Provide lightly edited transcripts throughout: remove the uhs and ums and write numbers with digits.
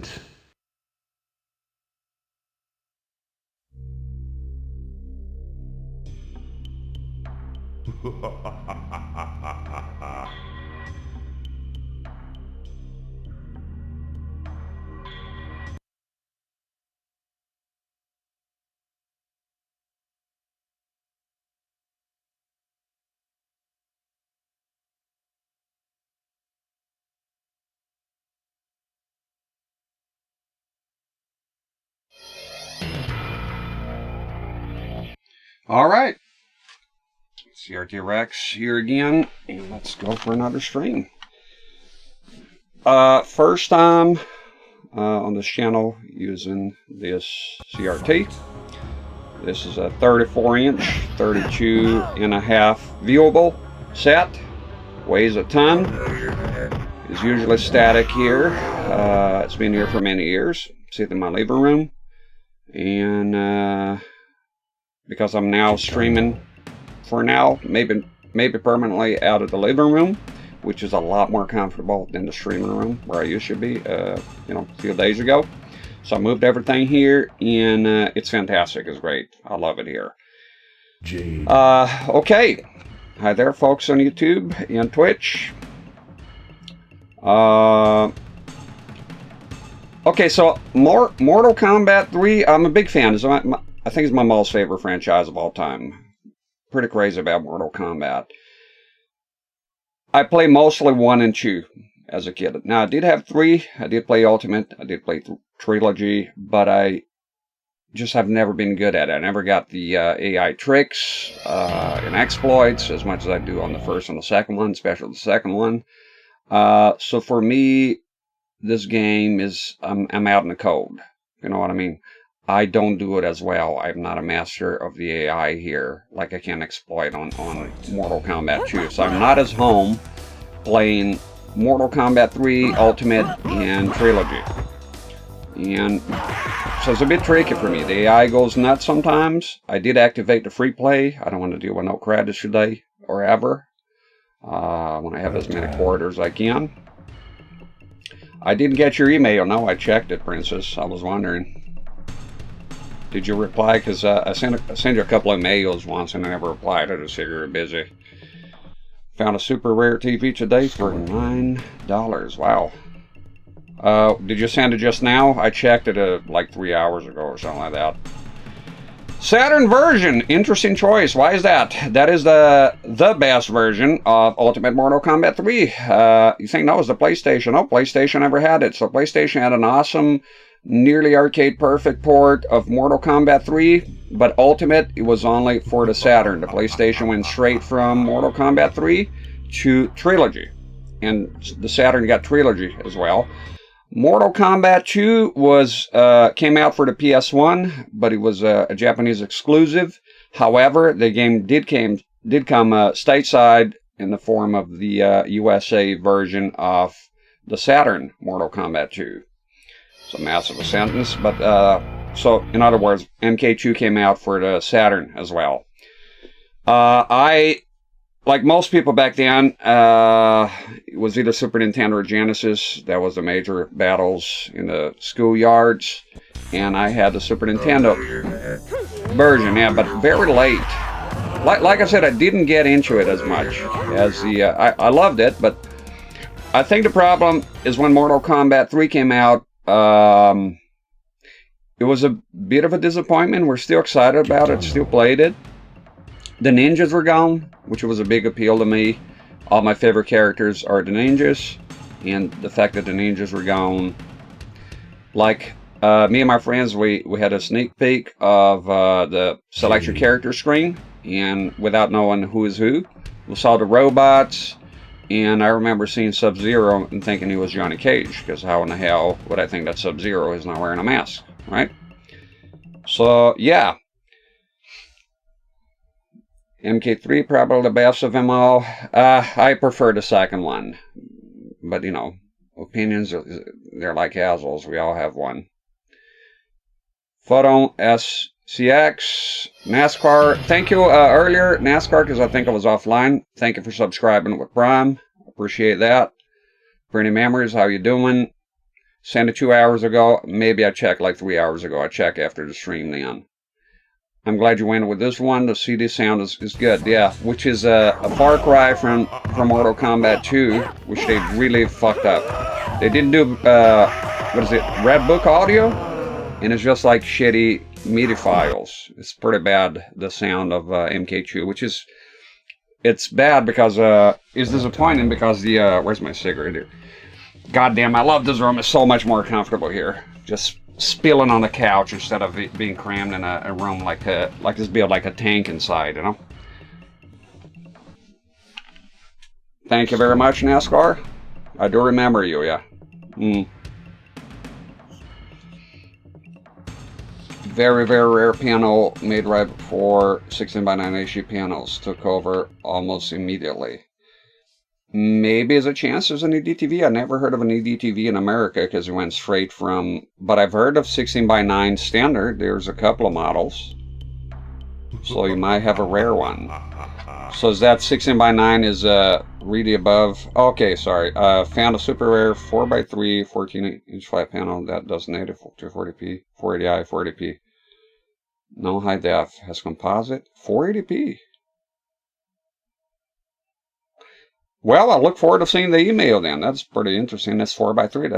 moment. All right, CRT Rex here again, and let's go for another stream. First time on this channel using this CRT. This is a 34-inch, 32.5 viewable set. Weighs a ton. Is usually static here. It's been here for many years. Sit in my living room, and because I'm now streaming for now, maybe permanently out of the living room, which is a lot more comfortable than the streaming room where I used to be, you know, a few days ago. So I moved everything here, and it's fantastic. It's great. I love it here. Okay. Hi there, folks on YouTube and Twitch. Okay, so Mortal Kombat 3, I'm a big fan. I think it's my most favorite franchise of all time. Pretty crazy about Mortal Kombat. I play mostly 1 and 2 as a kid. Now, I did have 3. I did play Ultimate. I did play Trilogy. But I just have never been good at it. I never got the AI tricks and exploits as much as I do on the first and the second one, especially the second one. So for me, this game is, I'm out in the cold. You know what I mean? I don't do it as well. I'm not a master of the AI here, like I can exploit on Mortal Kombat 2. So I'm not as home playing Mortal Kombat 3, Ultimate, and Trilogy. And so it's a bit tricky for me. The AI goes nuts sometimes. I did activate the free play. I don't want to deal with no credits today or ever. When I have as many quarters as I can. I didn't get your email. No, I checked it, Princess. I was wondering. Did you reply? Because I sent you a couple of mails once and I never replied. I just figured you were busy. Found a super rare TV today for $9. Wow. Did you send it just now? I checked it like 3 hours ago or something like that. Saturn version. Interesting choice. Why is that? That is the best version of Ultimate Mortal Kombat 3. You think no, it's the PlayStation. No, PlayStation never had it. So PlayStation had an awesome, nearly arcade perfect port of Mortal Kombat 3, but Ultimate, it was only for the Saturn. The PlayStation went straight from Mortal Kombat 3 to Trilogy, and the Saturn got Trilogy as well. Mortal Kombat 2 was came out for the PS1, but it was a Japanese exclusive. However, the game did come stateside in the form of the USA version of the Saturn Mortal Kombat 2. It's a massive sentence, but so in other words, MK2 came out for the Saturn as well. I, like most people back then, it was either Super Nintendo or Genesis. That was the major battles in the schoolyards, and I had the Super Nintendo version, yeah, but very late. Like I said, I didn't get into it as much as the. I loved it, but I think the problem is when Mortal Kombat 3 came out. It was a bit of a disappointment. We're still excited about it, still played it. The ninjas were gone, which was a big appeal to me. All my favorite characters are the ninjas, and the fact that the ninjas were gone, like me and my friends, we had a sneak peek of the select your character screen, and without knowing who is who, we saw the robots. And I remember seeing Sub-Zero and thinking he was Johnny Cage, because how in the hell would I think that Sub-Zero is not wearing a mask, right? So, yeah. MK3, probably the best of them all. I prefer the second one. But, you know, opinions, they're like assholes. We all have one. Photon SCX, NASCAR. Thank you earlier, NASCAR, because I think I was offline. Thank you for subscribing with Prime. Appreciate that. Pretty memories, how you doing? Sent it 2 hours ago. Maybe I checked like 3 hours ago. I check after the stream then. I'm glad you went with this one. The CD sound is good. Yeah, which is a far cry from Mortal Kombat 2, which they really fucked up. They didn't do, what is it, Red Book audio? And it's just like shitty MIDI files. It's pretty bad, the sound of MK2, which is, it's bad because, it's disappointing because the, where's my cigarette here? Goddamn, I love this room. It's so much more comfortable here. Just spilling on the couch instead of it being crammed in a room like this build, like a tank inside, you know? Thank you very much, NASCAR. I do remember you, yeah. Very, very rare panel made right before 16:9 HD panels took over almost immediately. Maybe there's a chance there's an EDTV. I never heard of an EDTV in America because it went straight from, but I've heard of 16:9 standard. There's a couple of models. So you might have a rare one. So is that 16:9 is really above? Okay, sorry. Found a super rare 4x3 14-inch flat panel that does native 240p, 480i, 480p. No high def, has composite, 480p. Well, I look forward to seeing the email then. That's pretty interesting. That's 4x3.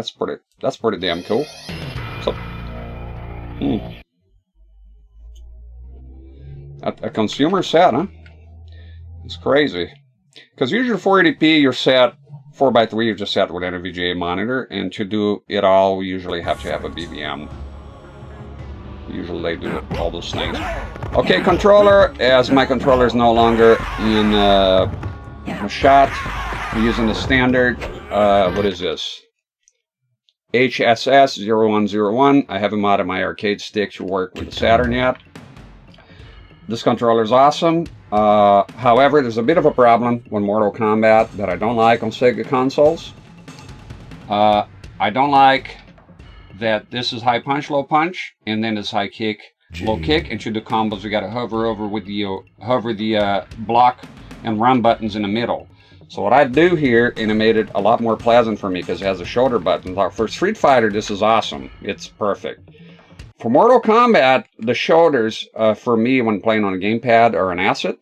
That's pretty damn cool. So, a consumer set, huh? It's crazy. Because usually 480p, you're set 4x3. You're just set with an VGA monitor, and to do it all, we usually have to have a BBM. Usually they do all those things. Okay, controller. As my controller is no longer in a shot, I'm using the standard, what is this? HSS0101. I haven't modded my arcade stick to work with the Saturn yet. This controller is awesome. However, there's a bit of a problem with Mortal Kombat that I don't like on Sega consoles. I don't like that this is high punch, low punch, and then it's high kick, low kick, and to do combos you gotta hover over with the block and run buttons in the middle. So what I do here, and it made it a lot more pleasant for me because it has a shoulder button. For Street Fighter, this is awesome. It's perfect. For Mortal Kombat, the shoulders, for me, when playing on a gamepad, are an asset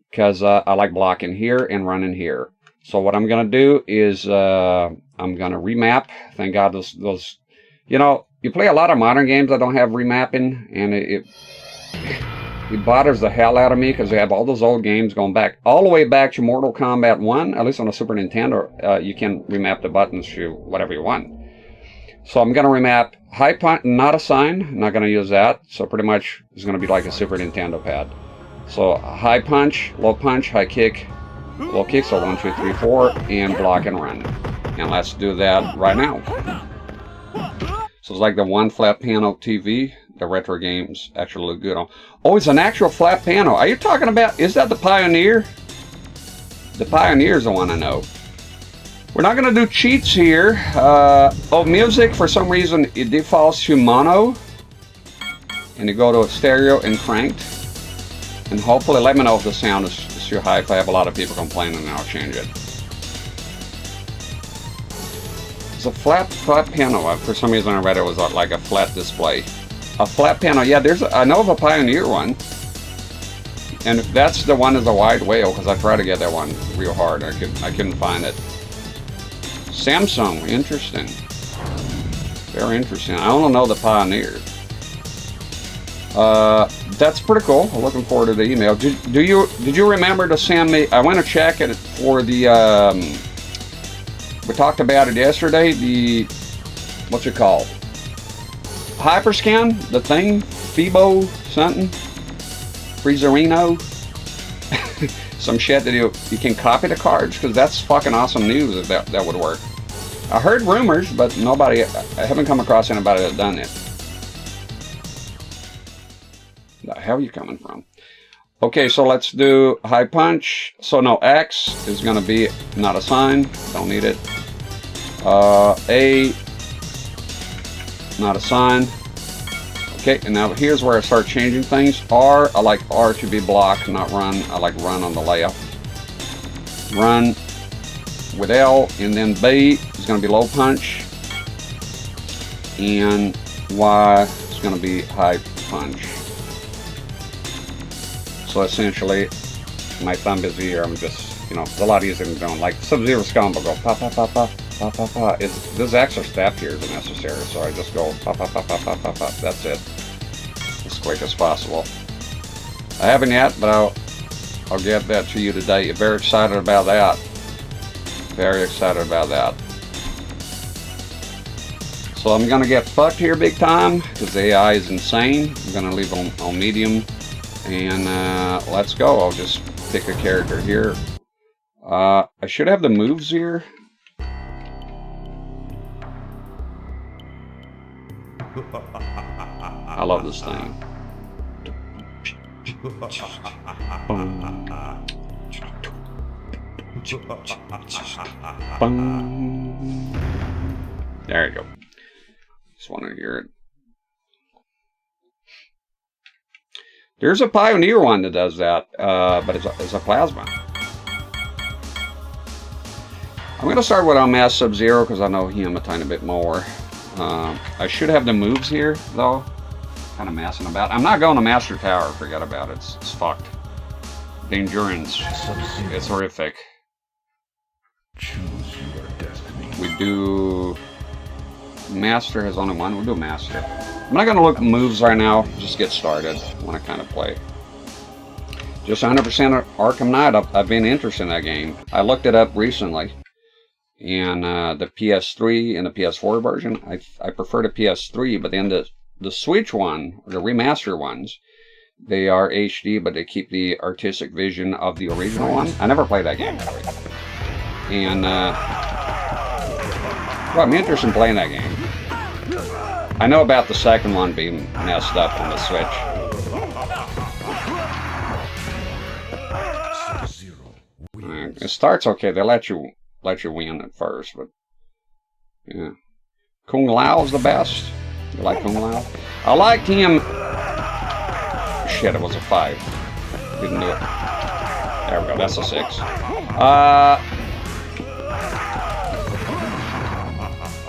because I like blocking here and running here. So what I'm going to do is I'm going to remap. Thank God those, you know, you play a lot of modern games that don't have remapping, and it bothers the hell out of me because they have all those old games going back all the way back to Mortal Kombat 1, at least on a Super Nintendo. You can remap the buttons to whatever you want. So I'm going to remap high punch, not a sign. I'm not going to use that. So pretty much it's going to be like a Super Nintendo pad. So high punch, low punch, high kick, low kick. So 1, 2, 3, 4, and block and run. And let's do that right now. So it's like the one flat panel TV. The retro games actually look good on. Oh, it's an actual flat panel. Are you talking about, is that the Pioneer? The Pioneer is the one I know. We're not going to do cheats here. Oh, music, for some reason, it defaults to mono. And you go to stereo and cranked. And hopefully, let me know if the sound is too high. If I have a lot of people complaining, then I'll change it. It's a flat panel. For some reason, I read it was like a flat display. A flat panel, yeah, I know of a Pioneer one. And that's the one is a wide whale, because I tried to get that one real hard. I couldn't find it. Samsung, interesting. Very interesting. I only know the Pioneer. That's pretty cool. I'm looking forward to the email. Did you remember to send me, I went to check it for the, we talked about it yesterday, the, what's it called? Hyperscan, the thing, Fibo, something, Freezerino, some shit that you can copy the cards, because that's fucking awesome news if that would work. I heard rumors, but nobody, I haven't come across anybody that's done it. The hell are you coming from? Okay, so let's do high punch. So no, X is going to be not a sign, don't need it. A, not a sign. Okay, and now here's where I start changing things. R, I like R to be block, not run. I like run on the layout. Run with L, and then B is going to be low punch. and Y is going to be high punch. So essentially, my thumb is here. I'm just, you know, it's a lot easier than doing like Sub-Zero's combo. Go pa pa pa pa pa pa pa. This extra step here isn't necessary, so I just go pa pa pa pa pa pa pa. That's it, as quick as possible. I haven't yet, but I'll get that to you today. You're very excited about that. Very excited about that. So I'm gonna get fucked here big time because the AI is insane. I'm gonna leave on medium, and let's go. I'll just pick a character here. I should have the moves here. I love this thing. There you go. Just want to hear it. There's a Pioneer one that does that, but it's a plasma. I'm going to start with Mass Sub-Zero because I know him a tiny bit more. I should have the moves here, though. Kind of messing about. I'm not going to Master Tower. Forget about it. It's fucked. The endurance. It's horrific. Choose your destiny. We do... Master has only one. We'll do Master. I'm not going to look at moves right now. Just get started. I want to kind of play. Just 100% Arkham Knight. I've been interested in that game. I looked it up recently. And the PS3 and the PS4 version, I prefer the PS3, but then the Switch one, or the remaster ones, they are HD, but they keep the artistic vision of the original one. I never played that game. And, well, I'm interested in playing that game. I know about the second one being messed up on the Switch. It starts okay. They let you win at first, but yeah. Kung Lao is the best. You like Kung Lao? I liked him. Shit, it was a 5. Didn't do it. There we go. That's a 6.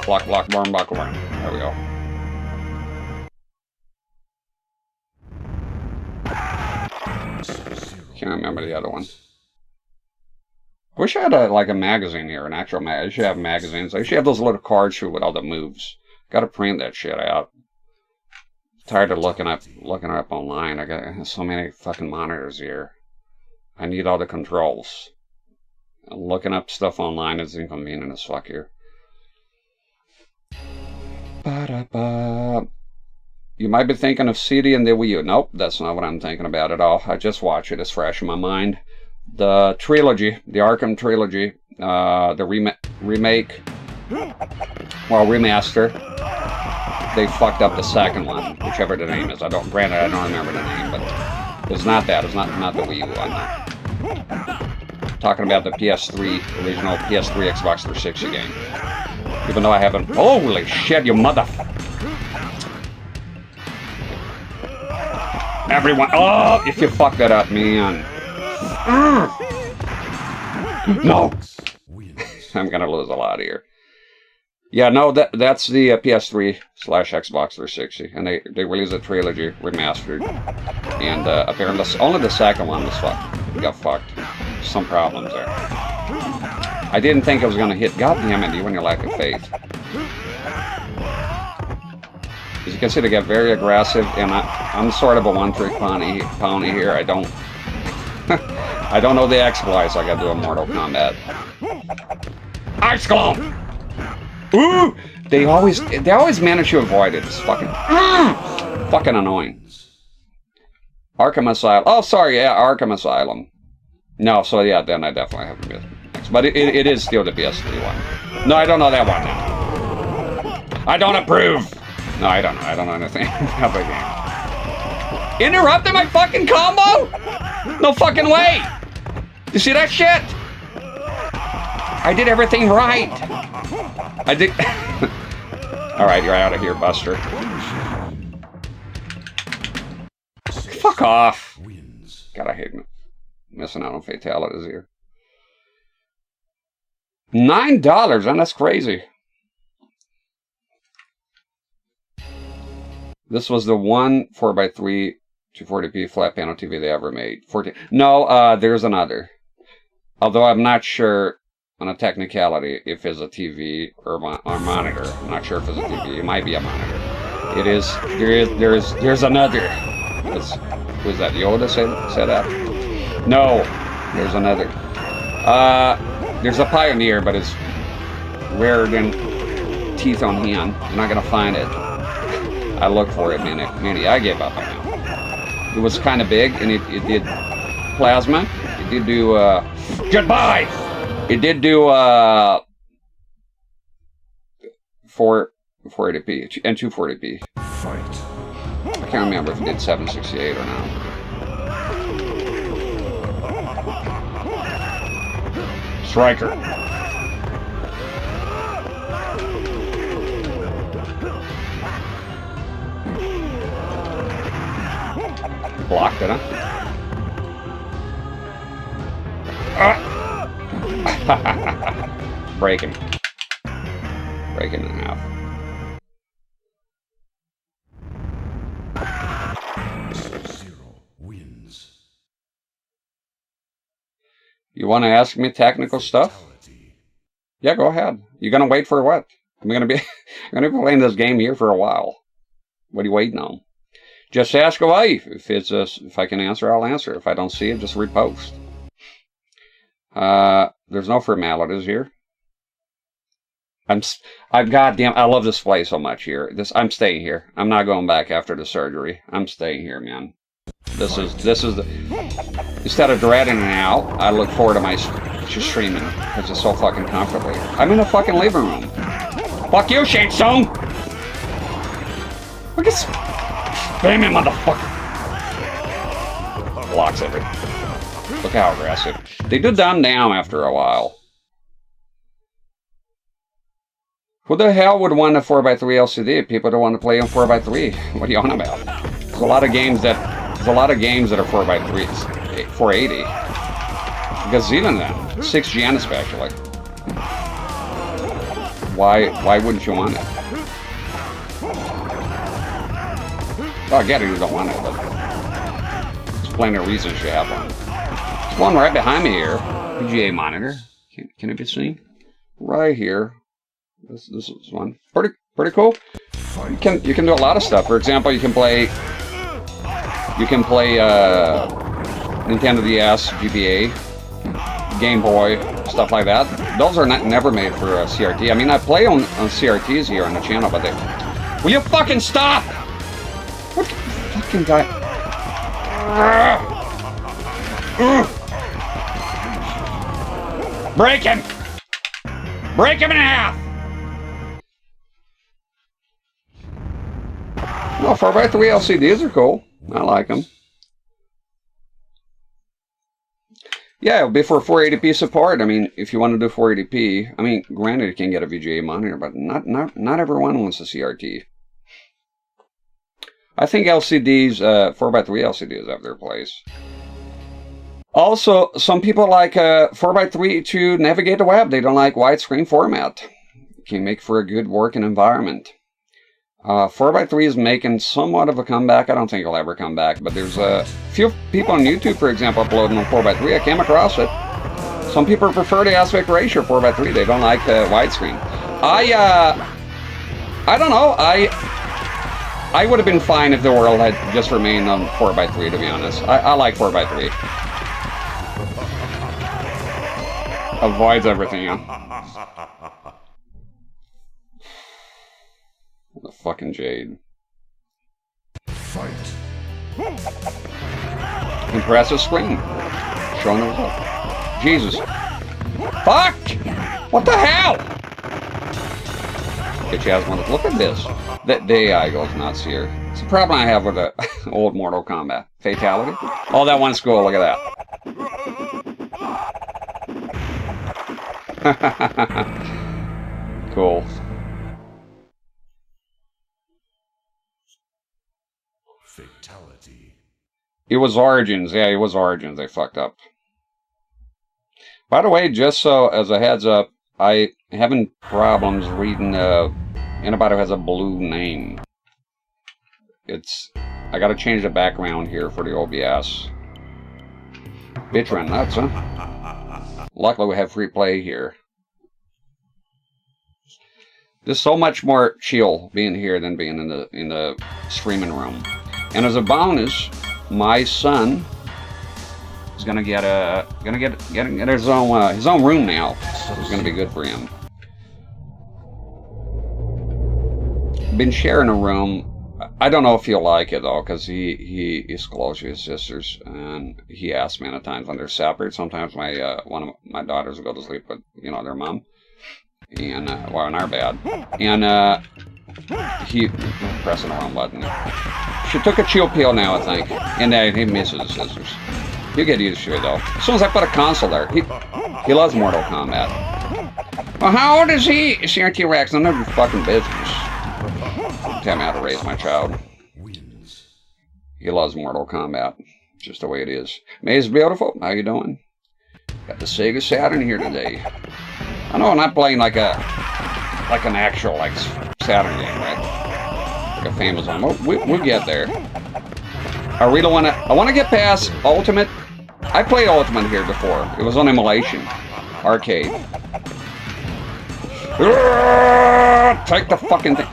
Block, block, burn, block, burn. There we go. Can't remember the other one. I wish I had like a magazine here, an actual magazine. I should have magazines. I should have those little cards here with all the moves. Got to print that shit out. Tired of looking up online. I got so many fucking monitors here. I need all the controls. And looking up stuff online is inconvenient as fuck here. Ba-da-ba. You might be thinking of CD and the Wii U. Nope, that's not what I'm thinking about at all. I just watched it. It's fresh in my mind. The trilogy, the Arkham trilogy, the remake, well, remaster, they fucked up the second one, whichever the name is. Granted, I don't remember the name, but it's not that. It's not the Wii U one. Talking about the PS3, original PS3 Xbox 360 game. Even though I haven't. Holy shit, you motherfucker! Everyone. Oh, if you fuck that up, man. No! I'm gonna lose a lot here. Yeah, no, that's the PS3/Xbox 360, and they released a trilogy remastered, and apparently only the second one was fucked. Got fucked. Some problems there. I didn't think it was gonna hit. God damn it, you and your lack of faith. As you can see, they get very aggressive, and I'm sort of a one-trick pony here. I don't know the exploits. I gotta do a Mortal Kombat. Ice Golem! Ooh! They always manage to avoid it. It's fucking annoying. Arkham Asylum. Oh, sorry, yeah, Arkham Asylum. No, so yeah, then I definitely have the PS3. But it is still the PS3 one. No, I don't know that one now. I don't approve! No, I don't know. I don't know anything about the game. Interrupted my fucking combo? No fucking way! You see that shit? I did everything right. I did. Alright, you're out of here, Buster. Fuck off. God, I hate missing out on fatalities here. $9, and that's crazy. This was the one 4x3 240p flat panel TV they ever made. 14. No, there's another. Although I'm not sure on a technicality if it's a TV or monitor. I'm not sure if it's a TV. It might be a monitor. It is. There's another. Was that Yoda said that? No, there's another. There's a Pioneer, but it's rarer than teeth on hand. You're not gonna find it. I looked for it, Minnie. I gave up on it. It was kind of big, and it did plasma. It did do goodbye. It did do 480p and 240p. Fight. I can't remember if it did 768 or not. Striker. Blocked it, huh? Break him. Break him in half. Zero wins. You want to ask me technical stuff? Yeah, go ahead. You gonna wait for what? I'm gonna be playing this game here for a while. What are you waiting on? Just ask away. If I can answer, I'll answer. If I don't see it, just repost. There's no formalities here. Goddamn, I love this place so much here. I'm staying here. I'm not going back after the surgery. I'm staying here, man. This is the, instead of dreading it out, I look forward to my just streaming because it's so fucking comfortable here. I'm in a fucking living room. Fuck you, Shane Song. Look at spamming, motherfucker. Blocks everything. Look how aggressive. They do dumb down after a while. Who the hell would want a 4x3 LCD? People don't want to play on 4x3. What are you on about? There's a lot of games that are 4x3s. 480. Gazillion of them. 6 gen especially. Why wouldn't you want it? Oh, I get it, you don't want it, but there's plenty of reasons you have one. There's one right behind me here. VGA monitor. Can it be seen? Right here. This is one. Pretty cool. You can do a lot of stuff. For example, you can play Nintendo DS, GBA, Game Boy, stuff like that. Those are never made for a CRT. I mean, I play on CRTs here on the channel, but they... Will you fucking stop? What fucking guy? Break him! Break him in half! No, 4x3 LCDs are cool. I like them. Yeah, it'll be for 480p support. I mean, if you want to do 480p, I mean, granted, you can get a VGA monitor, but not everyone wants a CRT. I think LCDs, 4x3 LCDs have their place. Also, some people like 4x3 to navigate the web. They don't like widescreen format. It can make for a good working environment. 4x3 is making somewhat of a comeback. I don't think it'll ever come back, but there's a few people on YouTube, for example, uploading on 4x3. I came across it. Some people prefer the aspect ratio 4x3. They don't like the widescreen. I don't know. I would have been fine if the world had just remained on 4x3, to be honest. I like 4x3. Avoids everything, yeah. The fucking Jade. Fight. Impressive screen. Showing the result. Jesus. Fuck! What the hell? Bitch ass one. Look at this. The AI goes nuts here. It's a problem I have with the old Mortal Kombat. Fatality. Oh, that one's cool. Look at that. Cool. Fatality. It was Origins. Yeah, it was Origins. They fucked up. By the way, just so as a heads up, I having problems reading anybody who has a blue name. I gotta change the background here for the OBS. Bitch ran nuts, huh? Luckily we have free play here. There's so much more chill being here than being in the streaming room. And as a bonus, my son is gonna get his own room now. So it's gonna be good for him. Been sharing a room. I don't know if he'll like it though, because he is close to his sisters, and he asks me at times when they're separate. Sometimes one of my daughters will go to sleep with their mom, and well, in our bed, and he pressing the wrong button. She took a chill pill now, I think, and he misses his sisters. He'll get used to it though. As soon as I put a console there, he loves Mortal Kombat. Well, how old is he? CRT Rex, none of your fucking business. Tell me how to raise my child. He loves Mortal Kombat. Just the way it is. May's beautiful. How you doing? Got the Sega Saturn here today. I know I'm not playing like an actual Saturn game, right? Like a famous one. We'll get there. I want to get past Ultimate. I played Ultimate here before. It was on emulation, arcade. Take the fucking thing.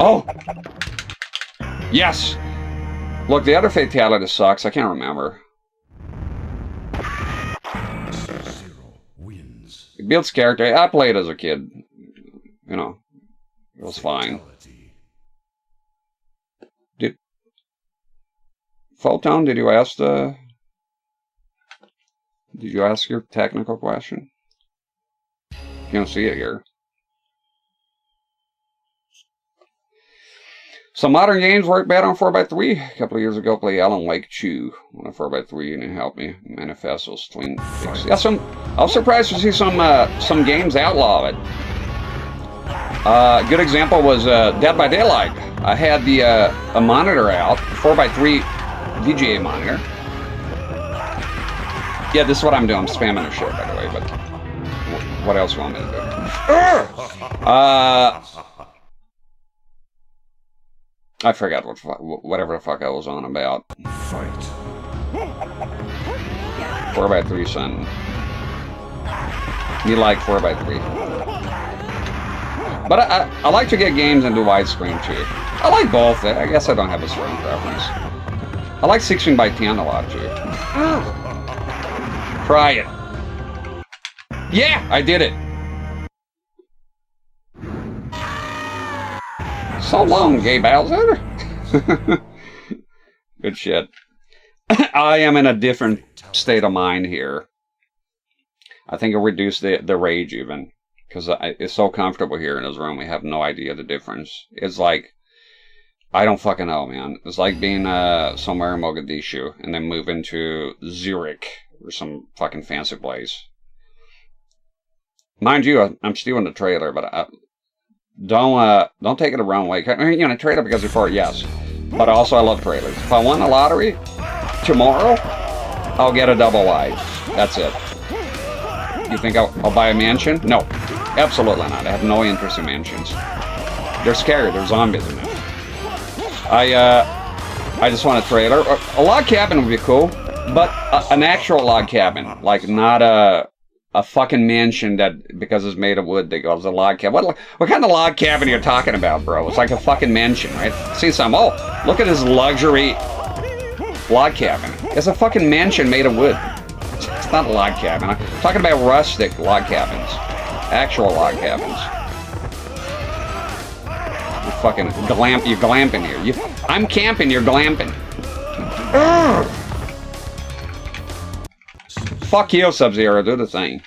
Oh! Yes! Look, the other fatality sucks. I can't remember. It builds character. I played as a kid. It was fine. Photon, did you ask your technical question? You don't see it here. Some modern games work better on 4x3. A couple of years ago, played Alan Wake 2 on a 4x3, and it helped me manifest those twin things. Yeah, I was surprised to see some games outlaw it. A good example was Dead by Daylight. I had a monitor out, 4x3 VGA monitor. Yeah, this is what I'm doing. I'm spamming the shit, by the way, but what else do you want me to do? I forgot whatever the fuck I was on about. 4x3, son. You like 4x3. But I like to get games into widescreen too. I like both. I guess I don't have a certain preference. I like 16x10 a lot too. Try it. Yeah, I did it. So long, Gay Bowser. Good shit. I am in a different state of mind here. I think it'll reduce the rage even. Because it's so comfortable here in his room, we have no idea the difference. It's like, I don't fucking know, man. It's like being somewhere in Mogadishu and then moving to Zurich or some fucking fancy place. Mind you, I'm stealing the trailer, but don't take it the wrong way. I mean, trailer because you're for it, yes. But also, I love trailers. If I won the lottery tomorrow, I'll get a double wide. That's it. You think I'll buy a mansion? No, absolutely not. I have no interest in mansions. They're scary. They're zombies in them. I just want a trailer. A log cabin would be cool, but an actual log cabin, like not a fucking mansion that because it's made of wood that goes a log cabin. What kind of log cabin are you talking about, bro? It's like a fucking mansion, right? See some? Oh, look at this luxury log cabin. It's a fucking mansion made of wood. It's not a log cabin. I'm talking about rustic log cabins. Actual log cabins. You fucking you're glamping here. I'm camping, you're glamping. Urgh. Fuck you, Sub-Zero, do the thing.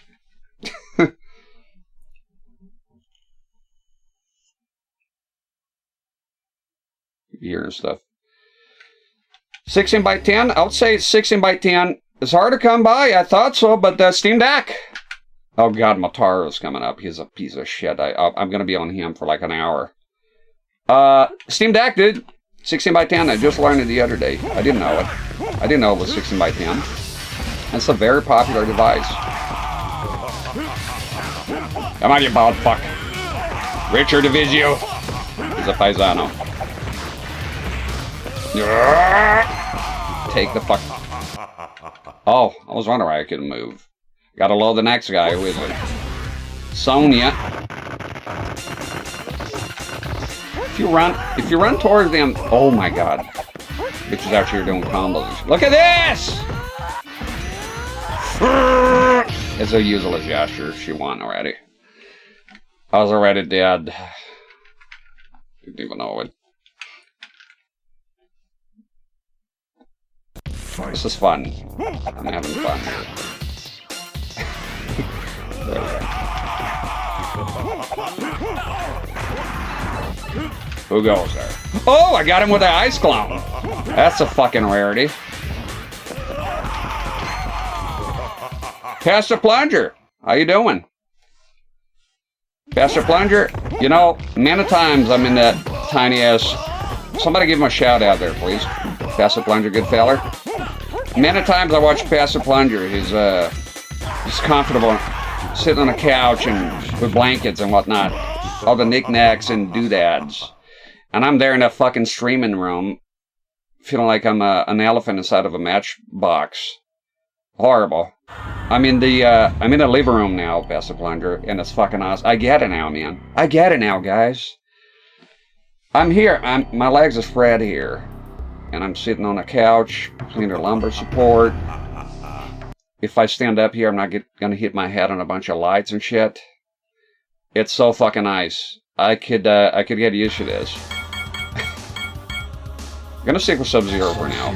Here and stuff. 16x10, I would say 16x10. It's hard to come by, I thought so, but Steam Deck. Oh god, Motaro's coming up. He's a piece of shit. I'm gonna be on him for like an hour. Steam Deck, dude. 16x10, I just learned it the other day. I didn't know it. I didn't know it was 16x10. It's a very popular device. Come on, you bald fuck. Richard Divizio. He's a paisano. Take the fuck. Oh, I was wondering why I couldn't move. Gotta load the next guy. Who is it? Sonya. If you run towards them, oh my god. Bitch is out here doing combos. Look at this! It's a useless gesture. She won already. I was already dead. Didn't even know it. This is fun. I'm having fun here. There we go. Who goes there? Oh, I got him with the ice clown. That's a fucking rarity. Pastor Plunger, how you doing? Pastor Plunger, you know, many times I'm in that tiny ass. Somebody give him a shout out there, please. Pastor Plunger, good feller. Many times I watch Pastor Plunger. He's comfortable sitting on a couch and with blankets and whatnot. All the knickknacks and doodads. And I'm there in that fucking streaming room, feeling like I'm an elephant inside of a matchbox. Horrible. I'm in the living room now, Pastor Plunger, and it's fucking awesome. I get it now, man. I get it now, guys. I'm here. My legs are spread here. And I'm sitting on a couch, cleaner lumbar support. If I stand up here, I'm not gonna hit my head on a bunch of lights and shit. It's so fucking nice. I could get used to this. I'm gonna stick with Sub-Zero for now.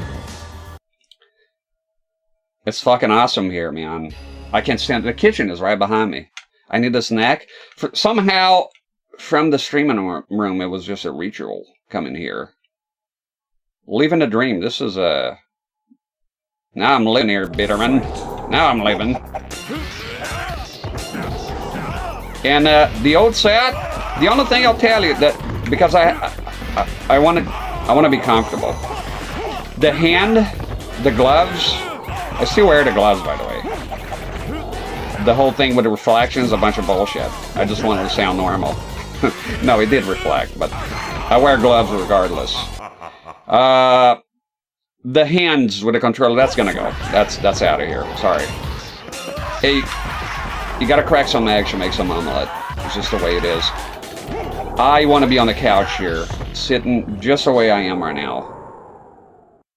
It's fucking awesome here, man. I can't stand. The kitchen is right behind me. I need a snack. Somehow, from the streaming room, it was just a ritual coming here. Living a dream. This is a... Now I'm living here, Bitterman. Now I'm living. And the old set, the only thing I'll tell you that, because I want to be comfortable. The hand, the gloves, I still wear the gloves, by the way. The whole thing with the reflections, a bunch of bullshit. I just wanted to sound normal. No, it did reflect, but I wear gloves regardless. The hands with the controller, that's gonna go. That's out of here. Sorry. Hey, you gotta crack some eggs to make some omelet. It's just the way it is. I want to be on the couch here, sitting just the way I am right now.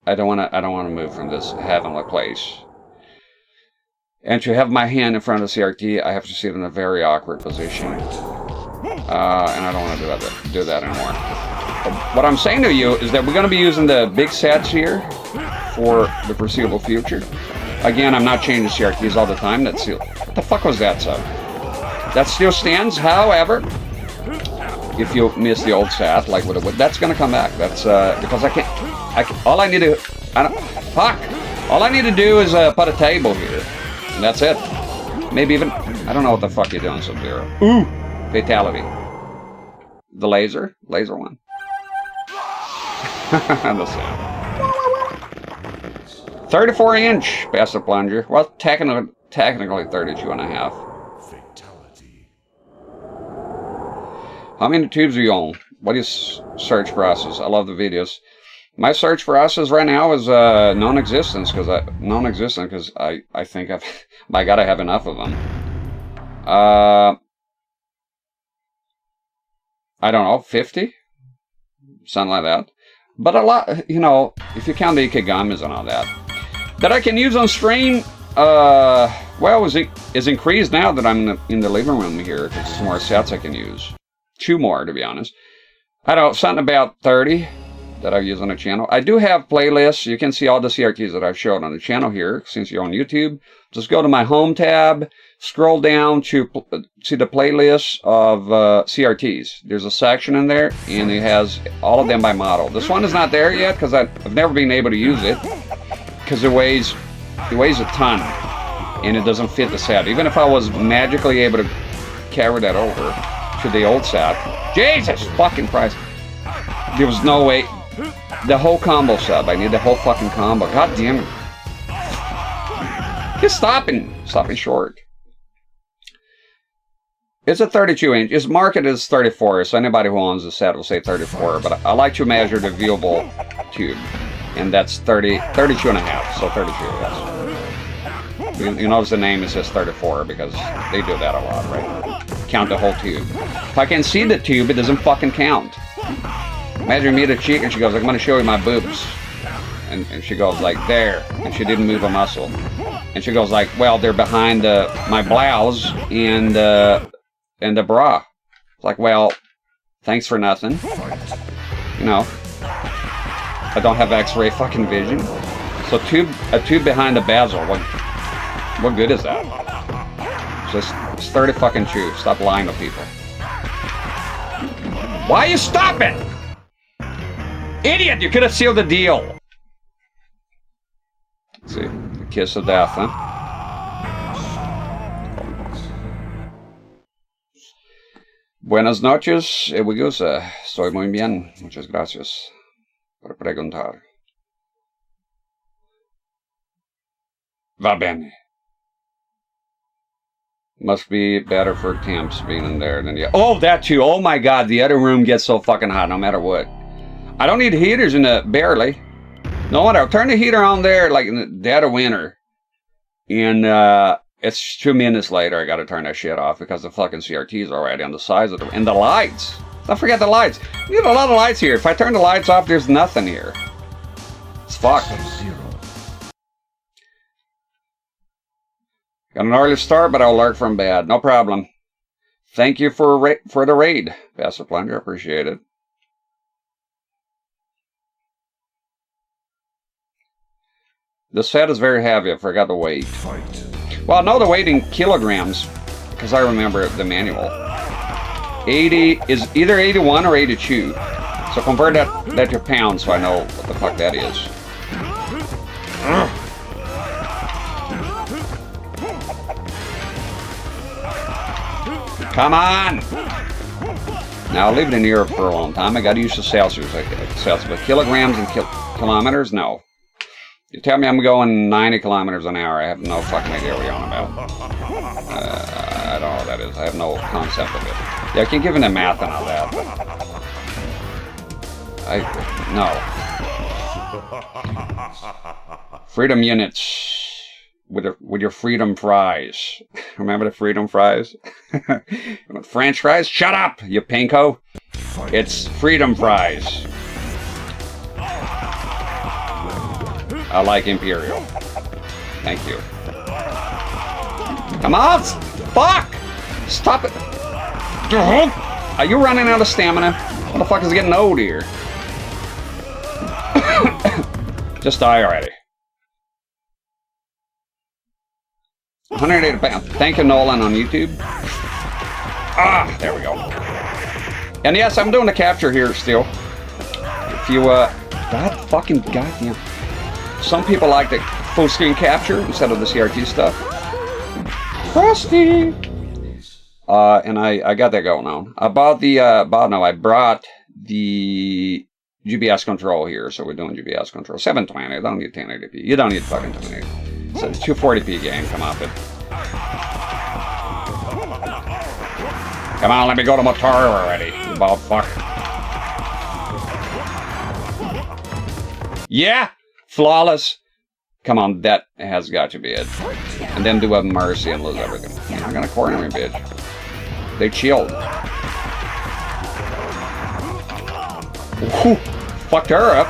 I don't want to move from this heavenly place. And to have my hand in front of the CRT, I have to sit in a very awkward position. And I don't want to do that anymore. What I'm saying to you is that we're going to be using the big sets here for the foreseeable future. Again, I'm not changing CRTs all the time. What the fuck was that sub? That still stands. However, if you miss the old set, like with the, that's going to come back. That's because I can't. All I need to. All I need to do is put a table here, and that's it. Maybe even. I don't know what the fuck you're doing, Sub-Zero. Ooh, fatality. The laser one. The sound. 34-inch Pastor Plunger. Well, technically 32 and a half. Fatality. How many tubes are you on? What is search process? I love the videos. My search process right now is non-existent because I think I gotta have enough of them. I don't know, 50? Something like that. But a lot, you know, if you count the Ikegamis and all that. That I can use on stream, well, is increased now that I'm in the living room here, because there's more sets I can use. 2 more, to be honest. I don't know, something about 30 that I use on the channel. I do have playlists. You can see all the CRTs that I've showed on the channel here, since you're on YouTube. Just go to my home tab, scroll down to the playlist of CRTs. There's a section in there, and it has all of them by model. This one is not there yet, because I've never been able to use it, because it weighs a ton, and it doesn't fit the set. Even if I was magically able to carry that over to the old set, Jesus fucking Christ, there was no way. The whole combo sub. I need the whole fucking combo. God damn it. Just stopping short. It's a 32-inch. It's marketed as 34, so anybody who owns a set will say 34. But I like to measure the viewable tube, and that's 32 and a half, so 32, yes. You notice the name, it says 34, because they do that a lot, right? Count the whole tube. If I can see the tube, it doesn't fucking count. Imagine me, the chick, and she goes, I'm going to show you my boobs. And she goes like, there. And she didn't move a muscle. And she goes like, well, they're behind my blouse and the bra. It's like, well, thanks for nothing. You know, I don't have X-ray fucking vision. So a tube behind the bezel, what good is that? Just 30 fucking tubes. Stop lying to people. Why are you stopping? Idiot, you could have sealed the deal. Let's see, the kiss of death, huh? Buenas noches, we goza. Estoy muy bien. Muchas gracias por preguntar. Va bene. Must be better for temps being in there than the... Oh, that too. Oh my god, the other room gets so fucking hot no matter what. I don't need heaters in the... Barely. No wonder. I'll turn the heater on there like in the dead of winter. And it's 2 minutes later I gotta turn that shit off because the fucking CRTs are already on the sides of the... And the lights. Don't forget the lights. You get a lot of lights here. If I turn the lights off, there's nothing here. It's fucked. Got an early start, but I'll lurk from bad. No problem. Thank you for the raid, Pastor Plunger. Appreciate it. The set is very heavy. I forgot the weight. Well, no, the weight in kilograms, because I remember the manual. 80 is either 81 or 82. So convert that to pounds so I know what the fuck that is. Come on! Now, I lived in Europe for a long time. I got used to Celsius. But kilograms and kilometers? No. You tell me I'm going 90 kilometers an hour, I have no fucking idea what you're on about. I don't know what that is. I have no concept of it. Yeah, I can give him the math and all that, but... No. Freedom units. With your freedom fries. Remember the freedom fries? French fries? Shut up, you pinko! It's freedom fries. I like Imperial. Thank you. Come on! Fuck! Stop it! Are you running out of stamina? What the fuck is getting old here? Just die already. 180 pounds. Thank you, Nolan, on YouTube. Ah, there we go. And yes, I'm doing the capture here still. If you, goddamn. Some people like the full screen capture instead of the CRT stuff. Frosty! And I got that going on. I bought the, I brought the GBS control here, so we're doing GBS control. 720, I don't need 1080p. You don't need fucking 1080p. It's a 240p game, come off it. Come on, let me go to Motor already, you bald fuck. Yeah! Flawless! Come on, that has got to be it. And then do a mercy and lose everything. You're not gonna corner me, bitch. They chilled. Ooh, fucked her up.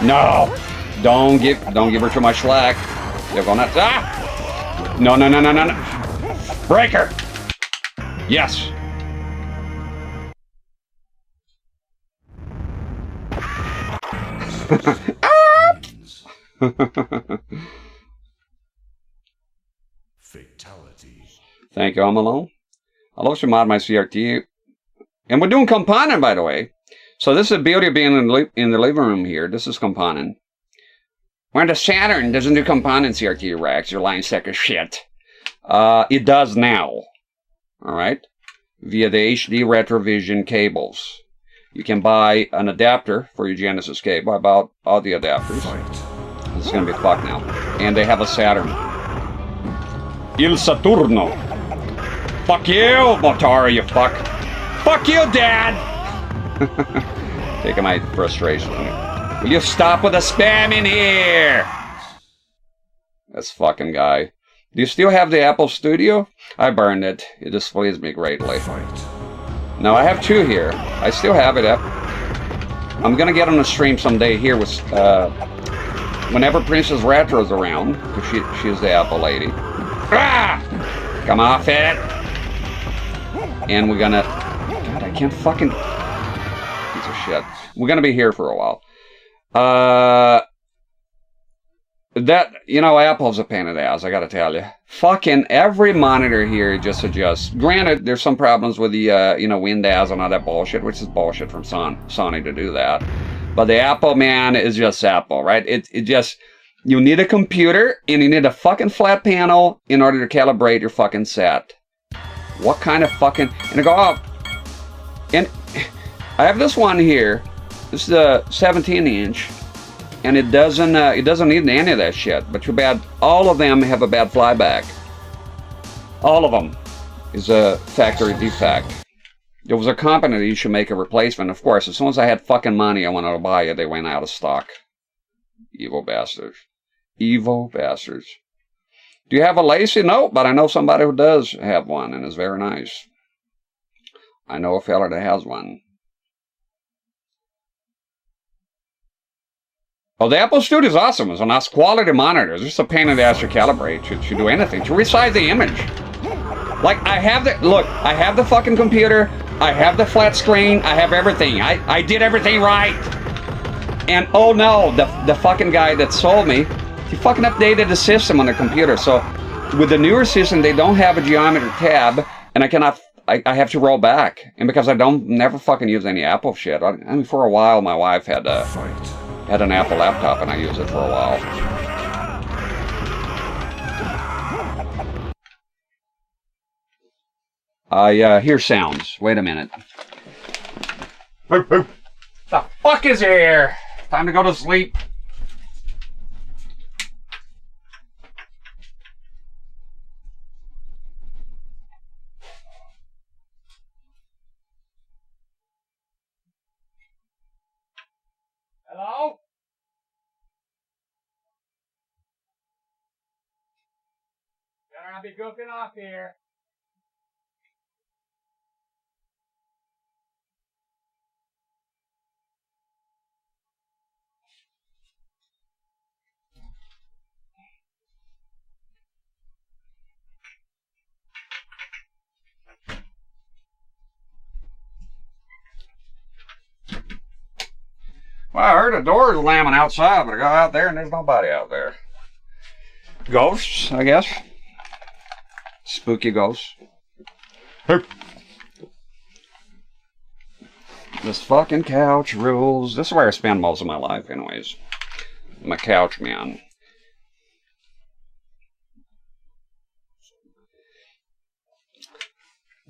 No! Don't give her too much slack. You're gonna... Ah! No. Break her! Yes! Fatality. Thank you, I'm alone. I'll also mod my CRT. And we're doing component, by the way. So this is the beauty of being in the living room here. This is component. When the Saturn doesn't do component CRT racks, you're lying sack of shit. It does now. Alright? Via the HD Retrovision cables. You can buy an adapter for your Genesis cable. I bought all the adapters. This is going to be fucked now. And they have a Saturn. Il Saturno. Fuck you, Motaro, you fuck. Fuck you, Dad! Taking my frustration. Will you stop with the spam in here? This fucking guy. Do you still have the Apple Studio? I burned it. It displeases me greatly. No, I have two here. I still have it up. I'm gonna get on a stream someday here with, whenever Princess Retro's around, because she's the Apple lady. Ah! Come off it! And we're gonna... God, I can't fucking... Piece of shit. We're gonna be here for a while. That, you know, Apple's a pain in the ass, I gotta tell you. Fucking every monitor here just adjusts. Granted, there's some problems with the, you know, Windows and all that bullshit, which is bullshit from Sony to do that. But the Apple, man, is just Apple, right? It just, you need a computer, and you need a fucking flat panel in order to calibrate your fucking set. What kind of fucking, and I go, oh, and I have this one here. This is a 17-inch. And it doesn't need any of that shit. But too bad, all of them have a bad flyback. All of them is a factory defect. There was a company that you should make a replacement. Of course, as soon as I had fucking money, I wanted to buy it. They went out of stock. Evil bastards. Evil bastards. Do you have a Lacey? No, but I know somebody who does have one, and is very nice. I know a fella that has one. Oh, the Apple Studio is awesome. It's a nice quality monitor. It's just a pain in the ass to calibrate, to do anything, to resize the image. Like, I have the, look, I have the fucking computer, I have the flat screen, I have everything. I did everything right. And, oh no, the fucking guy that sold me, he fucking updated the system on the computer. So, with the newer system, they don't have a geometry tab, and I cannot, I have to roll back. And because I never fucking use any Apple shit. I mean, for a while, my wife had an Apple laptop, and I used it for a while. I hear sounds. Wait a minute. The fuck is here? Time to go to sleep. Hello? Better not be goofing off here. Well, I heard a door slamming outside, but I go out there and there's nobody out there. Ghosts, I guess. Spooky ghosts. This fucking couch rules. This is where I spend most of my life, anyways. I'm a couch man.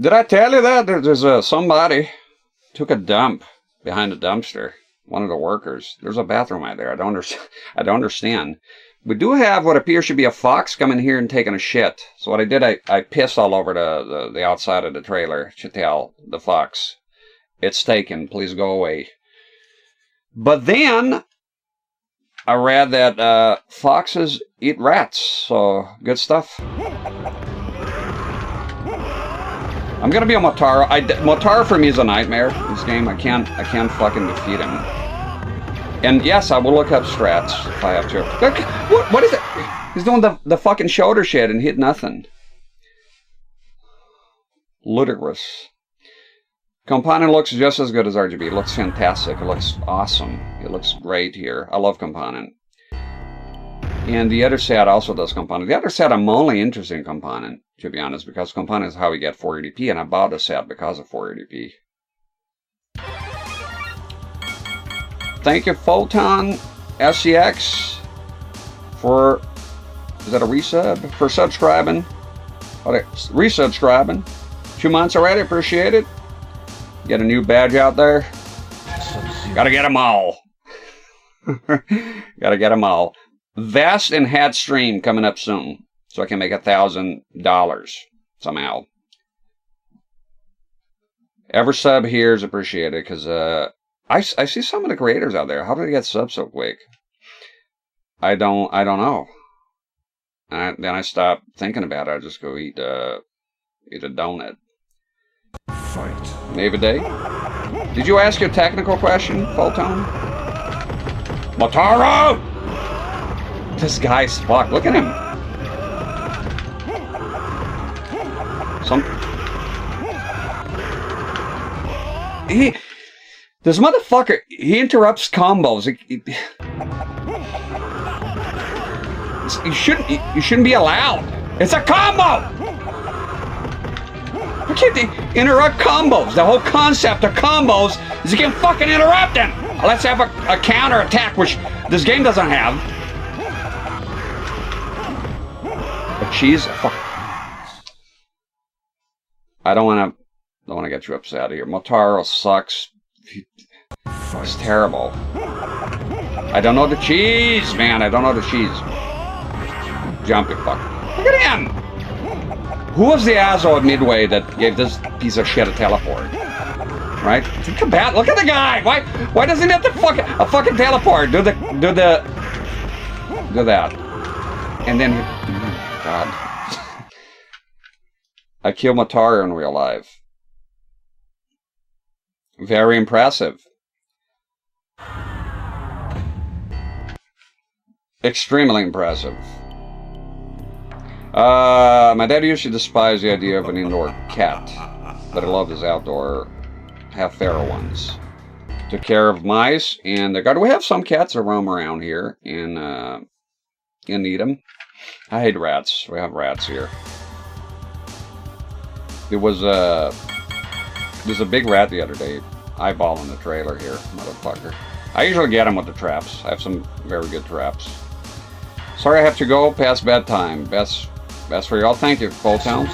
Did I tell you that? There's somebody took a dump behind a dumpster. One of the workers. There's a bathroom out there. I don't understand. We do have what appears to be a fox coming here and taking a shit. So what I did, I pissed all over the outside of the trailer to tell the fox, it's taken, please go away. But then I read that foxes eat rats, so good stuff. I'm gonna be a Motaro. Motaro for me is a nightmare. This game, I can't fucking defeat him. And yes, I will look up strats if I have to. Look, what is it? He's doing the fucking shoulder shit and hit nothing. Ludicrous. Component looks just as good as RGB. It looks fantastic. It looks awesome. It looks great here. I love Component. And the other set also does Component. The other set I'm only interested in Component, to be honest, because Component is how we get 480p, and I bought the set because of 480p. Thank you, Photon SCX, for, is that a resub? For subscribing. Okay, resubscribing. 2 months already, appreciate it. Get a new badge out there. Gotta get them all. Gotta get them all. Vest and hat stream coming up soon. so I can make $1,000 somehow. Every sub here is appreciated because I see some of the creators out there. How do they get subs so quick? I don't know. And then I stop thinking about it. I just go eat a donut. Fight. Maybe day. Did you ask your technical question, Photon? Motaro! This guy's fucked. Look at him. This motherfucker, he interrupts combos. You shouldn't be allowed. It's a combo! Why can't they interrupt combos? The whole concept of combos is you can fucking interrupt them. Let's have a counter attack, which this game doesn't have. A cheese? Fuck. I don't want to get you upset here. Motaro sucks. It's terrible. I don't know the cheese, man. I don't know the cheese. Jump, you fuck. Look at him! Who was the asshole at Midway that gave this piece of shit a teleport? Right? Think about. Look at the guy. Why doesn't he have a fucking teleport? Do that. And then God. I killed Motaro in real life. Very impressive. Extremely impressive. My dad used to despise the idea of an indoor cat, but I loved his outdoor, half-feral ones. Took care of mice and the garden. We have some cats that roam around here in Needham. I hate rats. We have rats here. There's a big rat the other day, eyeballing the trailer here, motherfucker. I usually get him with the traps. I have some very good traps. Sorry I have to go past bedtime. Best for y'all. Thank you, Photon.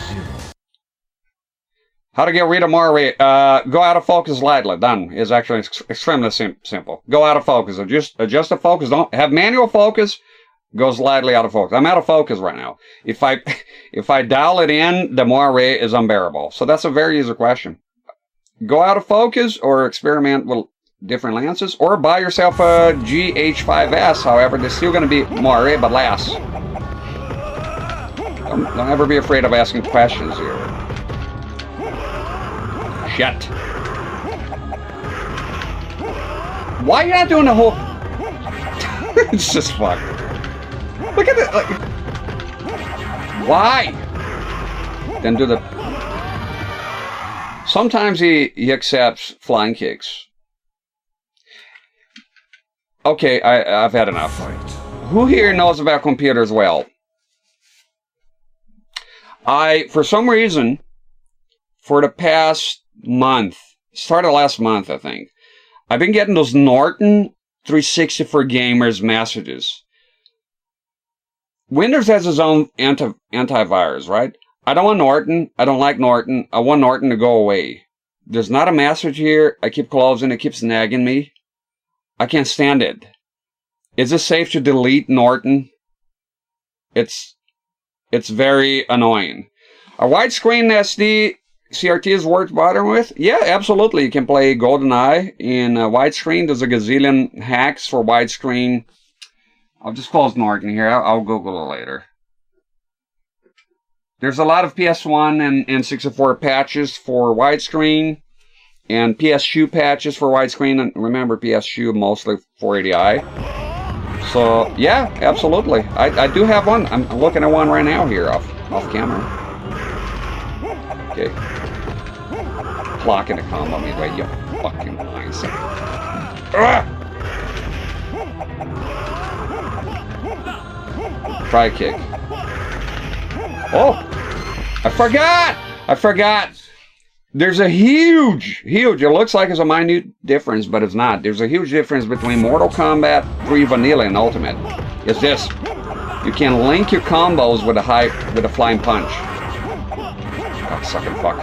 How to get rid of Mari? Go out of focus lightly. Done. It's actually extremely simple. Go out of focus. Adjust the focus. Don't have manual focus. Go slightly out of focus. I'm out of focus right now. If I dial it in, the Mari is unbearable. So that's a very easy question. Go out of focus or experiment with different lenses, or buy yourself a GH5S. However, they're still going to be Mari, but less. Don't ever be afraid of asking questions here. Shit. Why are you not doing the whole... It's just fucked. Look at it. Like... Why? Then do the... Sometimes he accepts flying kicks. Okay, I've had enough. Who here knows about computers well? For some reason, for the past month, started last month, I think, I've been getting those Norton 360 for gamers messages. Windows has its own antivirus, right? I don't want Norton. I don't like Norton. I want Norton to go away. There's not a message here. I keep closing. It keeps nagging me. I can't stand it. Is it safe to delete Norton? It's very annoying. A widescreen SD CRT is worth bothering with? Yeah, absolutely. You can play GoldenEye in widescreen. There's a gazillion hacks for widescreen. I'll just close Norton here. I'll Google it later. There's a lot of PS1 and 64 patches for widescreen, and PSU patches for widescreen. And remember, PSU mostly 480i. So yeah, absolutely. I do have one. I'm looking at one right now here off camera. Okay. Clocking a combo me right, you fucking nice. Try a kick. Oh! I forgot! There's a huge, it looks like it's a minute difference, but it's not. There's a huge difference between Mortal Kombat 3 Vanilla and Ultimate. It's this. You can link your combos with a flying punch. Oh, sucking fuck.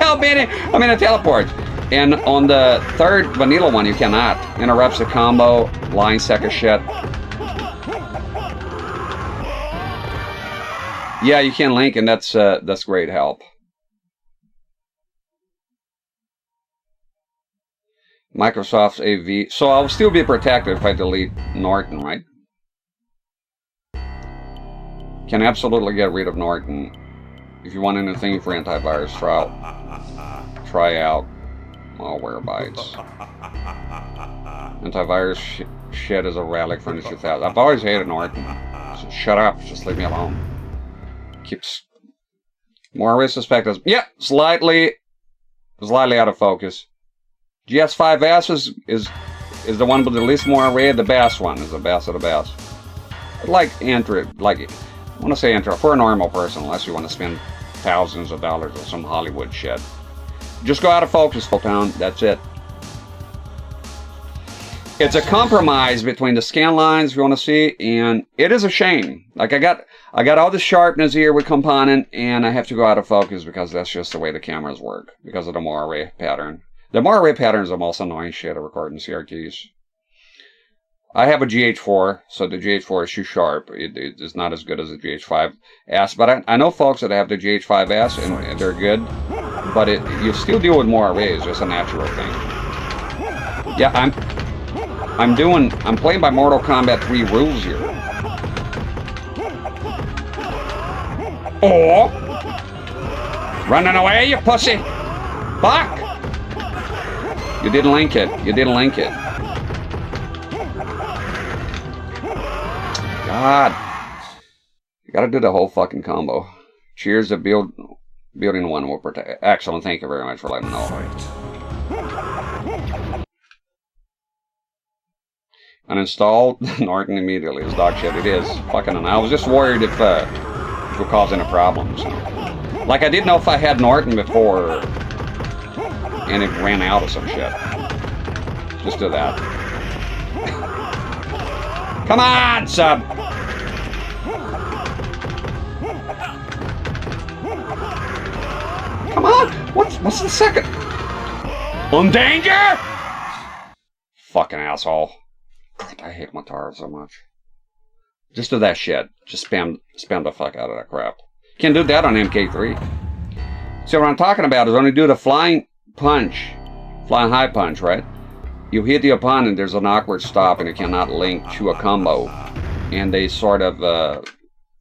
I'm in a teleport. And on the third Vanilla one, you cannot. Interrupts the combo, line sack of shit. Yeah, you can link, and that's great help. Microsoft's AV. So I'll still be protected if I delete Norton, right? Can absolutely get rid of Norton. If you want anything for antivirus, try out Malwarebytes. Antivirus shit is a relic from the 2000s. I've always hated Norton. So shut up, just leave me alone. Keeps more risk suspect. Yeah, slightly out of focus. GS5S is the one with the least more array. The best one is the best of the best. Like Android, like I want to say Android for a normal person, unless you want to spend thousands of dollars on some Hollywood shit. Just go out of focus, full town. That's it. It's a compromise between the scan lines, if you want to see, and it is a shame. Like I got all the sharpness here with component, and I have to go out of focus because that's just the way the cameras work because of the more array pattern. The more array pattern is the most annoying shit to record in CRTs. I have a GH4, so the GH4 is too sharp. It is not as good as the GH5S, but I know folks that have the GH5S and they're good, but you still deal with more arrays. It's a natural thing. Yeah, I'm playing by Mortal Kombat 3 rules here. Oh! Running away, you pussy! Fuck! You didn't link it. You didn't link it. God. You gotta do the whole fucking combo. Cheers to building one will protect. Excellent. Thank you very much for letting me know. Uninstall Norton immediately. It's dog shit. It is. Fucking. I was just worried if it would cause any problems. Like I didn't know if I had Norton before and it ran out of some shit. Just do that. Come on, sub! Come on! What's the second? On danger! Fucking asshole. God, I hate Matara so much. Just do that shit. Just spam the fuck out of that crap. Can't do that on MK3. So what I'm talking about is when you do the flying high punch, right? You hit the opponent, there's an awkward stop, and it cannot link to a combo. And they sort of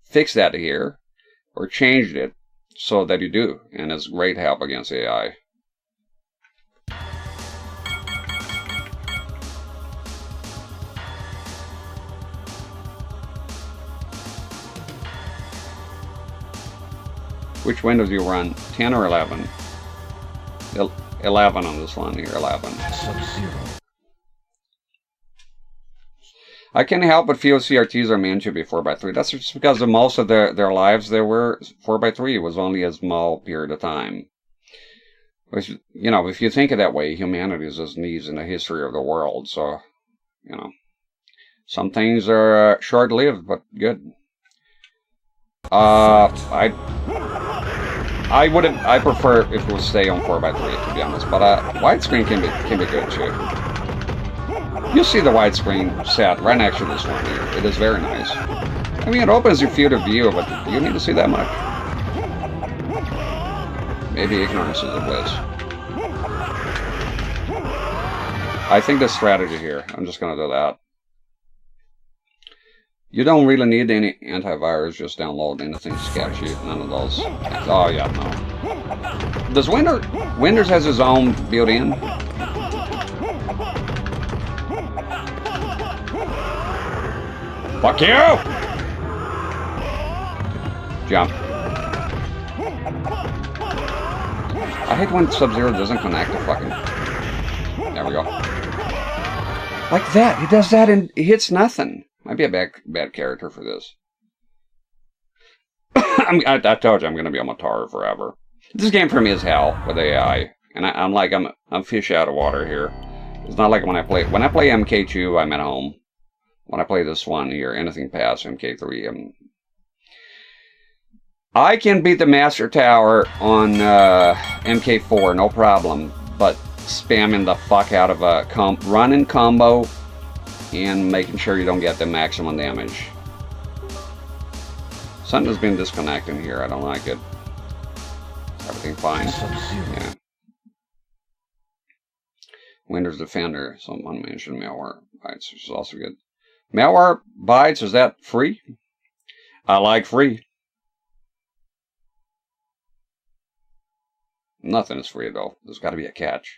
fixed that here, or changed it, so that you do. And it's great help against AI. Which Windows do you run? 10 or 11? 11 on this one here, 11. Sub-Zero. I can't help but feel CRTs are meant to be 4x3. That's just because of most of their lives they were 4x3. It was only a small period of time. Which, you know, if you think of that way, humanity is as needs in the history of the world. So, you know, some things are short-lived, but good. I prefer if it would stay on 4x3, to be honest. But widescreen can be good too. You'll see the widescreen set right next to this one here. It is very nice. I mean, it opens your field of view, but do you need to see that much? Maybe ignorance is a bliss. I think the strategy here. I'm just gonna do that. You don't really need any antivirus, just download anything sketchy. None of those. Oh yeah, no. Does Windows has its own built-in? Fuck you! Jump. I hate when Sub-Zero doesn't connect to fucking... There we go. Like that. He does that and he hits nothing. Might be a bad character for this. I told you I'm going to be on Matara forever. This game for me is hell with AI. And I'm fish out of water here. It's not like when I play MK2, I'm at home. When I play this one here, anything past MK3, I can beat the Master Tower on MK4, no problem. But spamming the fuck out of a running combo and making sure you don't get the maximum damage. Something's been disconnecting here. I don't like it. Everything fine? Yeah. Windows Defender. Someone mentioned malware bytes, which is also good. Malware bytes, is that free? I like free. Nothing is free, though. There's got to be a catch.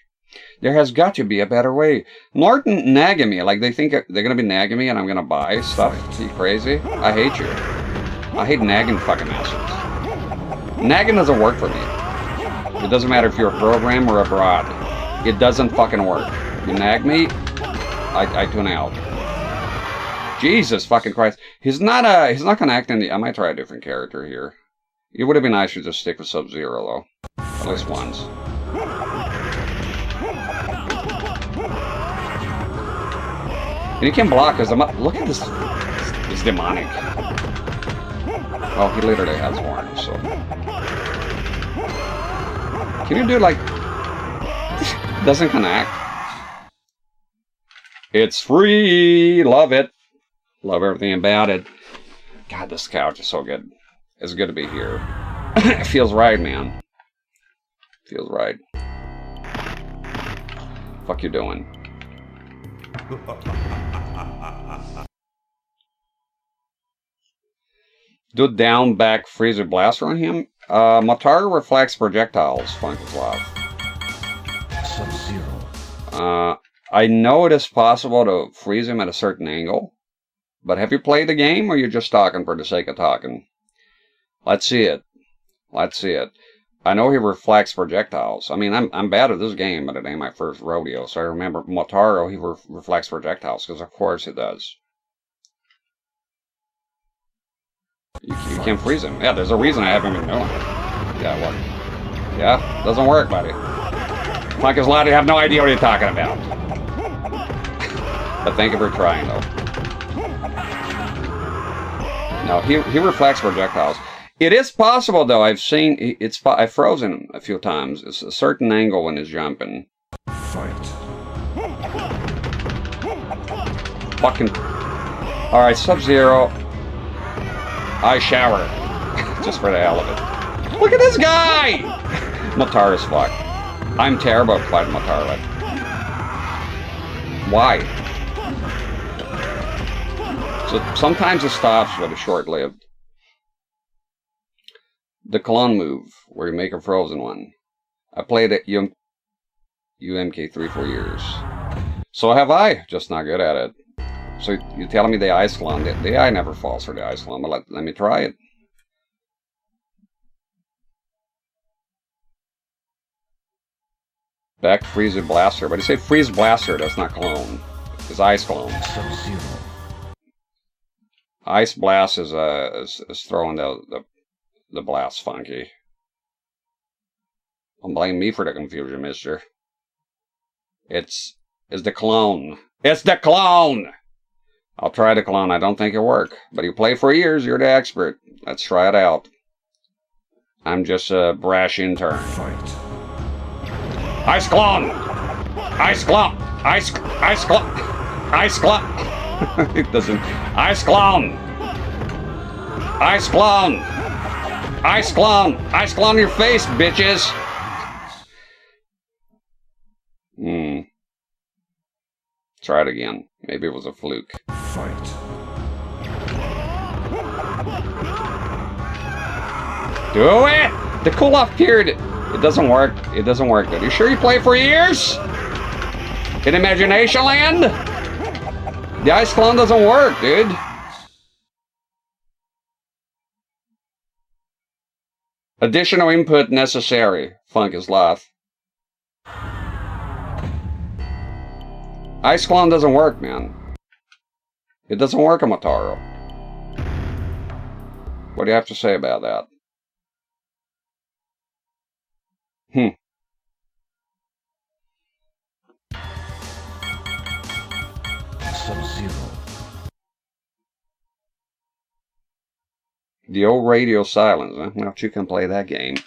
There has got to be a better way. Norton nagging me. Like, they think they're going to be nagging me and I'm going to buy stuff. Are you crazy? I hate you. I hate nagging fucking assholes. Nagging doesn't work for me. It doesn't matter if you're a program or abroad. It doesn't fucking work. You nag me, I tune out. Jesus fucking Christ. He's not connecting. I might try a different character here. It would have been nice to just stick with Sub-Zero, though. At least once. And you can block because look at this. It's demonic. Oh, he literally has horns, so. Can you do like. Doesn't connect. It's free! Love it. Love everything about it. God, this couch is so good. It's good to be here. It feels right, man. Feels right. Fuck you doing? Do down back freezer blaster on him. Motaro reflects projectiles. Funk is love. Sub-Zero. I know it is possible to freeze him at a certain angle, but have you played the game or you're just talking for the sake of talking? Let's see it. Let's see it. I know he reflects projectiles. I mean, I'm bad at this game, but it ain't my first rodeo. So I remember Motaro, he reflects projectiles, because of course it does. You can't freeze him. Yeah, there's a reason I haven't been doing it. Yeah, what? Yeah, doesn't work, buddy. Mike is allowed to have no idea what you're talking about. But thank you for trying, though. No, he reflects projectiles. It is possible, though. I've seen I've frozen him a few times. It's a certain angle when he's jumping. Fight. Fucking. All right, Sub-Zero. I shower. Just for the hell of it. Look at this guy! Motaro's fucked. I'm terrible at fighting Motaro. Why? So sometimes it stops, but it's short-lived. The clone move, where you make a frozen one. I played at UMK 4 years. So have I, just not good at it. So you're telling me the ice clone, the AI never falls for the ice clone, but let me try it. Back freeze blaster, but you say freeze blaster, that's not clone. It's ice clone. Sub-Zero. Ice blast is throwing the blast funky. Don't blame me for the confusion, mister. It's the clone. It's the clone! I'll try the clone. I don't think it'll work. But you play for years, you're the expert. Let's try it out. I'm just a brash intern. Fight. Ice clone! Ice clone! Ice clone! Ice clone! It doesn't. Ice clone! Ice clone! Ice clone! Ice clone your face, bitches! Try it again. Maybe it was a fluke. Fight. Do it! The cool-off period, it doesn't work. It doesn't work. Are you sure you play for years? In Imagination Land? The ice clone doesn't work, dude. Additional input necessary. Funk is loth. Ice clone doesn't work, man. It doesn't work on Motaro. What do you have to say about that? Sub-Zero. The old radio silence, huh? Well, you can play that game.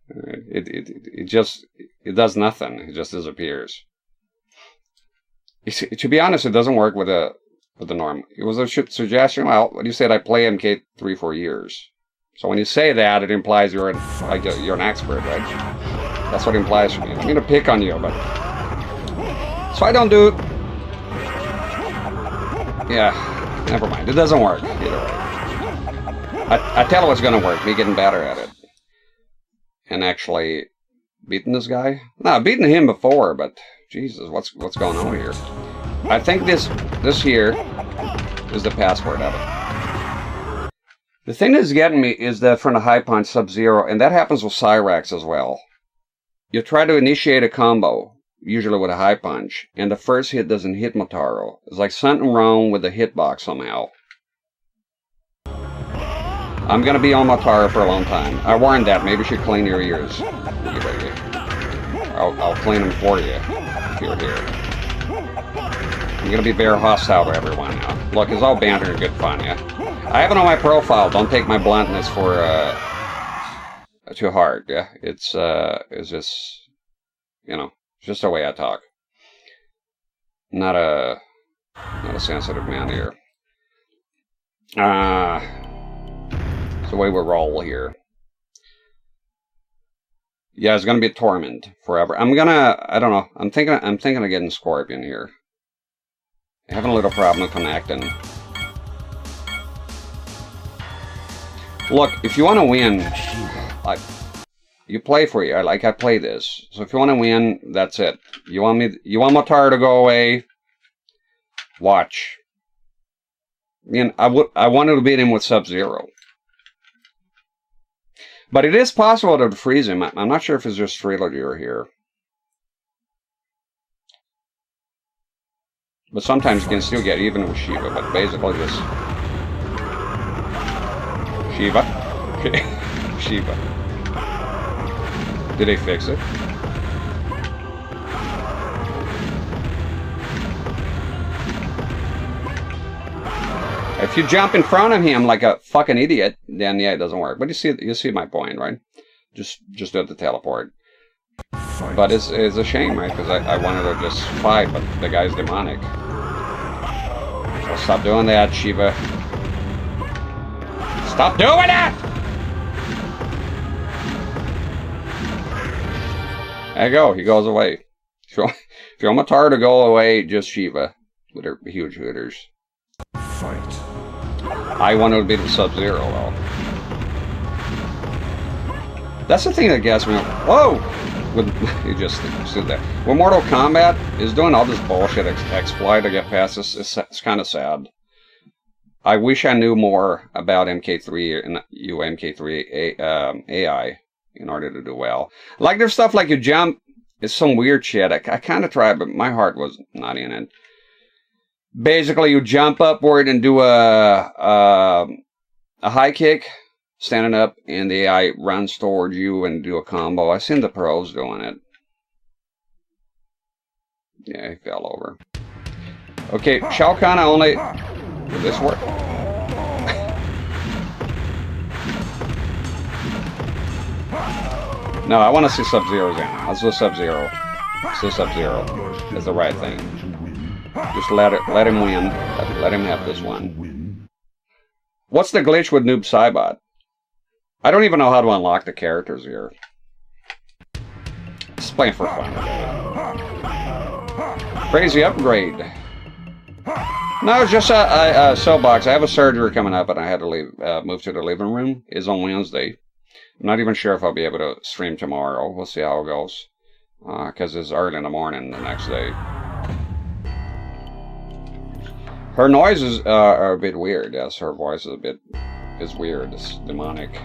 It does nothing. It just disappears. To be honest, it doesn't work with a with the norm. It was a suggestion. Well, when you said I play MK3 for years. So when you say that, it implies you're an expert, right? That's what it implies for me. I'm gonna pick on you, but so I don't do. Yeah, never mind. It doesn't work either way. I tell you what's gonna work. Me getting better at it, and actually beating this guy. No, I've beaten him before, but Jesus, what's going on here? I think this here is the password of it. The thing that's getting me is that from the high punch Sub-Zero, and that happens with Cyrax as well. You try to initiate a combo, usually with a high punch, and the first hit doesn't hit Motaro. It's like something wrong with the hitbox somehow. I'm gonna be on Motaro for a long time. I warned that. Maybe you should clean your ears. I'll clean them for you if you're here. I'm gonna be very hostile to everyone now. Look, it's all banter and good fun, yeah. I have it on my profile. Don't take my bluntness for too hard. Yeah, it's just, you know, it's just the way I talk. Not a sensitive man here. It's the way we roll here. Yeah, it's gonna be a torment forever. I don't know. I'm thinking of getting Scorpion here. Having a little problem connecting. Look, if you want to win, like you play for you. Like I play this. So if you want to win, that's it. You want Motaro to go away? Watch. I mean, I wanted to beat him with Sub-Zero. But it is possible to freeze him. I'm not sure if it's just Trilogy or here. But sometimes you can still get even with Shiva, but basically just Shiva. Shiva. Did they fix it? If you jump in front of him like a fucking idiot, then yeah, it doesn't work. But you see my point, right? Just do the teleport. But it's a shame, right? Because I wanted to just fight, but the guy's demonic. So stop doing that, Shiva. Stop doing it! There you go. He goes away. If you want Motaro to go away, just Shiva with her huge hooters. Fight. I wanted to beat the Sub-Zero, though. That's the thing that gets me. Whoa! You just stood there. When Mortal Kombat is doing all this bullshit exploit to get past this, it's kind of sad. I wish I knew more about MK3 and MK3 AI in order to do well. Like there's stuff like you jump, it's some weird shit. I kind of tried, but my heart was not in it. Basically, you jump upward and do a high kick, standing up, and the AI runs towards you and do a combo. I've seen the pros doing it. Yeah, he fell over. Okay, Shao Kahn only... Will this work? No, I want to see Sub-Zero's in. Let's do Sub-Zero. Let's do Sub-Zero. That's the right thing. Just let him win. Let him have this one. What's the glitch with Noob Saibot? I don't even know how to unlock the characters here. Just playing for fun. Crazy upgrade. No, it's just a soapbox. I have a surgery coming up, and I had to leave. Move to the living room. It's on Wednesday. I'm not even sure if I'll be able to stream tomorrow. We'll see how it goes. Because it's early in the morning the next day. Her noises are a bit weird. Yes, her voice is weird. It's demonic.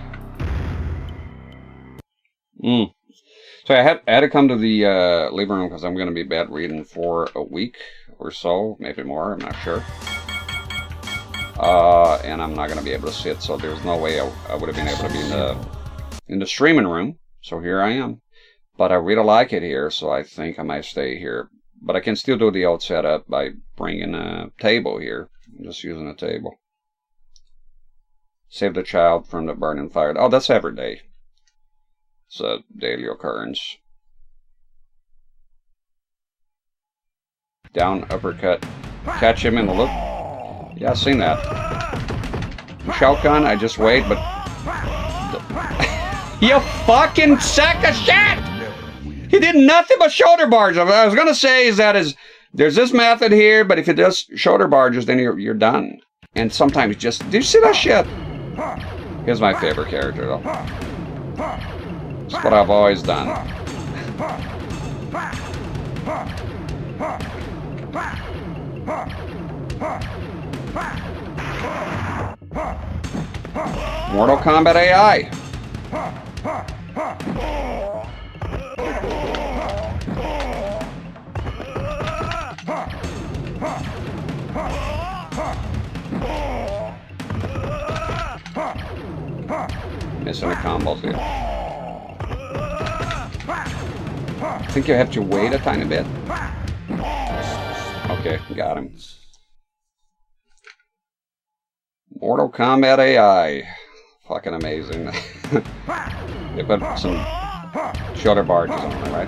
So I had to come to the living room because I'm going to be bedridden for a week or so, maybe more. I'm not sure. And I'm not going to be able to sit, so there's no way I would have been able to be in the streaming room. So here I am. But I really like it here, so I think I might stay here. But I can still do the old setup by bringing a table here. I'm just using a table. Save the child from the burning fire. Oh, that's every day. It's a daily occurrence. Down, uppercut. Catch him in the loop. Yeah, I've seen that. Shotgun, I just wait, but... You fucking sack of shit! He did nothing but shoulder barges. I was gonna say is that there's this method here, but if it does shoulder barges, then you're done. And sometimes just... Did you see that shit? Here's my favorite character, though. It's what I've always done. Mortal Kombat AI. Missing the combos here. I think you have to wait a tiny bit. Okay, got him. Mortal Kombat AI. Fucking amazing. They put some shoulder barges on it, right?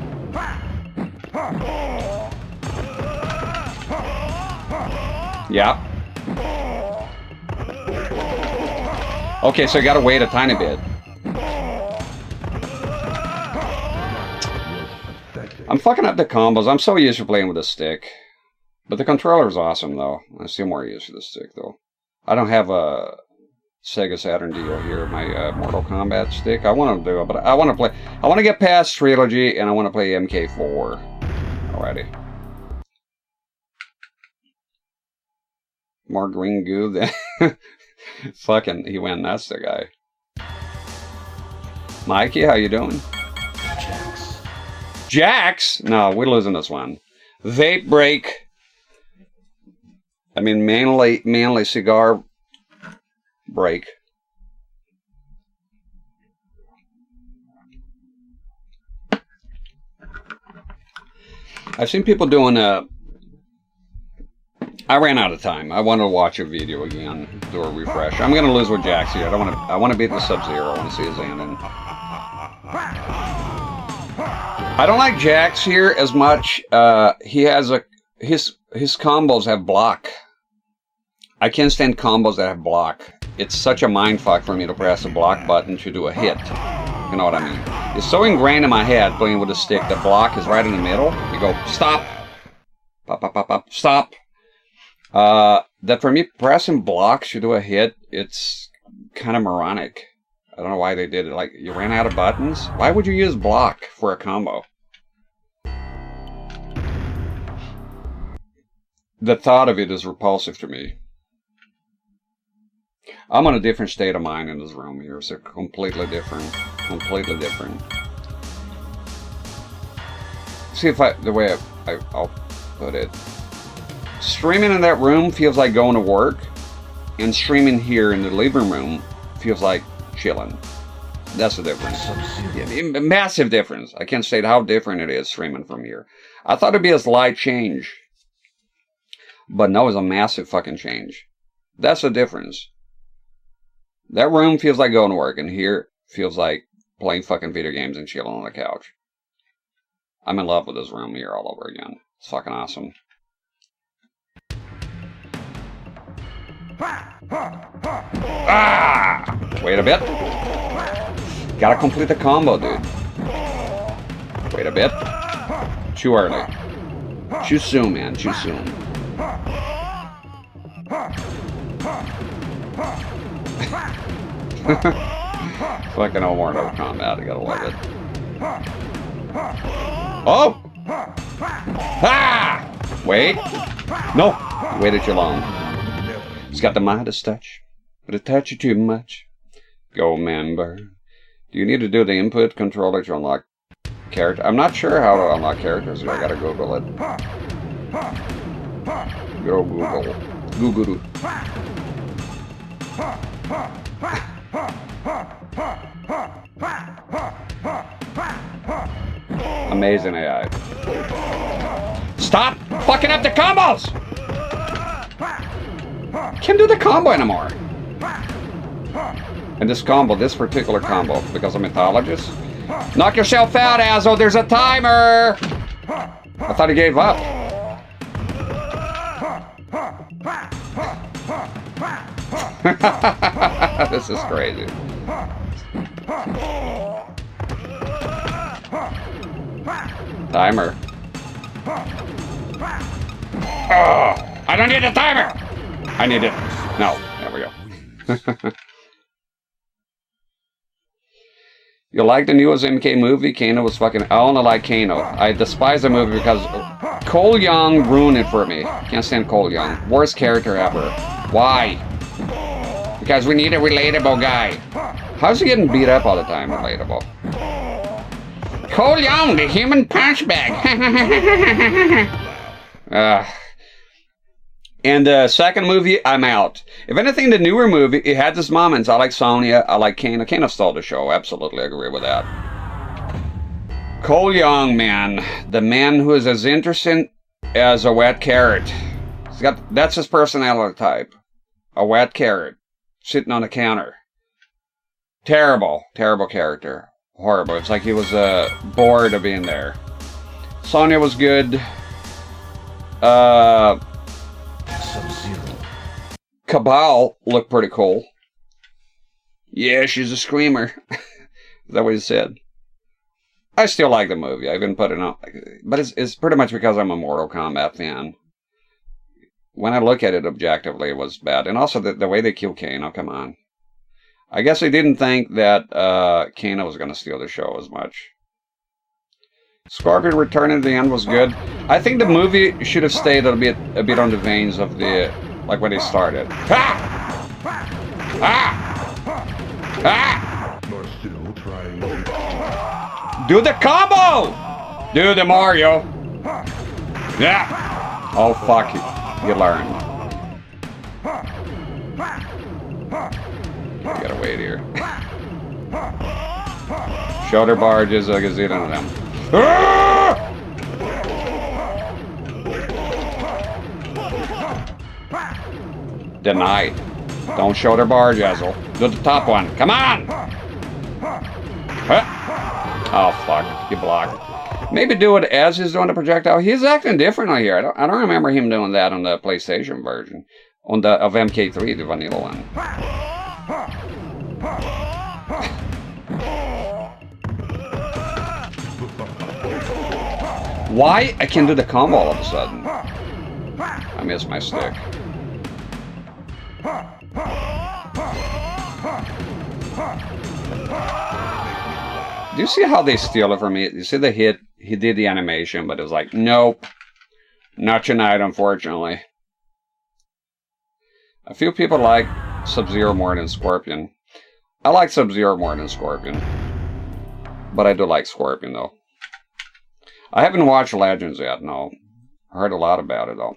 Yeah. Okay, so you gotta wait a tiny bit. I'm fucking up the combos. I'm so used to playing with a stick. But the controller's awesome, though. I'm still more used to the stick, though. I don't have a Sega Saturn deal here, my Mortal Kombat stick. I want to do it, but I want to play... I want to get past Trilogy, and I want to play MK4 already. More green goo than... Fucking, he went nuts, the guy. Mikey, how you doing? Jax? No, we're losing this one. Vape break. I mean, mainly cigar break. I've seen people doing I ran out of time. I want to watch a video again, do a refresh. I'm gonna lose with Jax here. I want to beat the Sub-Zero. I want to see his ending. I don't like Jax here as much. He has his combos have block. I can't stand combos that have block. It's such a mindfuck for me to press a block button to do a hit. You know what I mean? It's so ingrained in my head playing with a stick that block is right in the middle. You go, stop. Pop, pop, pop, pop, stop. That for me, pressing blocks to do a hit, it's kind of moronic. I don't know why they did it. Like, you ran out of buttons? Why would you use block for a combo? The thought of it is repulsive to me. I'm on a different state of mind in this room here. So completely different. Completely different. See if the way I'll put it. Streaming in that room feels like going to work. And streaming here in the living room feels like chilling. That's the difference. Yeah, massive difference. I can't state how different it is streaming from here. I thought it'd be a slight change. But no, it's a massive fucking change. That's the difference. That room feels like going to work, and here feels like playing fucking video games and chilling on the couch. I'm in love with this room here all over again. It's fucking awesome. Ah! Wait a bit. Gotta complete the combo, dude. Wait a bit. Too early. Too soon, man. Too soon. Fucking old Mortal Kombat. I gotta love it. Oh! Ah! Wait. No. You waited too long. He's got the Midas touch. But it touched you too much. Go member. Do you need to do the input controller to unlock character? I'm not sure how to unlock characters. I gotta Google it. Go Google. Google. Amazing AI. Stop fucking up the combos! Can't do the combo anymore. And this combo, this particular combo, because I'm a mythologist. Knock yourself out, Azzo. There's a timer. I thought he gave up. This is crazy. Timer. Oh, I don't need a timer! I need it. No, there we go. You like the newest MK movie? Kano was fucking... I only like Kano. I despise the movie because Cole Young ruined it for me. Can't stand Cole Young. Worst character ever. Why? Because we need a relatable guy. How's he getting beat up all the time? Relatable. Cole Young, the human punch bag. And the second movie, I'm out. If anything, the newer movie, it had its moments. I like Sonya, I like Kano. Kano stole the show, absolutely agree with that. Cole Young, man. The man who is as interesting as a wet carrot. That's his personality type. A wet carrot. Sitting on the counter. Terrible, terrible character. Horrible. It's like he was bored of being there. Sonya was good. Sub-Zero. Cabal looked pretty cool. Yeah, she's a screamer. Is that what he said? I still like the movie. I even put it on. But it's pretty much because I'm a Mortal Kombat fan. When I look at it objectively, it was bad. And also the way they killed Kano, come on. I guess they didn't think that Kano was going to steal the show as much. Scorpion returning at the end was good. I think the movie should have stayed a bit on the veins of the, like when they started. Ah! Ah! Ah! You're still trying. Do the combo! Do the Mario. Yeah. Oh fuck it. You learn. I gotta wait here. Shoulder barges, a gazillion of them. Denied. Don't shoulder barge, Ezel. Do the top one. Come on! Oh, fuck. You blocked. Maybe do it as he's doing the projectile. He's acting differently here. I don't remember him doing that on the PlayStation version. Of MK3, the vanilla one. Why I can do the combo all of a sudden? I missed my stick. Do you see how they steal it from me? You see the hit? He did the animation, but it was like, nope. Not tonight, unfortunately. A few people like Sub-Zero more than Scorpion. I like Sub-Zero more than Scorpion. But I do like Scorpion, though. I haven't watched Legends yet, no. I heard a lot about it, though.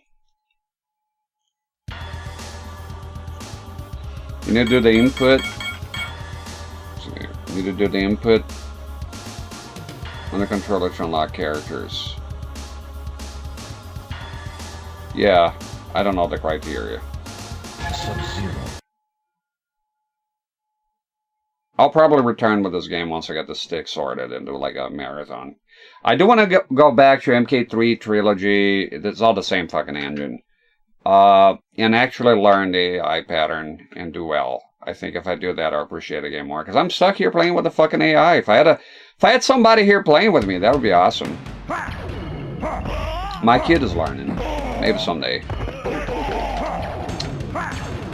You need to do the input. You need to do the input on the controller to unlock characters. Yeah, I don't know the criteria. Sub-Zero. I'll probably return with this game once I get the stick sorted and do like a marathon. I do want to go back to MK3 Trilogy. It's all the same fucking engine. And actually learn the AI pattern and do well. I think if I do that, I'll appreciate the game more. Because I'm stuck here playing with the fucking AI. If I had somebody here playing with me, that would be awesome. My kid is learning. Maybe someday.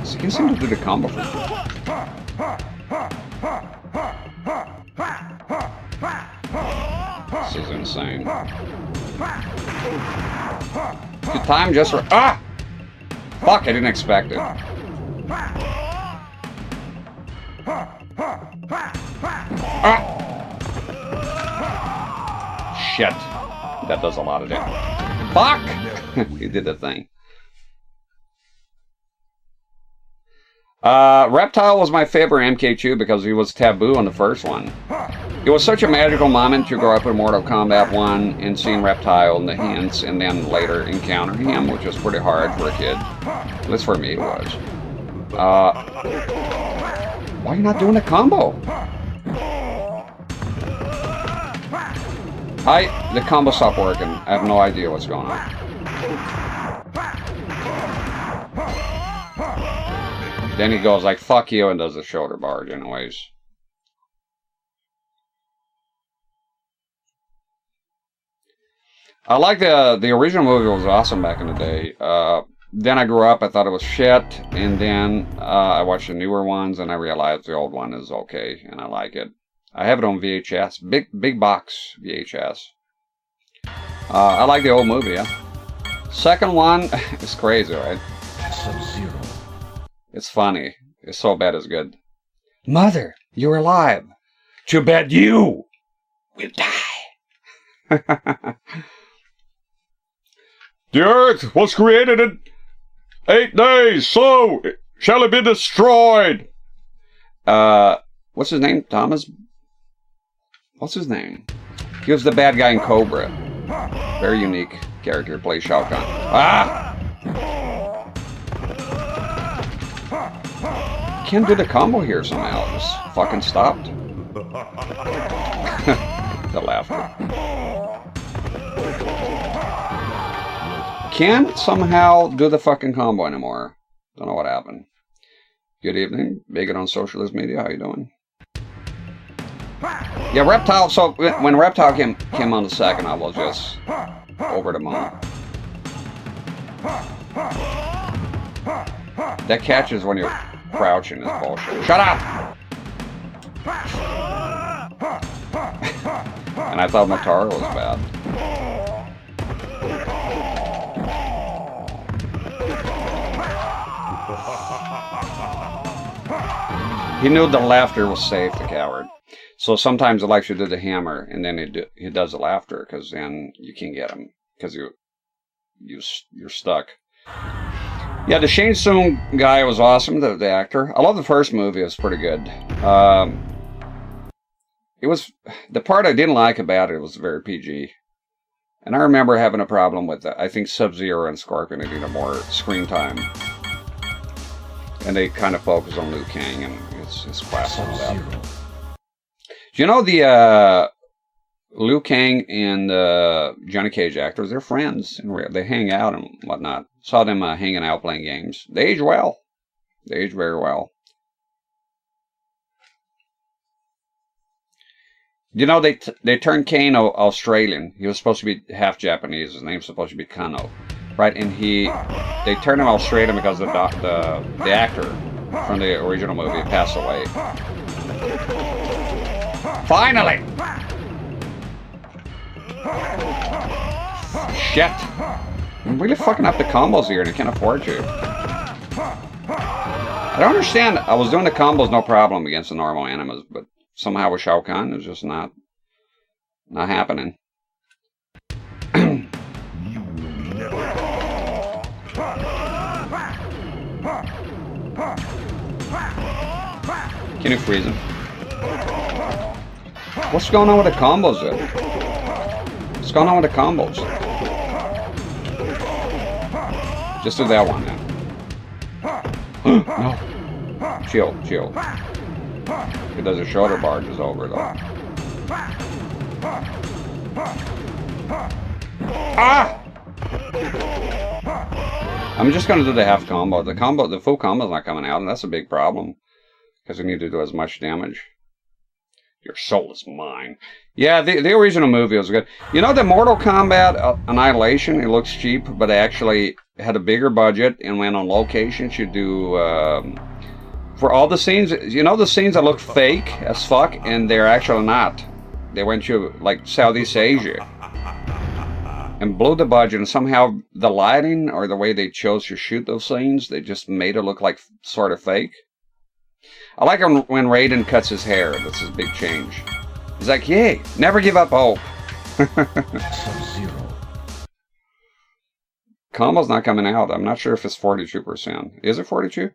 So he can seem to do the combo for me. This is insane. The time just for... Ah! Fuck, I didn't expect it. Ah! Shit. That does a lot of damage. Fuck! He did the thing. Reptile was my favorite MK2 because he was taboo on the first one. It was such a magical moment to grow up in Mortal Kombat 1 and seeing Reptile in the hints and then later encountering him, which was pretty hard for a kid. At least for me it was. Why are you not doing the combo? The combo stopped working. I have no idea what's going on. Then he goes like, fuck you, and does the shoulder barge anyways. I like the original movie was awesome back in the day. Then I grew up, I thought it was shit, and then I watched the newer ones, and I realized the old one is okay, and I like it. I have it on VHS, big box VHS. I like the old movie, yeah. Second one, it's crazy, right? Sub-Zero. It's funny. It's so bad it's good. Mother, you're alive. Too bad you will die. The earth was created in 8 days, so shall it be destroyed. What's his name? Thomas? What's his name? He was the bad guy in Cobra. Very unique character, plays Shao Kahn. Ah! Can't do the combo here somehow. Just fucking stopped. The laughter. Can't somehow do the fucking combo anymore. Don't know what happened. Good evening. Bigot on Socialist Media. How you doing? Yeah, Reptile. So when Reptile came on the second, I was just over the moon. That catches when you're crouching is bullshit. Shut up! And I thought Mataro was bad. He knew the laughter was safe, the coward. So sometimes he likes to do the hammer, and then he does the laughter, because then you can't get him, because you're stuck. Yeah, the Shang Tsung guy was awesome, the actor. I love the first movie, it was pretty good. It was, the part I didn't like about it was very PG. And I remember having a problem with I think Sub-Zero and Scorpion needed more screen time. And they kind of focus on Liu Kang, and it's classic. Do you know the Liu Kang and Johnny Cage actors? They're friends. They hang out and whatnot. Saw them hanging out playing games. They age well. They age very well. You know, they turned Kane Australian. He was supposed to be half Japanese. His name's supposed to be Kano. Right, and they turned him Australian because the actor from the original movie passed away. Finally! Shit! I'm really fucking up the combos here, and I can't afford to. I don't understand. I was doing the combos no problem against the normal enemies, but somehow with Shao Kahn, it's just not happening. Can you freeze him? What's going on with the combos then? What's going on with the combos? Just do that one then. No. Chill. If it does a shoulder barge, is over though. Ah! I'm just gonna do the half combo. The full combo's not coming out, and that's a big problem. Because we need to do as much damage. Your soul is mine. Yeah, the original movie was good. You know, the Mortal Kombat Annihilation, it looks cheap, but they actually had a bigger budget and went on location to do, for all the scenes, you know the scenes that look fake as fuck, and they're actually not. They went to, like, Southeast Asia and blew the budget, and somehow the lighting or the way they chose to shoot those scenes, they just made it look like sort of fake. I like when Raiden cuts his hair. That's his big change. He's like, yay, never give up hope. Sub-Zero. Combo's not coming out. I'm not sure if it's 42%. Is it 42?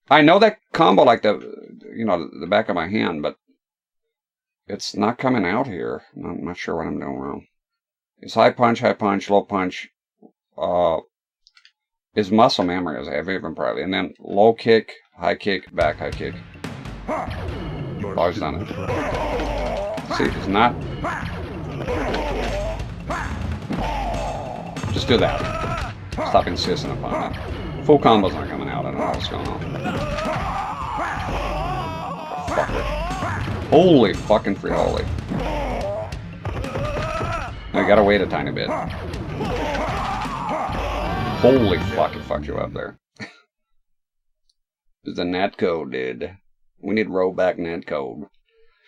I know that combo like the back of my hand, but it's not coming out here. I'm not sure what I'm doing wrong. It's high punch, low punch. It's muscle memory, as I have even probably. And then low kick, high kick, back high kick. Always done it. See, it's not. Just do that. Stop insisting upon it. Full combo's not coming out, I don't know what's going on. Fucker. Holy fucking free holy. I gotta wait a tiny bit. Holy fuck, it fucked you up there. It's the netcode, dude. We need rollback netcode.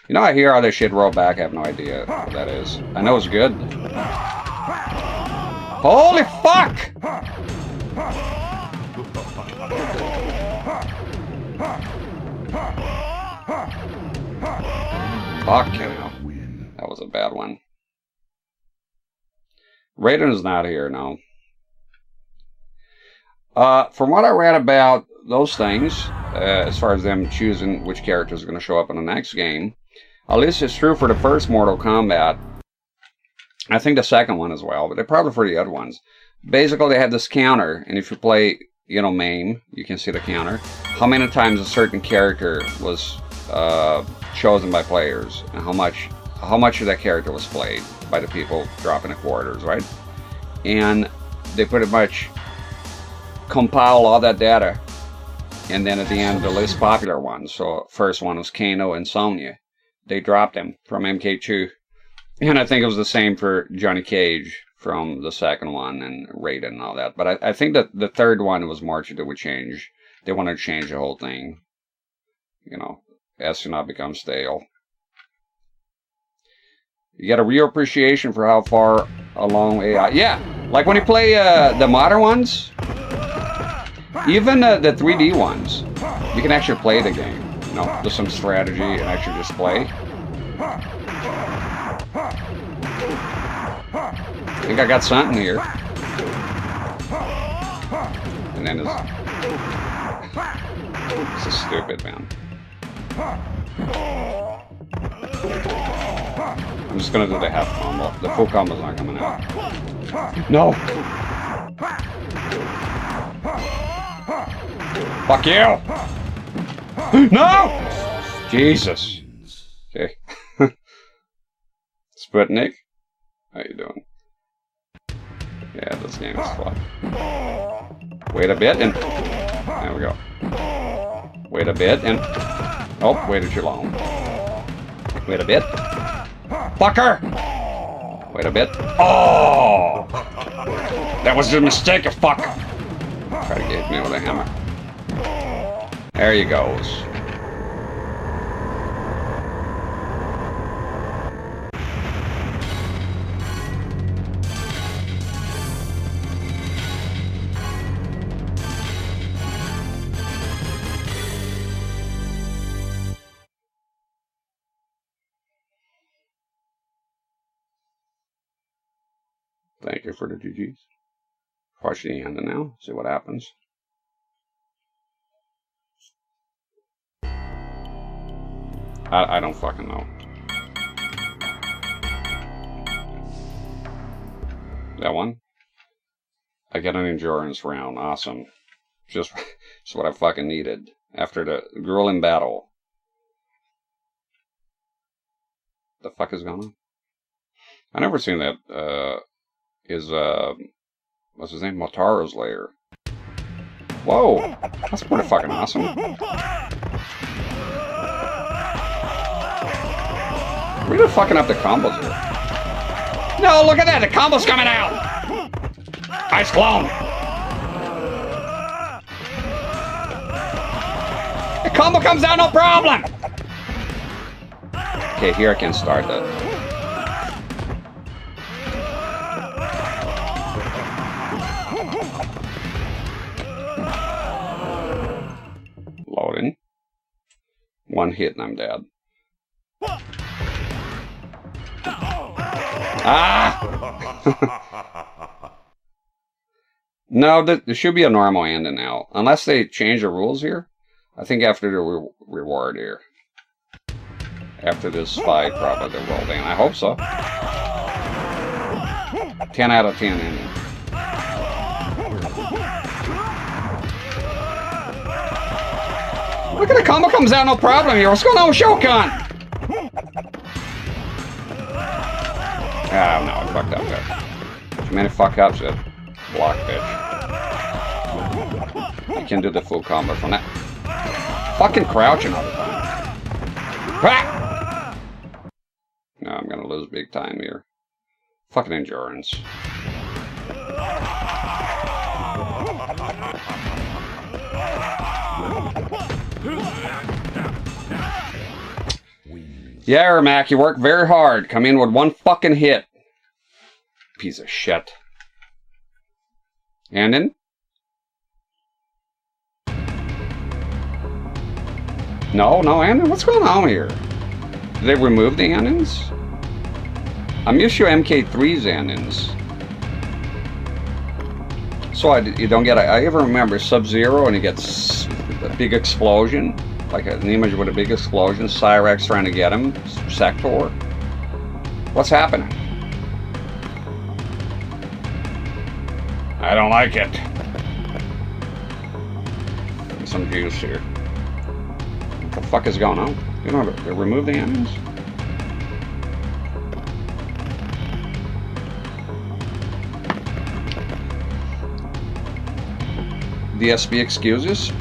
You know, I hear all this shit roll back. I have no idea what that is. I know it's good. Holy fuck! Fuck, you know. That was a bad one. Raiden is not here now. From what I read about those things, as far as them choosing which characters are going to show up in the next game, at least it's true for the first Mortal Kombat. I think the second one as well, but they're probably for the other ones. Basically, they have this counter, and if you play, you know, MAME, you can see the counter. How many times a certain character was chosen by players, and how much of that character was played by the people dropping the quarters, right? And they pretty much compile all that data, and then at the end, the least popular ones. So first one was Kano and Sonya. They dropped him from MK2. And I think it was the same for Johnny Cage from the second one and Raiden and all that. But I think that the third one was more to do with change. They wanted to change the whole thing. You know, as to not become stale. You get a real appreciation for how far along AI. Yeah, like when you play the modern ones, even the 3D ones, you can actually play the game. You know, there's some strategy and actually just play. I think I got something here. And then this is stupid, man. I'm just gonna do the half combo. The full combo's not coming out. No! Fuck you! No! Jesus. Okay. Sputnik? How you doing? Yeah, this game is fun. Wait a bit and... There we go. Wait a bit and... Oh, waited too long. Wait a bit. Fucker! Wait a bit. Oh! That was a mistake, you fuck! Try to get me with a hammer. There he goes. Thank you for the GGs. Watch the end now. See what happens. I don't fucking know. That one? I get an endurance round. Awesome. Just what I fucking needed after the grueling battle. The fuck is going on? I never seen that. What's his name? Motaro's lair. Whoa! That's pretty fucking awesome. We're really fucking up the combos here. No, look at that! The combo's coming out! Ice clone! The combo comes out, no problem! Okay, here I can start that. Loading. One hit and I'm dead. Ah! No, there should be a normal ending now. Unless they change the rules here. I think after the reward here. After this fight, probably they'll roll down. I hope so. 10 out of 10 ending. Look at the combo comes out, no problem here. What's going on with Shokan? Oh no, I fucked up there. Too many fuck ups, it block bitch. You can do the full combo from that. Fucking crouching all the time. Ha! No, I'm gonna lose big time here. Fucking endurance. Yeah, Ermac, you work very hard. Come in with one fucking hit. Piece of shit. And then? No, Andon. What's going on here? Did they remove the Andons? I'm used to MK3's Andons. So you don't get... I ever remember Sub-Zero and he gets a big explosion. Like an image with a big explosion. Cyrax trying to get him. Sector. What's happening? I don't like it. Some juice here. What the fuck is going on? You know, they remove the onions? DSP excuses?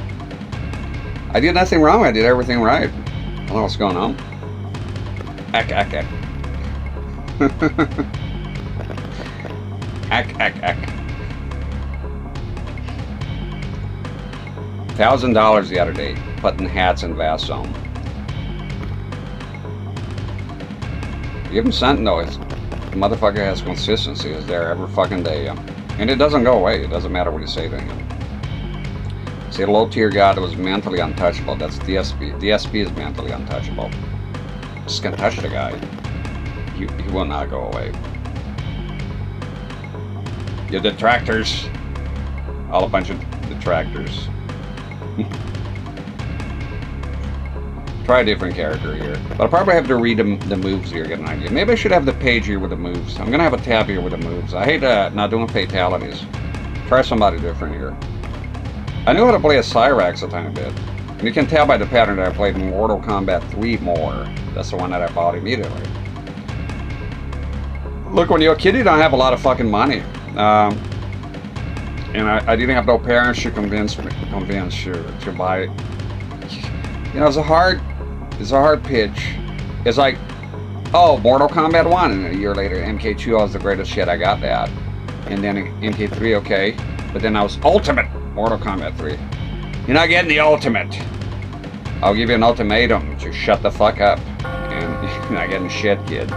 I did nothing wrong. I did everything right. I don't know what's going on. Ack. Ack. $1,000 the other day, putting hats in Vast Zone. Give him something though. The motherfucker has consistency. Is there every fucking day, and it doesn't go away. It doesn't matter what you say to him. Say low tier god was mentally untouchable. That's DSP. DSP is mentally untouchable. Just gonna touch the guy. He will not go away. Your detractors. All a bunch of detractors. Try a different character here. But I'll probably have to read the moves here, get an idea. Maybe I should have the page here with the moves. I'm gonna have a tab here with the moves. I hate not doing fatalities. Try somebody different here. I knew how to play a Cyrax a tiny bit. And you can tell by the pattern that I played Mortal Kombat 3 more. That's the one that I bought immediately. Look, when you're a kid, you don't have a lot of fucking money. And I didn't have no parents to convince you to buy it. You know, it's a hard pitch. It's like, oh, Mortal Kombat 1, and a year later, MK2 was the greatest shit, I got that. And then MK3, okay. But then I was Ultimate Mortal Kombat 3. You're not getting the Ultimate. I'll give you an ultimatum to shut the fuck up. And you're not getting shit, kid.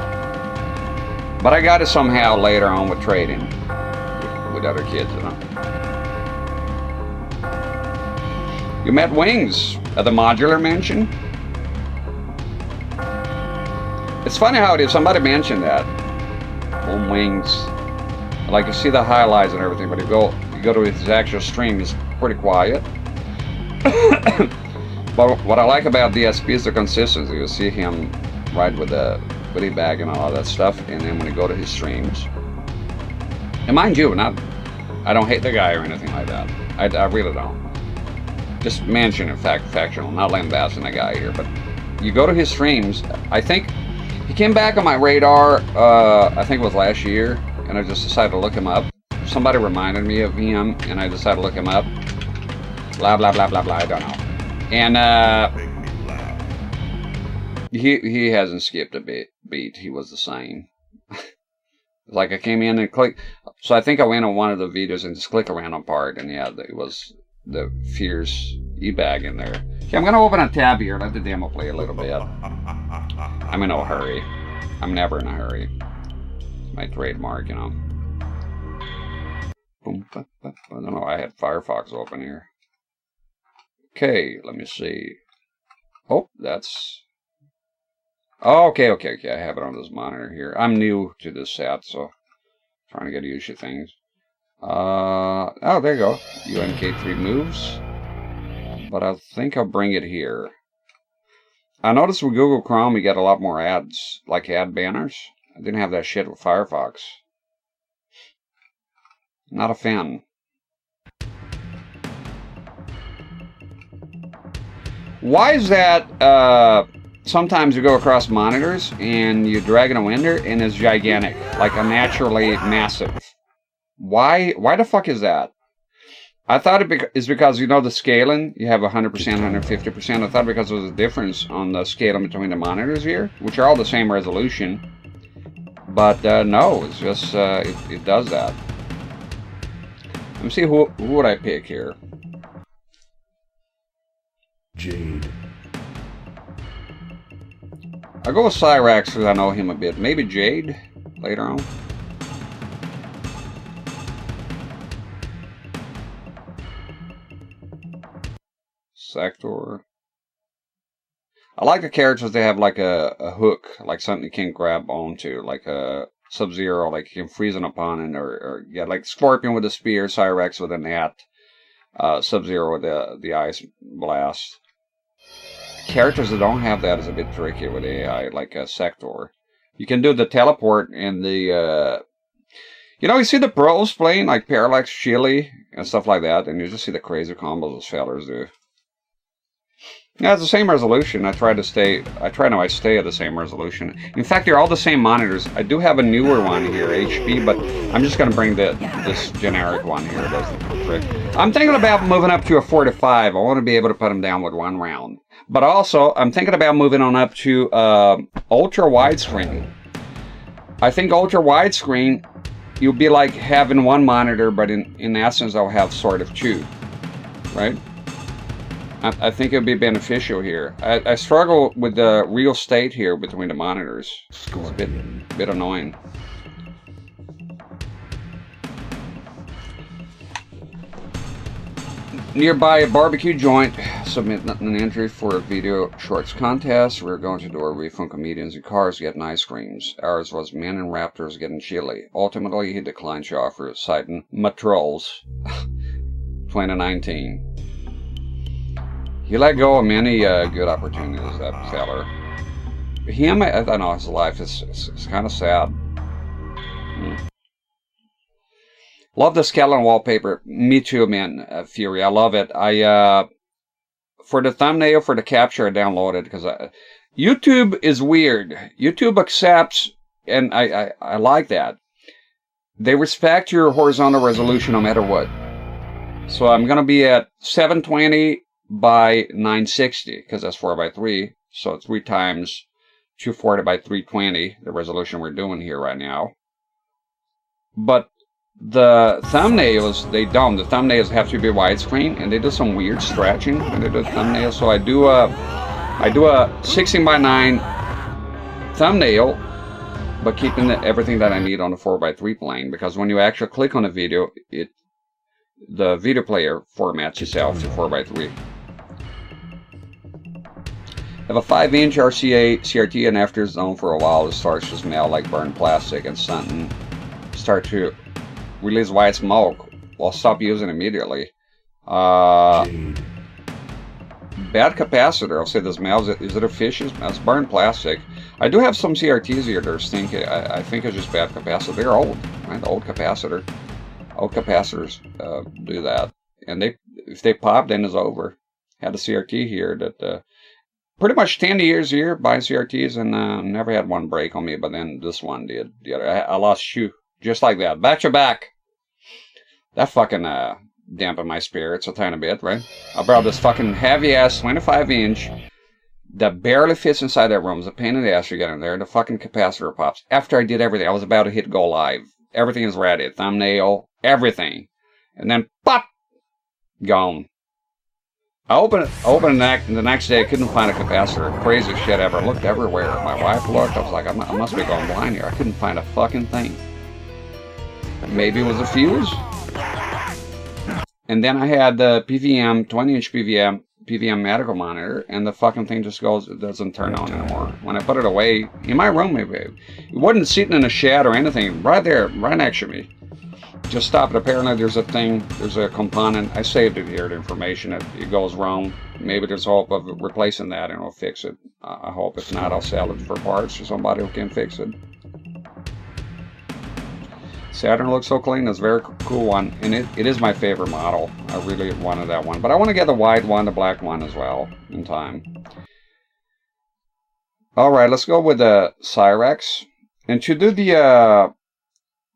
But I got it somehow later on with trading. With other kids, you know. You met Wings at the modular mansion. It's funny how it is. Somebody mentioned that. Wings. Like you see the highlights and everything, but you go to his actual stream, he's pretty quiet. But what I like about DSP is the consistency. You see him ride with the goodie bag and all that stuff, and then when you go to his streams, and mind you, I don't hate the guy or anything like that. I really don't. Just mentioning factional, not lambasting the guy here, but you go to his streams. I think he came back on my radar, I think it was last year, and I just decided to look him up. Somebody reminded me of him, and I decided to look him up. Blah, blah, blah, blah, blah, I don't know. And, he hasn't skipped a beat. He was the same. Like I came in and clicked, so I think I went on one of the videos and just clicked a random part, and yeah, it was the fierce e-bag in there. Okay, I'm gonna open a tab here, let the demo play a little bit. I'm in no hurry. I'm never in a hurry. It's my trademark, you know. Boom, I don't know, I had Firefox open here. Okay, let me see. Oh, that's... Oh, okay, I have it on this monitor here. I'm new to this set, so trying to get used to things. Oh, there you go. UNK3 moves. But I think I'll bring it here. I noticed with Google Chrome you get a lot more ads, like ad banners. I didn't have that shit with Firefox. Not a fan. Why is that, sometimes you go across monitors and you drag in a window and it's gigantic, like unnaturally massive. Why the fuck is that? I thought it's because, you know, the scaling, you have 100%, 150%. I thought because there was a difference on the scaling between the monitors here, which are all the same resolution. But no, it's just, it does that. Let me see, who would I pick here? Jade. I'll go with Cyrax because I know him a bit. Maybe Jade later on. Sector. I like the characters. They have like a hook, like something you can grab onto, like a Sub-Zero, like you can freeze an opponent, or yeah, like Scorpion with a spear, Cyrax with a net, Sub-Zero with the ice blast. Characters that don't have that is a bit tricky with AI, like a Sector. You can do the teleport and the, you know, you see the pros playing, like Parallax, Chili, and stuff like that, and you just see the crazy combos those fellas do. Yeah, it's the same resolution. I stay at the same resolution. In fact, they're all the same monitors. I do have a newer one here, HP, but I'm just going to bring this generic one here. That's the trick. I'm thinking about moving up to a 4:5. I want to be able to put them down with one round. But also, I'm thinking about moving on up to ultra widescreen. I think ultra widescreen, you'll be like having one monitor, but in essence, I'll have sort of two, right? I think it would be beneficial here. I struggle with the real estate here between the monitors. It's a bit annoying. Nearby a barbecue joint, submit an entry for a video shorts contest. We're going to do a reef from comedians and cars getting ice creams. Ours was men and raptors getting chili. Ultimately, he declined your offer, citing Matrolls 2019. He let go of many good opportunities, that feller. Him, I don't know, his life is kind of sad. Love the skeleton wallpaper. Me too, man, Fury. I love it. For the thumbnail, for the capture, I downloaded because YouTube is weird. YouTube accepts, and I like that. They respect your horizontal resolution no matter what. So I'm going to be at 720 by 960 because that's 4:3, so 3 times 240 by 320, the resolution we're doing here right now. But the thumbnails, they don't. The thumbnails have to be widescreen, and they do some weird stretching when they do the thumbnails. So I do a 16 by 9 thumbnail, but keeping everything that I need on the 4:3 plane, because when you actually click on a video, the video player formats itself to 4:3. Have a 5-inch RCA CRT, and after it's on for a while, it starts to smell like burned plastic and something start to release white smoke. Well, stop using it immediately. Bad capacitor. I'll say the smells. Is it a fish? It smells burned plastic. I do have some CRTs here that are stinky. I think it's just bad capacitor. They're old, right? The old capacitor. Old capacitors do that, and if they pop, then it's over. Had a CRT here that pretty much 10 years here buying CRTs, and never had one break on me, but then this one did. The other, I lost shoe just like that, back to back. That fucking dampened my spirits a tiny bit, right? I brought this fucking heavy ass 25-inch that barely fits inside that room. It's a pain in the ass to get in there. The fucking capacitor pops. After I did everything, I was about to hit go live. Everything is ready. Thumbnail, everything. And then, pop! Gone. I opened it the next day. I couldn't find a capacitor. Crazy shit ever. I looked everywhere. My wife looked. I was like, I must be going blind here. I couldn't find a fucking thing. Maybe it was a fuse. And then I had the PVM, 20-inch PVM medical monitor, and the fucking thing just goes, it doesn't turn on anymore. When I put it away, in my room, it wasn't sitting in a shed or anything, right there, right next to me. Just stopped. Apparently there's a component. I saved it here, the information. It goes wrong. Maybe there's hope of replacing that and it'll fix it. I hope. If not, I'll sell it for parts to somebody who can fix it. Saturn looks so clean. It's a very cool one, and it is my favorite model. I really wanted that one, but I want to get the white one, the black one as well in time. All right, let's go with the Cyrax, and to do the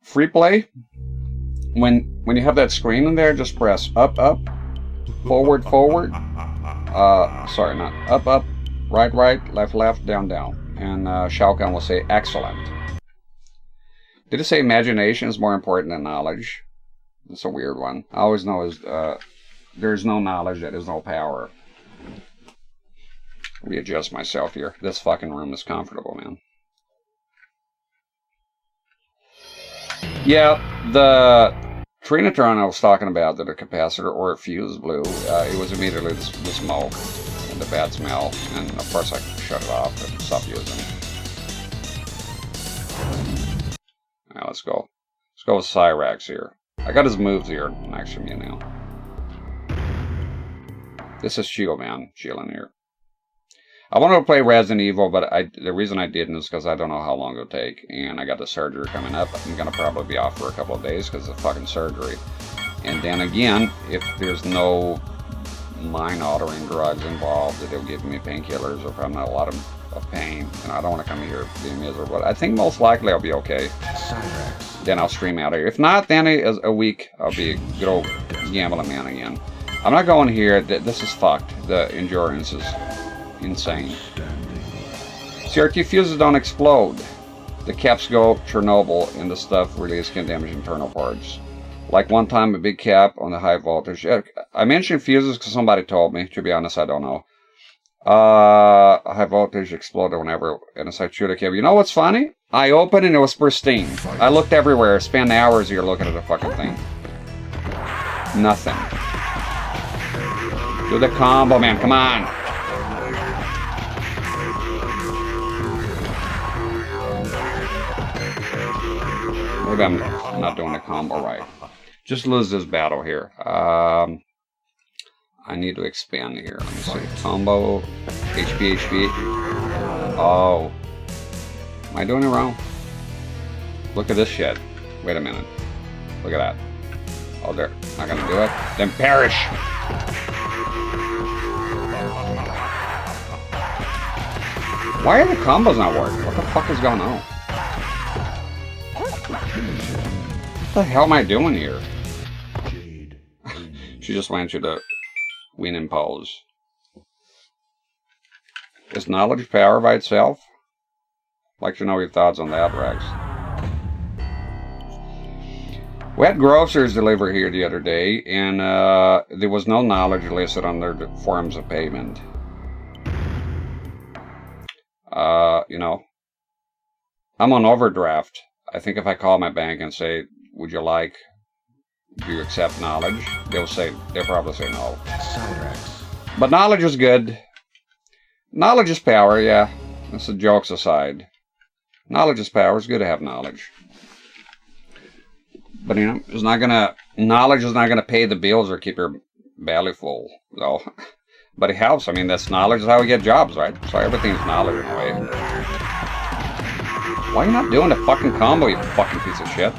free play, when you have that screen in there, just press up, up, forward, forward. Sorry, not up, up, right, right, left, left, down, down. And Shao Kahn will say, excellent. Did it say imagination is more important than knowledge? That's a weird one. I always know is there's no knowledge, there is no power. Readjust myself here. This fucking room is comfortable, man. Yeah, the Trinitron I was talking about, that a capacitor or a fuse blew, it was immediately the smoke and the bad smell, and of course I shut it off and stopped using it. Now let's go. Let's go with Cyrax here. I got his moves here next to me now. This is Shield Man, chilling here. I wanted to play Resident Evil, but the reason I didn't is because I don't know how long it'll take, and I got the surgery coming up. I'm going to probably be off for a couple of days because of fucking surgery. And then again, if there's no mind-altering drugs involved, that they'll give me painkillers, or if I'm not a lot of pain, and I don't want to come here being miserable. I think most likely I'll be okay. Then I'll stream out of here. If not, then a week I'll be a good old gambling man again. I'm not going here. This is fucked. The endurance is insane. CRT fuses don't explode. The caps go Chernobyl, and the stuff released can damage internal parts. Like one time, a big cap on the high voltage. I mentioned fuses because somebody told me. To be honest, I don't know. High voltage exploded whenever inside shoot a cable. You know what's funny? I opened and it was pristine. I looked everywhere. Spent hours here looking at the fucking thing. Nothing. Do the combo, man. Come on. Maybe I'm not doing the combo right. Just lose this battle here. I need to expand here. Let me see. Combo. HP. Oh. Am I doing it wrong? Look at this shit. Wait a minute. Look at that. Oh, they're not gonna do it? Then perish! Why are the combos not working? What the fuck is going on? What the hell am I doing here? She just wants you to win and pose. Is knowledge power by itself? I'd like to know your thoughts on that, Rex. We had grocers deliver here the other day, and there was no knowledge listed on their forms of payment. You know, I'm on overdraft. I think if I call my bank and say, would you like, do you accept knowledge? They'll probably say no. But knowledge is good. Knowledge is power, yeah. That's the jokes aside. Knowledge is power. It's good to have knowledge. But, you know, knowledge is not gonna pay the bills or keep your belly full, though. But it helps. I mean, that's knowledge is how we get jobs, right? So everything's knowledge in a way. Why are you not doing the fucking combo, you fucking piece of shit?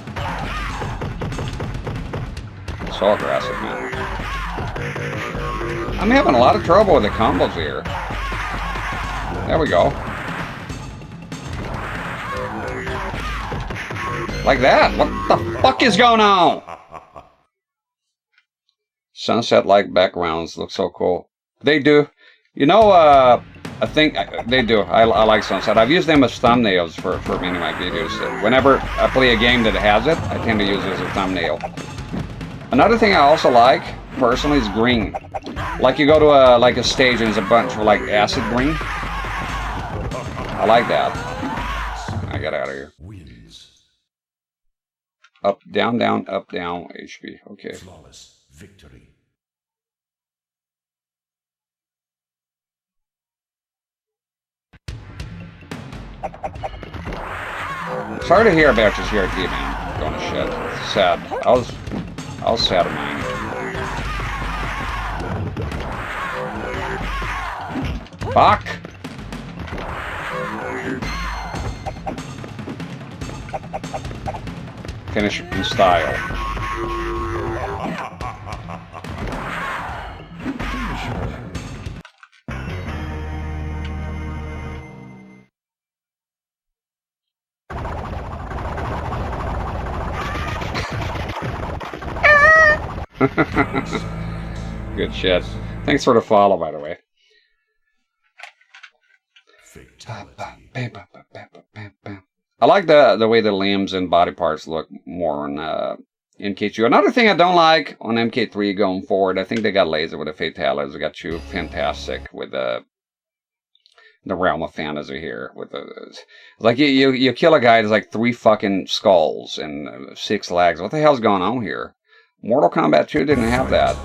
So aggressive, man. I'm having a lot of trouble with the combos here. There we go. Like that. What the fuck is going on? Sunset-like backgrounds look so cool. They do. You know, I think they do. I like sunset. I've used them as thumbnails for many of my videos. Whenever I play a game that has it, I tend to use it as a thumbnail. Another thing I also like, personally, is green. Like you go to a stage and there's a bunch of like acid green. I like that. I get out of here. Up, down, up, down, HP. Okay. Flawless victory. Sorry to hear about your CRT, man. Going to shit. It's sad. I was sad of mine. Fuck! Finish in style. Good shit. Thanks for the follow, by the way. I like the way the limbs and body parts look more on MK2. Another thing I don't like on MK3 going forward, I think they got lazy with the fatalities. They got too fantastic with the realm of fantasy here. With the like you kill a guy, there's like 3 fucking skulls and 6 legs. What the hell's going on here? Mortal Kombat 2 didn't have that.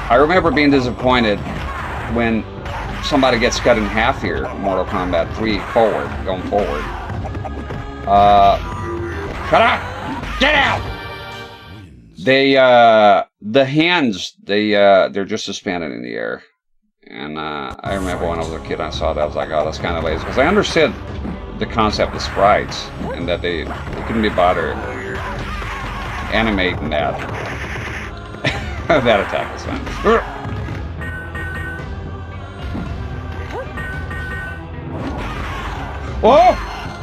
I remember being disappointed when somebody gets cut in half here, Mortal Kombat 3 going forward. Shut up! Get out! They, the hands, they're just suspended in the air. And, I remember when I was a kid, I saw that, I was like, oh, that's kind of lazy. Because I understood the concept of sprites, and that they couldn't be bothered animating that. That attack was fun. Oh!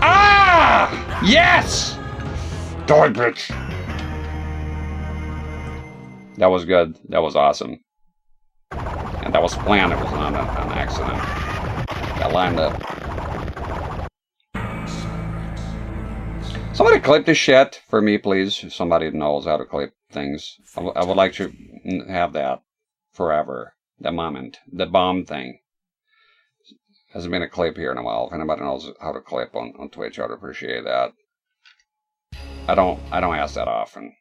Ah! Yes! Die, bitch! That was good. That was awesome. And that was planned. It was not an accident. That lined up. Somebody clip this shit for me, please. If somebody knows how to clip things. I would like to have that forever. The moment. The bomb thing. Hasn't been a clip here in a while. If anybody knows how to clip on Twitch, I'd appreciate that. I don't ask that often.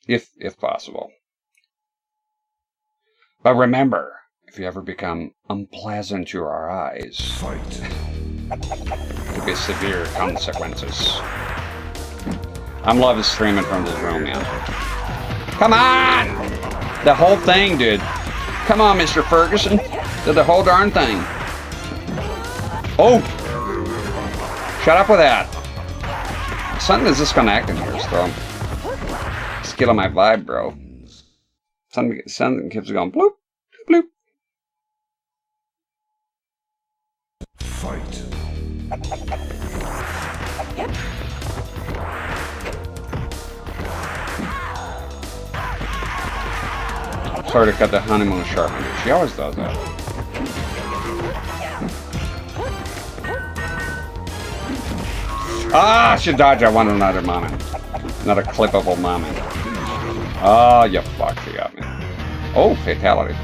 If possible. But remember, if you ever become unpleasant to our eyes, fight. Could be severe consequences. I'm loving streaming from this room, man. Come on! The whole thing, dude. Come on, Mr. Ferguson. Did the whole darn thing. Oh! Shut up with that. Something is disconnecting here, so. It's killing my vibe, bro. Something keeps going bloop, bloop. Fight. Sorry to cut the honeymoon short. She always does that. Ah, she dodged. I want another moment. Another clippable moment. Oh, you fuck. She got me. Oh, fatality.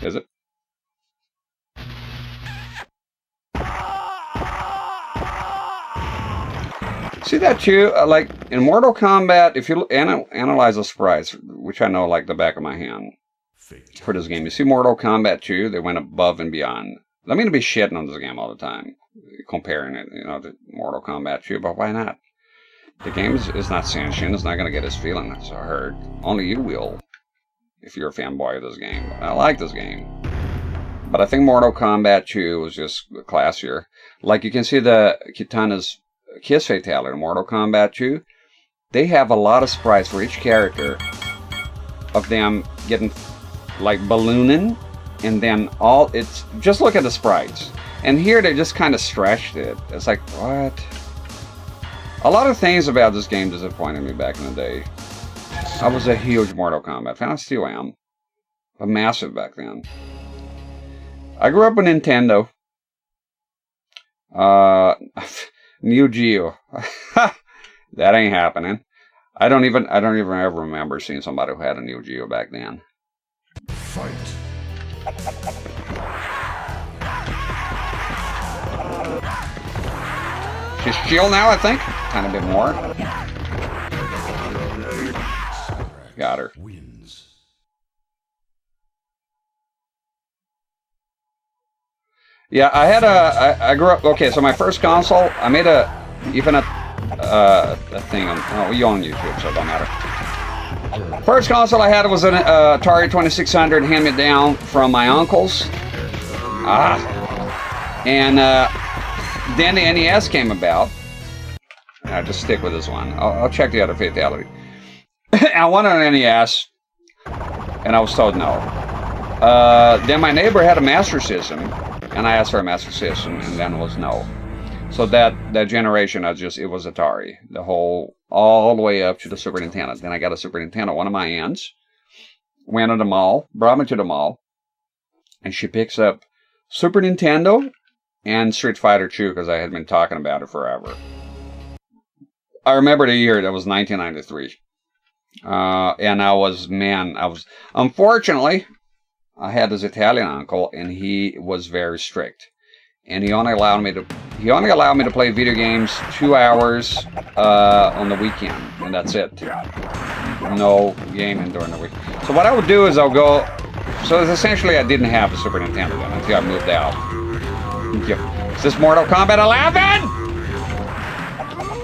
Is it? See that too? Like in Mortal Kombat, if you analyze the sprites, which I know like the back of my hand for this game, you see Mortal Kombat 2, they went above and beyond. I mean to be shitting on this game all the time, comparing it, you know, to Mortal Kombat 2, but why not? The game is not sentient, it's not going to get his feelings hurt. Only you will, if you're a fanboy of this game. I like this game. But I think Mortal Kombat 2 was just classier. Like you can see the Kitana's Kiss fatality in Mortal Kombat 2. They have a lot of sprites for each character of them getting like ballooning, and then all it's just look at the sprites. And here they just kind of stretched it. It's like, what? A lot of things about this game disappointed me back in the day. I was a huge Mortal Kombat fan. I still am. A massive back then. I grew up with Nintendo. Neo Geo. That ain't happening. I don't even ever remember seeing somebody who had a Neo Geo back then. Fight. She's chill now, I think. Kind of bit more. Got her. Wins. Yeah, I grew up. Okay, so my first console, I made a thing on. Oh, you on YouTube, so it don't matter. First console I had was an Atari 2600 hand-me-down from my uncles. And then the NES came about. I'll just stick with this one. I'll check the other fatality. I wanted an NES, and I was told no. Then my neighbor had a Master System, and I asked for a Master System, and then it was no. So that generation, it was Atari. All the way up to the Super Nintendo. Then I got a Super Nintendo. One of my aunts went to the mall, brought me to the mall, and she picks up Super Nintendo and Street Fighter 2 because I had been talking about it forever. I remember the year, that was 1993. And unfortunately, I had this Italian uncle, and he was very strict. And he only allowed me to play video games 2 hours on the weekend, and that's it. No gaming during the week. So what I would do is so essentially I didn't have a Super Nintendo then until I moved out. Is this Mortal Kombat 11?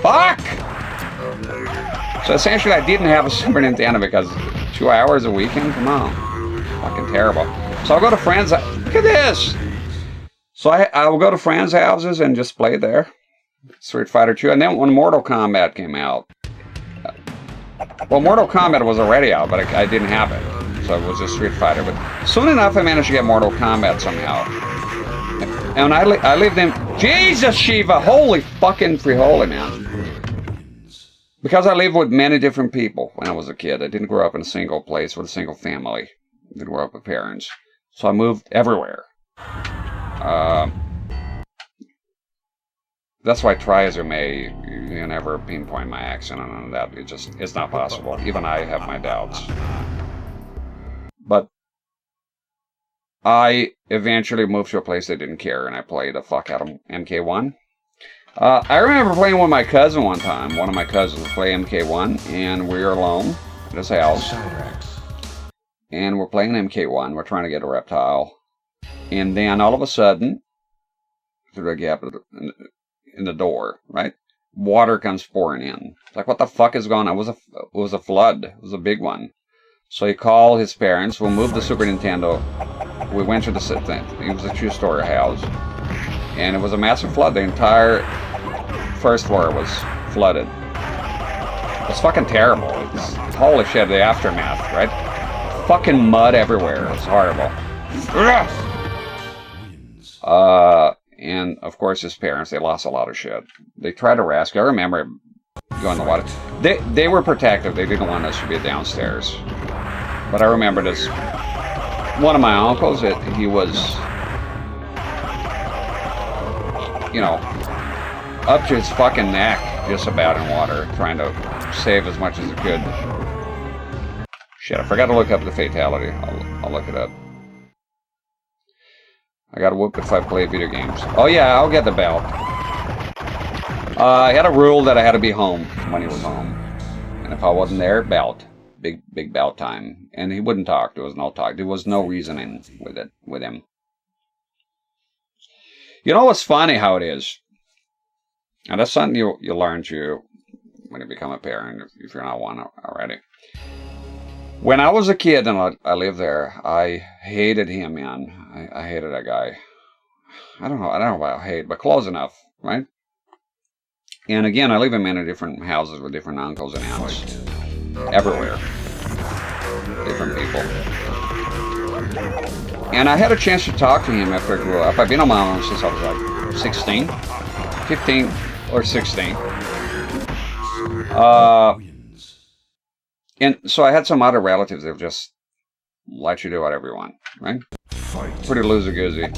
Fuck! So essentially I didn't have a Super Nintendo because 2 hours a weekend? Come on. Fucking terrible. So I'll go to friends. Look at this! So I will go to friends' houses and just play there. Street Fighter 2. And then when Mortal Kombat came out, well, Mortal Kombat was already out, but I didn't have it. So it was just Street Fighter. But soon enough, I managed to get Mortal Kombat somehow. And I lived in... Jesus, Shiva! Holy fucking frijoles, man. Because I lived with many different people when I was a kid. I didn't grow up in a single place with a single family. I didn't grow up with parents. So I moved everywhere. That's why try as you may, you never pinpoint my accent and that. It's not possible. Even I have my doubts. But I eventually moved to a place that didn't care, and I played the fuck out of MK1. I remember playing with my cousin one time. One of my cousins would play MK1, and we were alone at his house. And we're playing MK1. We're trying to get a reptile. And then all of a sudden, through a gap in the door, right? Water comes pouring in. It's like, what the fuck is going on? It was a flood. It was a big one. So he called his parents. We moved the Super Nintendo. We went to the thing. It was a 2-story house. And it was a massive flood. The entire first floor was flooded. It was fucking terrible. Holy shit, the aftermath, right? Fucking mud everywhere. It's horrible. And of course his parents, they lost a lot of shit. They tried to rescue. I remember going in the water. They were protective. They didn't want us to be downstairs. But I remember this. One of my uncles, he was, you know, up to his fucking neck, just about in water, trying to save as much as he could. Shit, I forgot to look up the fatality. I'll look it up. I got whooped if I play video games. Oh yeah, I'll get the belt. I had a rule that I had to be home when he was home. And if I wasn't there, belt. Big belt time. And he wouldn't talk. There was no talk. There was no reasoning with him. You know what's funny how it is? And that's something you learn when you become a parent, if you're not one already. When I was a kid and I lived there, I hated him, man. I hated that guy. I don't know about hate, but close enough, right? And again, I live in many different houses with different uncles and aunts. Everywhere. Different people. And I had a chance to talk to him after I grew up. I've been on my own since I was like 16, 15 or 16. And so I had some other relatives that would just let you do whatever you want, right? Pretty loosey-goosey.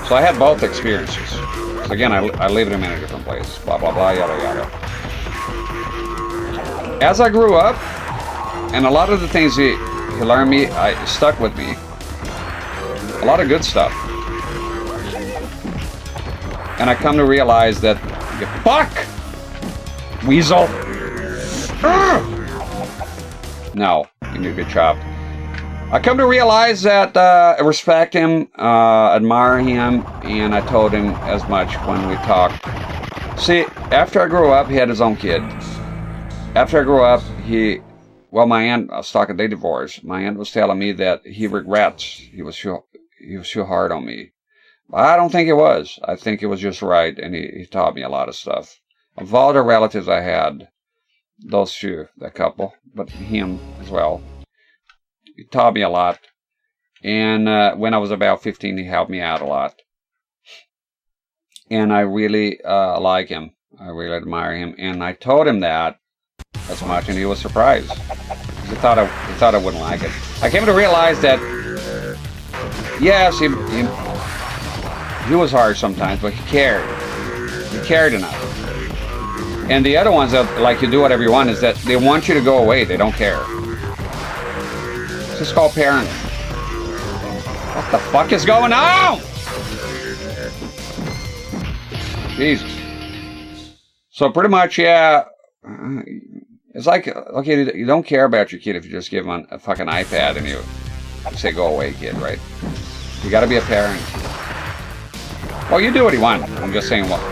So I had both experiences. So again, I lived in many different places. Blah, blah, blah, yada, yada. As I grew up, and a lot of the things he learned me, stuck with me. A lot of good stuff. And I come to realize that, fuck! Weasel! No, you need to be chopped. I come to realize that I respect him, admire him, and I told him as much when we talked. See, after I grew up, he had his own kid. After I grew up, my aunt, I was talking, they divorced. My aunt was telling me that he regrets he was too hard on me. I don't think it was. I think it was just right, and he taught me a lot of stuff. Of all the relatives I had, those two, that couple, but him as well. He taught me a lot. And when I was about 15, he helped me out a lot. And I really like him. I really admire him. And I told him that as much, and he was surprised. He thought I wouldn't like it. I came to realize that, yes, he was hard sometimes, but he cared. He cared enough. And the other ones that like you do whatever you want is that they want you to go away. They don't care. This is called parenting. What the fuck is going on? Jesus. So pretty much, yeah. It's like, okay, you don't care about your kid if you just give him a fucking iPad and you say, go away, kid, right? You gotta be a parent. Well, you do what you want. I'm just saying, well,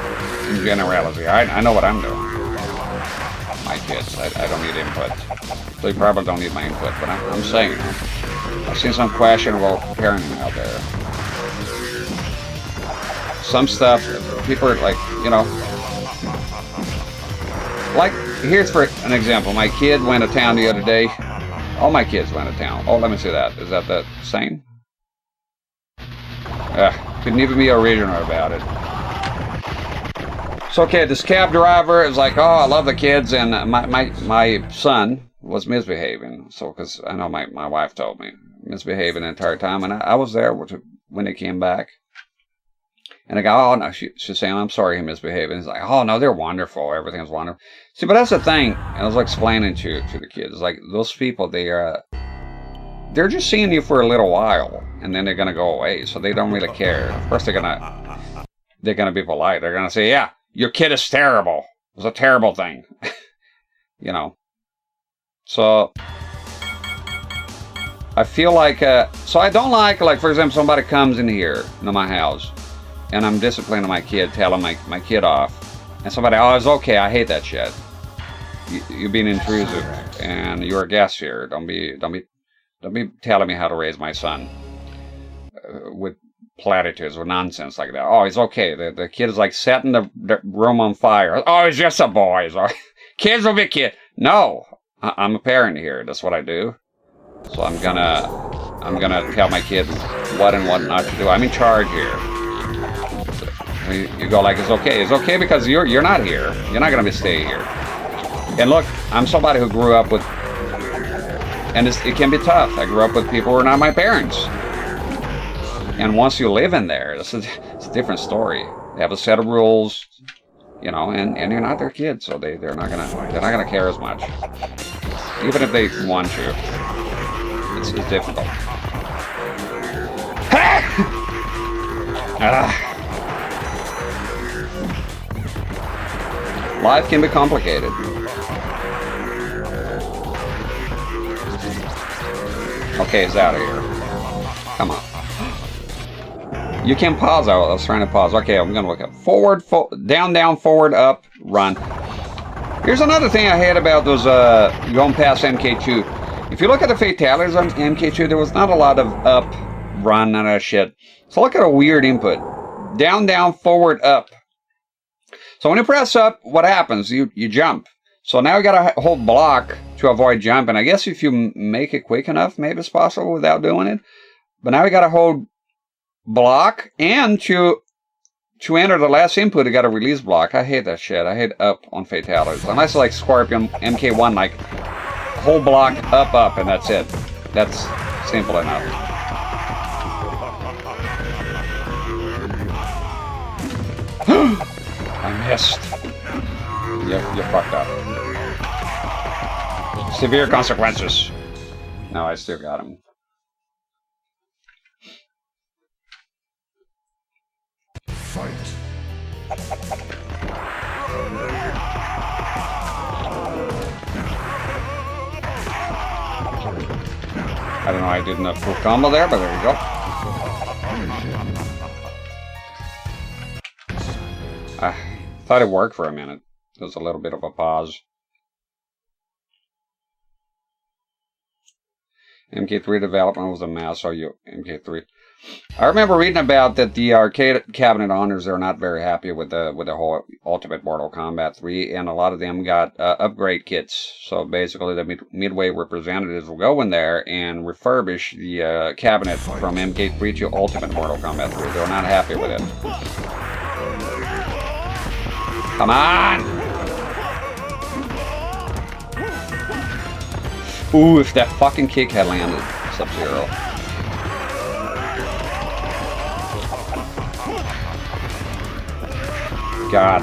in generality. I know what I'm doing. My kids, I don't need input. They probably don't need my input, but I'm saying, I've seen some questionable parenting out there. Some stuff, people are like, you know, like, here's for an example. My kid went to town the other day. All my kids went to town. Oh, let me see that. Is that the same? Couldn't even be original about it. So, okay, this cab driver is like, oh, I love the kids, and my son was misbehaving. So, because I know my wife told me, misbehaving the entire time, and I was there when they came back. And I go, oh, no, she's saying, I'm sorry he misbehaved. And he's like, oh, no, they're wonderful. Everything's wonderful. See, but that's the thing. And I was explaining to the kids, like, those people, they're just seeing you for a little while, and then they're going to go away. So they don't really care. Of course, they're going to be polite. They're going to say, yeah, your kid is terrible. It was a terrible thing. You know. So I feel like, so I don't like, for example, somebody comes in here, into my house, and I'm disciplining my kid, telling my kid off. And somebody, oh, it's okay, I hate that shit. You're being intrusive, and you're a guest here. Don't be telling me how to raise my son with platitudes or nonsense like that. Oh, it's okay. The kid is like setting the room on fire. Oh, it's just a boy. Kids will be kids. No, I'm a parent here. That's what I do. So I'm gonna tell my kid what and what not to do. I'm in charge here. You go like, it's okay. It's okay because you're not here. You're not going to stay here. And look, I'm somebody who grew up with, and it can be tough. I grew up with people who are not my parents. And once you live in there, it's a different story. They have a set of rules, you know, and you're not their kid, so they're not gonna care as much, even if they want to. It's difficult. Life can be complicated. Okay, it's out of here. Come on. You can pause. I was trying to pause. Okay, I'm going to look up. Forward, down, down, forward, up, run. Here's another thing I hate about those going past MK2. If you look at the fatalities on MK2, there was not a lot of up, run, none of that shit. So look at a weird input. Down, down, forward, up. So when you press up, what happens? You jump. So now you got to hold block to avoid jumping. I guess if you make it quick enough, maybe it's possible without doing it. But now you got to hold block, and to enter the last input, you got to release block. I hate that shit. I hate up on fatalities. Unless it's like Scorpion MK1, like hold block, up, and that's it. That's simple enough. I missed. You fucked up. Severe consequences. No, I still got him. Fight. I don't know, I didn't have full combo there, but there you go. I thought it worked for a minute. There was a little bit of a pause. MK3 development was a mess. So you MK3. I remember reading about that the arcade cabinet owners are not very happy with the whole Ultimate Mortal Kombat 3, and a lot of them got upgrade kits. So basically, the Midway representatives will go in there and refurbish the cabinet from MK3 to Ultimate Mortal Kombat 3. They're not happy with it. Come on! Ooh, if that fucking kick had landed. Sub-Zero. God.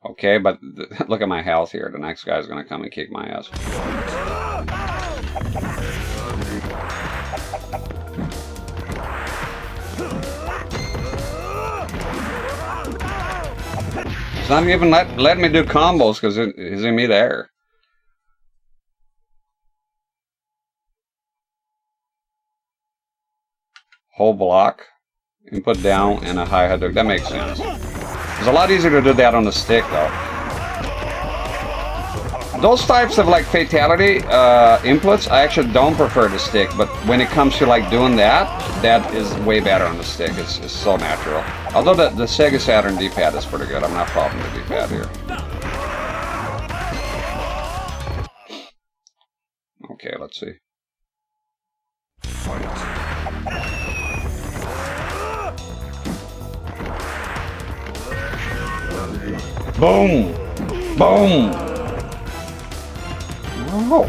Okay, but look at my health here. The next guy's gonna come and kick my ass. It's not even letting me do combos because he's in mid-air. Whole block, input down, and a high head hook. That makes sense. It's a lot easier to do that on the stick, though. Those types of like fatality inputs, I actually don't prefer the stick. But when it comes to like doing that, that is way better on the stick. It's so natural. Although the Sega Saturn D-pad is pretty good. I'm not following the D-pad here. Okay, let's see. Boom! Boom! Oh!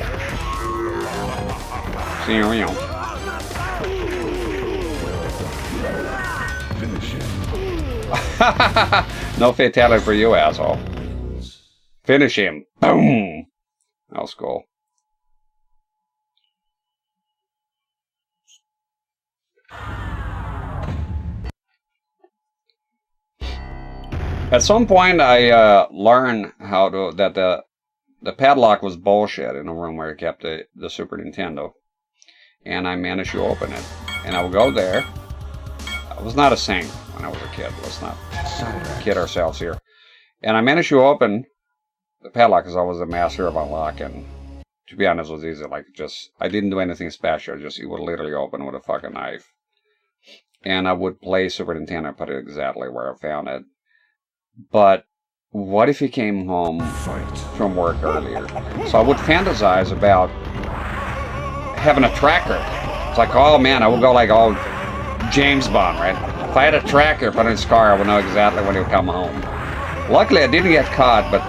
See you. No fatality for you, asshole. Finish him. Boom! That was cool. At some point, I learned how to that the padlock was bullshit in a room where I kept the Super Nintendo, and I managed to open it. And I would go there. I was not a saint when I was a kid. Let's not kid ourselves here. And I managed to open the padlock because I was a master of unlocking. To be honest, it was easy. Like I didn't do anything special. It would literally open with a fucking knife. And I would play Super Nintendo and put it exactly where I found it. But what if he came home from work earlier? So I would fantasize about having a tracker. It's like, oh man, I would go like all James Bond, right? If I had a tracker put in his car, I would know exactly when he would come home. Luckily, I didn't get caught, but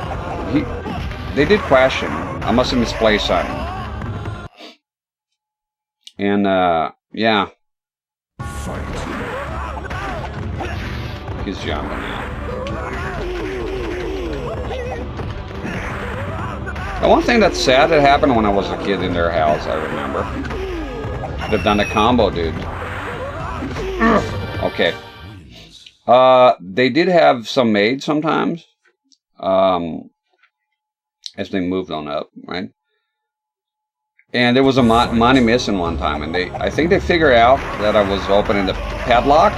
they did question. I must have misplaced something. And, yeah. He's jumping now. The one thing that's sad that happened when I was a kid in their house, I remember. They've done a combo, dude. Okay. They did have some made sometimes. As they moved on up, right? And there was a money missing one time, and I think they figured out that I was opening the padlock,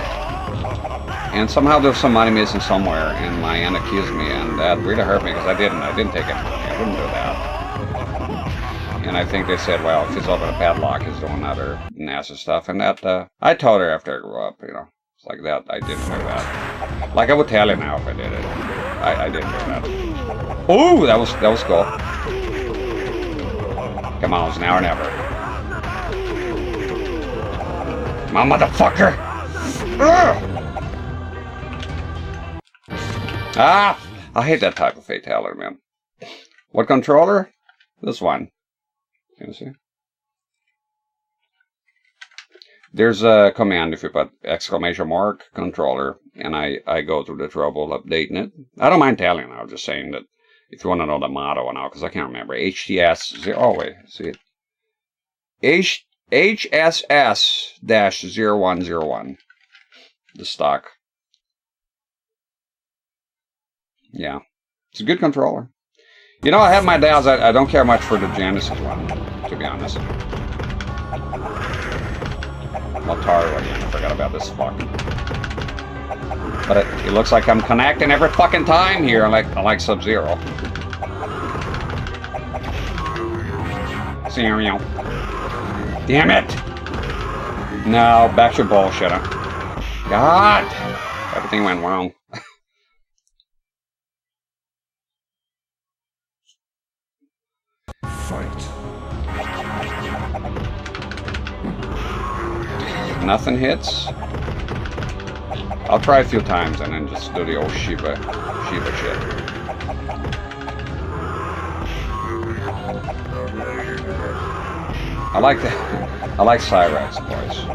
and somehow there was some money missing somewhere, and my aunt accused me, and that really hurt me because I didn't take any money. I wouldn't do that. And I think they said, well, if he's opening a padlock, he's doing other nasty stuff, and that I told her after I grew up, you know, it's like that. I didn't do that. Like I would tell you now if I did it. I didn't do that. Ooh, that was cool. Come on, it's now or never. Come on, motherfucker! Ugh! Ah! I hate that type of fatality, man. What controller? This one. Can you see? There's a command if you put exclamation mark controller, and I go through the trouble of updating it. I don't mind telling you, I'm just saying that if you want to know the motto now, because I can't remember. HTS, oh wait, see it. HSS-0101. The stock. Yeah. It's a good controller. You know, I have my doubts. I don't care much for the Genesis one, to be honest. Atari again. I forgot about this fuck. But it looks like I'm connecting every fucking time here, like Sub-Zero. Damn it! No, back to bullshit. God! Everything went wrong. Nothing hits. I'll try a few times and then just do the old Shiva shit. I like that. I like Cyrax's voice.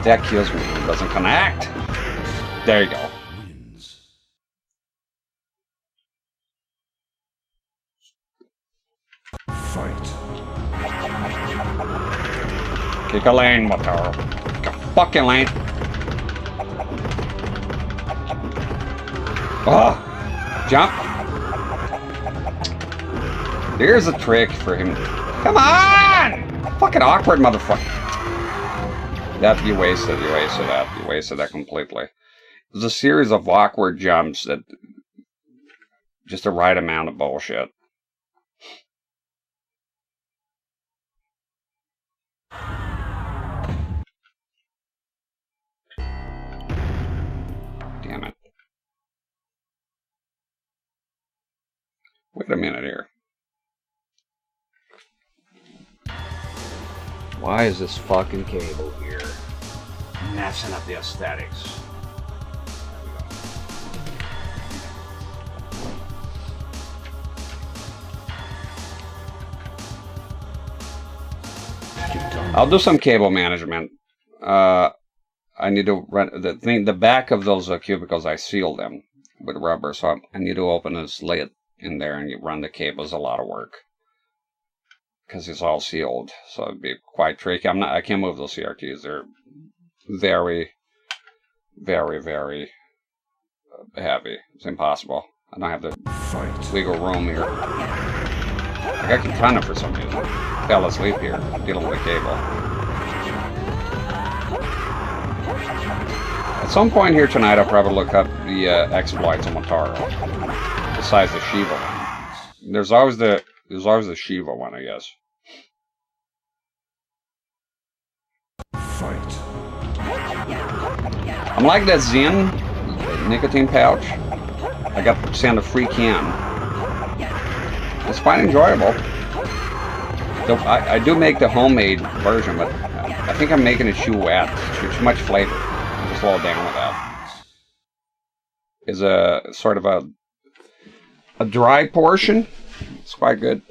That kills me. It doesn't connect. There you go. Fight. Kick a lane, Motaro. Kick a fucking lane. Oh! Jump! There's a trick for him. Come on! Fucking awkward motherfucker. That, you wasted that. You wasted that completely. There's a series of awkward jumps that... just the right amount of bullshit. Damn it. Wait a minute here. Why is this fucking cable here messing up the aesthetics? I'll do some cable management. I need to run the back of those cubicles. I sealed them with rubber, so I need to open this lid in there and you run the cables. A lot of work because it's all sealed, so it'd be quite tricky. I can't move those CRTs. They're very, very, very heavy. It's impossible. I don't have the legal room here. I got Katana for some reason. Fell asleep here, dealing with the cable. At some point here tonight, I'll probably look up the exploits on Motaro. Besides the Shiva one. There's always the Shiva one, I guess. Fight. I'm like that Zen nicotine pouch. I got to send a free can. It's quite enjoyable. I do make the homemade version, but I think I'm making it too wet. Too much flavor. Just slow it down with that. Is a sort of a dry portion. It's quite good.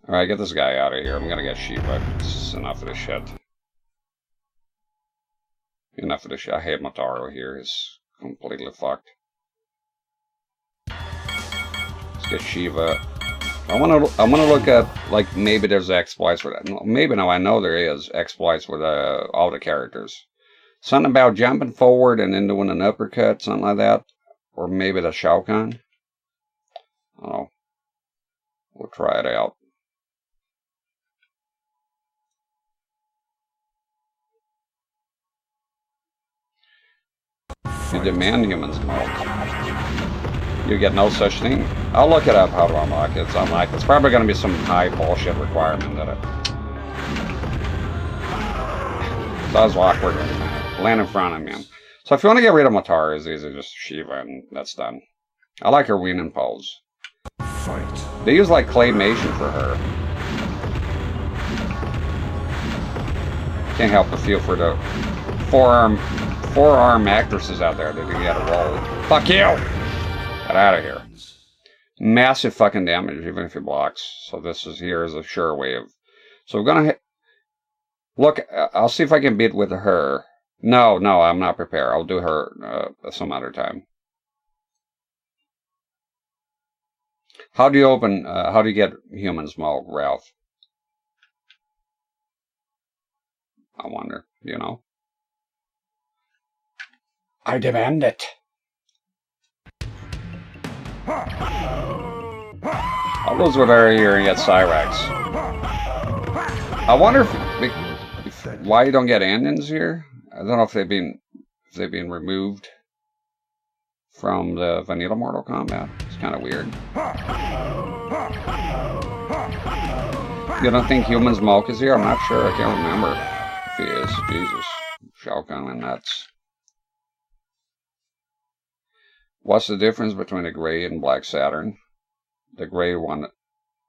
Alright, get this guy out of here. I'm gonna get Shiva. This is enough of this shit. Enough of this shit. I hate Motaro here. He's completely fucked. Let's get Shiva. I wanna look up, like, maybe there's exploits for that. Maybe no, I know there is exploits with all the characters. Something about jumping forward and then doing an uppercut, something like that. Or maybe the Shao Kahn. I don't know. We'll try it out. You demand humans mode. You get no such thing. I'll look it up how to unlock it. It's unlocked. It's probably going to be some high bullshit requirement that it. That was awkward. Land in front of me. So if you want to get rid of Motaro, it's easy, just Shiva and that's done. I like her weaning pose. Fight. They use like claymation for her. Can't help but feel for the four-arm actresses out there that can get a roll. Fuck you! Get out of here. Massive fucking damage, even if he blocks. So this is here is a sure way of. So we're gonna look. I'll see if I can beat with her. No, I'm not prepared. I'll do her some other time. How do you open? How do you get human smoke, Ralph? I wonder. You know. I demand it. I'll lose with her here and get Cyrax. I wonder if why you don't get endings here. I don't know if they've been removed from the vanilla Mortal Kombat. It's kind of weird. You don't think Human Smoke is here? I'm not sure. I can't remember if he is. Jesus, Shao Kahn and nuts. What's the difference between a gray and black Saturn? The gray one.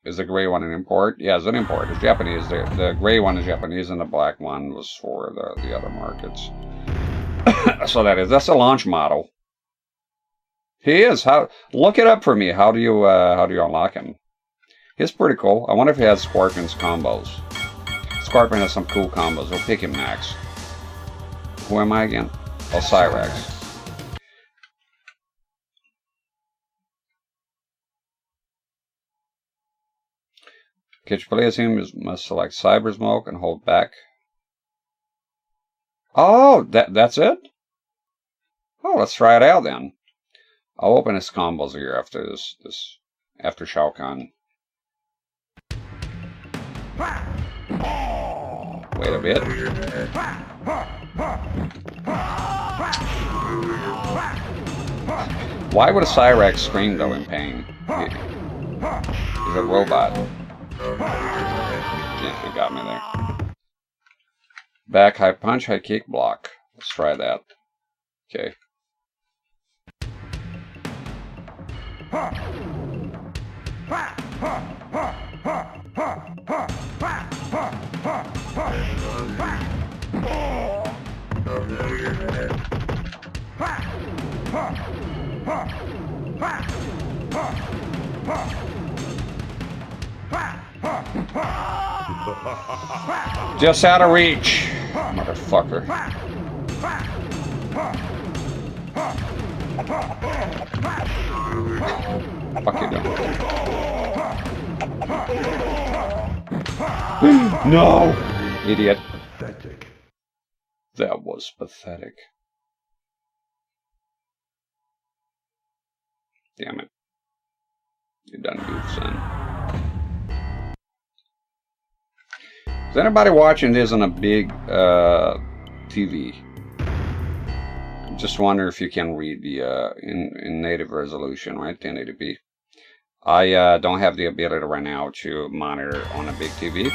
Is the gray one an import? Yeah, it's an import. It's Japanese. The gray one is Japanese, and the black one was for the other markets. So that's a launch model. He is. How? Look it up for me. How do you unlock him? He's pretty cool. I wonder if he has Scorpion's combos. Scorpion has some cool combos. We'll pick him next. Who am I again? Oh, Cyrax. Catch play as him, you must select Cyber Smoke and hold back. Oh, that's it? Oh, let's try it out then. I'll open his combos here after after Shao Kahn. Wait a bit. Why would a Cyrax scream though in pain? He's a robot. Yeah, he got me there. Back, high punch, high kick, block. Let's try that. Okay. Just out of reach, motherfucker. Fuck you doing? No! Idiot. Pathetic. That was pathetic. Damn it. You done goofed, son. Is anybody watching this on a big TV? Just wonder if you can read the in native resolution, right? 1080p. I don't have the ability right now to monitor on a big TV.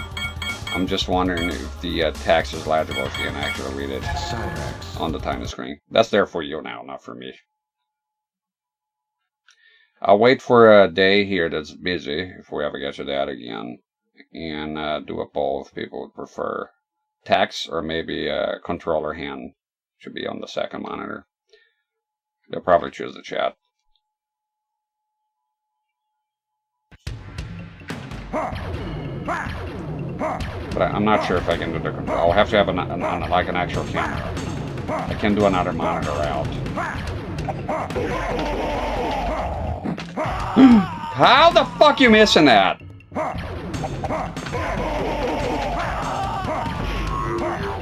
I'm just wondering if the text is legible, if you can actually read it on the tiny screen. That's there for you now, not for me. I'll wait for a day here that's busy, if we ever get to that again, and do a poll if people would prefer text or maybe a controller hand should be on the second monitor. They'll probably choose the chat. But I'm not sure if I can do the control. I'll have to have like an actual camera. I can do another monitor out. How the fuck you missing that?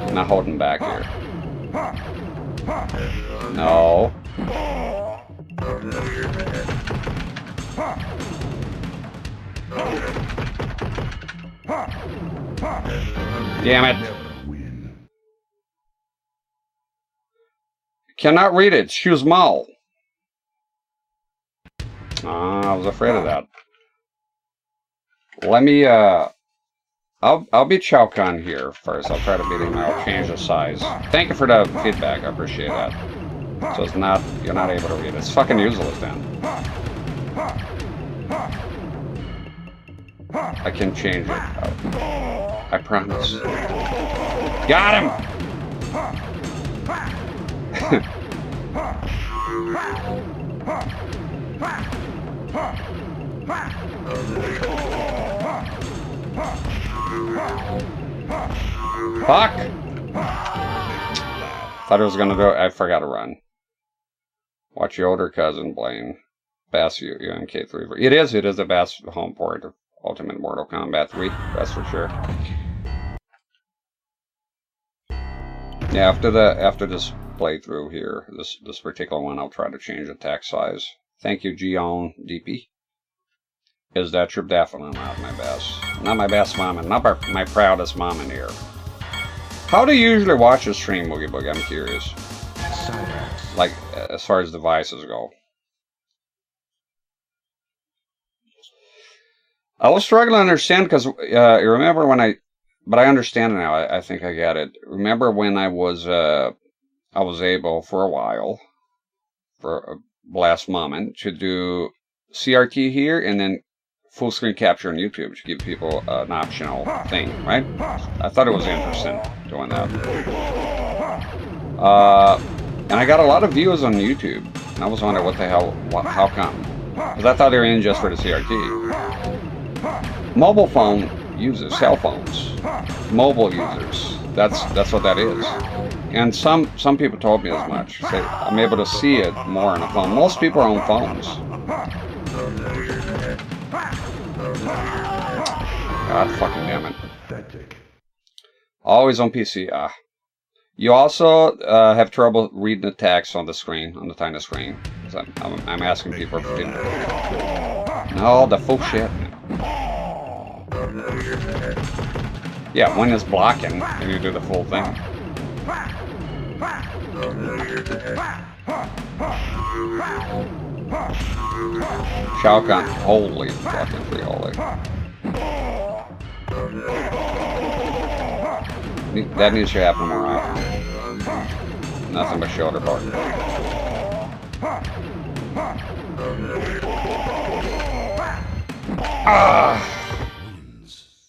I'm not holding back here. No. Damn it. Cannot read it. It's too small. I was afraid of that. Let me, I'll beat Shao Kahn here first. I'll try to beat him. I'll change the size. Thank you for the feedback. I appreciate that. So it's not, you're not able to read it. It's fucking useless then. I can change it. I promise. Got him! Fuck! Thought it was gonna do it. I forgot to run. Watch your older cousin playing Bass UMK3. It is the best home port of Ultimate Mortal Kombat 3. That's for sure. Yeah, after this playthrough here, this particular one, I'll try to change the text size. Thank you, Gion DP. Is that you're definitely not my best. Not my best mom, and not my proudest mom in here. How do you usually watch a stream, Boogie Boogie? I'm curious. Like, as far as devices go. I was struggling to understand because you remember when but I understand now. I think I get it. Remember when I was able for a while, for a last moment, to do CRT here and then full screen capture on YouTube to give people an optional thing, right? I thought it was interesting doing that. And I got a lot of views on YouTube. And I was wondering what the hell, how come? Because I thought they were in just for the CRT. Mobile phone users, cell phones, mobile users. That's what that is. And some people told me as much. Say, I'm able to see it more on a phone. Most people are on phones. God fucking damn it. Always on PC. You also have trouble reading the text on the screen, on the tiny screen. I'm asking people for feedback. No, the full shit. Yeah, when it's blocking, and you do the full thing. Shao Kahn, holy fucking free holy. That needs to happen more often. Nothing but shoulder part.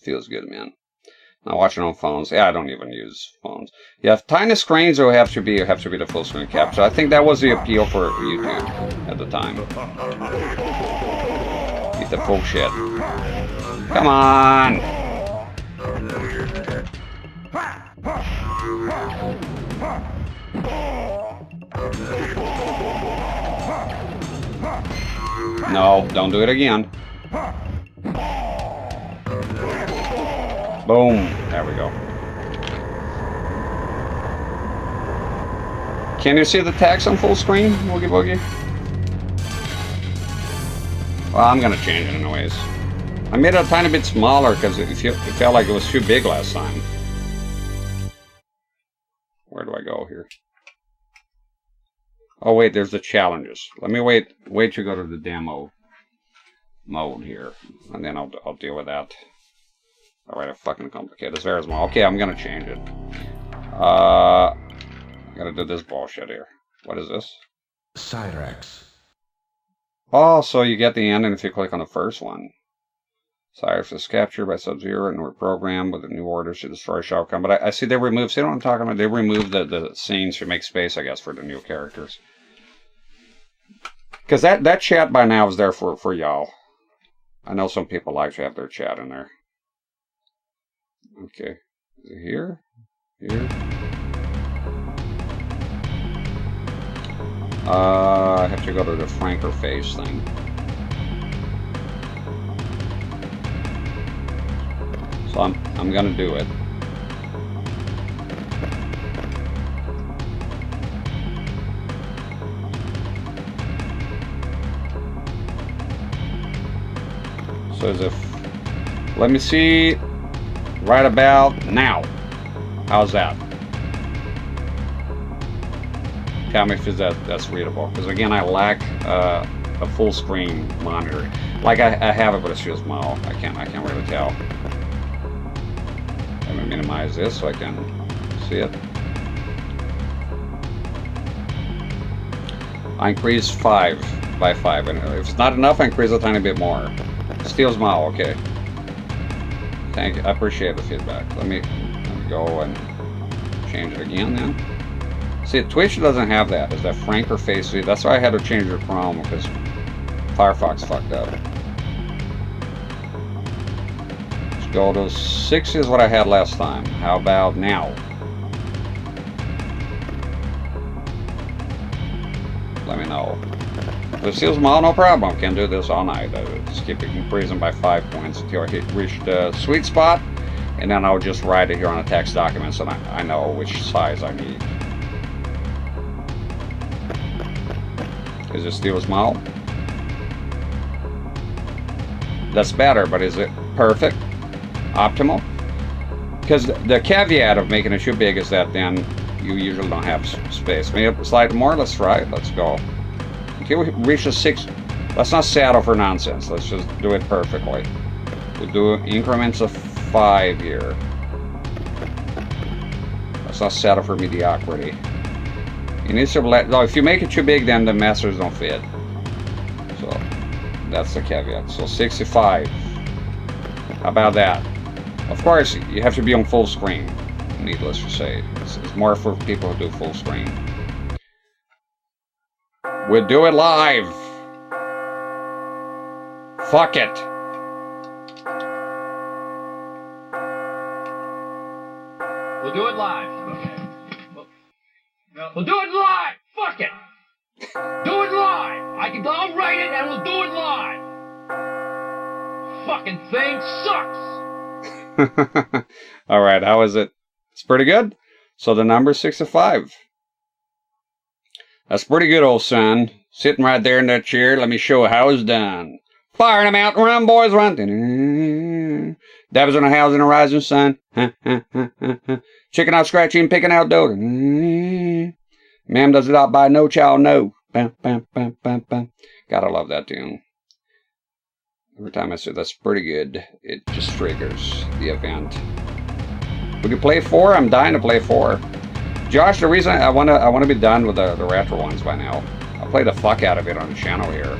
Feels good, man. Not watching on phones. Yeah, I don't even use phones. Yeah, tiny screens will have to be the full screen capture. I think that was the appeal for YouTube at the time. Eat the full shit. Come on. No, don't do it again. Boom. There we go. Can you see the text on full screen, Woogie Boogie? Well, I'm gonna change it anyways. I made it a tiny bit smaller because it felt like it was too big last time. Where do I go here? Oh wait, there's the challenges. Let me wait to go to the demo mode here, and then I'll deal with that. Alright, I fucking complicated. It's very small. Okay, I'm gonna change it. I gotta do this bullshit here. What is this? Cyrax. Oh, so you get the ending if you click on the first one. Cyrax is captured by Sub-Zero and reprogrammed with the new orders to destroy Shao Kahn. But I see they removed, see what I'm talking about? They removed the scenes to make space, I guess, for the new characters. Because that chat by now is there for y'all. I know some people like to have their chat in there. Okay. Is it here? Here? I have to go to the Franker face thing. So I'm gonna do it. So as if, let me see, right about now. How's that? Tell me if that's readable. Because again, I lack a full screen monitor. Like I have it, but it's too small. I can't really tell. I'm gonna minimize this so I can see it. I increase 5 by 5, and if it's not enough, I increase a tiny bit more. Still small, okay. Thank you. I appreciate the feedback. Let me go and change it again then. See, Twitch doesn't have that. Is that Franker face? That's why I had to change the Chrome because Firefox fucked up. Let's go to 6 is what I had last time. How about now? Let me know. If it feels small, no problem. Can do this all night. Just keep increasing by 5 points until I reach the sweet spot, and then I'll just write it here on a text document so I know which size I need. Is it still small? That's better, but is it perfect? Optimal? Because the caveat of making it too big is that then you usually don't have space. Maybe slightly more. Let's try it. Let's go. Until we reach the 6. Let's not settle for nonsense. Let's just do it perfectly. We'll do increments of 5 here. Let's not settle for mediocrity. You need to let, no, if you make it too big, then the masters don't fit. So That's the caveat. So 65. How about that? Of course, you have to be on full screen. Needless to say, it's more for people who do full screen. We'll do it live. Fuck it. We'll do it live. Okay. We'll do it live. Fuck it. Do it live. I'll write it and we'll do it live. Fucking thing sucks. All right, how is it? It's pretty good. So the number 65. That's pretty good, old son. Sitting right there in that chair. Let me show you how it's done. Fire them out, run, boys, run. Dabs on a house in the rising sun. Checking out scratching, picking out dough. Ma'am does it out by no child, no. Bam, bam, bam, bam, bam. Gotta love that tune. Every time I say that's pretty good, it just triggers the event. Would you play 4? I'm dying to play 4. Josh, the reason I wanna be done with the retro ones by now. I'll play the fuck out of it on the channel here.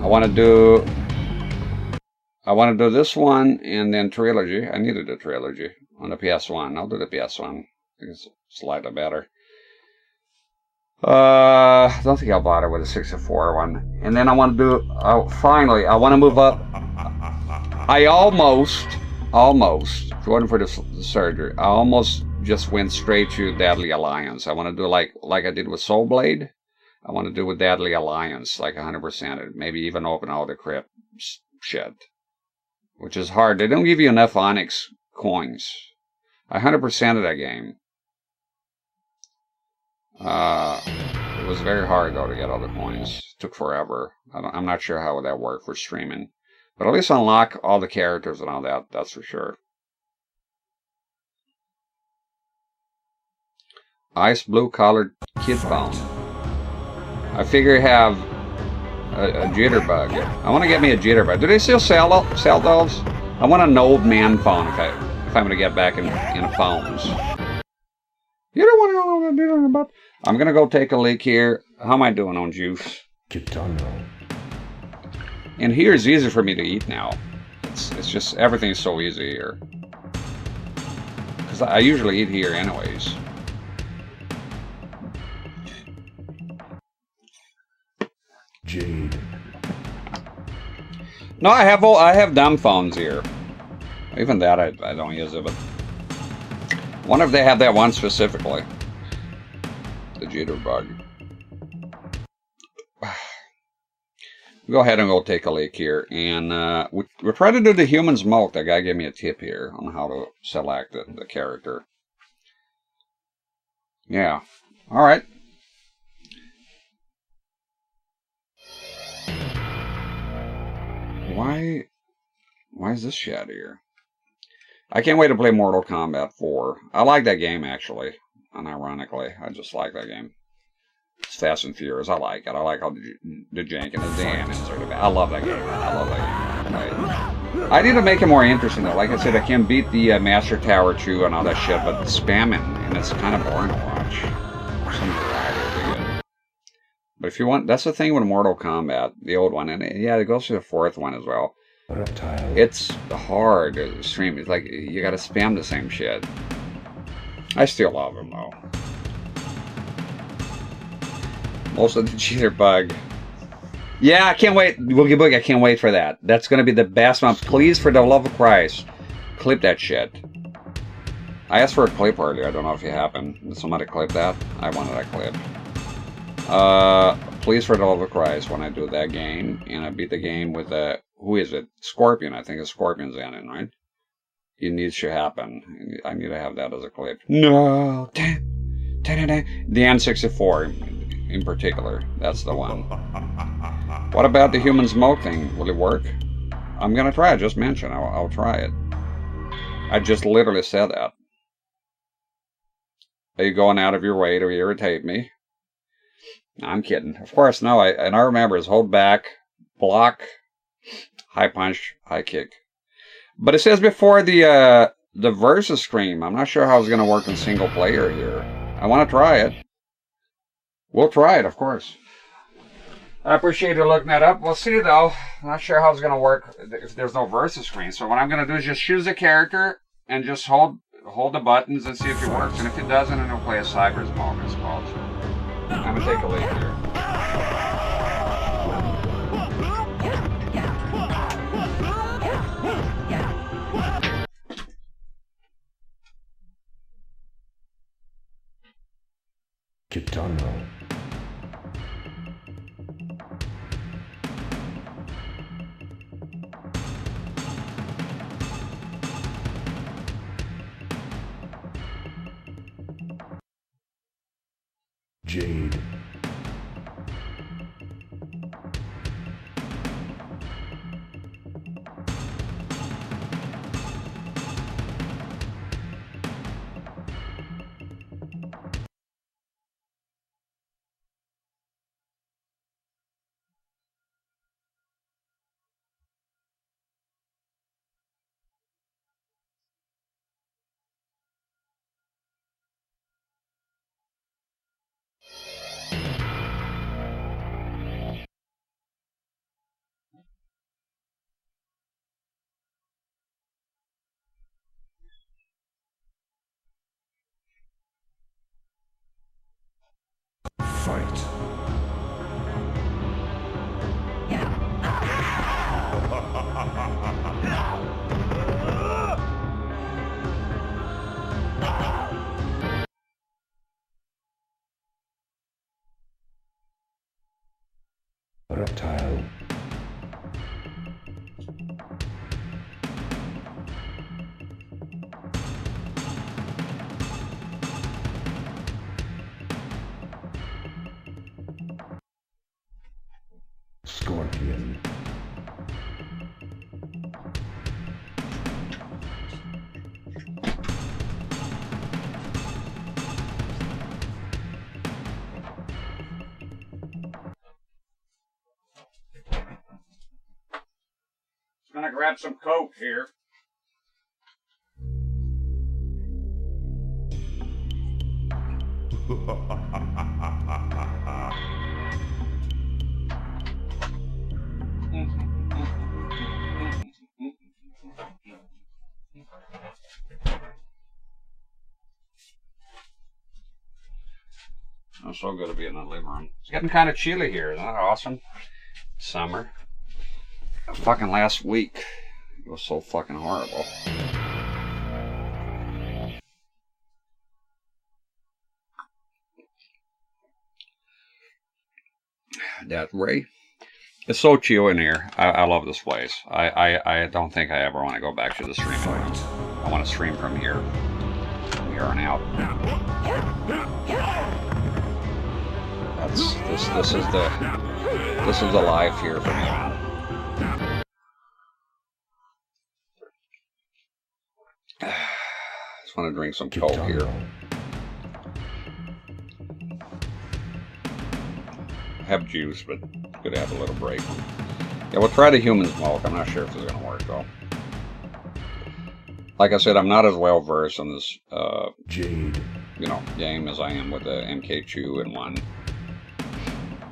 I wanna do this one and then trilogy. I needed a trilogy on the PS1. I'll do the PS1. I think it's slightly better. I don't think I'll bother with the 64 one. And then I want to do, finally, I want to move up. I almost, if it wasn't for the surgery, I almost just went straight to Deadly Alliance. I want to do like I did with Soul Blade. I want to do with Deadly Alliance, like 100%. Maybe even open all the crypt shit. Which is hard. They don't give you enough Onyx coins. I 100% of that game. It was very hard though to get all the coins. It took forever. I'm not sure how that worked for streaming, but at least unlock all the characters and all that. That's for sure. Ice blue colored kid phone. I figure I have a jitterbug. I want to get me a jitterbug. Do they still sell those? I want an old man phone if I'm going to get back in phones. You don't want to know what I'm doing about. I'm going to go take a leak here. How am I doing on juice? And here is easy for me to eat now. It's just, everything's so easy here. Because I usually eat here anyways. Jade. No, I have dumb phones here. Even that I don't use it, but I wonder if they have that one specifically. The jitterbug. Go ahead and go take a leak here, and we'll try to do the human smoke. That guy gave me a tip here on how to select the character. Yeah. All right. Why is this shit here? I can't wait to play Mortal Kombat 4. I like that game, actually. Unironically, I just like that game. It's Fast and Furious. I like it. I like how the jankiness, the animals are the best. I love that game. I love that game. I need to make it more interesting, though. Like I said, I can beat the Master Tower 2 and all that shit, but spamming, and it's kind of boring to watch. Some variety will be good. But if you want, that's the thing with Mortal Kombat, the old one, and yeah, it goes to the 4th one as well. Reptile. It's hard to stream. It's like you gotta spam the same shit. I still love them though. Most of the jitterbug. Yeah, I can't wait. Boogie Boogie, I can't wait for that. That's gonna be the best one. Please, for the love of Christ, clip that shit. I asked for a clip earlier. I don't know if it happened. Did somebody clip that? I wanted that clip. Please, for the love of Christ, when I do that game, and I beat the game with who is it? Scorpion, I think it's Scorpion's in it, right? It needs to happen. I need to have that as a clip. No! The N64 in particular. That's the one. What about the human smoke thing? Will it work? I'm gonna try it. Just mention. I'll try it. I just literally said that. Are you going out of your way to irritate me? No, I'm kidding. Of course, no. And I remember is hold back, block, high punch, high kick. But it says before the versus screen. I'm not sure how it's going to work in single player here. I want to try it. We'll try it, of course. I appreciate you looking that up. We'll see though. I'm not sure how it's gonna work if there's no versus screen. So what I'm gonna do is just choose a character and just hold the buttons and see if it works. And if it doesn't, then it'll play a Cybers mode, I suppose. I'm gonna take a lead here. Kitano. Jade. Fight. Reptile. Scorpion. Just gonna grab some Coke here. It's so good to be in the living room. It's getting kind of chilly here. Isn't that awesome? Summer. Fucking last week, it was so fucking horrible. That Ray. It's so chill in here. I love this place. I don't think I ever want to go back to the stream. I want to stream from here on out. This is the life here for me, man. Just want to drink some Coke here. Have juice, but could have a little break. Yeah, we'll try the human smoke. I'm not sure if this is gonna work though. Like I said, I'm not as well versed in this Jade. Game as I am with the MK2 and 1.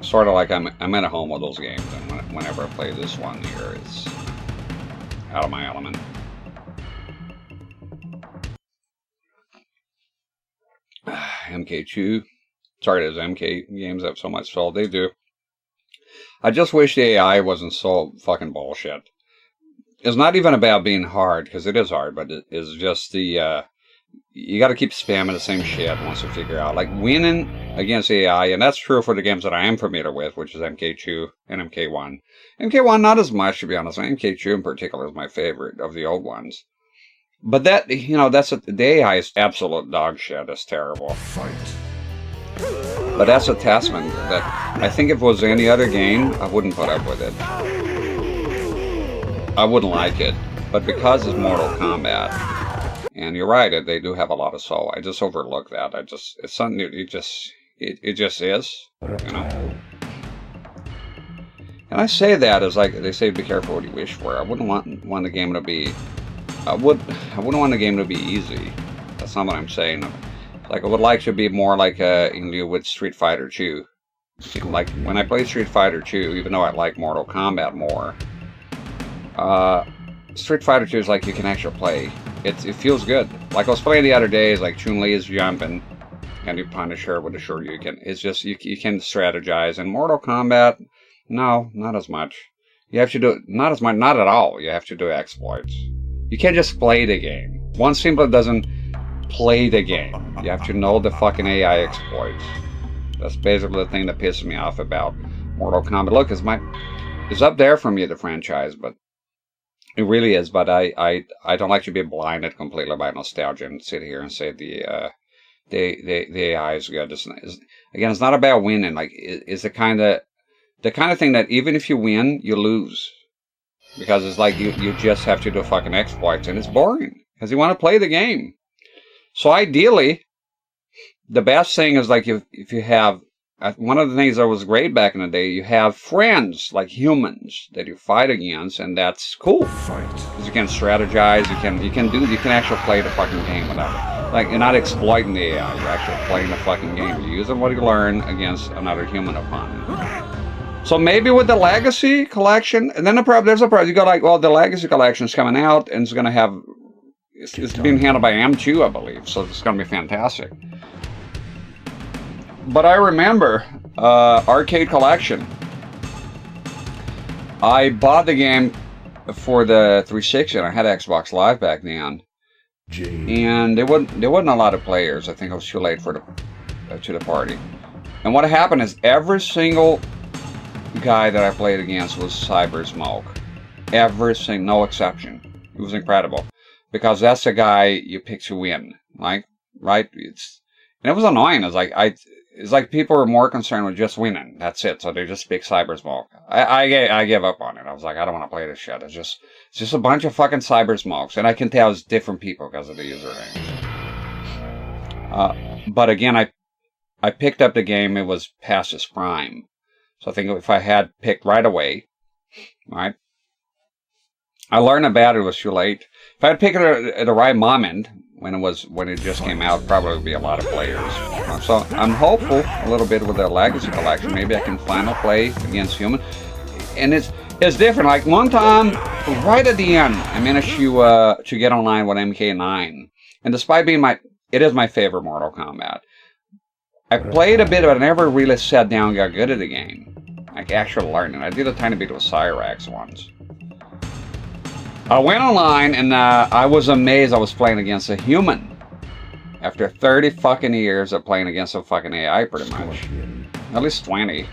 Sort of like I'm at home with those games, and whenever I play this one here, it's out of my element. MK2. Sorry, those MK games have so much soul. They do. I just wish the AI wasn't so fucking bullshit. It's not even about being hard, because it is hard, but it's just the, you gotta keep spamming the same shit once you figure out. Like, winning against AI, and that's true for the games that I am familiar with, which is MK2 and MK1. MK1, not as much, to be honest. MK2 in particular is my favorite of the old ones. But that, the AI is absolute dog shit. It's terrible. Fight. But that's a testament that I think if it was any other game, I wouldn't put up with it. I wouldn't like it. But because it's Mortal Kombat, and you're right, they do have a lot of soul. I just overlook that. It's something it just is, And I say that as like they say, be careful what you wish for. I wouldn't want the game to be. I wouldn't want the game to be easy. That's not what I'm saying. Like I would like to be more like in lieu with Street Fighter 2, Like, when I play Street Fighter 2, even though I like Mortal Kombat more, Street Fighter 2 is like you can actually play. It feels good. Like, I was playing the other day, it's like Chun-Li is jumping, and you punish her with a Shoryuken. It's just, you can strategize. And Mortal Kombat, no, not as much. You have to do, not as much, not at all. You have to do exploits. You can't just play the game. One simply doesn't play the game. You have to know the fucking AI exploits. That's basically the thing that pisses me off about Mortal Kombat. Look, it's up there for me, the franchise, but it really is. But I don't like to be blinded completely by nostalgia and sit here and say the AI is good. Again, it's not about winning. Like, it's the kind of thing that even if you win, you lose. Because it's like you just have to do fucking exploits, and it's boring. Because you want to play the game. So ideally, the best thing is like if you have, one of the things that was great back in the day, you have friends, like humans, that you fight against, and that's cool. Because you can strategize, you can actually play the fucking game without, like, you're not exploiting the AI, you're actually playing the fucking game. You're using what you learn against another human opponent. So maybe with the Legacy Collection, and then there's a problem. You go like, well, the Legacy Collection is coming out, and it's going to have, it's being handled by M2, I believe, so it's going to be fantastic. But I remember Arcade Collection. I bought the game for the 360, and I had Xbox Live back then. And there wasn't a lot of players. I think I was too late for to the party. And what happened is every single guy that I played against was Cyber Smoke. Every single, no exception. It was incredible. Because that's the guy you pick to win. Like, right? And it was annoying. It's like people were more concerned with just winning. That's it. So they just pick Cyber Smoke. I gave up on it. I was like, I don't want to play this shit. It's just a bunch of fucking Cyber Smokes. And I can tell it's different people because of the usernames. But again, I picked up the game. It was past its prime. So I think if I had picked right away, right? I learned about it was too late. If I had picked it at the right moment, when it just came out, probably would be a lot of players. So I'm hopeful a little bit with the Legacy Collection. Maybe I can finally play against human. And it's different. Like one time, right at the end, I managed to get online with MK9. And despite being it is my favorite Mortal Kombat. I played a bit, but I never really sat down and got good at the game. Like actually learning. I did a tiny bit with Cyrax once. I went online and I was amazed I was playing against a human. After 30 fucking years of playing against a fucking AI, pretty much. At least 20.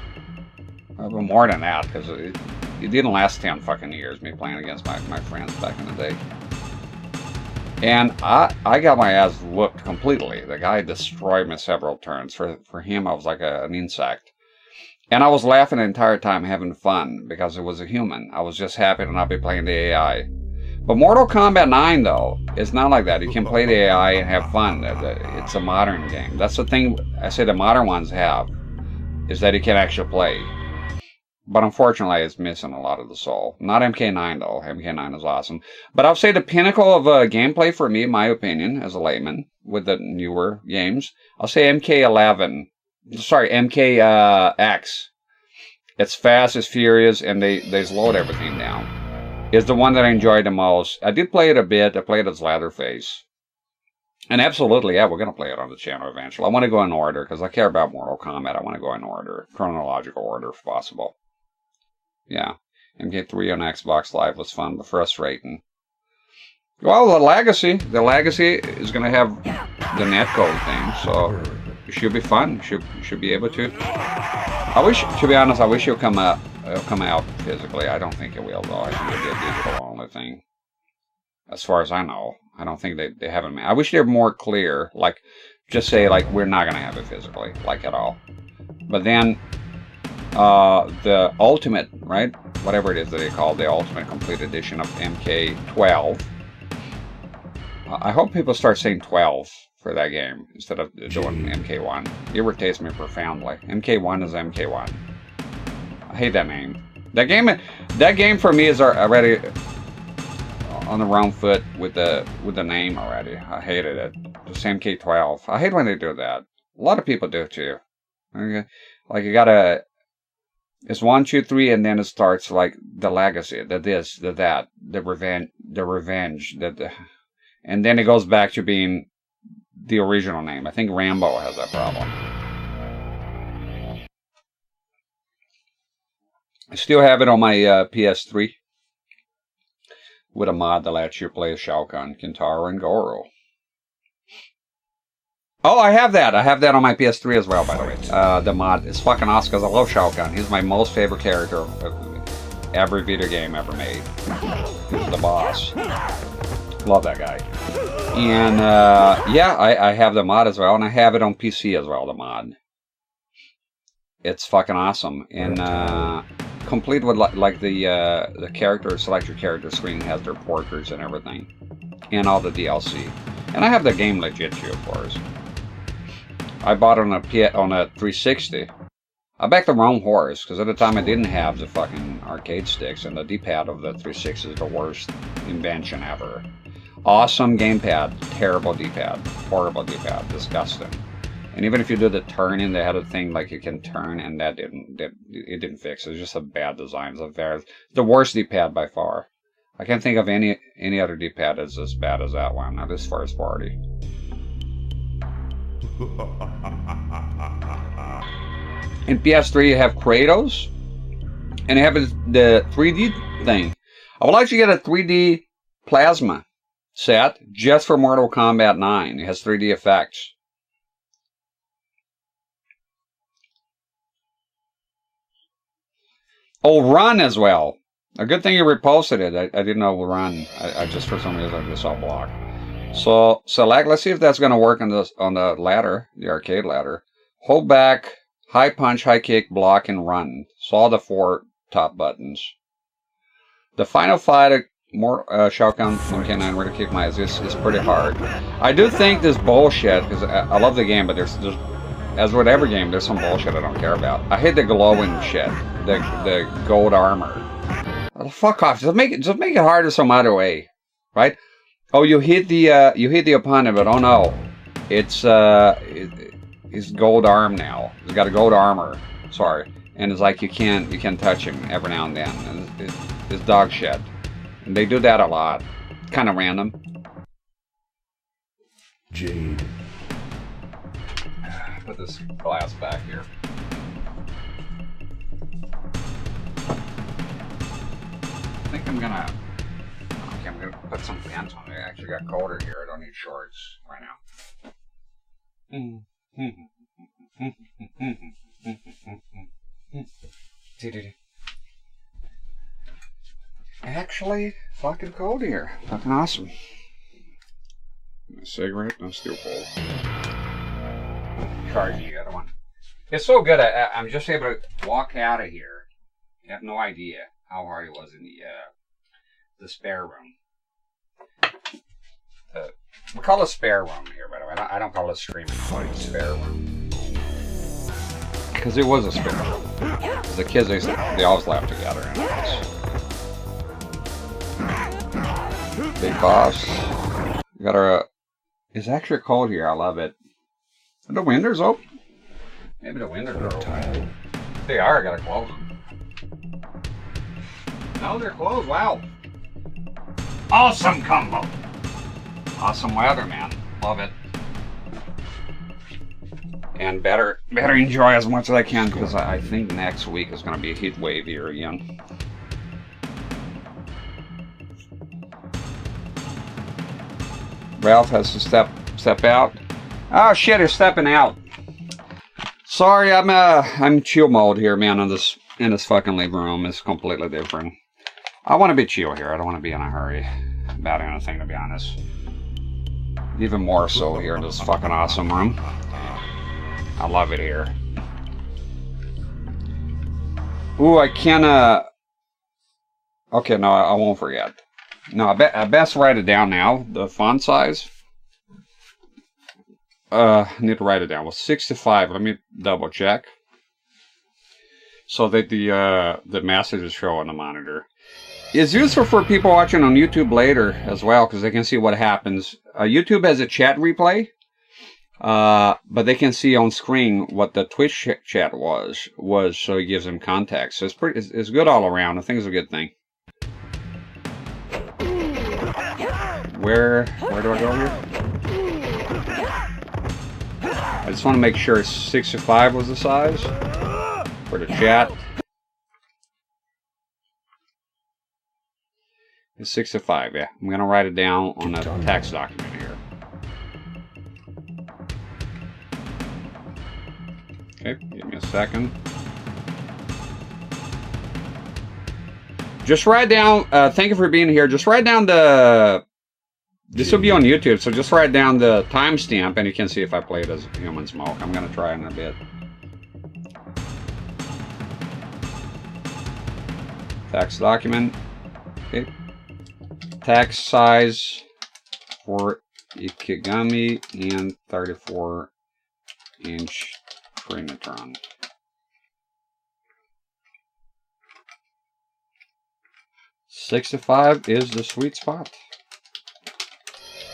Probably more than that, because it didn't last 10 fucking years, me playing against my friends back in the day. And I got my ass whooped completely. The guy destroyed me several turns. For him, I was like an insect. And I was laughing the entire time, having fun, because it was a human. I was just happy to not be playing the AI. But Mortal Kombat 9, though, is not like that. You can play the AI and have fun. It's a modern game. That's the thing I say the modern ones have, is that you can actually play. But unfortunately, it's missing a lot of the soul. Not MK9, though. MK9 is awesome. But I'll say the pinnacle of gameplay for me, in my opinion, as a layman, with the newer games, I'll say MK11. Sorry, MKX. It's fast, it's furious, and they slowed everything down. Is the one that I enjoyed the most. I did play it a bit. I played as Leatherface. And absolutely, yeah, we're going to play it on the channel eventually. I want to go in order, because I care about Mortal Kombat. I want to go in order. Chronological order, if possible. Yeah. MK3 on Xbox Live was fun, but frustrating. Well, the Legacy is going to have the netcode thing, so it should be fun. You should be able to. To be honest, I wish it'll come out physically. I don't think it will, though. I think it'll be a digital only thing. As far as I know. I don't think they haven't. I wish they were more clear. Like, just say, like, we're not going to have it physically, like, at all. But then, the Ultimate, right? Whatever it is that they call the Ultimate Complete Edition of MK12. I hope people start saying 12 for that game instead of doing MK1. It irritates me profoundly. MK1 is MK1. I hate that name. That game for me is already on the wrong foot with the name already. I hated it. Just MK12. I hate when they do that. A lot of people do too. Okay. Like you gotta, it's 1, 2, 3, and then it starts like the legacy, the this, the that, the revenge, and then it goes back to being the original name. I think Rambo has that problem. I still have it on my PS3 with a mod that lets you play Shao Kahn, Kintaro, and Goro. Oh, I have that. I have that on my PS3 as well, by the way. The mod is fucking awesome because I love Shao Kahn. He's my most favorite character of every video game ever made. He's the boss. Love that guy. And yeah, I have the mod as well, and I have it on PC as well, the mod. It's fucking awesome. And complete with like the character, select your character screen has their portraits and everything. And all the DLC. And I have the game legit too, of course. I bought it on a 360. I backed the wrong horse, because at the time I didn't have the fucking arcade sticks, and the D-pad of the 360 is the worst invention ever. Awesome gamepad, terrible D-pad, horrible D-pad, disgusting. And even if you do the turning, they had a thing like you can turn, and it didn't fix it. It's just a bad design. It's the worst D-pad by far. I can't think of any other D-pad that's as bad as that one, not this first party. In PS3 you have Kratos, and you have the 3D thing. I would like to get a 3D plasma set just for Mortal Kombat 9. It has 3D effects. Oh, Run as well. A good thing you reposted it. I didn't know Run. I just, for some reason, I just saw block. So select, let's see if that's going to work on the ladder, the arcade ladder. Hold back, high punch, high kick, block, and run. So all the 4 top buttons. The final fight, Shao Kahn K9, where to kick my ass, is pretty hard. I do think this bullshit, because I love the game, but there's, as with every game, there's some bullshit I don't care about. I hate the glowing shit, the gold armor. Oh, fuck off! Just make it harder some other way, right? Oh, you hit the opponent, but oh no, it's gold arm now. He's got a gold armor. Sorry, and it's like you can't touch him every now and then. And it's dog shit. And they do that a lot. Kind of random. Jade. Put this glass back here. I think I'm gonna put some pants on. It actually got colder here. I don't need shorts right now. Actually, fucking cold here. Fucking awesome. A cigarette? No, still cold. Charging the other one. It's so good. I'm just able to walk out of here. You have no idea how hard it was in the spare room. We call it spare room here, by the way. I don't call it screaming fight. Spare room. Because it was a spare room. The kids, they always laugh together. Big boss. We got our... it's actually cold here. I love it. Are the windows open? Maybe the windows are open. They are. I gotta close them. No, they're closed. Wow. Awesome combo. Awesome weather, man. Love it. And better enjoy as much as I can, because I think next week is going to be a heat wave here again. Ralph has to step out. Oh shit, he's stepping out. Sorry, I'm chill mode here, man. In this fucking living room, it's completely different. I want to be chill here. I don't want to be in a hurry about anything, to be honest. Even more so here in this fucking awesome room. I love it here. Ooh, I can't, okay, no, I won't forget. No, I best write it down now, the font size. I need to write it down. Well, 65, let me double check. So that the messages show on the monitor. It's useful for people watching on YouTube later as well, because they can see what happens. YouTube has a chat replay. But they can see on screen what the Twitch chat was, so it gives them context. So it's good all around. I think it's a good thing. Where do I go here? I just want to make sure 65 was the size for the chat. It's 65, yeah. I'm going to write it down on a text document here. Okay, give me a second. Just write down, thank you for being here. Just write down this will be on YouTube, so just write down the timestamp and you can see if I played as Human Smoke. I'm going to try in a bit. Text document. Okay. Text size for Ikigami and 34-inch Trinitron. $65 is the sweet spot.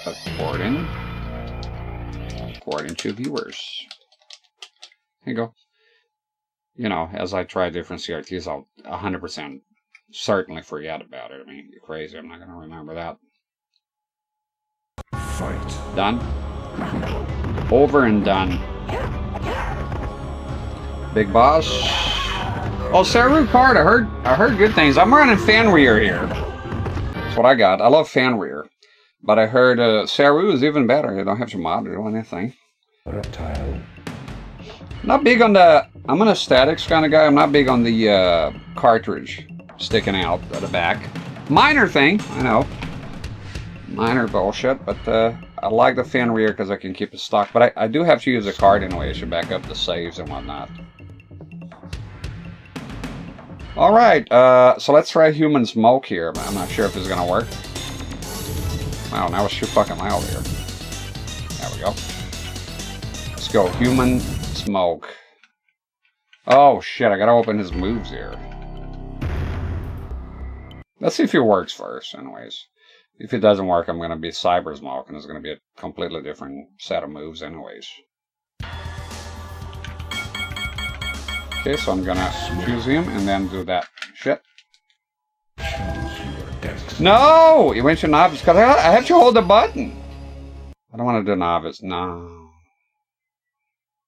According to viewers. Here you go. You know, as I try different CRTs, I'll 100% certainly forget about it. I mean, you're crazy. I'm not going to remember that. Fight. Done. Over and done. Big boss. Oh, Saru card. I heard good things. I'm running fan rear here. That's what I got. I love fan rear. But I heard Saru is even better. You don't have to mod it or anything. Reptile. Not big on the... I'm an aesthetics kind of guy. I'm not big on the cartridge sticking out at the back. Minor thing, I know. Minor bullshit, but I like the fan rear because I can keep it stock. But I do have to use a card anyway to back up the saves and whatnot. Alright, so let's try Human Smoke here. I'm not sure if it's going to work. Wow, now it's too fucking loud here. There we go. Let's go. Human Smoke. Oh shit, I gotta open his moves here. Let's see if it works first, anyways. If it doesn't work, I'm gonna be Cyber Smoke, and it's gonna be a completely different set of moves, anyways. Okay, so I'm gonna choose him and then do that shit. No! You went to novice because I have to hold the button. I don't want to do novice. No.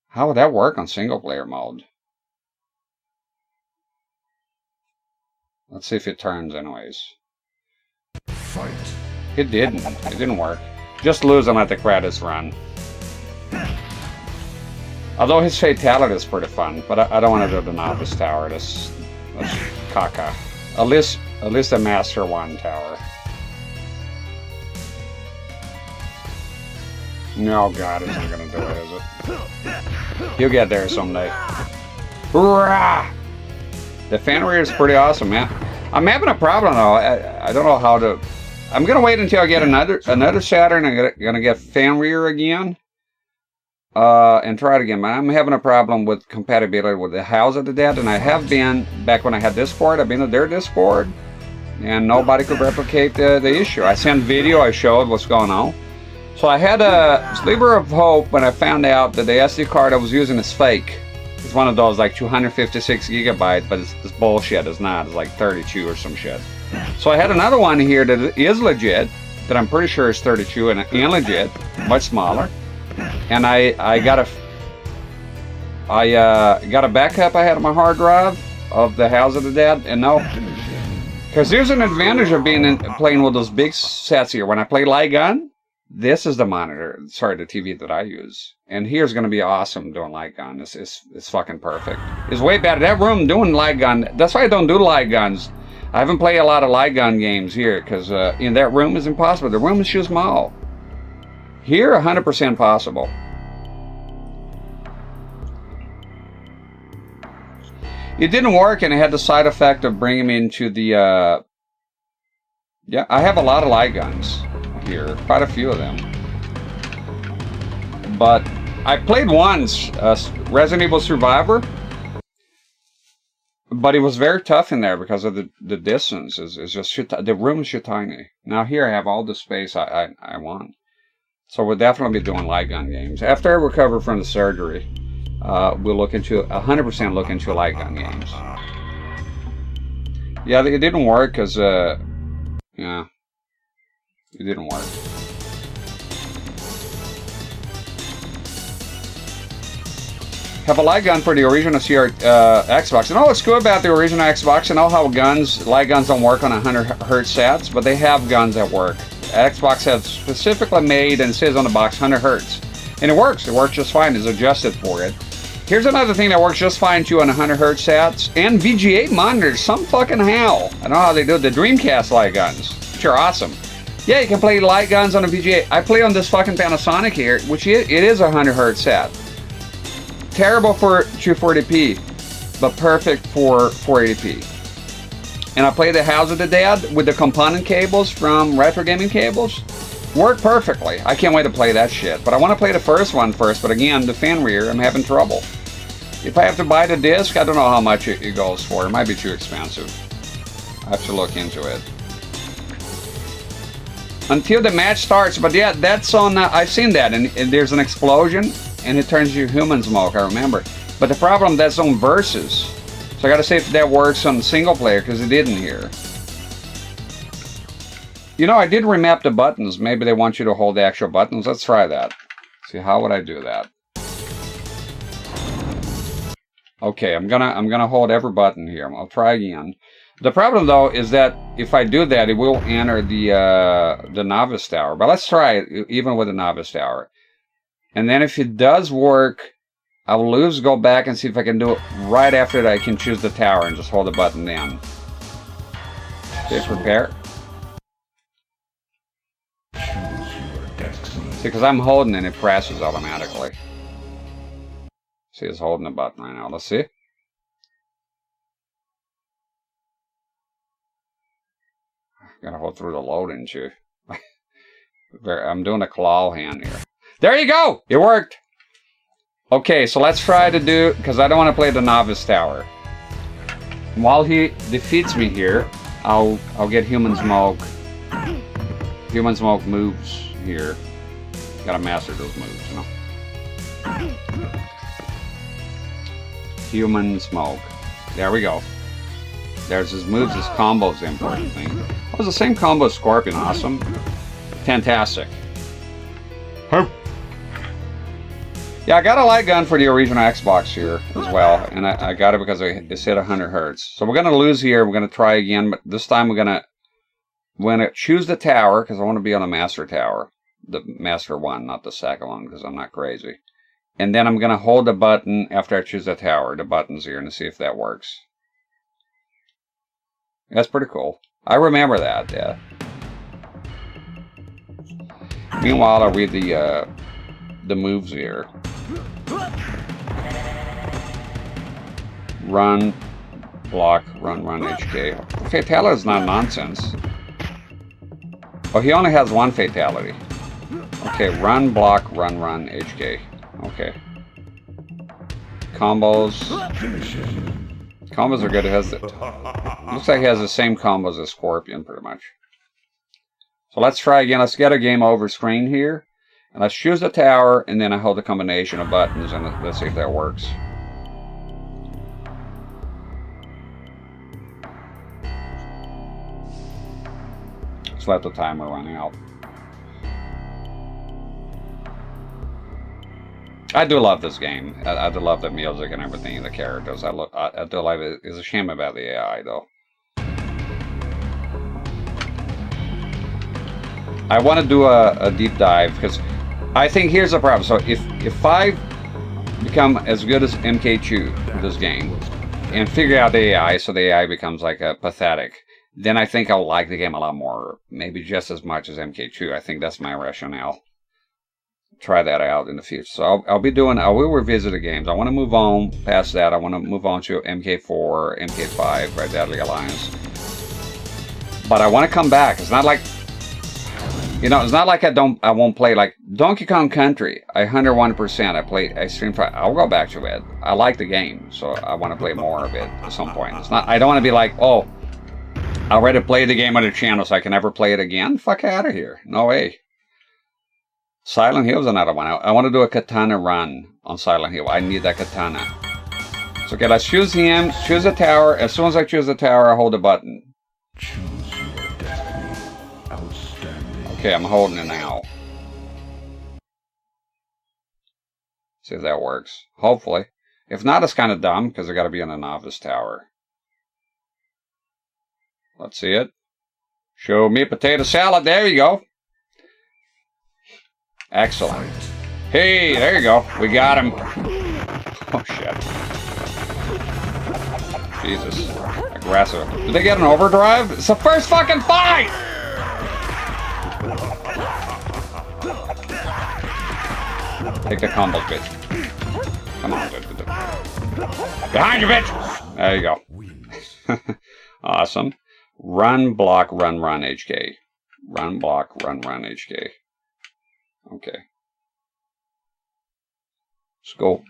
How would that work on single player mode? Let's see if it turns anyways. Fight. It didn't. It didn't work. Just lose and let the credits run. Although his fatality is pretty fun, but I don't want to do the novice tower. That's caca. At least a Master 1 tower. No, God isn't going to do it, is it? He'll get there someday. Hurrah! The fan rear is pretty awesome, man. I'm having a problem, though. I don't know how to... I'm going to wait until I get another Saturn. I'm going to get fan rear again. And try it again. But I'm having a problem with compatibility with the House of the Dead. And I have been, back when I had Discord, I've been to their Discord. And nobody could replicate the issue. I sent video, I showed what's going on. So I had a sliver of hope when I found out that the SD card I was using is fake. It's one of those like 256 gigabyte, but it's bullshit. It's not. It's like 32 or some shit. So I had another one here that is legit, that I'm pretty sure is 32 and legit, much smaller. And I got a backup I had on my hard drive of the House of the Dead, and no. Because there's an advantage of playing with those big sets here. When I play light gun, this is the monitor, sorry, the TV that I use. And here's going to be awesome doing light gun. It's fucking perfect. It's way better. That room doing light gun, that's why I don't do light guns. I haven't played a lot of light gun games here, because in that room is impossible. The room is too small. Here, 100% possible. It didn't work, and it had the side effect of bringing me into the, yeah, I have a lot of light guns here, quite a few of them. But I played once, Resident Evil Survivor, but it was very tough in there because of the distance. It's just the room is too tiny. Now here I have all the space I want. So we'll definitely be doing light gun games. After I recover from the surgery, we'll look into 100% look into light gun games. Yeah, it didn't work because yeah, it didn't work. Have a light gun for the original Xbox. You know what's cool about the original Xbox? You know how light guns don't work on 100 Hz sets, but they have guns that work. Xbox has specifically made, and it says on the box, 100 Hz. And it works. It works just fine. It's adjusted for it. Here's another thing that works just fine too on 100 Hz sets. And VGA monitors, some fucking how. I know how they do it. The Dreamcast light guns, which are awesome. Yeah, you can play light guns on a VGA. I play on this fucking Panasonic here, which it is a 100 Hz set. Terrible for 240p, but perfect for 480p. And I play the House of the Dead with the component cables from Retro Gaming Cables. Work perfectly. I can't wait to play that shit. But I want to play the first one first. But again, the fan rear, I'm having trouble. If I have to buy the disc, I don't know how much it goes for. It might be too expensive. I have to look into it. Until the match starts. But yeah, that's on... I've seen that. And there's an explosion. And it turns you human smoke, I remember. But the problem, that's on versus. So I gotta see if that works on single player, because it didn't here. You know, I did remap the buttons. Maybe they want you to hold the actual buttons. Let's try that. See, how would I do that? Okay, I'm gonna hold every button here. I'll try again. The problem though is that if I do that, it will enter the novice tower. But let's try it even with the novice tower. And then if it does work, I'll go back and see if I can do it right after that. I can choose the tower and just hold the button down. Okay, prepare. See, because I'm holding and it presses automatically. See, it's holding the button right now. Let's see. Gotta hold through the loading too. I'm doing a claw hand here. There you go! It worked! Okay, so let's try to do, because I don't want to play the novice tower. While he defeats me here, I'll get human smoke. Human smoke moves here. Gotta master those moves, you know. Human smoke. There we go. There's his moves, his combos, the important thing. Oh, it's the same combo as Scorpion, awesome. Fantastic. Hup. Yeah, I got a light gun for the original Xbox here as well, and I got it because it said 100 Hz. So we're going to lose here, we're going to try again, but this time we're going to choose the tower, because I want to be on the Master Tower. The Master one, not the second one, because I'm not crazy. And then I'm going to hold the button after I choose the tower, the buttons here, and see if that works. That's pretty cool. I remember that, yeah. Meanwhile, I'll read the moves here. Run, block, run, HK. Fatality is not nonsense. Oh, he only has one fatality. Okay, run, block, run, HK. Okay. Combos. Combos are good. It has looks like he has the same combos as Scorpion, pretty much. So let's try again. Let's get a game over screen here. And let's choose the tower, and then I hold a combination of buttons, and let's see if that works. Let's let the timer run out. I do love this game. I do love the music and everything, the characters. I do love it. It's a shame about the AI, though. I want to do a deep dive, because I think here's the problem. So if I become as good as MK2 in this game and figure out the AI, so the AI becomes like a pathetic, then I think I'll like the game a lot more, maybe just as much as MK2. I think that's my rationale. Try that out in the future. So I will revisit the games. I want to move on past that. I want to move on to MK4, MK5, Red Deadly Alliance. But I want to come back. It's not like, you know, it's not like I won't play like Donkey Kong Country. 101%. I streamed. I'll go back to it. I like the game, so I want to play more of it at some point. It's not. I don't want to be like, oh, I already played the game on the channel, so I can never play it again. Fuck out of here. No way. Silent Hill's another one. I want to do a katana run on Silent Hill. I need that katana. So okay, let's choose him. Choose a tower. As soon as I choose the tower, I hold the button. Choose your destiny. Outstanding. Okay, I'm holding it now. See if that works. Hopefully. If not, it's kind of dumb because I got to be in a novice tower. Let's see it. Show me potato salad. There you go. Excellent. Hey, there you go. We got him. Oh, shit. Jesus. Aggressive. Did they get an overdrive? It's the first fucking fight! Take the combos, bitch. Come on, dude. Behind you, bitch! There you go. Awesome. Run, block, run, run, HK. Run, block, run, run, HK. Okay. Let's go.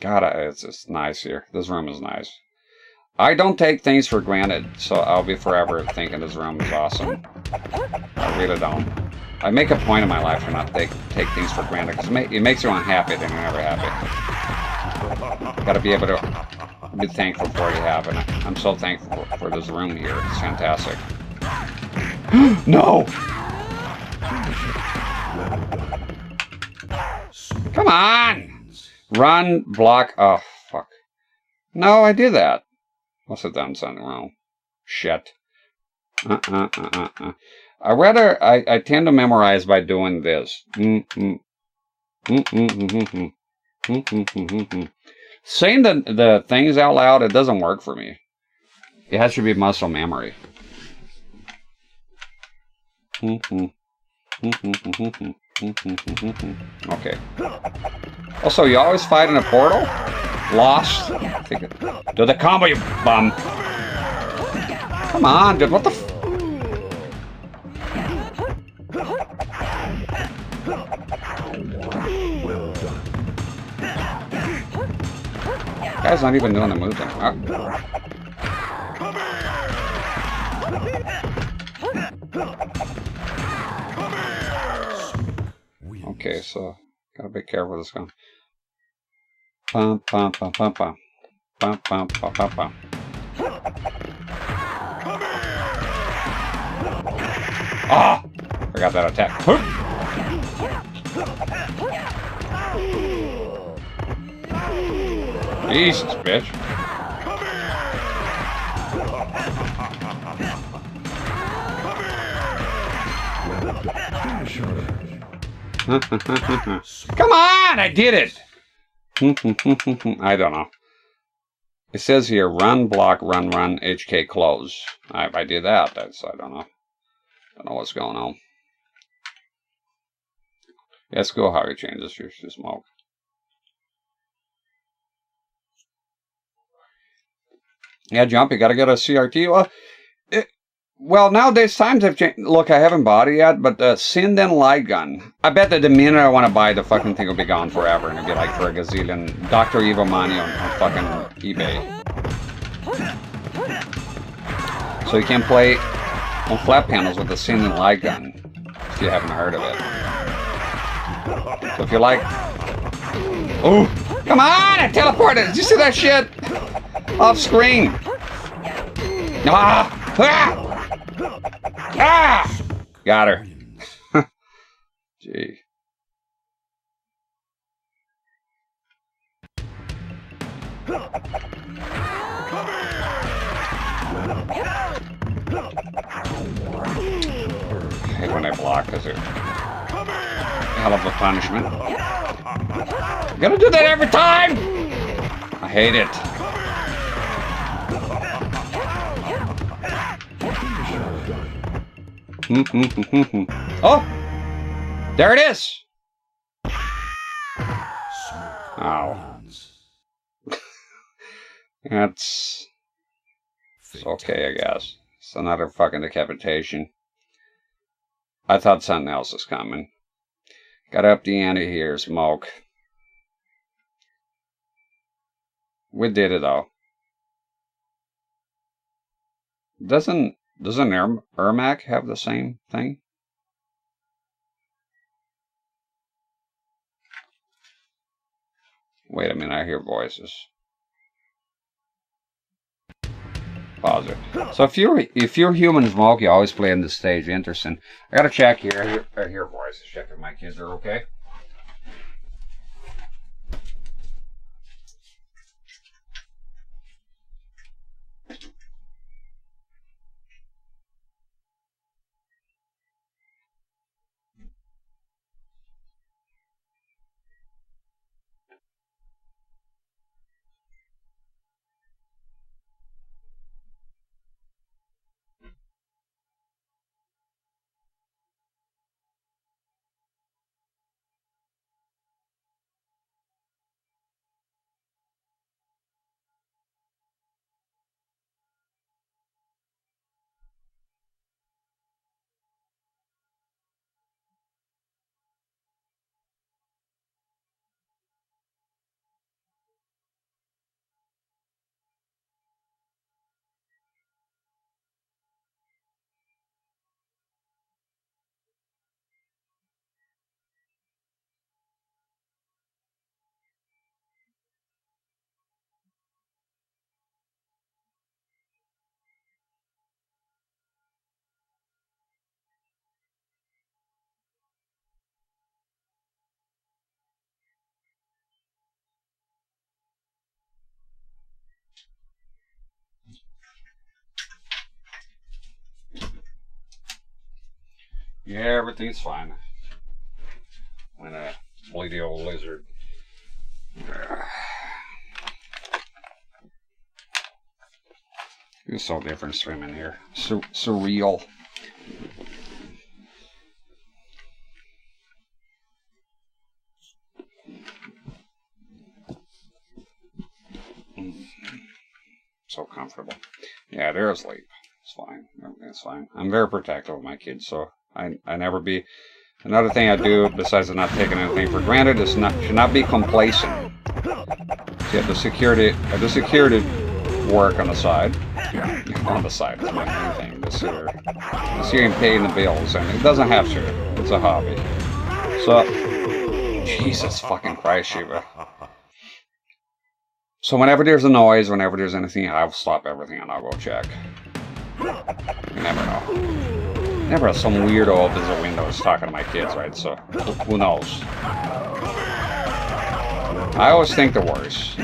God, it's just nice here. This room is nice. I don't take things for granted, so I'll be forever thinking this room is awesome. I really don't. I make a point in my life to not take things for granted, because it makes you unhappy, then you're never happy. Gotta be able to be thankful for what you have, and I'm so thankful for this room here. It's fantastic. No! Come on! Run, block. Oh, fuck. No, I did that. Must have done something wrong. Shit. I tend to memorize by doing this. Saying the things out loud, it doesn't work for me. It has to be muscle memory. Okay. Also, you always fight in a portal? Lost? Do the combo, you bum! Come on, dude, what the f... Well done. Guy's not even doing the move thing. Okay, so gotta be careful with this gun. Pum pum pum pum pum. Pum pum pum pum pum. Ah! Forgot that attack. Jesus, bitch. Come on! I did it! I don't know. It says here, run, block, run, run, HK, close. I did that. I don't know. Don't know what's going on. Let's go how you change this to smoke. Yeah, jump, you gotta get a CRT. Well, nowadays times have changed. Look, I haven't bought it yet, but the Sin and Light Gun. I bet that the minute I want to buy the fucking thing will be gone forever, and it'll be like for a gazillion Dr. Evil money on fucking eBay. So you can play on flat panels with the Sin and Light Gun, if you haven't heard of it. So if you like... Oh, come on! I teleported! Did you see that shit? Off screen! Ah! Ah! Ah! Got her. Gee. I hate when they block because they're hell of a punishment. You gotta do that every time! I hate it. Oh! There it is! Ow. It's okay, I guess. It's another fucking decapitation. I thought something else was coming. Got up the ante here, smoke. We did it though. Doesn't Ermac have the same thing? Wait a minute, I hear voices. Pause it. So if you're human smoke, you always play in the stage. Interesting. I gotta check here. I hear voices. Check if my kids are okay. Yeah, everything's fine. When a bleedy old lizard. It's so different streaming here. Surreal. So comfortable. Yeah, they're asleep. It's fine. It's fine. I'm very protective of my kids, so I never be. Another thing I do, besides not taking anything for granted, is should not be complacent. So you have the security work on the side. On the side, it's my main thing. This here ain't paying the bills, and it doesn't have to. It's a hobby. So, Jesus fucking Christ, Shiva. So whenever there's a noise, whenever there's anything, I'll stop everything and I'll go check. You never know. Never some weirdo opens a window is talking to my kids, right? So, who knows? I always think the worst.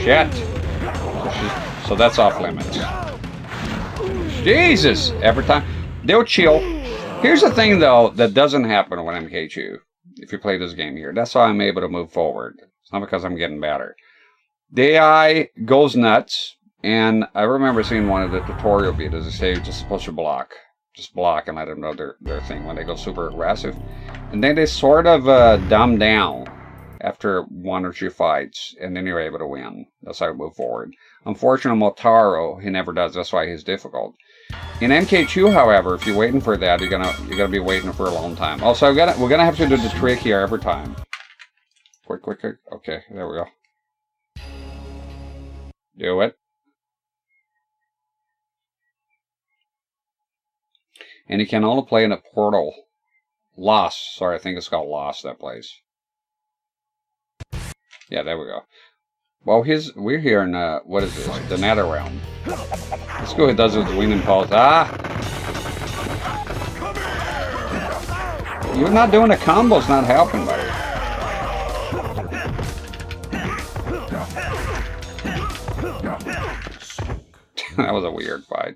Shit. So that's off limits. Jesus! Every time. They'll chill. Here's the thing, though, that doesn't happen when MK2. If you play this game here. That's how I'm able to move forward. It's not because I'm getting better. The AI goes nuts. And I remember seeing one of the tutorial videos. They say you're just supposed to block. Just block and let them know their thing when they go super aggressive. And then they sort of dumb down after 1 or 2 fights. And then you're able to win. That's how you move forward. Unfortunately, Motaro, he never does. That's why he's difficult. In MK2, however, if you're waiting for that, you're gonna be waiting for a long time. Also, we're gonna have to do the trick here every time. Quick. Okay, there we go. Do it. And you can only play in a portal. Lost. Sorry, I think it's called Lost, that place. Yeah, there we go. Well, we're here in, what is this? The Nether Realm. Let's go ahead and does it with the wing impulse. Ah! You're not doing the combos, not helping, buddy. That was a weird fight.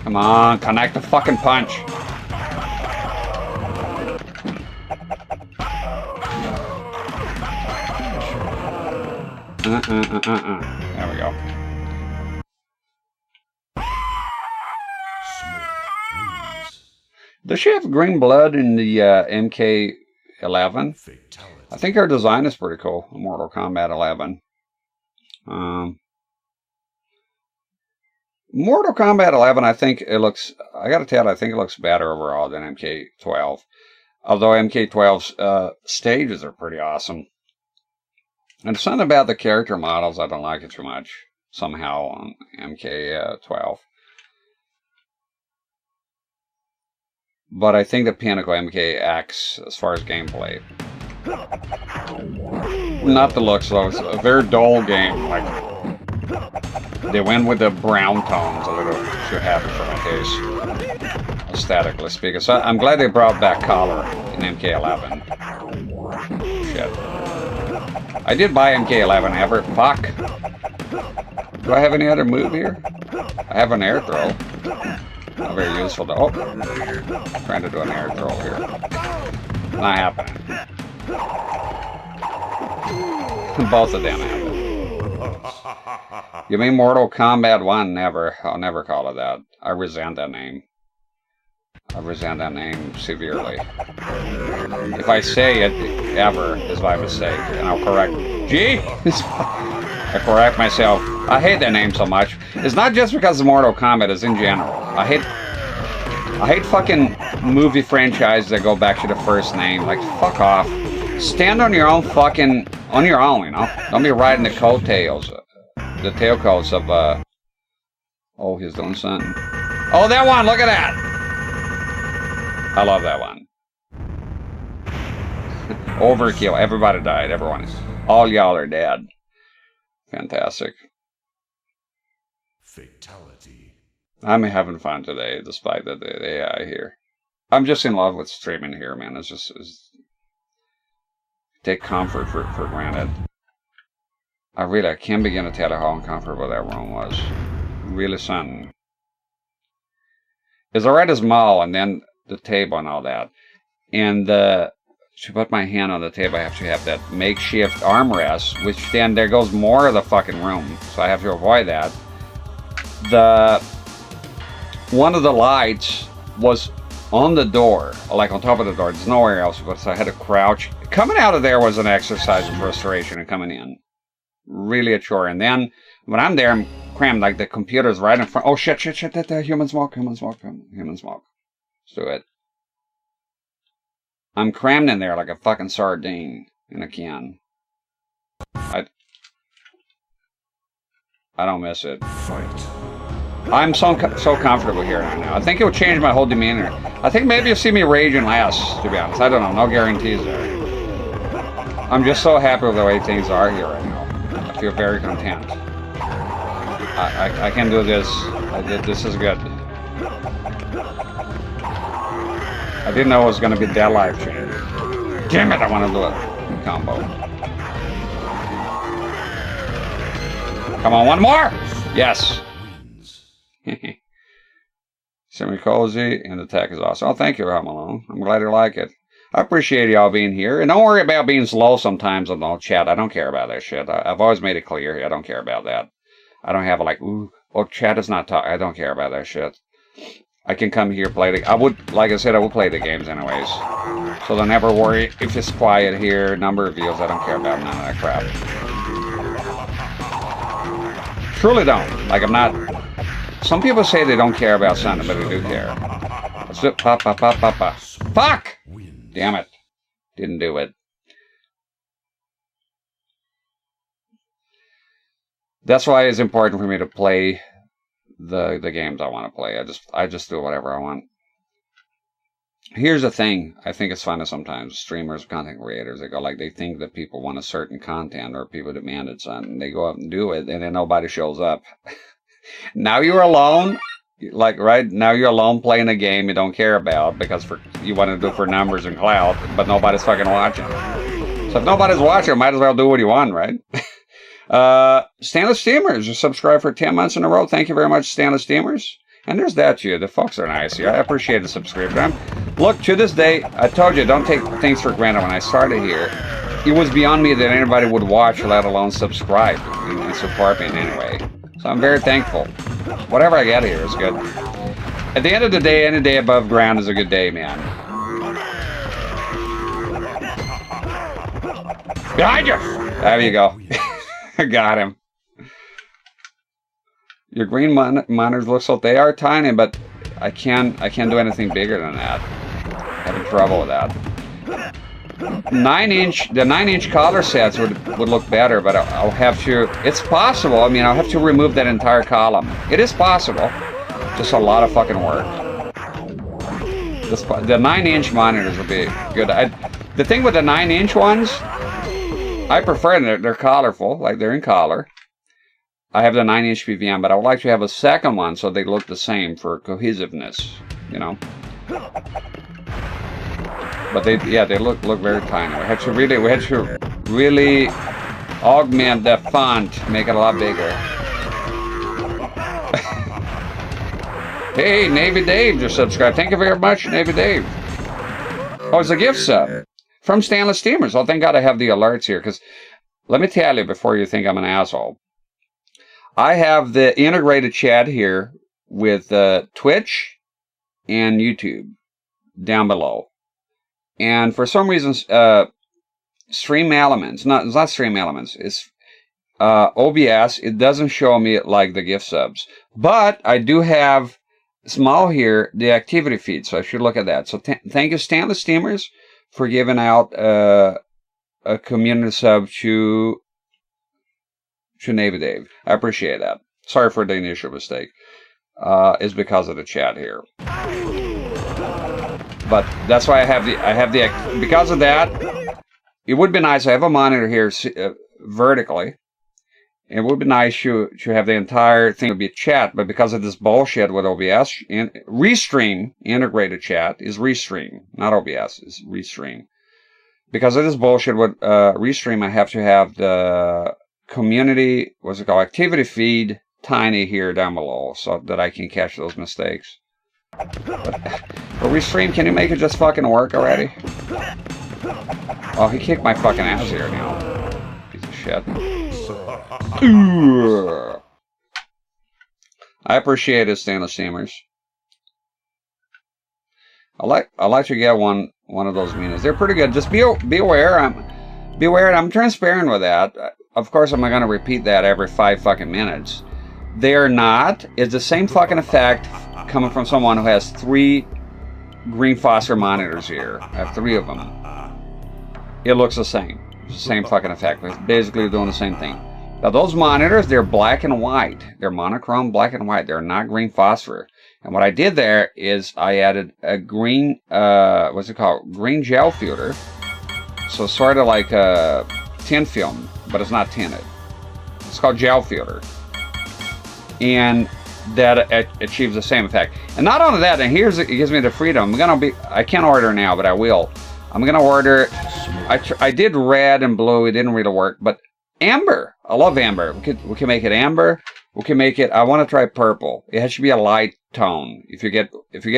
Come on, connect the fucking punch. There we go. Does she have green blood in the MK11? I think her design is pretty cool. Mortal Kombat 11. Mortal Kombat 11, I think it looks, I gotta tell you, I think it looks better overall than MK12. Although MK12's stages are pretty awesome. And something about the character models, I don't like it too much, somehow, on MK12. But I think the Pinnacle MKX, as far as gameplay. Not the looks, though. It's a very dull game. Like, they went with the brown tones a little too heavy for my taste, aesthetically speaking. So I'm glad they brought back color in MK11. Shit. I did buy MK11 ever. Fuck. Do I have any other move here? I have an air throw. Not very useful though. Oh, trying to do an air throw here. Not happening. Both of them happen. You mean Mortal Kombat 1? Never. I'll never call it that. I resent that name. I resent that name severely. If I say it ever, is by mistake, and I'll correct. Gee! I correct myself. I hate that name so much. It's not just because of Mortal Kombat, it's in general. I hate fucking movie franchises that go back to the first name. Like, fuck off. Stand on your own fucking, on your own, you know? Don't be riding the coattails. The tailcoats of, oh, he's doing something. Oh, that one, look at that! I love that one. Overkill, everybody died, everyone. All y'all are dead. Fantastic. Fatality. I'm having fun today, despite the AI here. I'm just in love with streaming here, man. It's just... take comfort for granted. I can't begin to tell you how uncomfortable that room was. Really something. It's alright as Maul and then the table and all that. And to put my hand on the table, I have to have that makeshift armrest, which then there goes more of the fucking room. So I have to avoid that. One of the lights was on the door, like on top of the door. There's nowhere else, but so I had to crouch. Coming out of there was an exercise in frustration, and coming in, really a chore. And then when I'm there, I'm crammed, like the computer's right in front. Oh shit! That human smoke. Let's do it. I'm crammed in there like a fucking sardine in a can. I don't miss it. Fight. I'm so comfortable here right now. I think it will change my whole demeanor. I think maybe you'll see me raging less, to be honest. I don't know. No guarantees there. I'm just so happy with the way things are here right now. I feel very content. I can do this. This is good. I didn't know it was going to be that life change. Damn it, I want to do a combo. Come on, one more! Yes. Semi-cozy, and the tech is awesome. Oh, thank you, Malone. I'm glad you like it. I appreciate y'all being here. And don't worry about being slow sometimes on the chat. I don't care about that shit. I've always made it clear here. I don't care about that. I don't have like, ooh, well, chat is not talking. I don't care about that shit. I can come here, play the... I would, like I said, I will play the games anyways. So don't ever worry if it's quiet here, number of views. I don't care about none of that crap. Truly don't. Like, I'm not... Some people say they don't care about something, but they do care. Let's do it. Pa. Fuck! Damn it. Didn't do it. That's why it's important for me to play the games I want to play. I just do whatever I want. Here's the thing. I think it's funny sometimes. Streamers, content creators, they go like, they think that people want a certain content or people demanded something. They go up and do it, and then nobody shows up. Now you're alone. Like, right now you're alone playing a game you don't care about because you want to do it for numbers and clout, but nobody's fucking watching. So if nobody's watching, might as well do what you want, right? Stanley Steamers, just subscribed for 10 months in a row. Thank you very much, Stanley Steamers. And there's that you. The folks are nice here. I appreciate the subscription. Look, to this day, I told you, don't take things for granted. When I started here, it was beyond me that anybody would watch, let alone subscribe and support me in any way. So I'm very thankful. Whatever I get here is good. At the end of the day, any day above ground is a good day, man. Behind you! There you go. Got him. Your green monitors look so they are tiny, but I can't do anything bigger than that. Having trouble with that. The 9-inch color sets would look better, but I'll have to. It's possible. I mean, I'll have to remove that entire column. It is possible. Just a lot of fucking work. The 9-inch monitors would be good. The thing with the 9-inch ones, I prefer them. They're colorful, like they're in color. I have the 9-inch PVM, but I would like to have a second one so they look the same for cohesiveness, you know. But they look very tiny. We had to really augment the font, make it a lot bigger. Hey, Navy Dave just subscribed. Thank you very much, Navy Dave. Oh, it's a gift sub from Stainless Steamers. Oh, thank God I have the alerts here, because let me tell you before you think I'm an asshole. I have the integrated chat here with Twitch and YouTube down below. And for some reason, Stream Elements, it's not Stream Elements, it's OBS, it doesn't show me like the gift subs. But I do have small here, the activity feed, so I should look at that. So thank you, Stainless Steamers, for giving out a community sub to Navy Dave. I appreciate that. Sorry for the initial mistake. It's because of the chat here. But that's why I have the because of that. It would be nice. I have a monitor here vertically. It would be nice to have the entire thing be chat, but because of this bullshit with OBS, Restream integrated chat is Restream, not OBS. It's Restream. Because of this bullshit with Restream, I have to have the community, what's it called, activity feed tiny here down below so that I can catch those mistakes. But Restream, can you make it just fucking work already? Oh, he kicked my fucking ass here now. Piece of shit. I appreciate it, Stainless Steamers. I like to get one of those minis. They're pretty good. Just be aware. I'm transparent with that. Of course, I'm not gonna repeat that every 5 fucking minutes. They're not. It's the same fucking effect coming from someone who has 3 green phosphor monitors here. I have 3 of them. It looks the same. It's the same fucking effect. It's basically doing the same thing. Now those monitors, they're black and white. They're monochrome black and white. They're not green phosphor. And what I did there is I added a green, what's it called? Green gel filter. So sort of like a tint film, but it's not tinted. It's called gel filter. And that achieves the same effect. And not only that, and it gives me the freedom. I can't order now, but I will. I'm gonna order. I did red and blue. It didn't really work, but amber. I love amber. We can make it amber. We can make it. I want to try purple. It has to be a light tone. If you get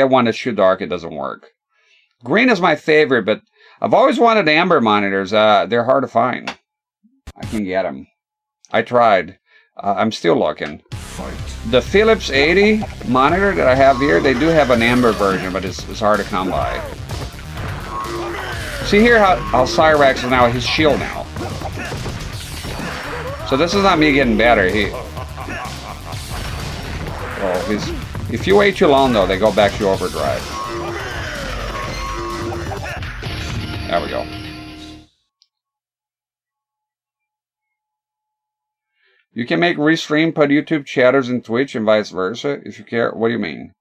one that's too dark, it doesn't work. Green is my favorite, but I've always wanted amber monitors. They're hard to find. I can get them. I tried. I'm still looking. The Philips 80 monitor that I have here, they do have an amber version, but it's hard to come by. See here how Cyrax is now his shield now. So this is not me getting better. If you wait too long though, they go back to overdrive. There we go. You can make Restream put YouTube chatters in Twitch and vice versa if you care. What do you mean?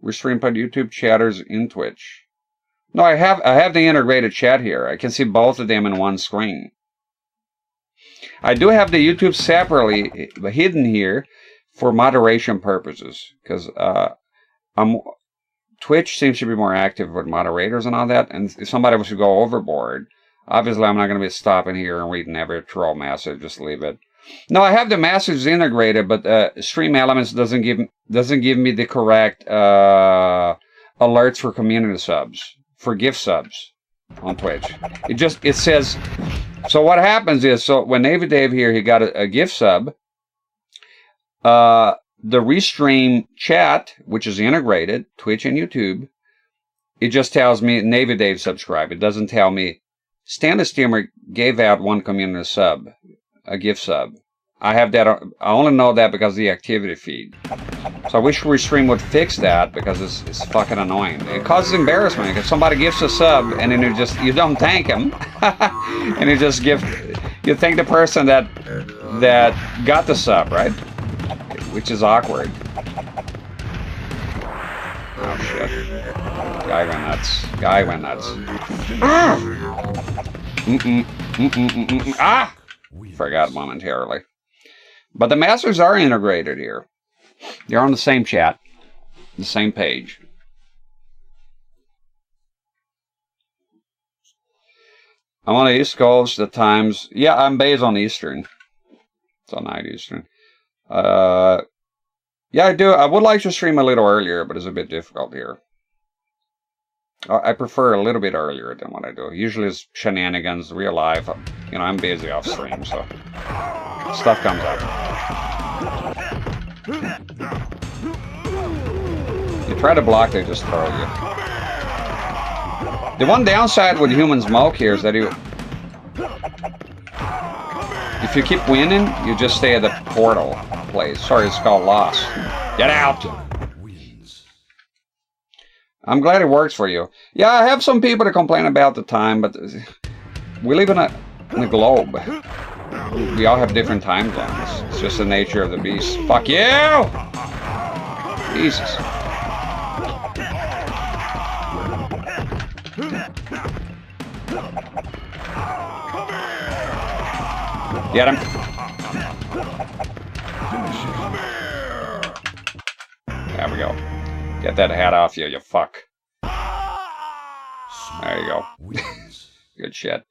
Restream put YouTube chatters in Twitch. No, I have the integrated chat here. I can see both of them in one screen. I do have the YouTube separately hidden here for moderation purposes because Twitch seems to be more active with moderators and all that. And if somebody was to go overboard, obviously I'm not going to be stopping here and reading every troll message. Just leave it. No, I have the messages integrated, but Stream Elements doesn't give me the correct alerts for community subs, for gift subs on Twitch. It says. So what happens is, so when Navy Dave here, he got a gift sub. The Restream chat, which is integrated, Twitch and YouTube, it just tells me Navy Dave subscribe. It doesn't tell me Stainless Steamer gave out one community sub, a gift sub. I have that. I only know that because of the activity feed. So I wish Restream would fix that because it's fucking annoying. It causes embarrassment if somebody gives a sub and then you don't thank them, and you just you thank the person that got the sub, right? Which is awkward. Oh shit! Guy went nuts. Guy went nuts. Ah! Forgot momentarily. But the masters are integrated here. They're on the same chat, the same page. I'm on the East Coast. The times, yeah, I'm based on Eastern. It's on night Eastern. Yeah, I do. I would like to stream a little earlier, but it's a bit difficult here. I prefer a little bit earlier than what I do. Usually it's shenanigans, real life. You know, I'm busy off stream, so stuff comes up. You try to block, they just throw you. The one downside with human smoke here is that if you keep winning, you just stay at the portal place. Sorry, it's called loss. Get out! I'm glad it works for you. Yeah, I have some people that complain about the time, but we live in a globe. We all have different time zones. It's just the nature of the beast. Fuck you! Jesus. Get him. There we go. Get that hat off you, you fuck. There you go. Good shit.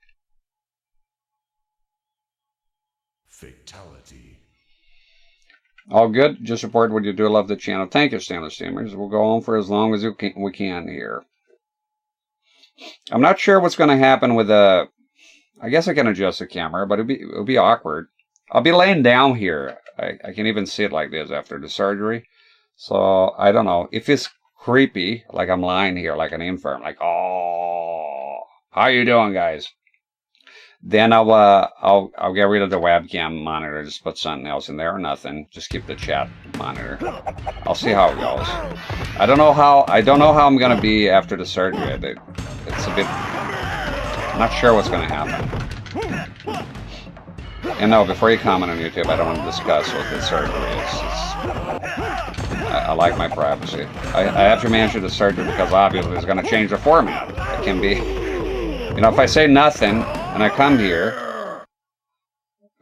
Fatality. All good. Just report what you do. Love the channel. Thank you, Stanley Steamers. We'll go on for as long as we can here. I'm not sure what's going to happen with the... I guess I can adjust the camera, but it'll be awkward. I'll be laying down here. I can even sit like this after the surgery. So, I don't know. If it's creepy, like I'm lying here like an infirm, like, oh, how you doing, guys? Then I'll get rid of the webcam monitor, just put something else in there or nothing. Just keep the chat monitor. I'll see how it goes. I don't know how I'm gonna be after the surgery. It's a bit, I'm not sure what's gonna happen. And no, before you comment on YouTube, I don't want to discuss what the surgery is. I like my privacy. I have to manage the surgery because obviously it's going to change the format. It can be, you know, if I say nothing and I come here,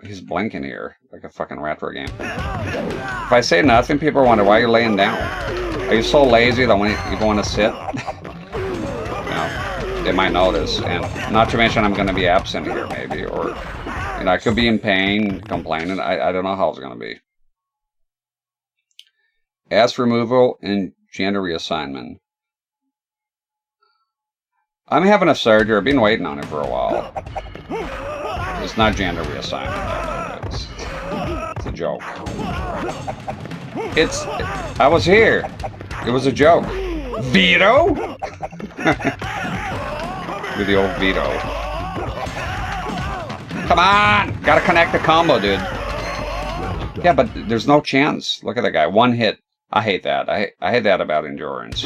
he's blinking here like a fucking retro game. If I say nothing, people wonder why you're laying down. Are you so lazy that you don't want to sit? You know, they might notice. And not to mention I'm going to be absent here maybe, or you know, I could be in pain, complaining. I don't know how it's going to be. Ass removal and gender reassignment. I'm having a surgery. I've been waiting on it for a while. It's not gender reassignment. It's a joke. I was here. It was a joke. Veto? With the old veto. Come on! Gotta connect the combo, dude. Yeah, but there's no chance. Look at that guy. One hit. I hate that. I hate that about endurance.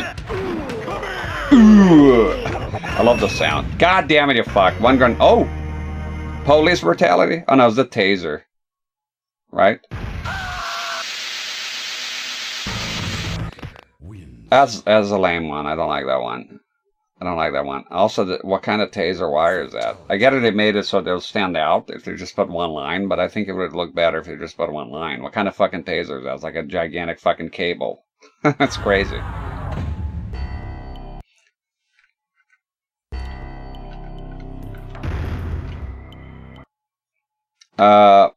Ooh. I love the sound. God damn it, you fuck. One gun. Oh! Police brutality? Oh no, it's the taser. Right? That's a lame one. I don't like that one. I don't like that one. Also, what kind of taser wire is that? I get it, they made it so they'll stand out if they just put one line, but I think it would look better if they just put one line. What kind of fucking taser is that? It's like a gigantic fucking cable. That's crazy. Oh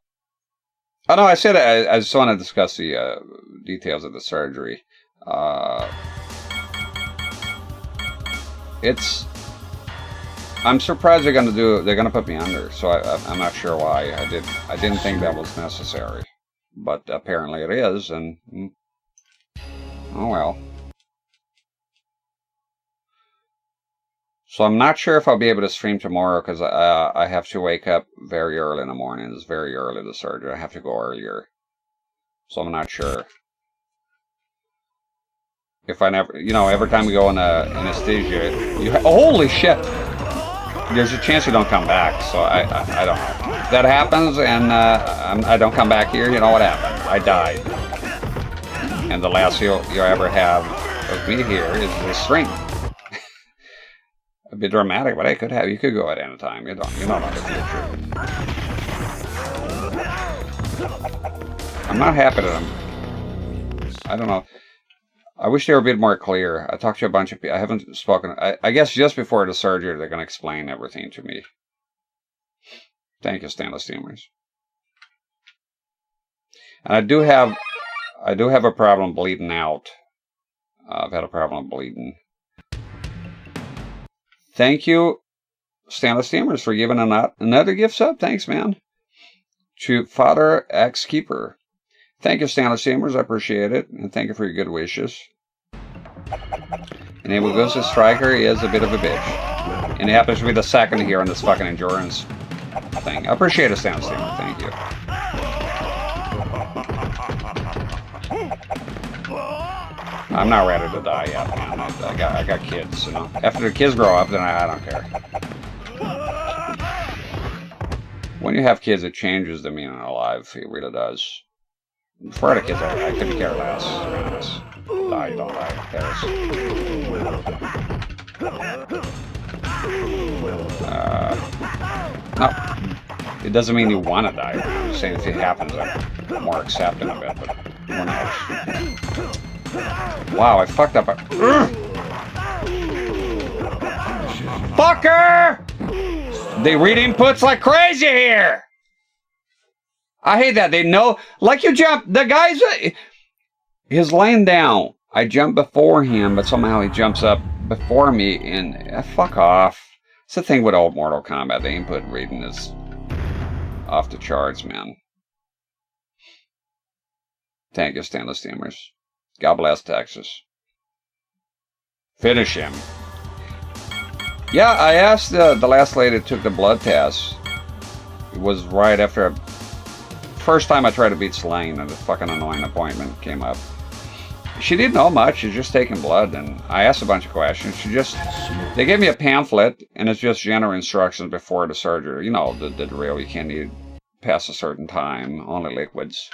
no, I said I just want to discuss the details of the surgery. I'm surprised they're gonna put me under, so I'm not sure why. I didn't think that was necessary, but apparently it is, and oh well. So I'm not sure if I'll be able to stream tomorrow because I have to wake up very early in the morning. It's very early, the surgery. I have to go earlier. So I'm not sure. If I never, you know, every time we go in anesthesia, holy shit! There's a chance you don't come back, so I don't know. If that happens and I don't come back here, you know what happens. I died. And the last you'll ever have of me here is the stream. It'd be dramatic, but you could go at any time. You don't know the future. I'm not happy that I don't know. I wish they were a bit more clear. I talked to a bunch of people. I haven't spoken. I guess just before the surgery, they're going to explain everything to me. Thank you, Stainless Steamers. And I do have a problem bleeding out. I've had a problem bleeding. Thank you, Stainless Steamers, for giving another gift sub. Thanks, man. To Father X Keeper. Thank you, Stainless Steamers. I appreciate it. And thank you for your good wishes. And Able Goes to Striker. He is a bit of a bitch. And he happens to be the second here on this fucking endurance thing. I appreciate it, Stainless Steamer. Thank you. I'm not ready to die yet, man. I got kids, you know. After the kids grow up, then I don't care. When you have kids, it changes the meaning of life. It really does. Before I had kids, I couldn't care less. Die, you don't die. Who cares? No. It doesn't mean you want to die. I'm just saying if it happens, I'm more accepting of it, but who knows? Wow, I fucked up. Fucker! They read inputs like crazy here! I hate that. They know, like you jump, the guy's, he's laying down. I jump before him, but somehow he jumps up before me, and fuck off. It's the thing with old Mortal Kombat. The input reading is off the charts, man. Thank you, Stainless Steamers. God bless Texas. Finish him. Yeah, I asked the last lady that took the blood test. It was right after first time I tried to beat Slane, and a fucking annoying appointment came up. She didn't know much. She's just taking blood, and I asked a bunch of questions. They gave me a pamphlet, and it's just general instructions before the surgery. You know, the drill. You can't eat past a certain time. Only liquids.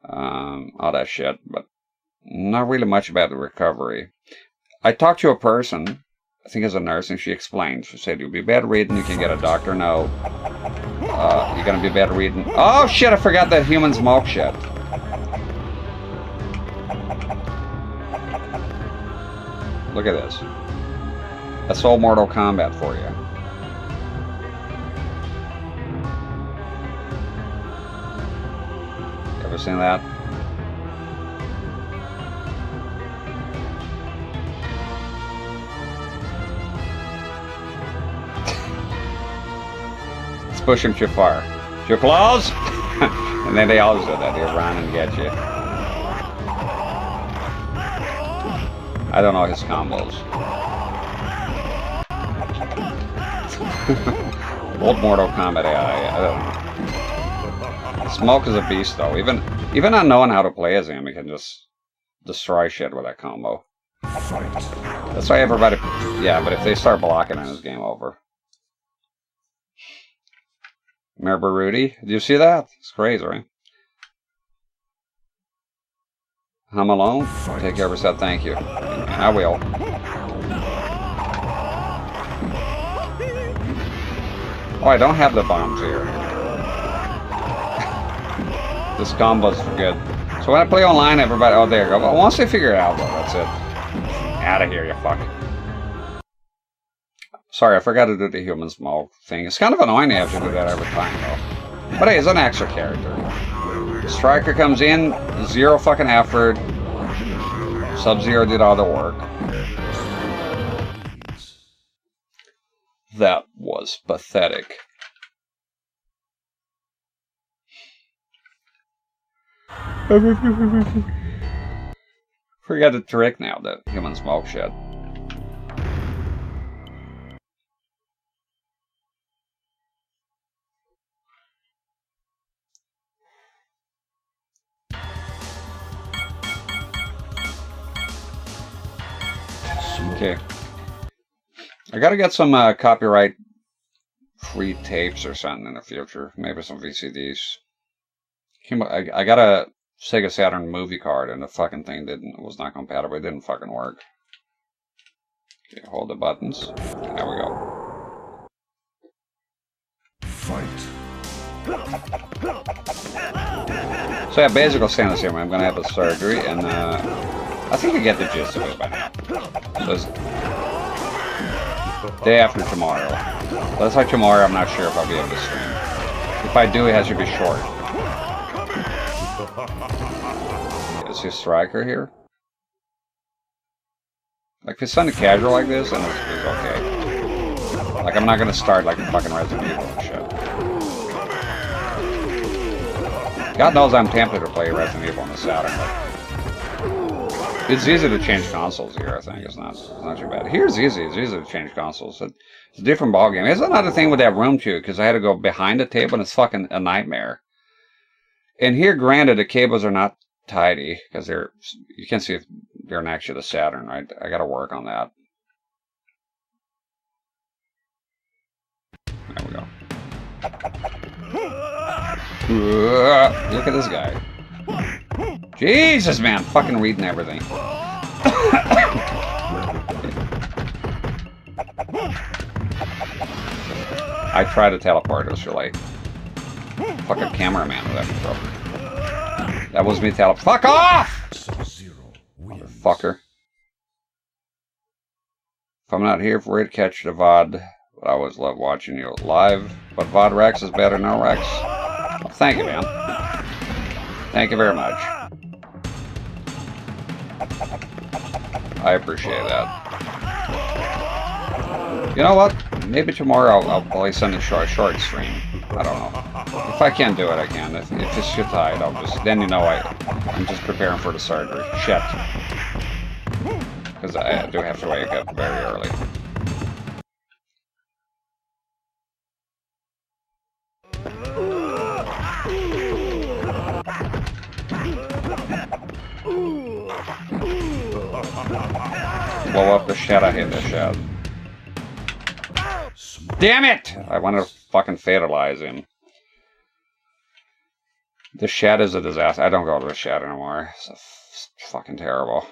All that shit, but not really much about the recovery. I talked to a person, I think as a nurse, and she explained. She said, you'll be bedridden, you can get a doctor note. You're going to be bedridden. Oh shit, I forgot that human smoke shit. Look at this. That's all Mortal Kombat for you. Ever seen that? Let's push him too far. Too close? And then they always do that. They run and get you. I don't know his combos. Old Mortal Kombat AI. I don't know. Smoke is a beast, though. Even not knowing how to play as him, he can just destroy shit with that combo. That's why everybody... Yeah, but if they start blocking him, it's game over. Remember Rudy? Did you see that? It's crazy, right? I'm alone. Take care of yourself. Thank you. And I will. Oh, I don't have the bombs here. This combo's good. So when I play online, everybody... Oh, there you go. Well, once they figure it out, though, that's it. Out of here, you fuck. Sorry, I forgot to do the human smoke thing. It's kind of annoying to have to do that every time, though. But hey, it's an extra character. Striker comes in, zero fucking effort. Sub-Zero did all the work. That was pathetic. Forgot the trick now, the human smoke shit. Okay. I gotta get some copyright free tapes or something in the future. Maybe some VCDs. I got a Sega Saturn movie card and the fucking thing was not compatible. It didn't fucking work. Okay, hold the buttons. There we go. Fight. So yeah, basically saying this here, I'm gonna have a surgery, and I think I get the gist of it by now. So it's day after tomorrow. Let's say tomorrow, I'm not sure if I'll be able to stream. If I do, it has to be short. Is he a striker here? Like, if it's something casual like this, then it's okay. Like, I'm not gonna start like a fucking Resident Evil and shit. God knows I'm tempted to play Resident Evil on the Saturn, but it's easy to change consoles here, I think. It's not too bad. Here's easy. It's easy to change consoles. It's a different ballgame. There's another thing with that room, too, because I had to go behind the table, and it's fucking a nightmare. And here, granted, the cables are not tidy, because you can see if they're next to the Saturn, right? I gotta work on that. There we go. Look at this guy. Jesus, man. Fucking reading everything. I tried to teleport. It was too late. Fucking cameraman with that control. That was me Fuck off! Motherfucker. If I'm not here for it, catch the VOD. But I always love watching you live. But VOD Rex is better than no Rex. Well, thank you, man. Thank you very much. I appreciate that. You know what? Maybe tomorrow I'll probably send a short stream. I don't know. If I can't do it, I can. If it's too tight, I'll just... Then you know I'm just preparing for the surgery. Shit. Because I do have to wake up very early. Blow up the shed. I hate this shed. Damn it! I want to fucking fatalize him. The shed is a disaster. I don't go to the shed anymore. It's fucking terrible.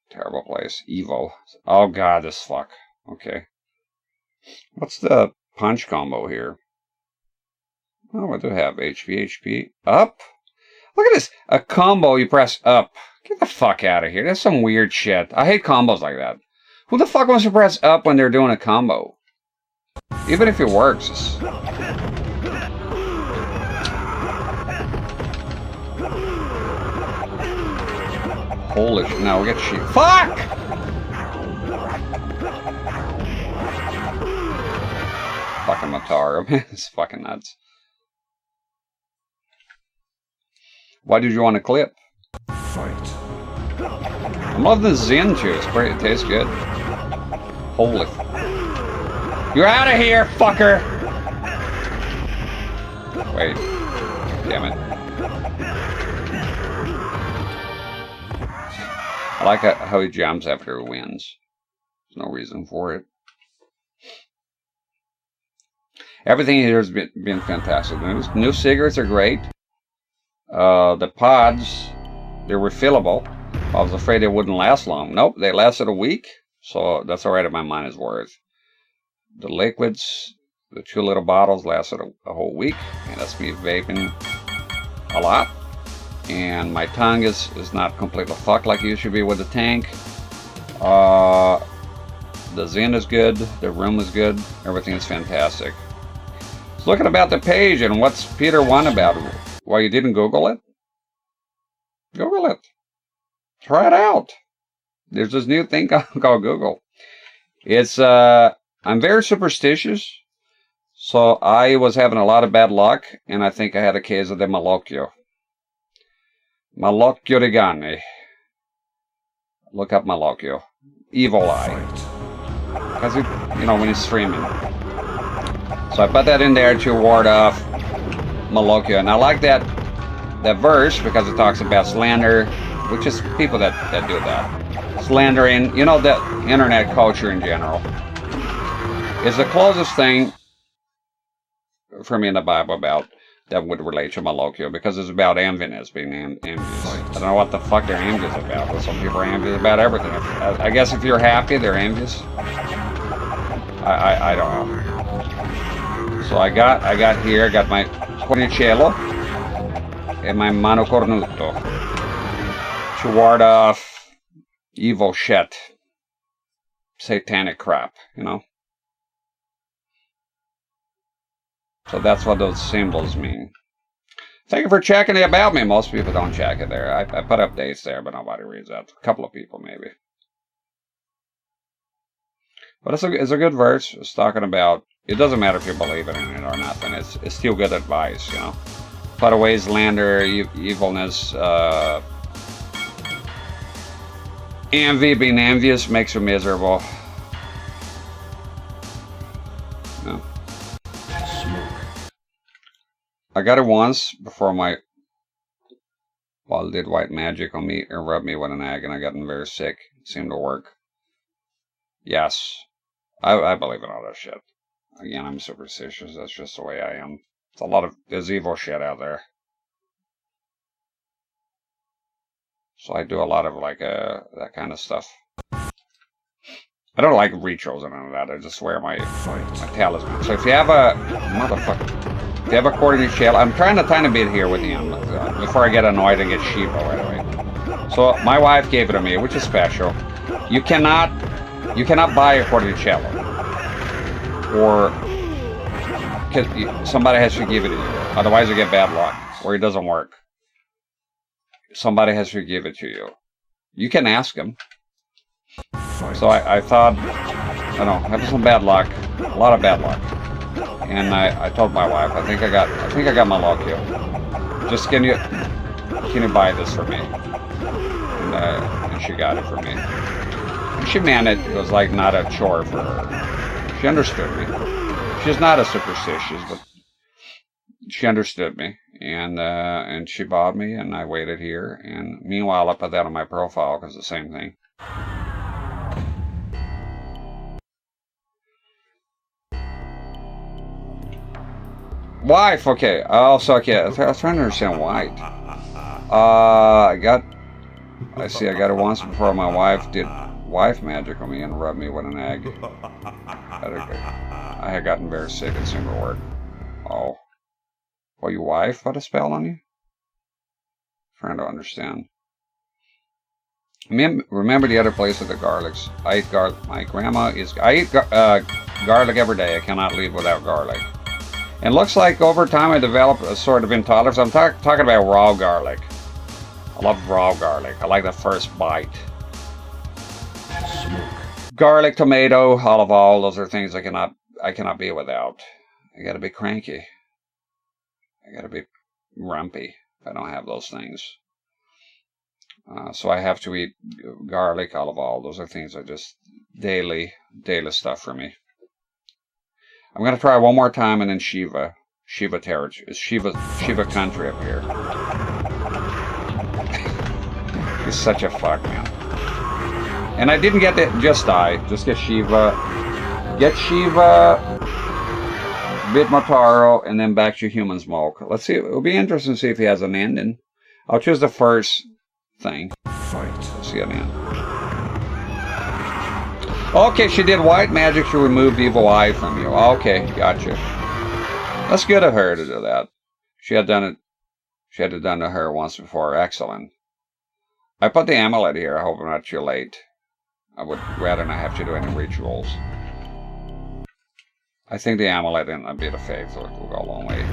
Terrible place. Evil. Oh god, this fuck. Okay. What's the punch combo here? Oh, I do have HP. Up? Look at this. A combo, you press up. Get the fuck out of here. That's some weird shit. I hate combos like that. Who the fuck wants to press up when they're doing a combo? Even if it works. Holy shit. No, we get shit. Fuck! Fucking Mataro, man. It's fucking nuts. Why did you want to clip? Fight. I love the Zen juice. It tastes good. Holy. You're out of here, fucker! Wait. Damn it. I like how he jumps after he wins. There's no reason for it. Everything here has been fantastic. The new cigarettes are great. The pods, they're refillable. I was afraid they wouldn't last long. Nope, they lasted a week. So that's alright if my mind is worth. The liquids, the 2 little bottles lasted a whole week. And that's me vaping a lot. And my tongue is not completely fucked like it should be with the tank. The Zen is good. The room is good. Everything is fantastic. So looking about the page and what's Peter 1 about. Why you didn't Google it? Google it. Try it out. There's this new thing called Google. It's, I'm very superstitious. So I was having a lot of bad luck. And I think I had a case of the malocchio. Malocchio di Gani. Look up malocchio. Evil eye. Because, you know, when you're streaming. So I put that in there to ward off malocchio. And I like that verse because it talks about slander, which is people that do that. slandering, you know, the internet culture in general is the closest thing for me in the Bible about that would relate to Malokio, because it's about enviness, being envious. I don't know what the fuck they're envious about, but some people are envious about everything. I guess if you're happy, they're envious. I don't know. So I got my cornicello and my mano cornuto to ward off evil shit, satanic crap, you know. So that's what those symbols mean. Thank you for checking it about me. Most people don't check it there. I put up dates there, but nobody reads that. A couple of people, maybe. But it's a good verse. It's talking about, it doesn't matter if you believe in it or nothing. It's still good advice, you know. Put away slander, evilness, envy, being envious makes you miserable. No. I got it once before my ball did white magic on me and rubbed me with an egg, and I got very sick. It seemed to work. Yes, I believe in all that shit. Again, I'm superstitious. That's just the way I am. There's evil shit out there. So I do a lot of like that kind of stuff. I don't like rituals and none of that. I just wear my talisman. So if you have a if you have a cornicello, I'm trying a tiny bit here with him before I get annoyed and get Shiva right away. So my wife gave it to me, which is special. You cannot buy a cornicello, or somebody has to give it to you. Otherwise, you get bad luck, or it doesn't work. Somebody has to give it to you. You can ask them. So I thought, I don't know, having some bad luck, a lot of bad luck. And I told my wife, I think I got my luck here. Just can you buy this for me? And she got it for me. And she meant it. It was like not a chore for her. She understood me. She's not as superstitious, but she understood me. And she bought me, and I waited here. And meanwhile, I put that on my profile because it's the same thing. Wife, okay. Also, okay. I was trying to understand white. I got it once before my wife did wife magic on me and rubbed me with an egg. I had gotten very sick. It seemed to work. Oh. Well, your wife put a spell on you? Trying to understand. Remember the other place with the garlics. I eat garlic. My grandma I eat garlic every day. I cannot live without garlic. And looks like over time I developed a sort of intolerance. I'm talking about raw garlic. I love raw garlic. I like the first bite. Smoke. Garlic, tomato, olive oil, those are things I cannot be without. I gotta be cranky. I gotta be grumpy if I don't have those things. So I have to eat garlic, olive oil. Those are things that just daily stuff for me. I'm going to try one more time, and then Shiva territory. It's Shiva country up here. He's such a fuck, man. And I didn't get to just die. Just get Shiva. Get Shiva, bit Motaro, and then back to human smoke. Let's see. It'll be interesting to see if he has an ending. I'll choose the first thing. Let's see an end. Okay, she did white magic to remove evil eye from you. Okay, gotcha. That's good of her to do that. She had it done to her once before. Excellent. I put the amulet here. I hope I'm not too late. I would rather not have to do any rituals. I think the amulet and a bit of faith will go a long way.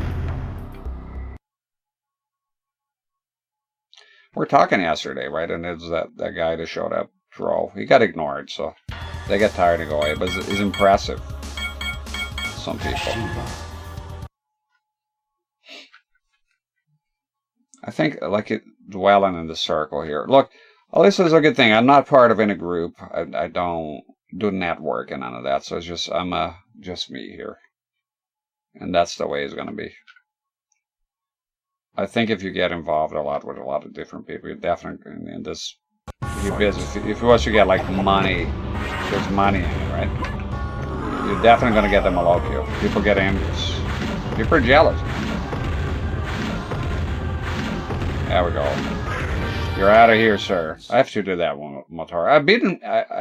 We were talking yesterday, right? And it's that guy that showed up, Troll. He got ignored, so they got tired and go away. But it's impressive. Some people. I think, like it dwelling in the circle here. Look, well, this is a good thing. I'm not part of any group. I don't do network and none of that. So it's just, just me here. And that's the way it's going to be. I think if you get involved a lot with a lot of different people, you're definitely in this your business. If you want to get like money, there's money in it, right? You're definitely gonna get them a low kill. People get envious. People are jealous. There we go. You're out of here, sir. I have to do that one, Motar. I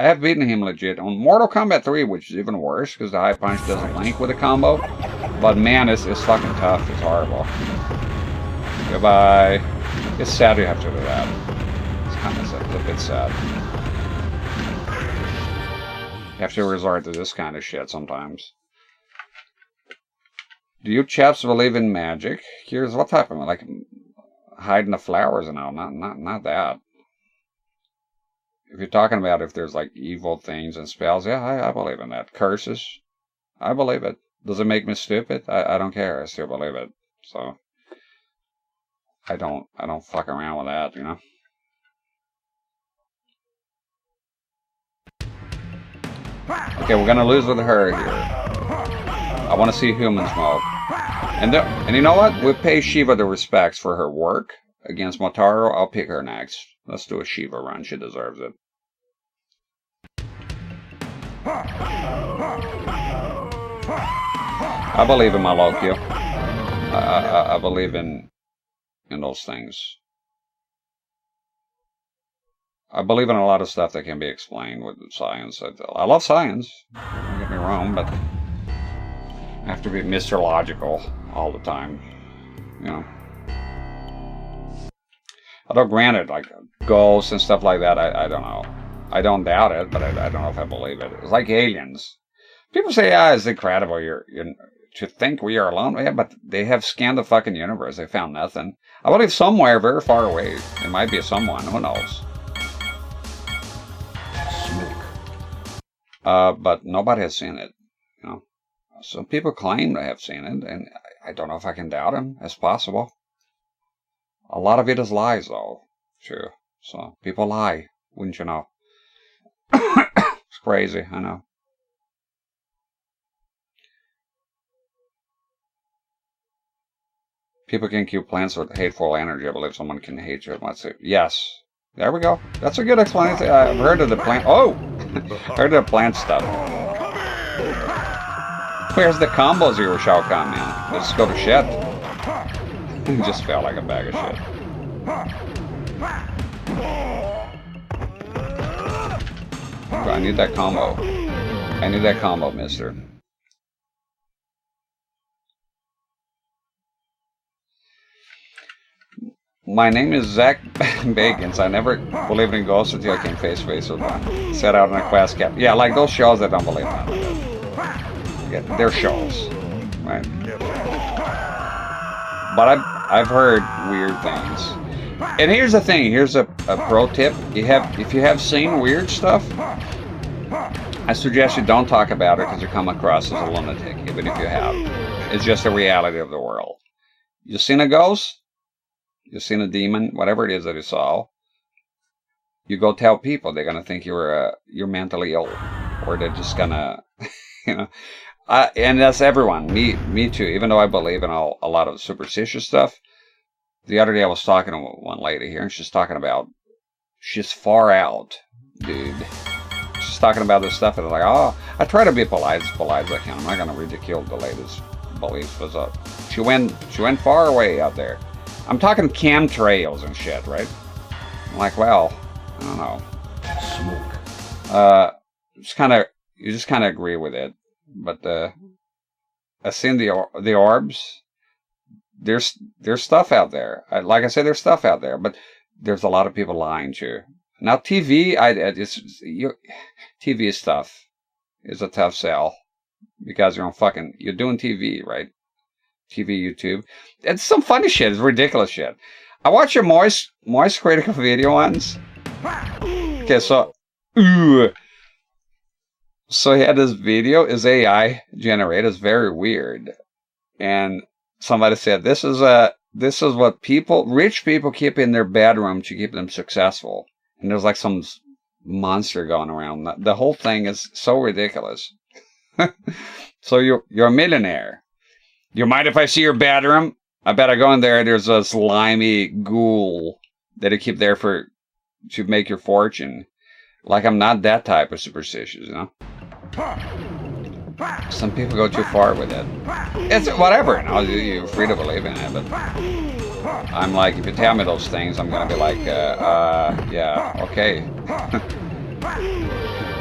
have beaten him legit on Mortal Kombat 3, which is even worse because the high punch doesn't link with the combo. But man, it's fucking tough. It's horrible. Goodbye. It's sad you have to do that. It's kind of sad. It's a bit sad. You have to resort to this kind of shit sometimes. Do you chaps believe in magic? Here's what type of like hiding the flowers and all. Not that. If you're talking about if there's like evil things and spells, yeah, I believe in that. Curses, I believe it. Does it make me stupid? I don't care. I still believe it. So I don't fuck around with that, you know. Okay, we're gonna lose with her here. I want to see humans mode. And you know what? We'll pay Shiva the respects for her work against Motaro. I'll pick her next. Let's do a Shiva run. She deserves it. I believe in my Lokio. I believe in those things. I believe in a lot of stuff that can be explained with science. I love science. Don't get me wrong, but I have to be Mr. Logical all the time, you know. Although granted, like ghosts and stuff like that, I don't know. I don't doubt it, but I don't know if I believe it. It's like aliens. People say, yeah, it's incredible. You're to think we are alone. Yeah, but they have scanned the fucking universe. They found nothing. I believe somewhere very far away, there might be someone. Who knows? Smoke. But nobody has seen it, you know. Some people claim they have seen it, and I don't know if I can doubt them. It's possible. A lot of it is lies, though. True. So, people lie, wouldn't you know? It's crazy, I know. People can cue plants with hateful energy. I believe someone can hate you. Let's see. Yes. There we go. That's a good explanation. I've heard of the plant. Oh! Heard of the plant stuff. Where's the combos you were Shao Kahn, man? Let's go to shit. It just felt like a bag of shit. I need that combo. I need that combo, mister. My name is Zach Bagans. I never believed in ghosts until I came face to face with one. Set out in a quest cap. Yeah, like those shows that don't believe in it. Yeah, they're shows, right? But I've heard weird things. And here's the thing. Here's a pro tip. If you have seen weird stuff, I suggest you don't talk about it because you come across as a lunatic, even if you have. It's just the reality of the world. You seen a ghost? You seen a demon? Whatever it is that you saw, you go tell people. They're gonna think you're mentally ill, or they're just gonna, you know. And that's everyone. Me too. Even though I believe in a lot of superstitious stuff. The other day I was talking to one lady here, and she's talking about she's far out, dude. She's talking about this stuff, and I'm like, oh, I try to be polite as I can. I'm not gonna ridicule the lady's beliefs, but she went far away out there. I'm talking chemtrails and shit, right? I'm like, well, I don't know. Smoke. You just kind of agree with it. But I've seen the orbs. There's stuff out there. Like I said, there's stuff out there, but there's a lot of people lying to you. Now TV, TV stuff is a tough sell because you're doing TV, right? TV, YouTube. It's some funny shit. It's ridiculous shit. I watched your Moist critical video once. Okay, so he had this video. Is AI generated? It's very weird. And somebody said this is what rich people keep in their bedroom to keep them successful. And there's like some monster going around. The whole thing is so ridiculous. So you're a millionaire. You mind if I see your bedroom? I bet I go in there, there's a slimy ghoul that you keep there for to make your fortune. Like, I'm not that type of superstitious, you know? Some people go too far with it. It's whatever, you know, you're free to believe in it, but I'm like, if you tell me those things, I'm gonna be like, yeah, okay.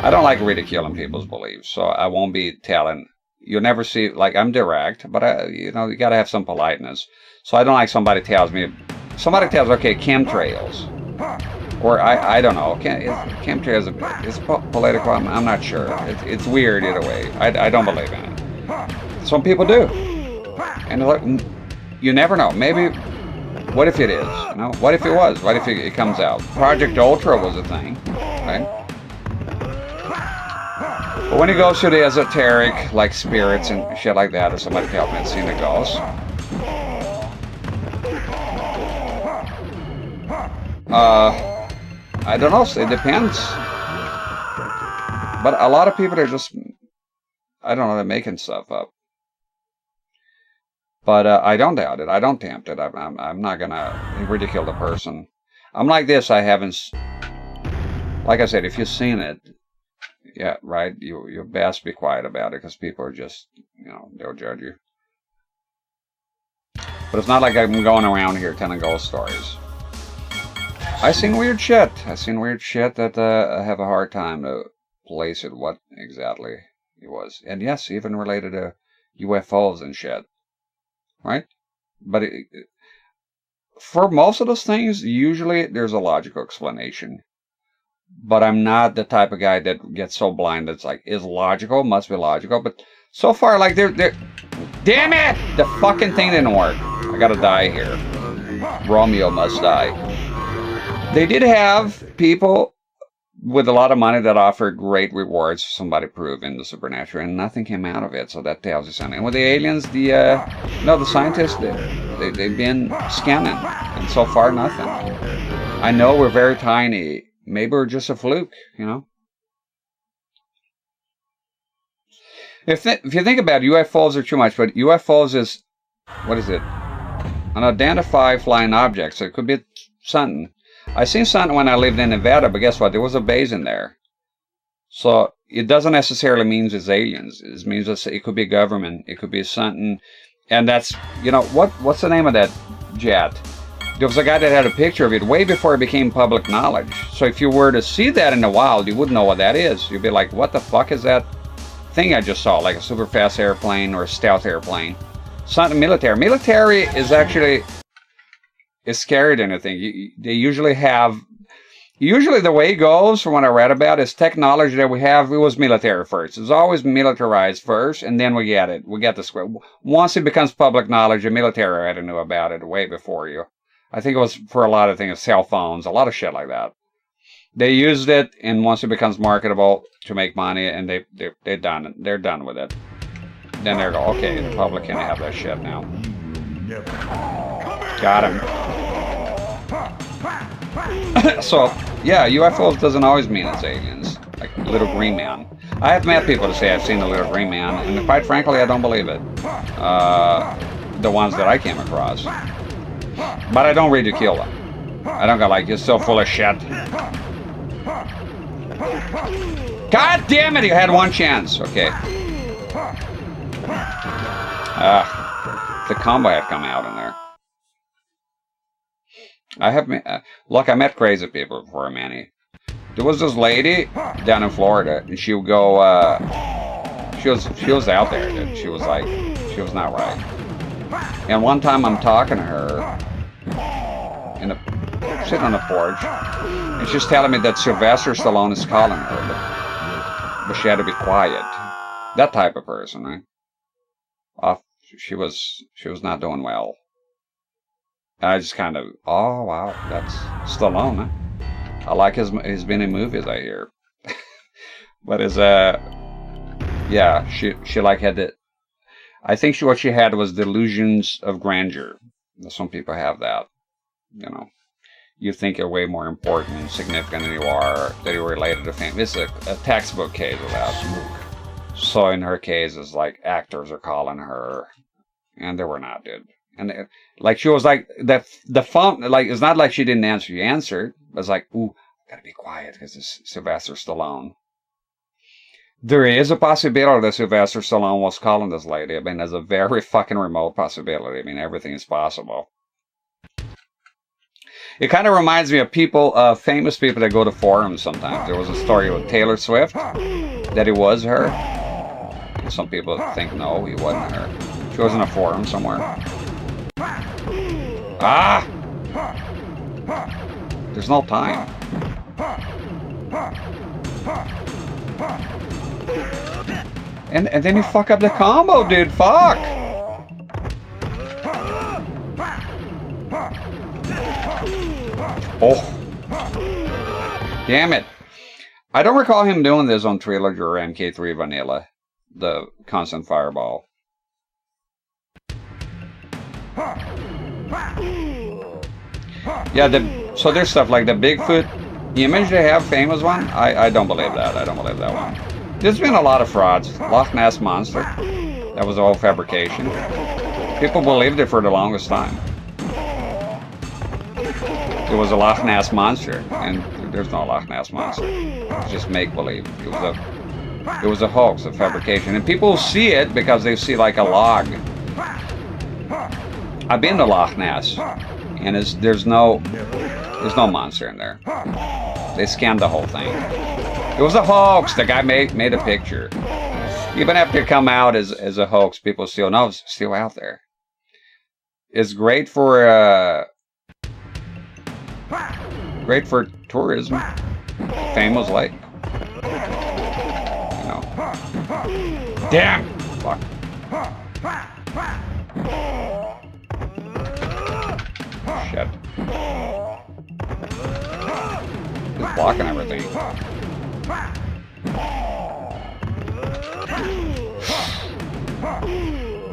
I don't like ridiculing people's beliefs, so I won't be telling. You'll never see, like, I'm direct, but you know, you gotta have some politeness. So I don't like somebody tells, okay, chemtrails. Or I don't know. Chemtrails is political. I'm not sure. It's weird either way. I don't believe in it. Some people do, and like, you never know. Maybe, what if it is? You know, what if it was? What if it comes out? Project Ultra was a thing, right? But when it goes to the esoteric, like spirits and shit like that, or somebody help me see the ghosts. I don't know, it depends. But a lot of people are just, I don't know, they're making stuff up. But I don't doubt it. I don't tempt it. I'm not gonna ridicule the person. I'm like this, I haven't, like I said, if you've seen it, yeah, right, you best be quiet about it, because people are just, you know, they'll judge you. But it's not like I'm going around here telling ghost stories. I seen weird shit. That I have a hard time to place it what exactly it was. And yes, even related to UFOs and shit. Right? But for most of those things, usually there's a logical explanation. But I'm not the type of guy that gets so blind that's like, is logical, must be logical. But so far, like, they're damn it! The fucking thing didn't work. I gotta die here. Romeo must die. They did have people with a lot of money that offered great rewards for somebody proving the supernatural, and nothing came out of it, so that tells you something. And with the aliens, the scientists, they've been scanning, and so far, nothing. I know we're very tiny. Maybe we're just a fluke, you know? If you think about it, UFOs are too much, but UFOs is, what is it? Unidentified flying object, so it could be something. I seen something when I lived in Nevada, but guess what? There was a base in there. So it doesn't necessarily mean it's aliens. It means it could be government. It could be something. And that's, you know, what's the name of that jet? There was a guy that had a picture of it way before it became public knowledge. So if you were to see that in the wild, you wouldn't know what that is. You'd be like, what the fuck is that thing I just saw? Like a super fast airplane or a stealth airplane. Something military. Military is actually... is scary than anything. They usually have... Usually the way it goes, from what I read about, is technology that we have, it was military first. It's always militarized first, and then we get it. We get the square. Once it becomes public knowledge, the military already knew about it way before you. I think it was for a lot of things, cell phones, a lot of shit like that. They used it, and once it becomes marketable to make money, and they're done. They're done with it. Then they go, okay, the public can have that shit now. Got him. So, yeah, UFOs doesn't always mean it's aliens. Like Little Green Man. I have met people to say I've seen the Little Green Man, and quite frankly, I don't believe it. The ones that I came across. But I don't ridicule them. I don't go like, you're so full of shit. God damn it, you had one chance. Okay. The combo had come out in there. I have, look, I met crazy people before, Manny. There was this lady down in Florida, and she would go, she was out there, dude. She was like, she was not right. And one time I'm talking to her, sitting on the porch, and she's telling me that Sylvester Stallone is calling her, but she had to be quiet. That type of person, right? She was not doing well. I just kind of, oh wow, that's Stallone, huh? I like he's been in movies, I hear. But yeah, she like had the, I think what she had was delusions of grandeur. Some people have that, you know. You think you're way more important and significant than you are, that you're related to fame. This is a textbook case of that. So in her case, it's like actors are calling her, and they were not, dude. And like she was like the phone, like it's not like she didn't answer. You answered. It was like, ooh, Gotta be quiet because it's Sylvester Stallone. There is a possibility that Sylvester Stallone was calling this lady. I mean, there's a very fucking remote possibility. I mean, everything is possible. It kind of reminds me of people, famous people that go to forums sometimes. There was a story with Taylor Swift, that it was her. And some people think, no, it wasn't her. She was in a forum somewhere. Ah! There's no time. And then you fuck up the combo, dude. Fuck! Oh. Damn it. I don't recall him doing this on Trilogy or MK3 Vanilla. The constant fireball. Yeah, so there's stuff like the Bigfoot image they have, famous one. I don't believe that. I don't believe that one. There's been a lot of frauds. Loch Ness Monster. That was all fabrication. People believed it for the longest time. It was a Loch Ness Monster, and there's no Loch Ness Monster. It's just make-believe. It was a hoax, a fabrication. And people see it because they see like a log. I've been to Loch Ness, and there's no monster in there. They scanned the whole thing. It was a hoax. The guy made a picture. Even after it come out as a hoax, people still know it's still out there. It's great for tourism. Famous lake. You know. Damn! Fuck. Shit. He's blocking everything.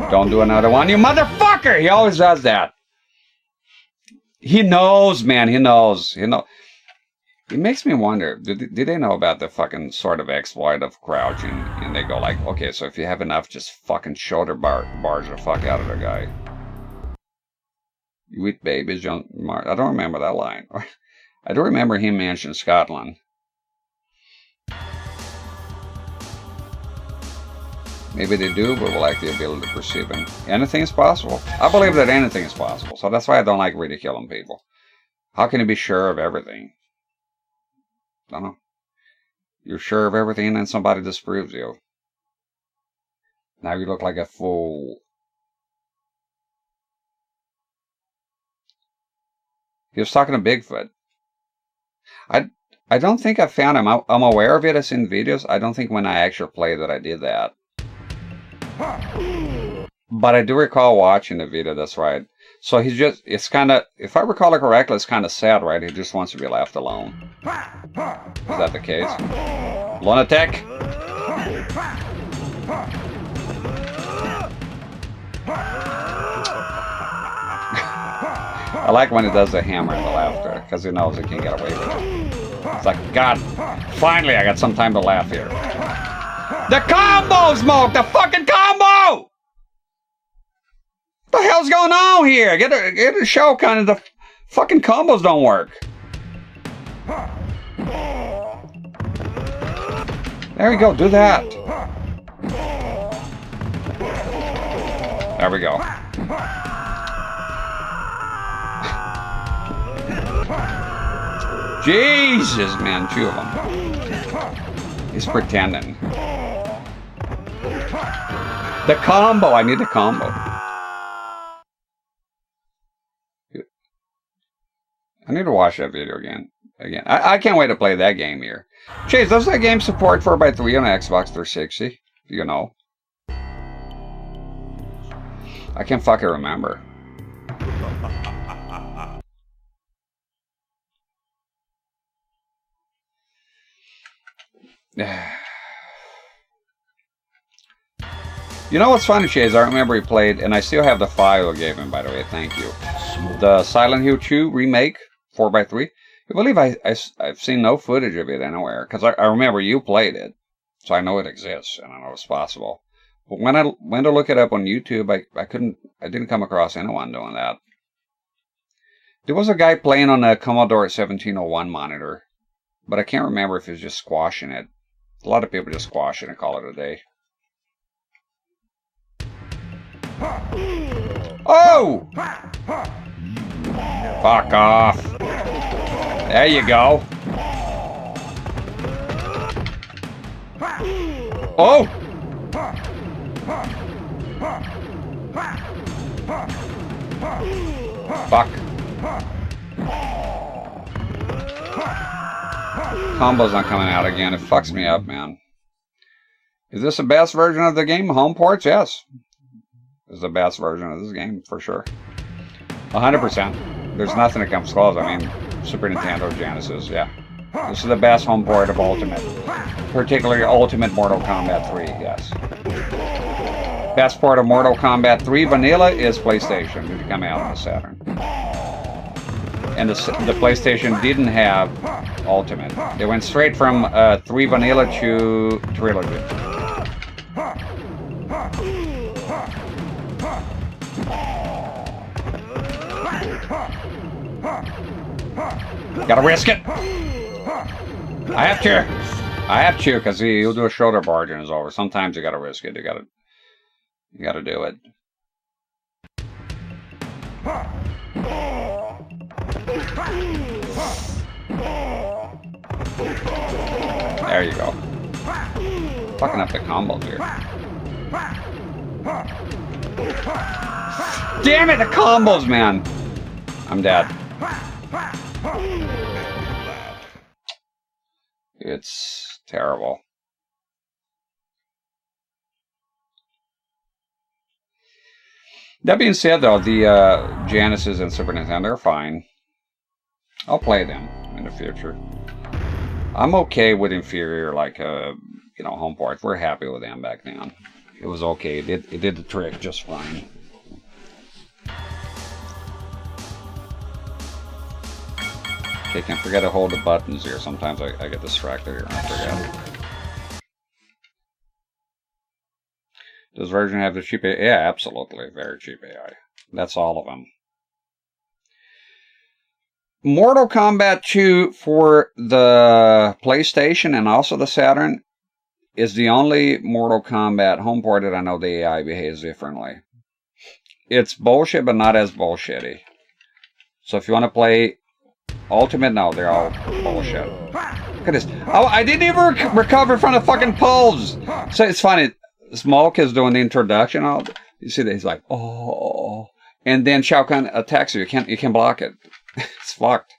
Don't do another one, you motherfucker! He always does that. He knows, man. He knows. It makes me wonder, did they know about the fucking sort of exploit of crouching? And they go like, okay, so if you have enough, just fucking shoulder barge the fuck out of the guy. You eat babies, John Mark. I don't remember that line. I do remember him mentioning Scotland. Maybe they do, but we lack the ability to perceive him. Anything is possible. I believe that anything is possible, so that's why I don't like ridiculing people. How can you be sure of everything? I don't know. You're sure of everything and then somebody disproves you. Now you look like a fool. He was talking to Bigfoot. I don't think I found him. I'm aware of it. I've seen videos. I don't think when I actually played that I did that. But I do recall watching the video, that's right. So it's kind of, if I recall it correctly, it's kind of sad, right? He just wants to be left alone. Is that the case? Lunatic! I like when he does the hammer and the laughter, because he knows he can't get away with it. It's like, God, finally I got some time to laugh here. The combo, Smoke! The fucking combo! What the hell's going on here? Get a show kind of the fucking combos don't work. There we go, do that. There we go. Jesus, man, 2 of them. He's pretending. The combo, I need the combo. I need to watch that video again. I can't wait to play that game here. Chase, does that game support 4x3 on Xbox 360? Do you know? I can't fucking remember. You know what's funny, Chase? I remember he played, and I still have the file I gave him, by the way, thank you. The Silent Hill 2 remake, 4x3. I believe I've seen no footage of it anywhere, because I remember you played it, so I know it exists, and I know it's possible. But when I went to look it up on YouTube, I didn't come across anyone doing that. There was a guy playing on a Commodore 1701 monitor. But I can't remember if he was just squashing it. A lot of people just squash it and call it a day. Oh! Fuck off. There you go. Oh! Fuck. Combo's not coming out again. It fucks me up, man. Is this the best version of the game? Home ports? Yes. This is the best version of this game, for sure. 100%. There's nothing that comes close. I mean, Super Nintendo, Genesis, yeah. This is the best home port of Ultimate. Particularly Ultimate Mortal Kombat 3, yes. Best port of Mortal Kombat 3 Vanilla is PlayStation. It come out on the Saturn. And the PlayStation didn't have Ultimate. They went straight from 3 Vanilla to Trilogy. Gotta risk it! I have to, because he'll do a shoulder barge and it's over. Sometimes you gotta risk it. You gotta do it. There you go. Fucking up the combos here. Damn it, the combos, man! I'm dead. It's terrible. That being said, though, the Genesis and Super Nintendo are fine. I'll play them in the future. I'm okay with inferior, like, you know, home ports. We're happy with them back then. It was okay. It did the trick just fine. Okay, can't forget to hold the buttons here. Sometimes I get distracted here and I forget. Does version have the cheap AI? Yeah, absolutely. Very cheap AI. That's all of them. Mortal Kombat 2 for the PlayStation and also the Saturn is the only Mortal Kombat home port that I know the AI behaves differently. It's bullshit, but not as bullshitty. So if you want to play Ultimate, no, they're all bullshit. Look at this. Oh, I didn't even recover from the fucking pulse. So it's funny. Smoke is doing the introduction. You see that he's like, oh, and then Shao Kahn attacks you. You can't block it. It's fucked.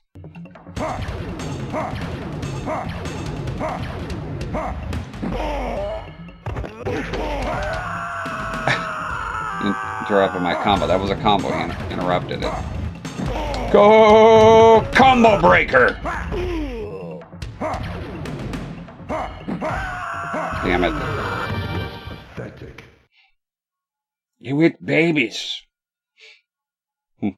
Interrupted my combo. That was a combo. He interrupted it. Go combo breaker! Damn it. Pathetic. You eat babies. I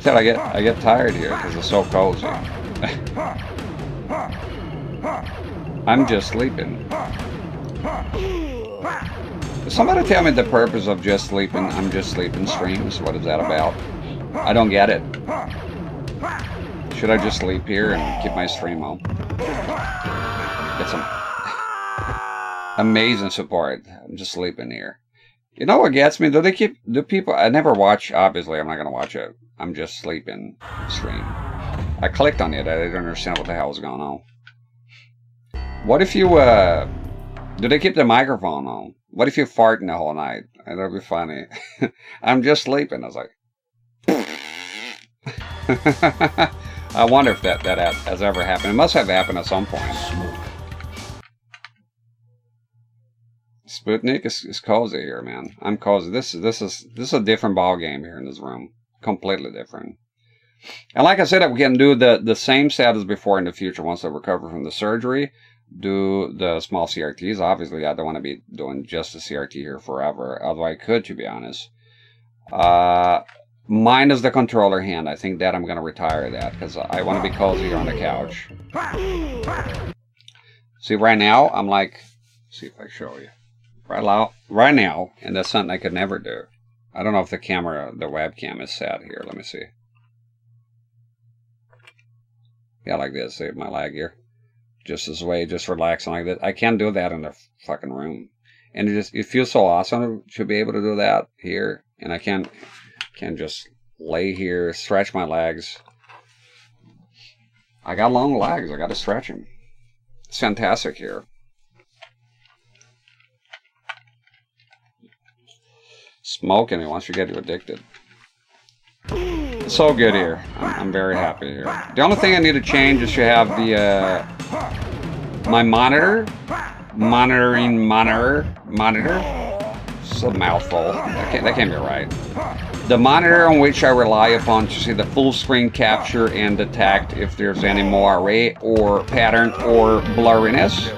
said I get tired here because it's so cozy. I'm just sleeping. Somebody tell me the purpose of just sleeping. I'm just sleeping streams. What is that about? I don't get it. Should I just sleep here and keep my stream on? Get some amazing support. I'm just sleeping here. You know what gets me? Do people? I never watch. Obviously, I'm not gonna watch it. I'm just sleeping stream. I clicked on it. I didn't understand what the hell was going on. What if you, do they keep the microphone on? What if you farting the whole night? That'd be funny. I'm just sleeping. I was like, I wonder if that has ever happened. It must have happened at some point. Sputnik is cozy here, man. I'm cozy. This is a different ball game here in this room. Completely different. And like I said, we can do the same set as before in the future once I recover from the surgery. Do the small CRTs. Obviously, I don't want to be doing just the CRT here forever, although I could, to be honest. Mine is the controller hand. I think that I'm going to retire that because I want to be cozy here on the couch. See, right now, I'm like, see if I show you. right now, and that's something I could never do. I don't know if the webcam is set here. Let me see. Yeah, like this. Save my lag here. Just this way, just relaxing like that. I can't do that in the fucking room. And it feels so awesome to be able to do that here. And I can just lay here, stretch my legs. I got long legs. I got to stretch them. It's fantastic here. Smoking it once you get you addicted. It's so good here. I'm very happy here. The only thing I need to change is to have the my monitor. It's a mouthful. That can't be right. The monitor on which I rely upon to see the full screen capture and detect if there's any more array or pattern or blurriness.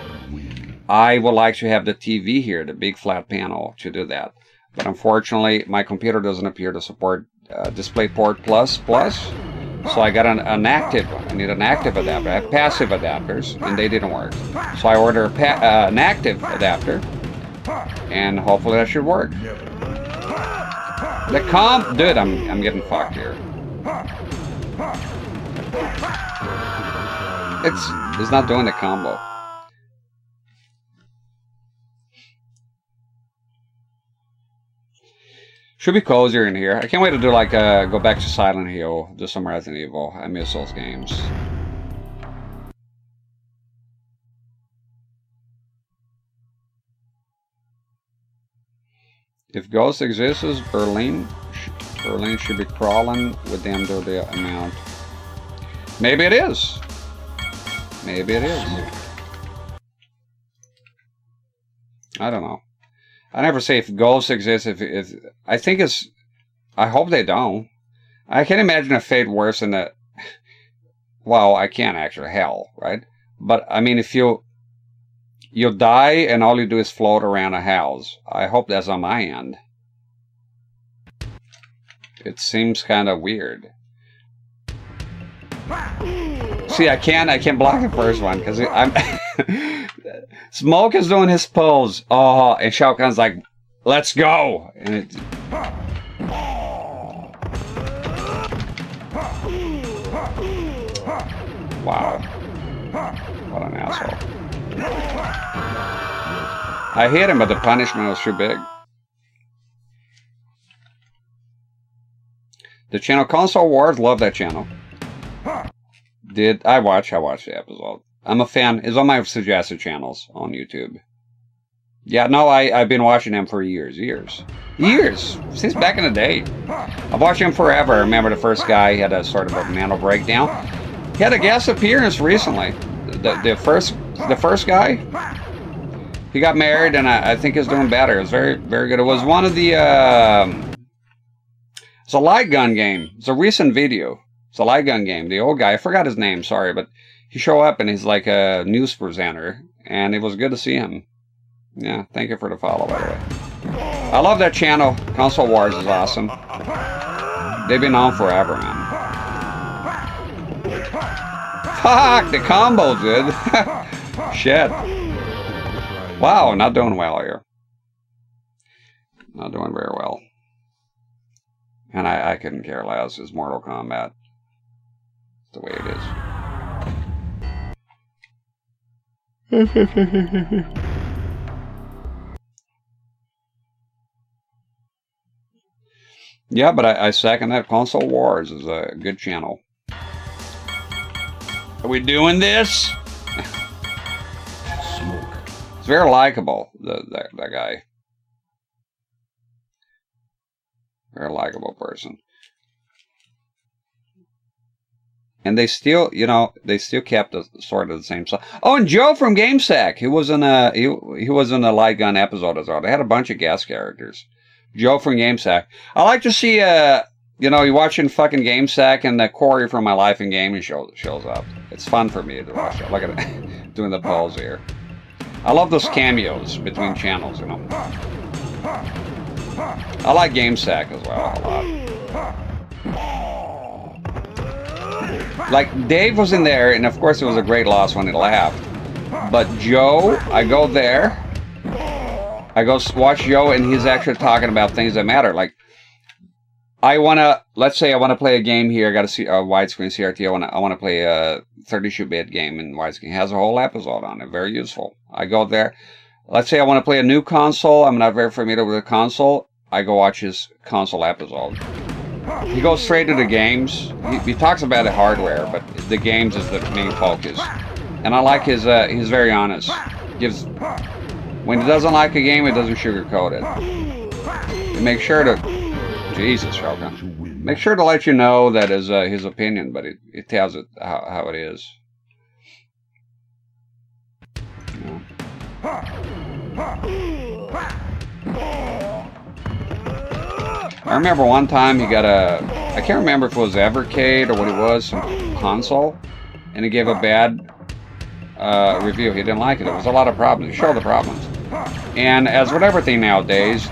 I would like to have the TV here, the big flat panel, to do that. But unfortunately, my computer doesn't appear to support DisplayPort Plus. So I got an active. I need an active adapter. I have passive adapters, and they didn't work. So I ordered an active adapter, and hopefully that should work. Dude, I'm getting fucked here. It's not doing the combo. Should be cozier in here. I can't wait to do like go back to Silent Hill, do some Resident Evil. I miss those games. If ghosts exist, Berlin should be crawling with them to the amount. Maybe it is. Maybe it is. I don't know. I never say if ghosts exist. If I think it's, I hope they don't. I can't imagine a fate worse than that. Well, I can't actually. Hell, right? But I mean, if you die and all you do is float around a house, I hope that's on my end. It seems kind of weird. See, I can't block the first one because I'm. Smoke is doing his pose. Oh, and Shao Kahn's like, let's go. And it. Wow. What an asshole. I hit him, but the punishment was too big. The channel Console Wars, love that channel. I watched the episode. I'm a fan. It's on my suggested channels on YouTube. Yeah, no, I've been watching them for years. Since back in the day. I've watched him forever. I remember the first guy, he had a sort of a mental breakdown. He had a guest appearance recently. The first guy, he got married, and I think he's doing better. It was very, very good. It was one of the, it's a light gun game. It's a recent video. It's a light gun game. The old guy, I forgot his name, sorry, but he showed up and he's like a news presenter, and it was good to see him. Yeah, thank you for the follow, by the way. I love that channel. Console Wars is awesome. They've been on forever, man. Fuck, the combo, dude. Shit. Wow, not doing well here. Not doing very well. And I couldn't care less. It's Mortal Kombat. It's the way it is. Yeah, but I second that. Console Wars is a good channel. Are we doing this? It's very likable, that guy. Very likable person. And they still, they still kept sort of the same stuff. Oh, and Joe from GameSack, he was in a Light Gun episode as well. They had a bunch of guest characters. Joe from GameSack. I like to see, you're watching fucking GameSack and Corey from My Life in Gaming shows up. It's fun for me to watch it. Look at it, doing the pose here. I love those cameos between channels, I like GameSack as well a lot. Like, Dave was in there, and of course it was a great loss when he left. But Joe, I go there, I go watch Joe, and he's actually talking about things that matter. Like, let's say I want to play a game here. I got a widescreen CRT. I want to play a 32-bit game in widescreen. It has a whole episode on it. Very useful. I go there. Let's say I want to play a new console. I'm not very familiar with the console. I go watch his console episode. He goes straight to the games. He talks about the hardware, but the games is the main focus. And I like he's very honest. When he doesn't like a game, he doesn't sugarcoat it. Make sure to, Jesus, Shogun. Make sure to let you know that is his opinion, but it tells it how it is. I remember one time he got I can't remember if it was Evercade or what it was, some console, and he gave a bad review. He didn't like it. There was a lot of problems. He showed the problems. And as with everything nowadays,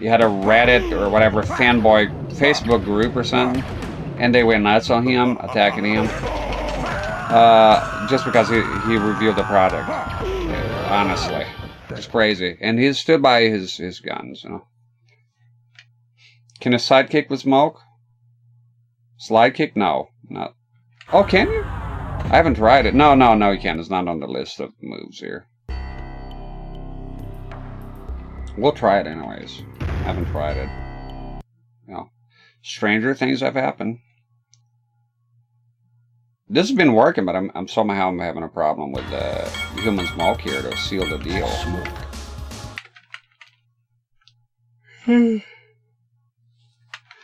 you had a Reddit or whatever fanboy Facebook group or something, and they went nuts on him, attacking him, just because he reviewed the product. Honestly, it's crazy. And he stood by his guns, you know. Can a sidekick with smoke? Slide kick? No, not. Oh, can you? I haven't tried it. No, you can't. It's not on the list of moves here. We'll try it anyways. I haven't tried it. You know, stranger things have happened. This has been working, but I'm somehow having a problem with the human smoke here to seal the deal.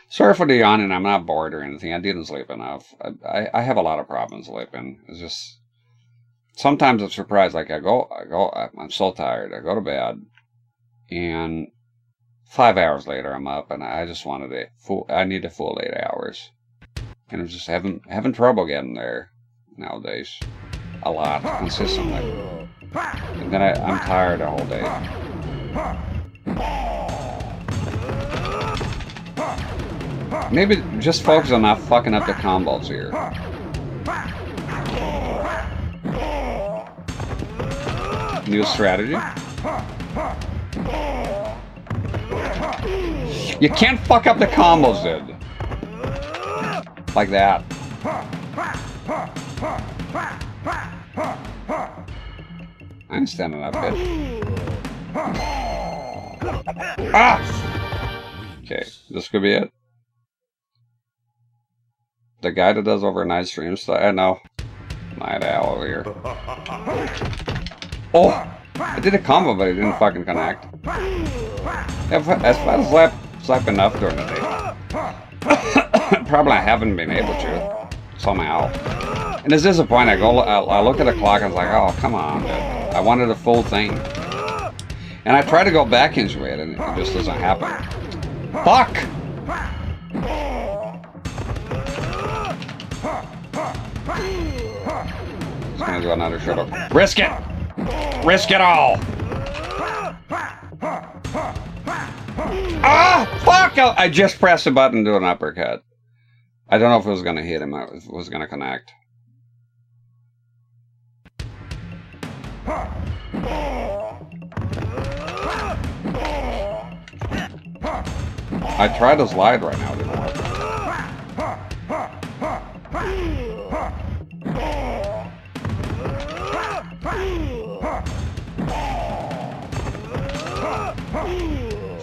Sorry for the yawning. I'm not bored or anything. I didn't sleep enough. I have a lot of problems sleeping. It's just sometimes I'm surprised. Like I'm so tired. I go to bed, and 5 hours later I'm up, and I just wanted I need a full 8 hours, and I'm just having trouble getting there nowadays. A lot, consistently, and then I'm tired the whole day. Maybe just focus on not fucking up the combos here. New strategy? You can't fuck up the combos, dude. Like that. I ain't standing up, bitch. Ah! Okay, this could be it. The guy that does overnight streams, I know. Night owl over here. Oh! I did a combo, but it didn't fucking connect. If I slept enough during the day. Probably I haven't been able to. Somehow. And it's disappointing. I look at the clock and I was like, oh, come on, dude. I wanted a full thing. And I try to go back into it, and it just doesn't happen. Fuck! Just gonna do another shuttle. Risk it! Risk it all! Ah! Fuck! I just pressed the button to do an uppercut. I don't know if it was gonna hit him, if it was gonna connect. I tried to slide right now, it didn't work.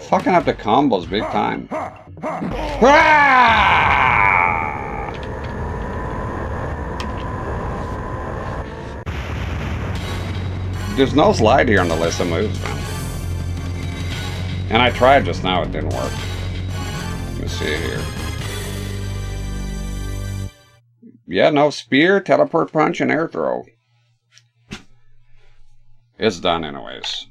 Fucking up the combos big time. There's no slide here on the list of moves, man. And I tried just now, it didn't work. Let me see here. Yeah, no, spear, teleport punch, and air throw. It's done anyways.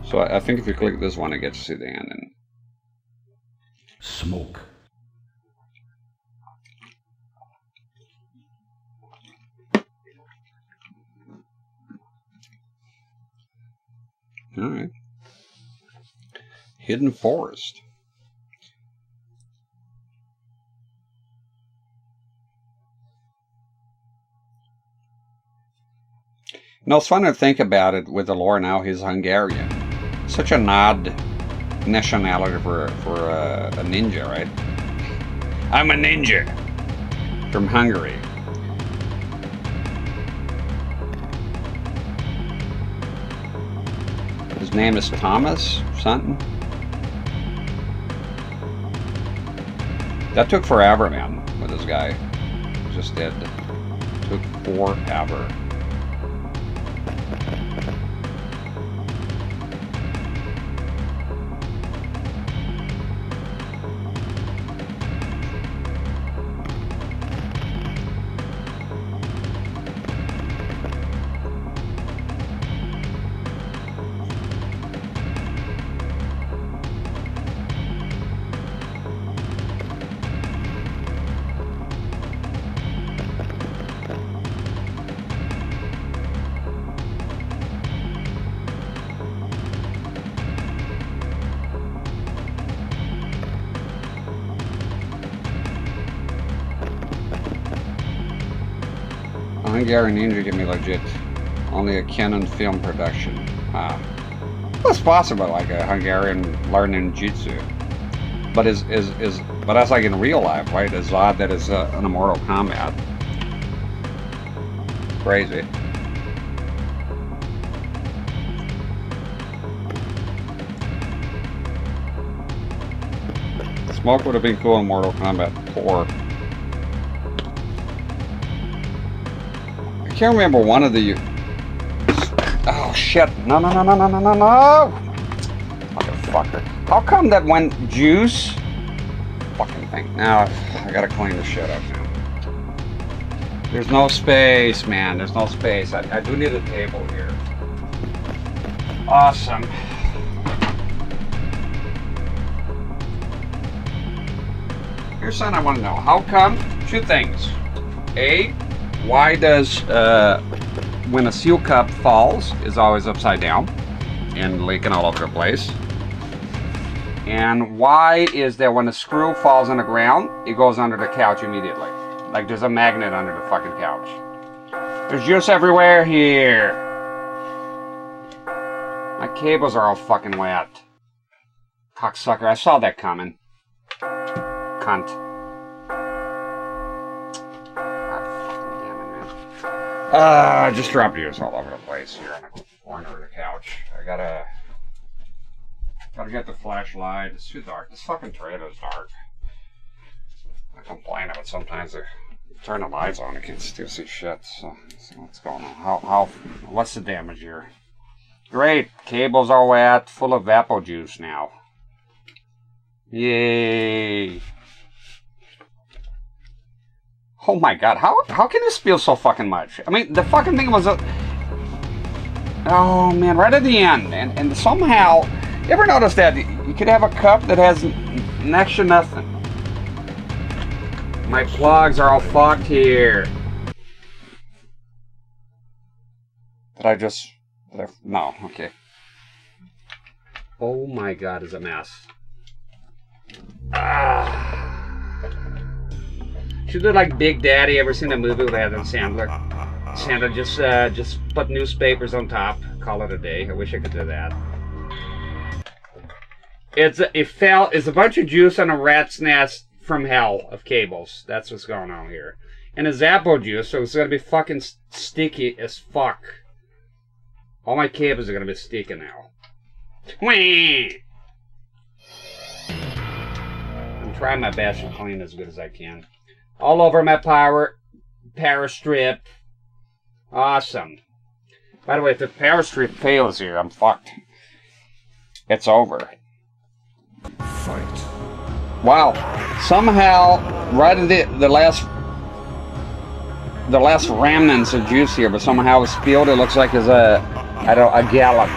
So I think if you click this one, it gets to see the end. And Smoke. All right. Hidden Forest. No, it's fun to think about it with the lore now. He's Hungarian. Such an odd nationality for a ninja, right? I'm a ninja from Hungary. His name is Thomas or something. That took forever, man, with this guy. Just did. Took forever. Hungarian ninja give me legit. Only a Canon film production. Well, it's possible, like a Hungarian learning jutsu. But but that's like in real life, right? It's odd that it's in a Mortal Kombat. Crazy. Smoke would have been cool in Mortal Kombat 4. I can't remember one of the... Oh shit, no. Motherfucker. How come that when juice... Fucking thing. Now, I gotta clean this shit up now. There's no space, man. There's no space. I do need a table here. Awesome. Here's something I want to know. How come? Two things. A, why does when a seal cup falls is always upside down and leaking all over the place? And why is that when a screw falls on the ground, it goes under the couch immediately? Like there's a magnet under the fucking couch. There's juice everywhere here. My cables are all fucking wet. Cocksucker, I saw that coming. Cunt. I just dropped juice all over the place here on the corner of the couch. I gotta get the flashlight. It's too dark. This fucking trailer is dark. I complain about sometimes I turn the lights on, I can still see shit. So what's going on? What's the damage here? Great, cables are wet, full of Vapo juice now. Yay! Oh my god, how can this spill so fucking much? I mean, the fucking thing was oh man, right at the end, and somehow, you ever notice that you could have a cup that has next to nothing? My plugs are all fucked here. Did I just... No, okay. Oh my god, it's a mess. Should do like Big Daddy. Ever seen that movie with Adam Sandler? Sandler just put newspapers on top, call it a day. I wish I could do that. It's a bunch of juice on a rat's nest from hell of cables. That's what's going on here. And a Zappo juice, so it's gonna be fucking sticky as fuck. All my cables are gonna be sticky now. Whee! I'm trying my best to clean as good as I can. All over my power strip. Awesome. By the way, if the power strip fails here, I'm fucked. It's over. Fight. Wow. Somehow, right at the last remnants of juice here, but somehow it's spilled. It looks like there's a gallon.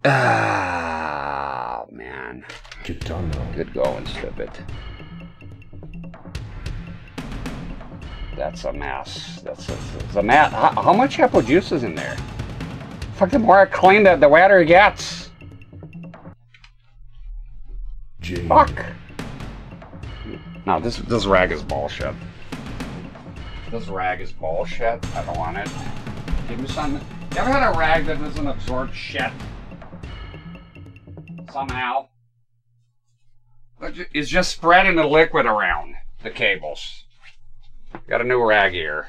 Ah, man. Good going, stupid. That's a mess. That's a mess. How much apple juice is in there? Fuck, the more I clean it, the wetter it gets. Fuck. No, this rag is bullshit. This rag is bullshit. I don't want it. Give me some. You ever had a rag that doesn't absorb shit? Somehow. It's just spreading the liquid around the cables. Got a new rag here.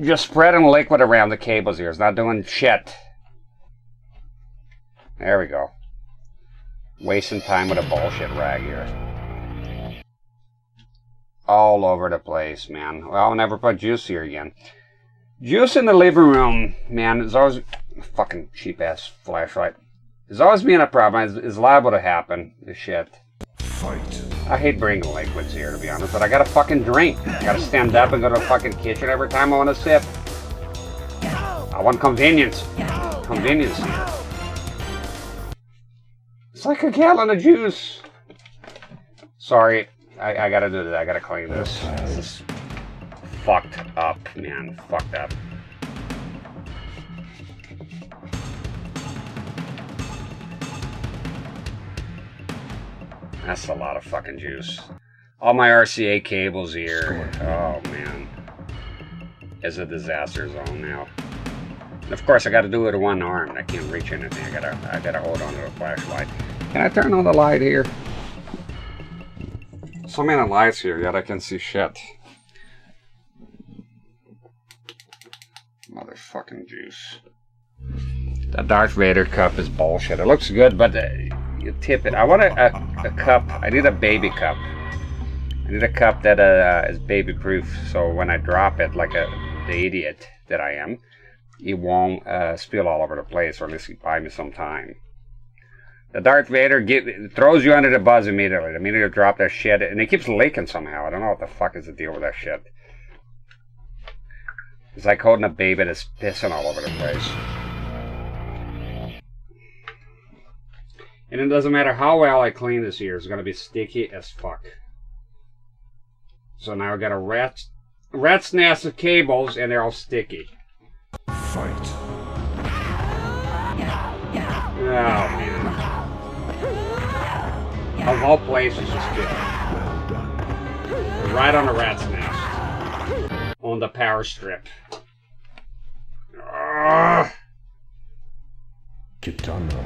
Just spreading liquid around the cables here. It's not doing shit. There we go. Wasting time with a bullshit rag here. All over the place, man. Well, I'll never put juice here again. Juice in the living room, man, is always fucking cheap ass flashlight. It's always being a problem. It's liable to happen. This shit. Fight. I hate bringing liquids here, to be honest, but I gotta fucking drink. I gotta stand up and go to the fucking kitchen every time I want to sip. I want convenience. Convenience here. It's like a gallon of juice. Sorry, I gotta do that. I gotta clean this. This is fucked up, man. Fucked up. That's a lot of fucking juice. All my RCA cables here. Oh man. It's a disaster zone now. And of course I gotta do it with one arm. I can't reach anything. I gotta hold on to the flashlight. Can I turn on the light here? So many lights here, yet I can see shit. Motherfucking juice. That Darth Vader cup is bullshit. It looks good, but you tip it. I want a cup. I need a baby cup. I need a cup that is baby proof, so when I drop it like the idiot that I am, it won't spill all over the place, or at least buy me some time. The Darth Vader throws you under the bus immediately. The minute you drop that shit, and it keeps leaking somehow. I don't know what the fuck is the deal with that shit. It's like holding a baby that's pissing all over the place. And it doesn't matter how well I clean this here, it's going to be sticky as fuck. So now I got a rat's nest of cables, and they're all sticky. Fight. Oh, man. Of all places, just good. Right on the rat's nest. On the power strip. Kitano.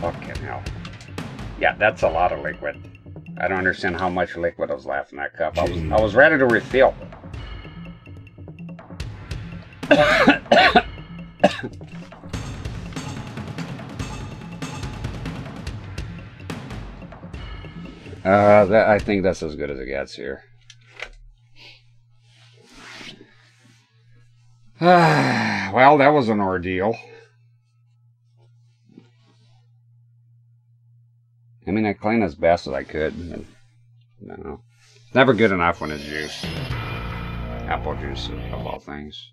Fucking hell. Yeah, that's a lot of liquid. I don't understand how much liquid was left in that cup. I was ready to refill. I think that's as good as it gets here. Well, that was an ordeal. I mean, I cleaned as best as I could. But, no. It's never good enough when it's juice. Apple juice, of all things.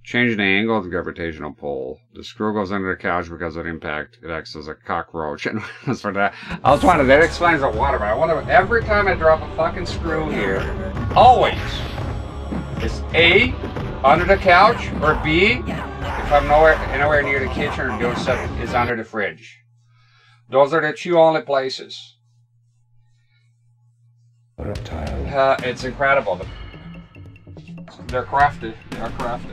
Change the angle of the gravitational pull. The screw goes under the couch because of impact. It acts as a cockroach. And as for that, I was wondering, that explains the water, but I wonder, every time I drop a fucking screw here, always, it's A, under the couch, or B, if I'm anywhere near the kitchen or doing stuff, is under the fridge. Those are the two only places. Reptile. It's incredible. They're crafty. They are crafty.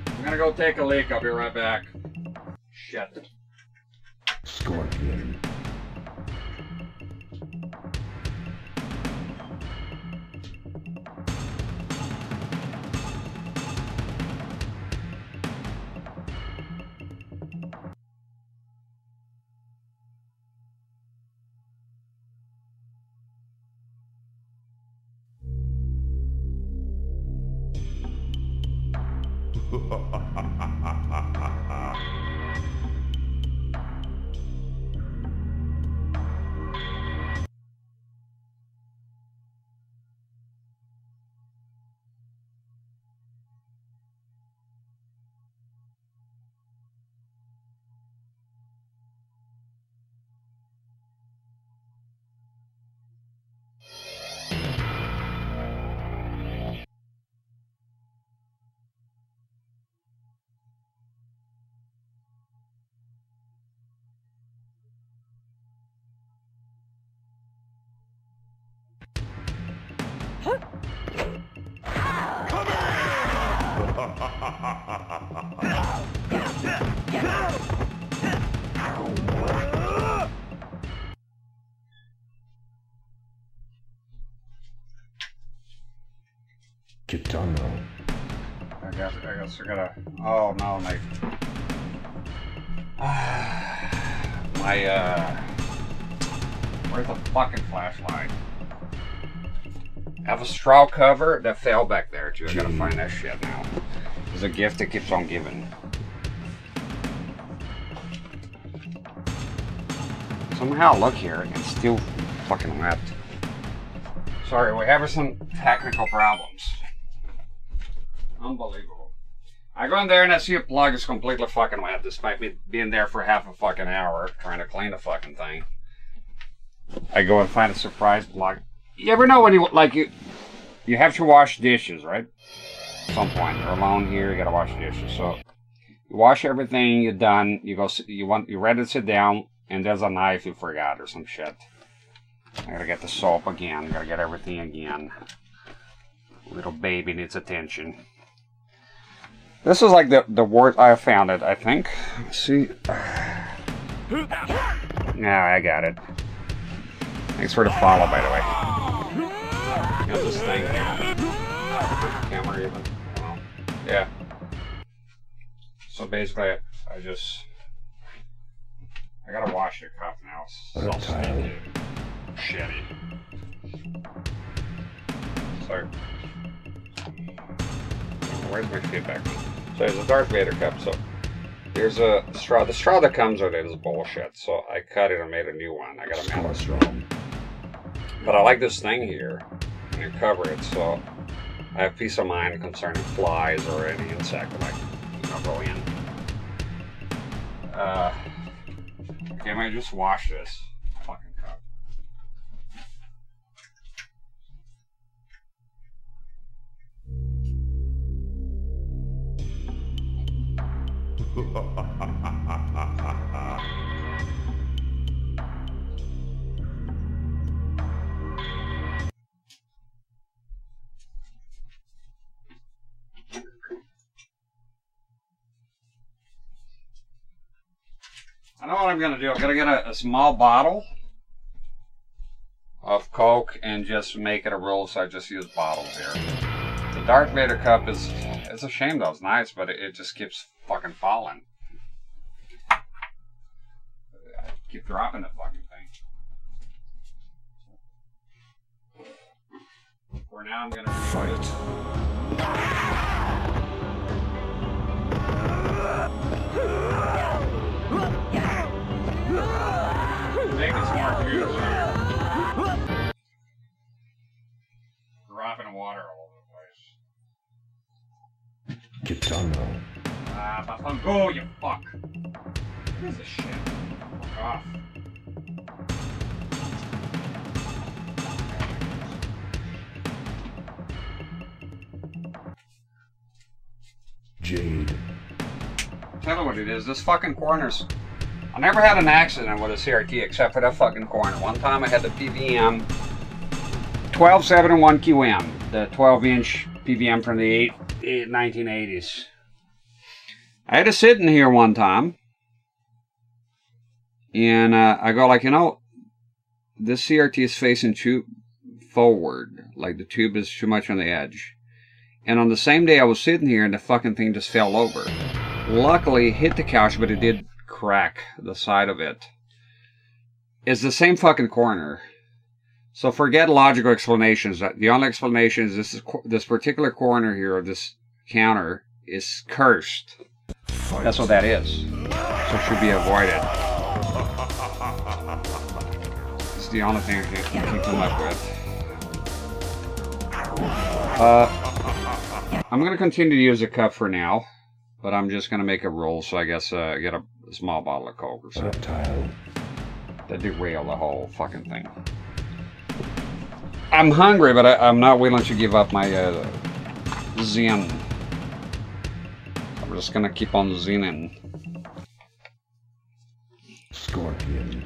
I'm gonna go take a leak. I'll be right back. Shit. Scorpion. Kitano. I guess we're gonna. Oh no, where's the fucking flashlight? I have a straw cover that fell back there too. I gotta find that shit now. It's a gift that keeps on giving. Somehow look here and still fucking wet. Sorry, we're having some technical problems. Unbelievable. I go in there and I see a plug is completely fucking wet, despite me being there for half a fucking hour trying to clean the fucking thing. I go and find a surprise plug. You ever know when you have to wash dishes, right? At some point, you're alone here, you gotta wash dishes. So you wash everything, you're done. You're ready to sit down, and there's a knife you forgot or some shit. I gotta get the soap again. Gotta get everything again. Little baby needs attention. This is like the worst I found it, I think. Let's see. Yeah, I got it. Thanks for the follow, by the way. Got this thing. Camera even. Yeah. So basically, I gotta wash the cup now. It's so stinky. Shitty. Sorry. Where's my feedback? So there's a Darth Vader cup. So here's a straw. The straw that comes with it is bullshit. So I cut it and made a new one. I got a metal straw. But I like this thing here. And you cover it, so I have peace of mind concerning flies or any insect that might, go in. Okay, I might just wash this fucking cup. I know what I'm gonna do. I'm gonna get a small bottle of Coke and just make it a rule, so I just use bottles here. The Darth Vader cup it's a shame though, it's nice, but it just keeps fucking falling. I keep dropping the fucking thing. For now I'm gonna fight. Making smart moves here. Dropping water all over the place. Kitano. Go, you fuck. What is this shit? Fuck off. Jade. Tell you what it is, this fucking corner's... I never had an accident with a CRT except for that fucking corner. One time I had the PVM 1271 QM, the 12-inch PVM from the 1980s. I had to sit in here one time, and I go like, this CRT is facing too forward, like the tube is too much on the edge. And on the same day I was sitting here, and the fucking thing just fell over. Luckily, it hit the couch, but it did crack the side of it. It's the same fucking corner. So forget logical explanations. The only explanation is this particular corner here of this counter is cursed. That's what that is. So it should be avoided. It's the only thing I can come up with. I'm going to continue to use a cup for now, but I'm just going to make a roll, so I guess get a small bottle of Coke or something. To derail the whole fucking thing. I'm hungry, but I'm not willing to give up my zen. I'm just going to keep on zenning. Scorpion.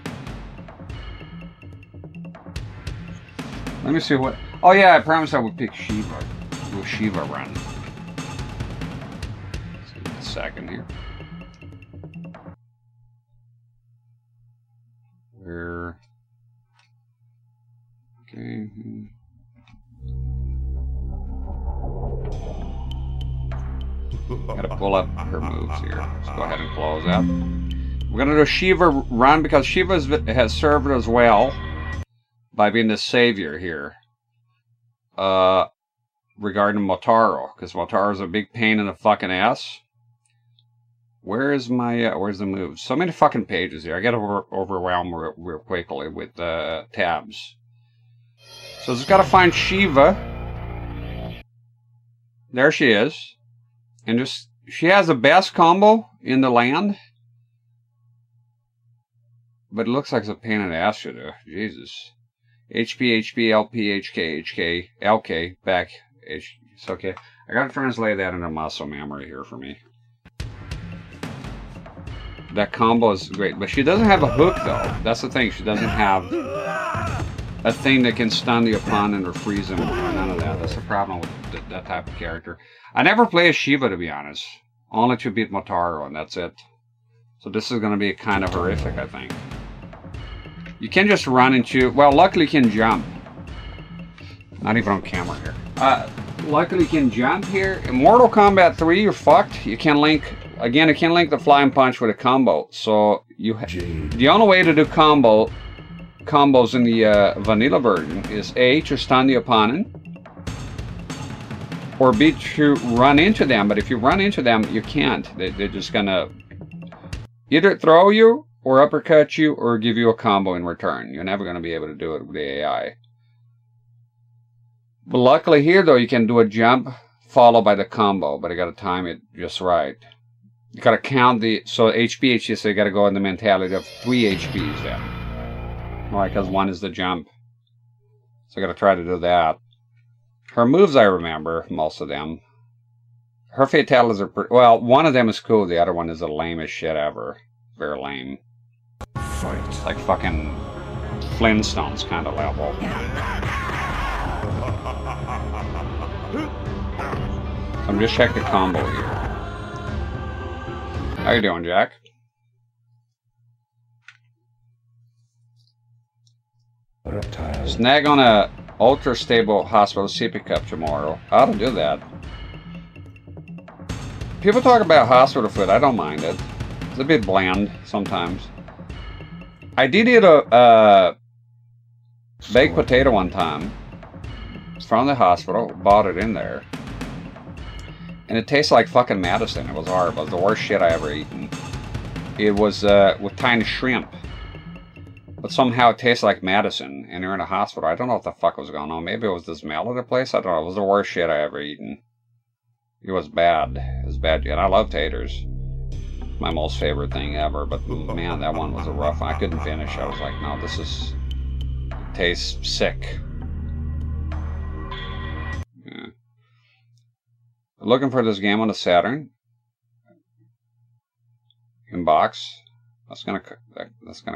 Let me see what... Oh yeah, I promised I would pick Shiva. Do a Shiva run. Let's give it a second here. Where? Okay. Gotta pull up her moves here. Let's go ahead and close out. We're gonna do a Shiva run because Shiva has served us well by being the savior here. Regarding Motaro, because Motaro's a big pain in the fucking ass. Where's my, where's the moves? So many fucking pages here. I get overwhelmed real quickly with tabs. So just gotta find Shiva. There she is. And just, she has the best combo in the land. But it looks like it's a pain in the ass to do. Jesus. HP, HP, LP, HK, HK, LK, back, H. It's okay. I gotta translate that into muscle memory here for me. That combo is great, but she doesn't have a hook though. That's the thing. She doesn't have a thing that can stun the opponent or freeze him. None of that. That's the problem with that type of character. I never play as Shiva, to be honest. Only to beat Motaro, and that's it. So this is going to be kind of horrific, I think. You can just run into... Well, luckily you can jump. Not even on camera here. Luckily you can jump here. In Mortal Kombat 3, you're fucked. You can link... Again, you can link the flying punch with a combo. So you the only way to do combos in the vanilla version is A, to stun the opponent, or B, to run into them. But if you run into them, you can't. They're just gonna either throw you, or uppercut you, or give you a combo in return. You're never gonna be able to do it with the AI. But luckily here, though, you can do a jump followed by the combo, but you gotta time it just right. You gotta count the, so HP, so you gotta go in the mentality of 3 HPs then. Alright, because 1 is the jump. So I gotta try to do that. Her moves I remember, most of them. Her fatalities are pretty, well, one of them is cool, the other one is the lamest shit ever. Very lame. Fight. It's like fucking Flintstones kind of level. I'm just checking the combo here. How you doing, Jack? Reptile. Snag on a ultra stable hospital CP cup tomorrow. I ought to do that. People talk about hospital food. I don't mind it. It's a bit bland sometimes. I did eat a baked potato one time from the hospital. Bought it in there. And it tastes like fucking medicine. It was horrible. It was the worst shit I ever eaten. It was with tiny shrimp. But somehow it tastes like medicine. And you're in a hospital. I don't know what the fuck was going on. Maybe it was the smell of the place. I don't know. It was the worst shit I ever eaten. It was bad. It was bad. And I love taters. My most favorite thing ever. But man, that one was a rough one. I couldn't finish. I was like, no, this is... It tastes sick. Yeah. Looking for this game on the Saturn. In box. That's gonna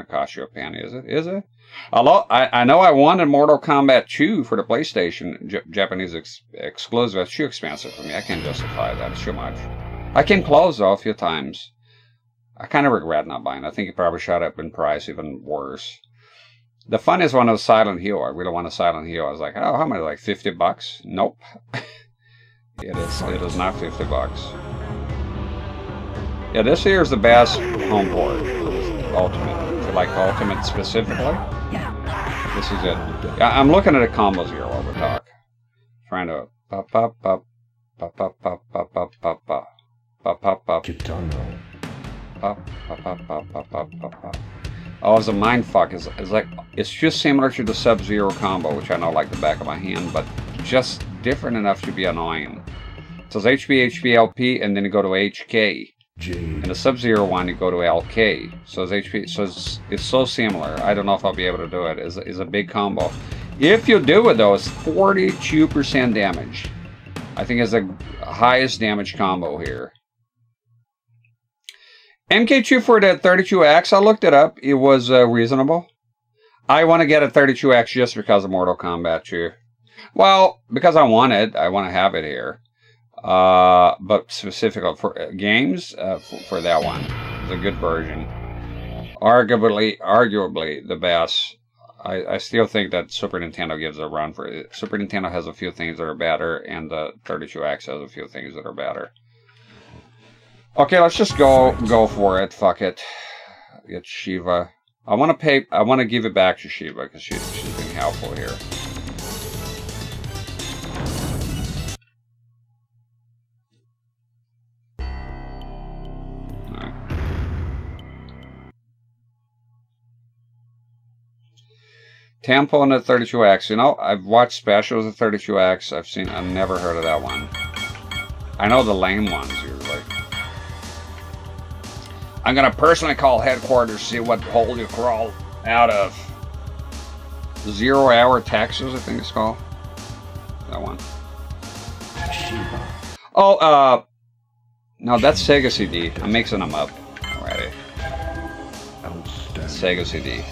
cost you a penny, is it? Is it? Although I know I wanted Mortal Kombat 2 for the PlayStation, Japanese exclusive. It's too expensive for me. I can't justify that. It's too much. I can close though a few times. I kind of regret not buying it. I think it probably shot up in price, even worse. The funniest one was Silent Hill. I really want a Silent Hill. I was like, oh, how much? Like $50? Nope. It is not $50. Yeah, this here is the best home port. Ultimate. If you like Ultimate specifically, this is it. I'm looking at the combos here while we talk. Trying to pop pop pop pop pop pop pop pop pop pop pop pop pop Kitano. pop pop pop pop pop pop pop pop. Oh, it's a mind fuck. It's like it's just similar to the Sub-Zero combo, which I know like the back of my hand, but just different enough to be annoying. So it's HP, HP, LP, and then you go to HK. And the Sub-Zero one, you go to LK. So it's HP. So it's so similar. I don't know if I'll be able to do it. It's a big combo. If you do it though, it's 42% damage. I think it's the highest damage combo here. MK2 for the 32X, I looked it up. It was reasonable. I want to get a 32X just because of Mortal Kombat 2. Well, because I want to have it here. But specifically for games, for that one, it's a good version. Arguably the best. I still think that Super Nintendo gives a run for it. Super Nintendo has a few things that are better, and the 32X has a few things that are better. Okay, let's just go for it. Fuck it. Get Shiva. I want to give it back to Shiva because she's been helpful here. Tempo on the 32X. You know, I've watched specials of 32X. I've never heard of that one. I know the lame ones usually. I'm gonna personally call headquarters, see what hole you crawl out of. 0 Hour Texas, I think it's called. That one. Oh, no, that's Sega CD. I'm mixing them up already. Sega CD.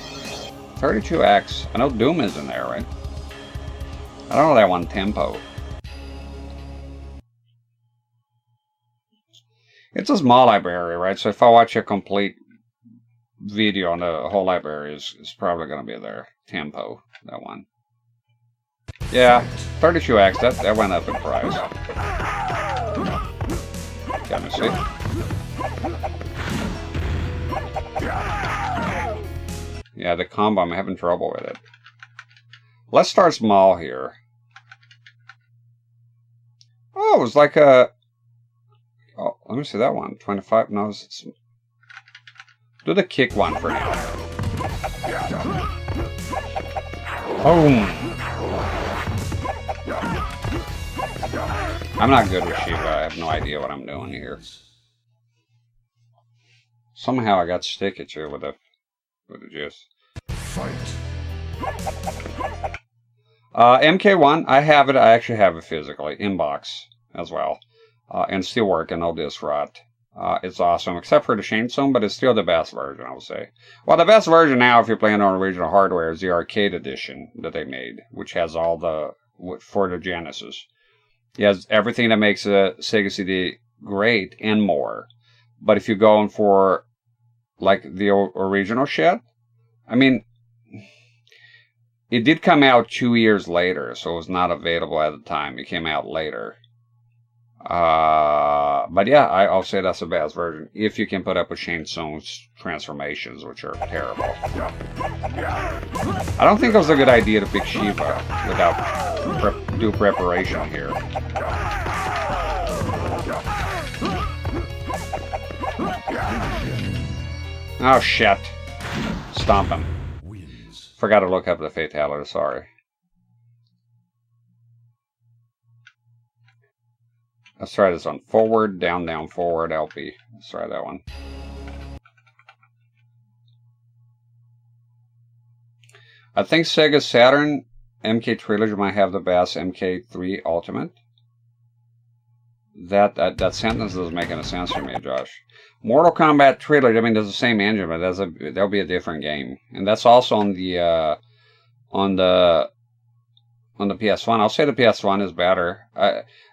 32X. I know Doom is in there, right? I don't know that one, Tempo. It's a small library, right? So if I watch a complete video on the whole library, it's probably going to be there. Tempo, that one. Yeah, 32X, that went up in price. Can you see? Yeah, the combo, I'm having trouble with it. Let's start small here. Oh, it was like a... Oh, let me see that one. 25. No, it's... Do the kick one for now. Boom! I'm not good with Shiva. I have no idea what I'm doing here. Somehow I got sticky too with the juice. Fight. MK1, I have it. I actually have it physically in box as well, and still working. No disc rot. It's awesome, except for the Shane-Zone, but it's still the best version, I would say. Well, the best version now, if you're playing on original hardware, is the arcade edition that they made, which has all the for the Genesis. It has everything that makes a Sega CD great and more. But if you're going for like the original shit, I mean, it did come out 2 years later, so it was not available at the time. It came out later. But yeah, I'll say that's the best version. If you can put up with Shane-Zone's transformations, which are terrible. I don't think it was a good idea to pick Shiva without due preparation here. Oh shit. Stomp him. Forgot to look up the fatality, sorry. Let's try this one. Forward, down, down, forward, LP. Let's try that one. I think Sega Saturn MK Trilogy might have the best MK3 Ultimate. That sentence doesn't make any sense to me, Josh. Mortal Kombat Trilogy, I mean, there's the same engine, but that'll be a different game. And that's also on the PS1. I'll say the PS1 is better.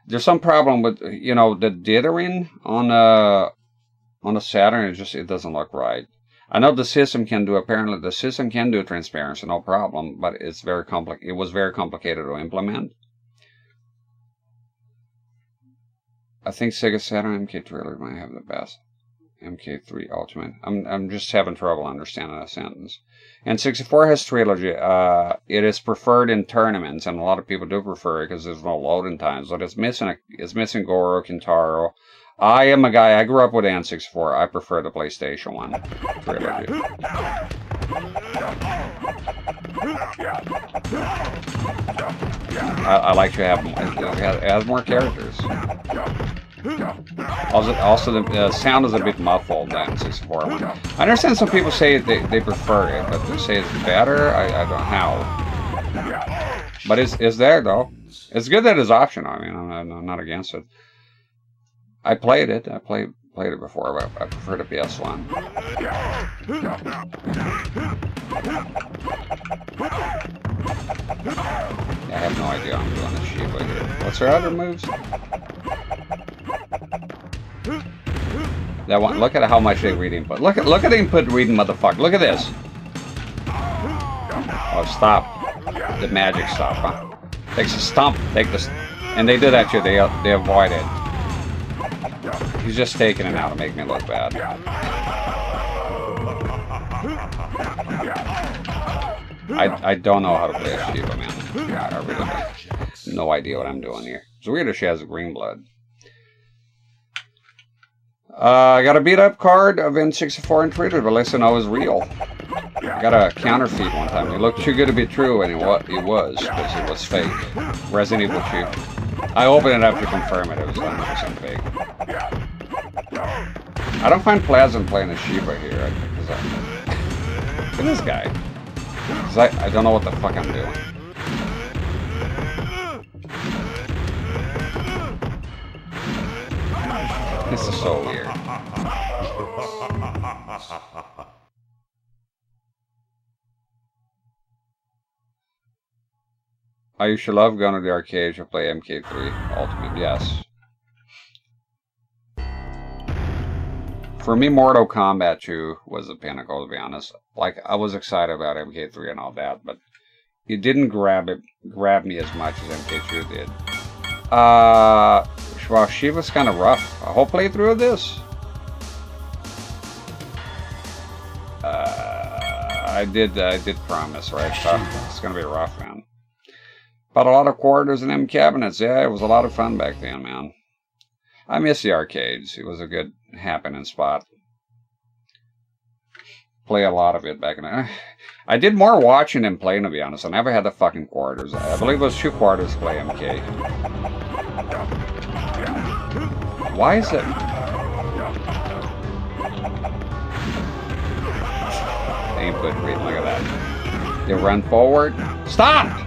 There's some problem with, you know, the dithering on the Saturn. It doesn't look right. I know the system can do, apparently the system can do transparency, no problem, but it's very complicated. It was very complicated to implement. I think Sega Saturn MK Trilogy might have the best. MK3 Ultimate. I'm just having trouble understanding that sentence. And 64 has Trilogy. It is preferred in tournaments, and a lot of people do prefer it because there's no loading times. But it's missing Goro, Kintaro. I am a guy. I grew up with N64. I prefer the PlayStation 1 Trilogy. I like to have more. It has more characters. Also, the sound is a bit muffled than 64 one. I understand some people say they prefer it, but to say it's better, I don't know how. But it's there though. It's good that it's optional. I mean, I'm not against it. I played it. I played it before, but I prefer the PS1. I have no idea how I'm doing this Shiva here. What's her other moves? That one. Look at how much they read input. Look at the input reading, motherfucker. Look at this. Oh, stop. The magic stop, huh? Takes a stomp. Take this, and they do that too. They avoid it. He's just taking it out to make me look bad. I don't know how to play a Shiva, man. I really don't. No idea what I'm doing here. It's weird that she has green blood. I got a beat up card of N64 and treated, but listen, I was real. I got a counterfeit one time. It looked too good to be true, and it was, because it was fake. Resident Evil 2. I opened it up to confirm it. It was 100% fake. I don't find pleasant playing a Shiva here. Look at this guy. Because I don't know what the fuck I'm doing. This is so weird. I used to love going to the arcade to play MK3 Ultimate, yes. For me, Mortal Kombat 2 was the pinnacle, to be honest. Like, I was excited about MK3 and all that, but it didn't grab me as much as MK2 did. Well, she was kind of rough. A whole playthrough of this? I did promise, right? So it's gonna be rough, man. But a lot of quarters and M cabinets. Yeah, it was a lot of fun back then, man. I miss the arcades. It was a good happening spot. Play a lot of it back in the... I did more watching than playing, to be honest. I never had the fucking quarters. I believe it was 2 quarters to play MK. Why is it... The input read, look at that. They run forward. Stop!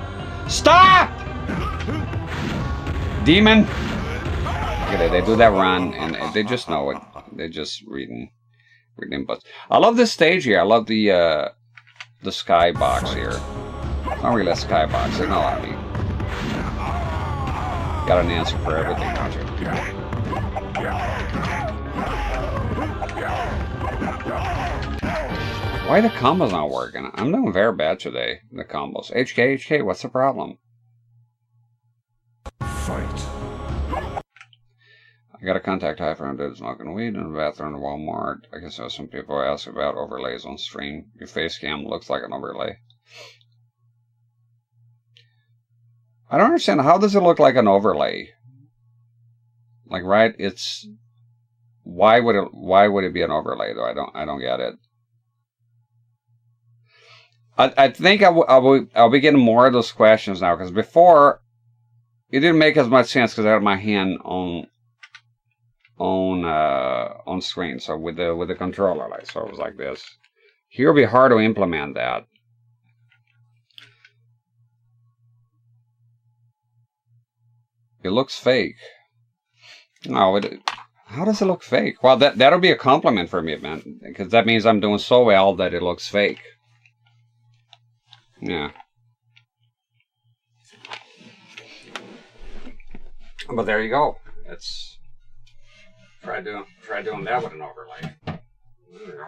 Stop! Demon! Look at it, they do that run, and they just know it. They're just reading inputs. I love this stage here. I love the sky box here. Not really a sky box, you know what I mean. Got an answer for everything, don't you? Why the combos not working? I'm doing very bad today, the combos. HK, what's the problem? Fight. I got a contact high from dude smoking weed in the bathroom at Walmart. I guess some people ask about overlays on stream. Your face cam looks like an overlay. I don't understand. How does it look like an overlay? Like, right? It's... Why would it be an overlay, though? I don't get it. I think I'll be getting more of those questions now, because before it didn't make as much sense because I had my hand on screen, so with the controller, like, so it was like this. Here it'll be hard to implement that. It looks fake. No, how does it look fake? Well, that'll be a compliment for me, man, because that means I'm doing so well that it looks fake. Yeah. But there you go. It's try doing that with an overlay. There you go.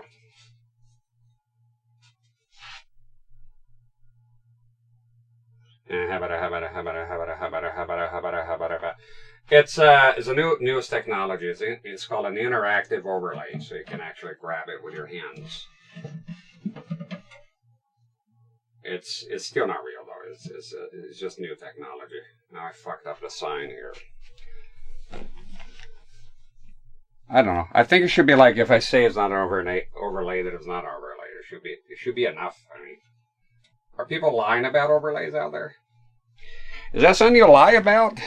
It's a newest technology. It's called an interactive overlay, so you can actually grab it with your hands. It's still not real though. It's just new technology. Now I fucked up the sign here. I don't know. I think it should be like, if I say it's not an overlay, that it's not overlay. It should be enough. I mean, are people lying about overlays out there? Is that something you lie about?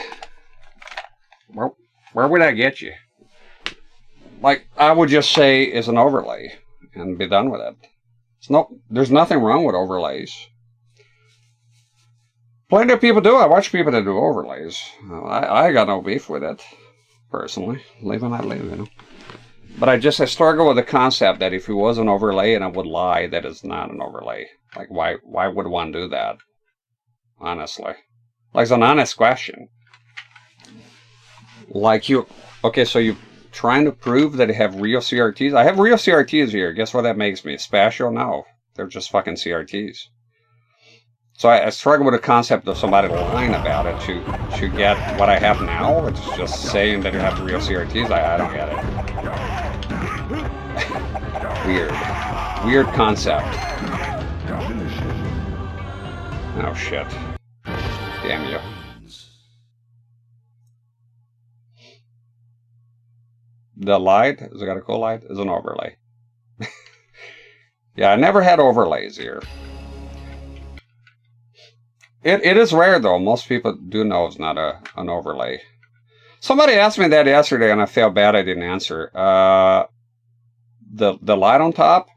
Where would that get you? Like, I would just say it's an overlay and be done with it. There's nothing wrong with overlays. Plenty of people do. I watch people that do overlays. I got no beef with it, personally. Live and I live, you know. But I struggle with the concept that if it was an overlay, and I would lie that it's not an overlay. Like, why would one do that? Honestly. Like, it's an honest question. Like, okay, so you're trying to prove that I have real CRTs? I have real CRTs here. Guess what that makes me? Special? No. They're just fucking CRTs. So I struggle with the concept of somebody lying about it to get what I have now. It's just saying that you have real CRTs. I don't get it. Weird concept. Oh shit. Damn you. The light, has it got a cool light? Is an overlay. Yeah, I never had overlays here. It is rare though. Most people do know it's not an overlay. Somebody asked me that yesterday and I felt bad I didn't answer. The light on top,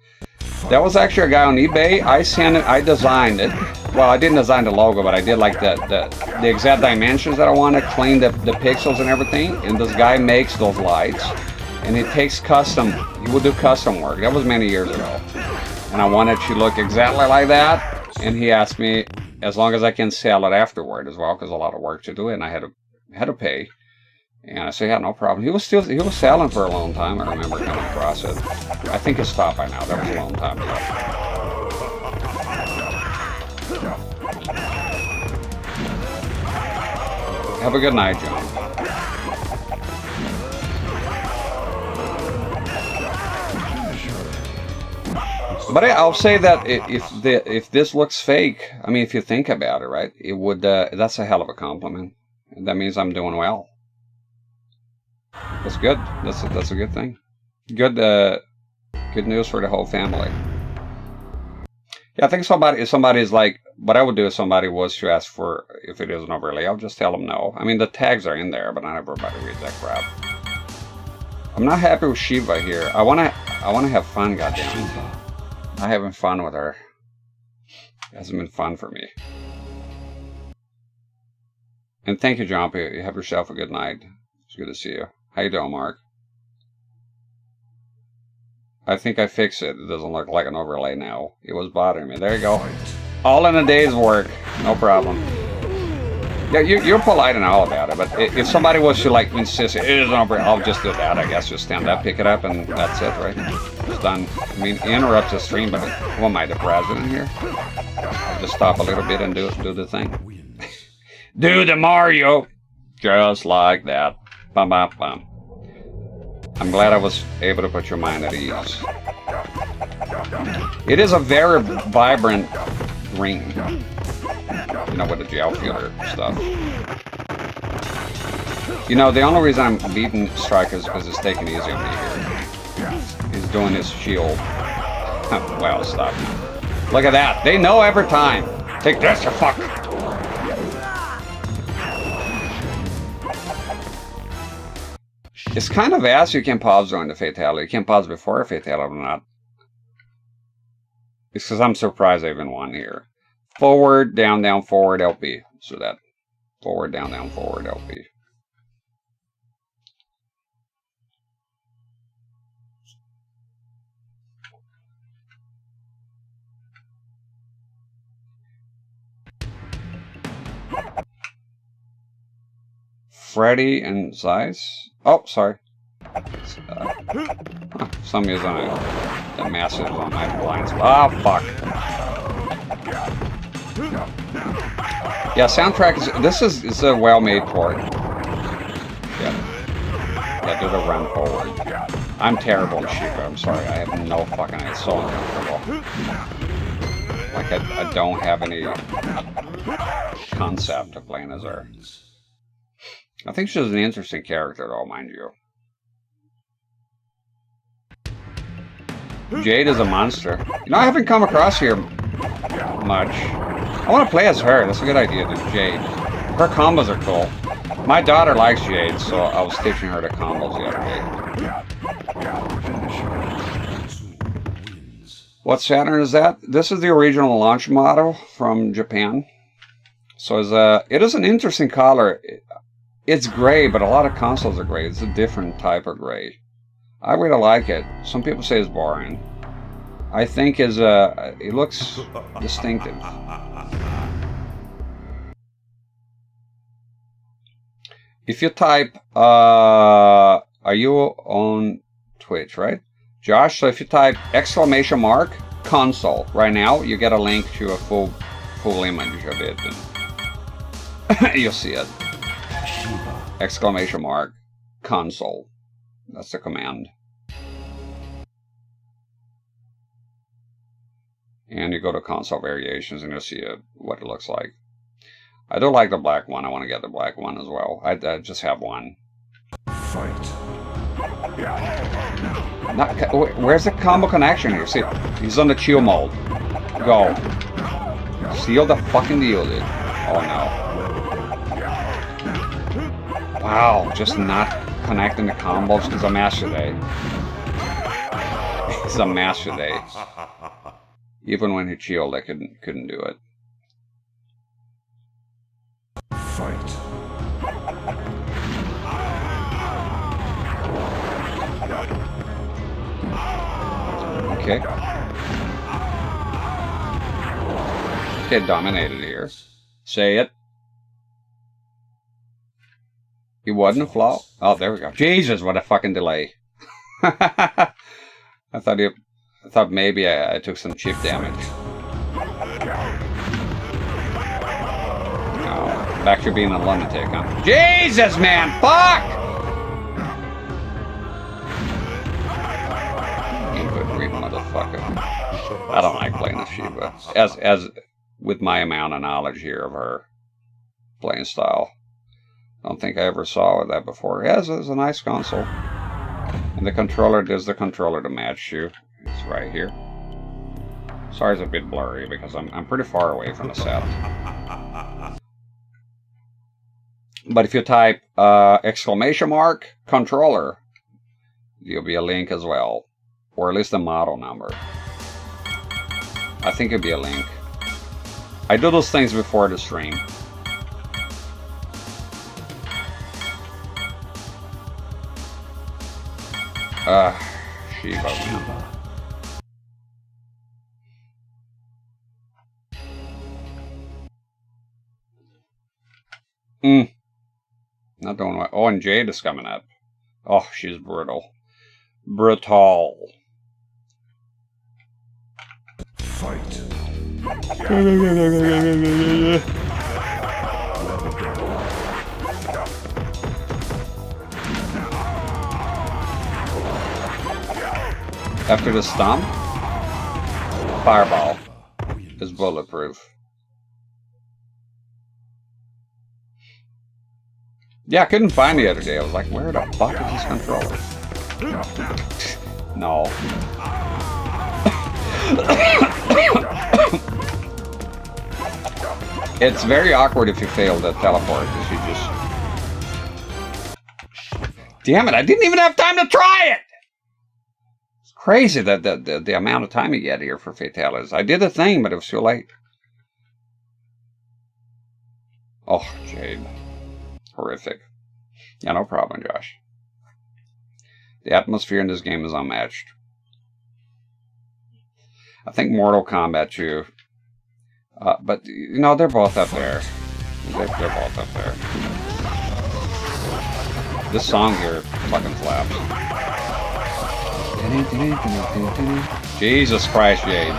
that was actually a guy on eBay. I designed it. Well, I didn't design the logo, but I did like the exact dimensions that I wanted, clean the pixels and everything. And this guy makes those lights. And he takes custom, he would do custom work. That was many years ago. And I wanted to look exactly like that. And he asked me, as long as I can sell it afterward as well, because a lot of work to do it, and I had to pay. And I said, yeah, no problem. He was selling for a long time. I remember coming across it. I think it's stopped by now. That was a long time ago. Have a good night, John. But I'll say that if this looks fake, I mean, if you think about it, right, it would. That's a hell of a compliment. That means I'm doing well. That's good. That's a good thing. Good news for the whole family. Yeah, I think if somebody's like, what I would do if somebody was to ask for if it is an overlay, I'll just tell them no. I mean, the tags are in there, but not everybody reads that crap. I'm not happy with Shiva here. I wanna have fun, goddamn. I'm having fun with her. It hasn't been fun for me. And thank you, John. You have yourself a good night. It's good to see you. How you doing, Mark? I think I fixed it. It doesn't look like an overlay now. It was bothering me. There you go. All in a day's work. No problem. Yeah, you're polite and all about it, but if somebody was to like insist it is an overlay, I'll just do that, I guess. Just stand up, pick it up, and that's it, right? It's done. I mean, it interrupts the stream, but who am I, the president here? I'll just stop a little bit and do the thing. Do the Mario! Just like that. Bum, bum, bum. I'm glad I was able to put your mind at ease. It is a very vibrant ring. You know, with the gel filler stuff. You know, the only reason I'm beating Striker is because it's taking it easy on me here. He's doing his shield. Well, stop. Look at that. They know every time. Take this, you fuck. It's kind of ass you can pause during the fatality. You can pause before a fatality or not. It's because I'm surprised I even won here. Forward, down, down, forward, LP. So that. Forward, down, forward, LP. Freddy and Zeiss. Oh, sorry. Some is on the massive on my blinds. Ah, fuck. Yeah, soundtrack is. This is a well-made port. Yeah, do the run forward. I'm terrible at Shiva. I'm sorry. I have no fucking. It's so uncomfortable. Like I don't have any concept of playing as her. I think she's an interesting character, though, mind you. Jade is a monster. You know, I haven't come across here much. I want to play as her. That's a good idea, the Jade. Her combos are cool. My daughter likes Jade, so I was teaching her the combos the other day. What Saturn is that? This is the original launch model from Japan. So it is an interesting color. It's gray, but a lot of consoles are gray. It's a different type of gray. I really like it. Some people say it's boring. I think it looks distinctive. If you type, are you on Twitch, right? Josh, so if you type exclamation mark console right now, you get a link to a full image of it. And you'll see it. Exclamation mark console. That's the command. And you go to console variations and you'll see what it looks like. I do like the black one. I want to get the black one as well. I just have one. Fight. Where's the combo connection here? See, he's on the chill mode. Go. Seal the fucking deal, dude. Oh no. Wow, just not connecting the combos because I'm master day. It's a master day. Even when he chilled, I couldn't do it. Fight. Okay. Get dominated here. Say it. He wasn't a flaw. Oh, there we go. Jesus, what a fucking delay. I thought maybe I took some chip damage. No, back to being a lunatic, huh? Jesus, man, fuck! Input read, motherfucker. I don't like playing this Shiva. As with my amount of knowledge here of her playing style. I don't think I ever saw that before. Yeah, it's a nice console. And the controller, there's the controller to match you. It's right here. Sorry it's a bit blurry because I'm pretty far away from the set. But if you type exclamation mark controller, there'll be a link as well. Or at least the model number. I think it'll be a link. I do those things before the stream. Shiva, man. Not doing well. Oh, and Jade is coming up. Oh, she's brutal. Brutal. Fight. After the stomp, fireball is bulletproof. Yeah, I couldn't find the other day. I was like, where the fuck is this controller? No. It's very awkward if you fail to teleport, because you just... Damn it, I didn't even have time to try it! It's crazy that the amount of time you get here for fatalities. I did a thing, but it was too late. Oh, Jade. Horrific. Yeah, no problem, Josh. The atmosphere in this game is unmatched. I think Mortal Kombat 2. But, you know, they're both up there. They're both up there. This song here fucking slaps. Jesus Christ, Jade.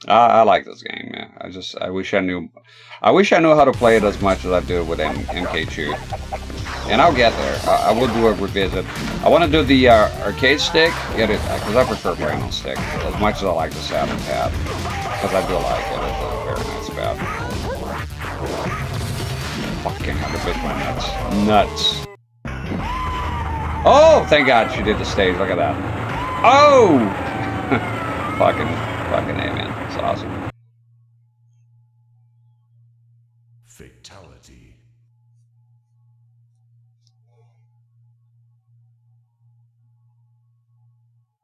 I like this game, yeah. I wish I knew how to play it as much as I do with MK2. And I'll get there. I will do a revisit. I want to do the arcade stick, get it, because I prefer playing on stick, as much as I like the Saturn pad. Because I do like it. It's a very nice pad. Fucking had to bit my nuts. Oh, thank God she did the stage. Look at that. Oh! fucking A, man. It's awesome. Fatality.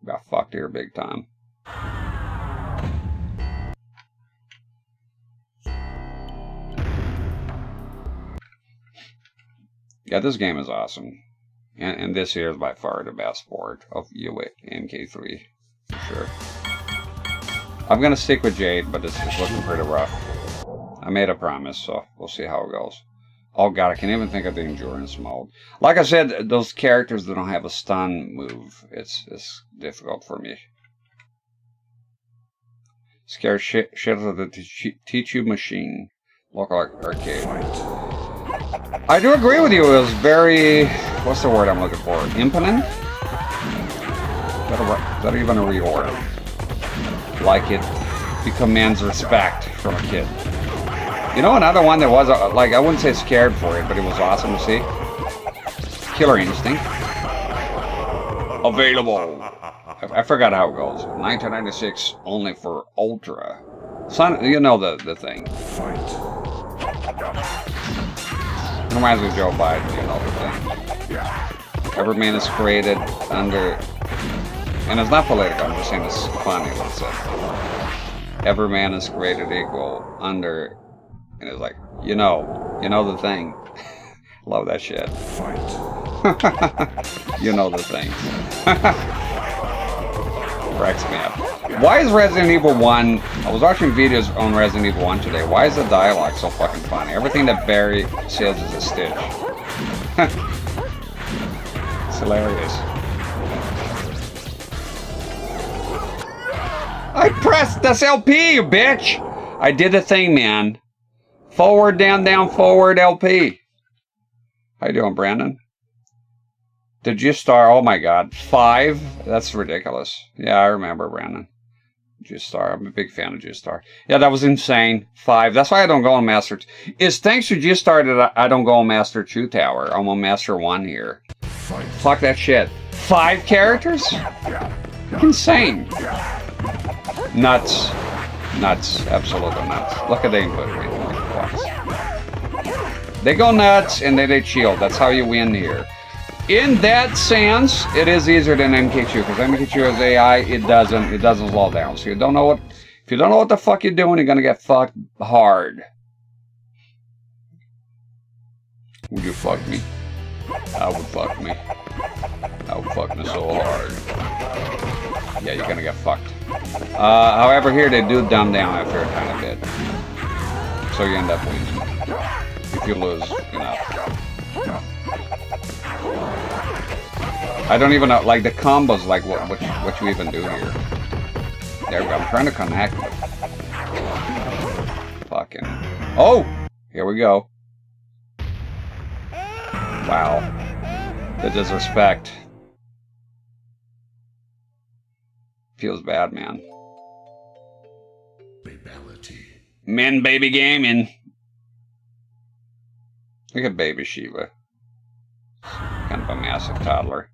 Got fucked here big time. Yeah, this game is awesome. And this here is by far the best port of MK3, for sure. I'm gonna stick with Jade, but it's looking pretty rough. I made a promise, so we'll see how it goes. Oh god, I can't even think of the endurance mode. Like I said, those characters that don't have a stun move, it's difficult for me. Scare shit out of the teach you machine. Local arcade. I do agree with you, it was very... What's the word I'm looking for? Impotent? Is that even a reward? Like it commands respect from a kid. You know, another one that was, like, I wouldn't say scared for it, but it was awesome to see. Killer Instinct. Available. I forgot how it goes. 1996, only for Ultra. Son, you know the thing. It reminds me of Joe Biden, you know the thing. Every man is created under... And it's not political, I'm just saying it's funny what it says. Every man is created equal under... And it's like, you know the thing. Love that shit. You know the thing. Cracks me up. Why is Resident Evil 1... I was watching videos on Resident Evil 1 today. Why is the dialogue so fucking funny? Everything that Barry says is a stitch. It's hilarious. I pressed this LP, you bitch! I did the thing, man. Forward, down, down, forward, LP. How you doing, Brandon? Did you star? Oh my god. 5? That's ridiculous. Yeah, I remember, Brandon. G-Star. I'm a big fan of G-Star. Yeah, that was insane. 5. That's why I don't go on Master... It's thanks to G-Star that I don't go on Master 2 Tower. I'm on Master 1 here. Fuck that shit. 5 characters? Insane. Nuts. Nuts. Absolutely nuts. Look at the input rate. They go nuts and then they chill. That's how you win here. In that sense, it is easier than MK2 because MK2 is AI. It doesn't slow down. So if you don't know what the fuck you're doing, you're gonna get fucked hard. Would you fuck me? I would fuck me. I would fuck me so hard. Yeah, you're gonna get fucked. However, here they do dumb down after a tiny bit, so you end up losing. If you lose, you know. I don't even know, like the combos, like what you even do here. There we go. I'm trying to connect. Fucking. Oh, here we go. Wow, the disrespect. Feels bad, man. Babality. Men baby gaming. Look at baby Shiva. Kind of a massive toddler.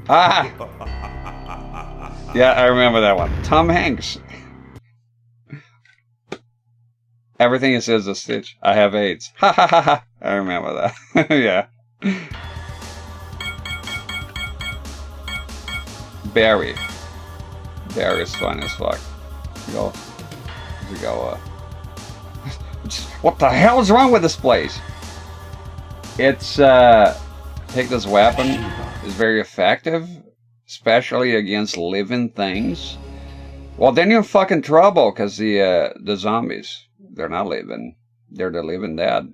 Ah! Yeah, I remember that one. Tom Hanks. Everything he says is a stitch. I have AIDS. Ha ha ha ha. I remember that. Yeah. Barry. Barry's fun as fuck. What the hell is wrong with this place? It's, take this weapon is very effective, especially against living things. Well, then you're in fucking trouble, because the zombies, they're not living. They're the living dead.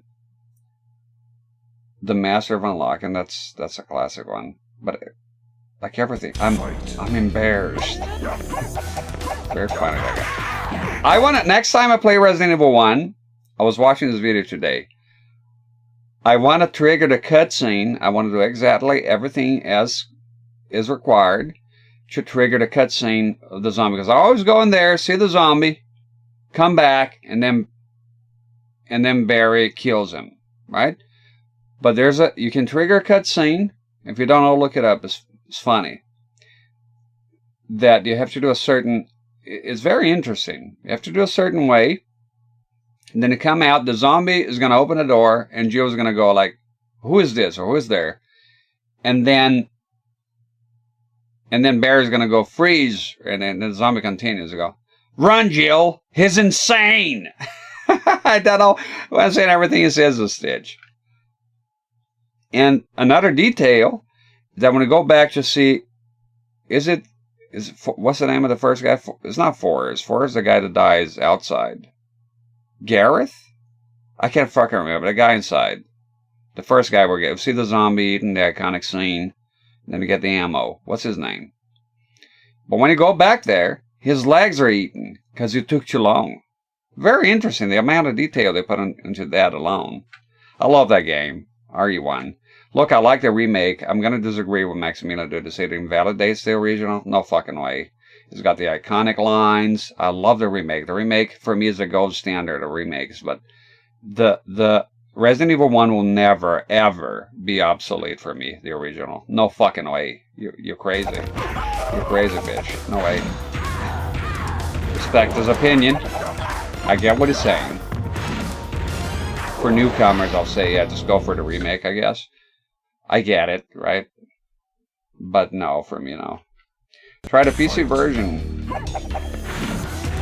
The Master of Unlocking, that's a classic one. But, like everything, I'm embarrassed. Very funny, that guy. Next time I play Resident Evil 1, I was watching this video today. I want to trigger the cutscene. I want to do exactly everything as is required to trigger the cutscene of the zombie. Because I always go in there, see the zombie, come back, and then Barry kills him, right? But you can trigger a cutscene. If you don't know, look it up. It's funny. That you have to do a certain... It's very interesting. You have to do a certain way. And then you come out, the zombie is going to open the door, and Joe's going to go like, who is this, or who is there? And then Barry's going to go freeze, and then the zombie continues to go, run, Jill, he's insane. I don't know. I'm saying everything he says is a stitch. And another detail, that when we go back to see, is it What's the name of the first guy? It's not Forrest. Forrest is the guy that dies outside. Gareth? I can't fucking remember. The guy inside. The first guy we're getting. See the zombie eating the iconic scene. Then we get the ammo. What's his name? But when you go back there, his legs are eaten because it took too long. Very interesting. The amount of detail they put into that alone. I love that game. RE1. Look, I like the remake. I'm going to disagree with Maximilian to say it invalidates the original. No fucking way. It's got the iconic lines. I love the remake. The remake, for me, is the gold standard of remakes. But the Resident Evil 1 will never, ever be obsolete for me, the original. No fucking way. You're crazy. You're crazy, bitch. No way. Respect his opinion. I get what he's saying. For newcomers, I'll say, yeah, just go for the remake, I guess. I get it, right? But no, for me, no. Try the PC version.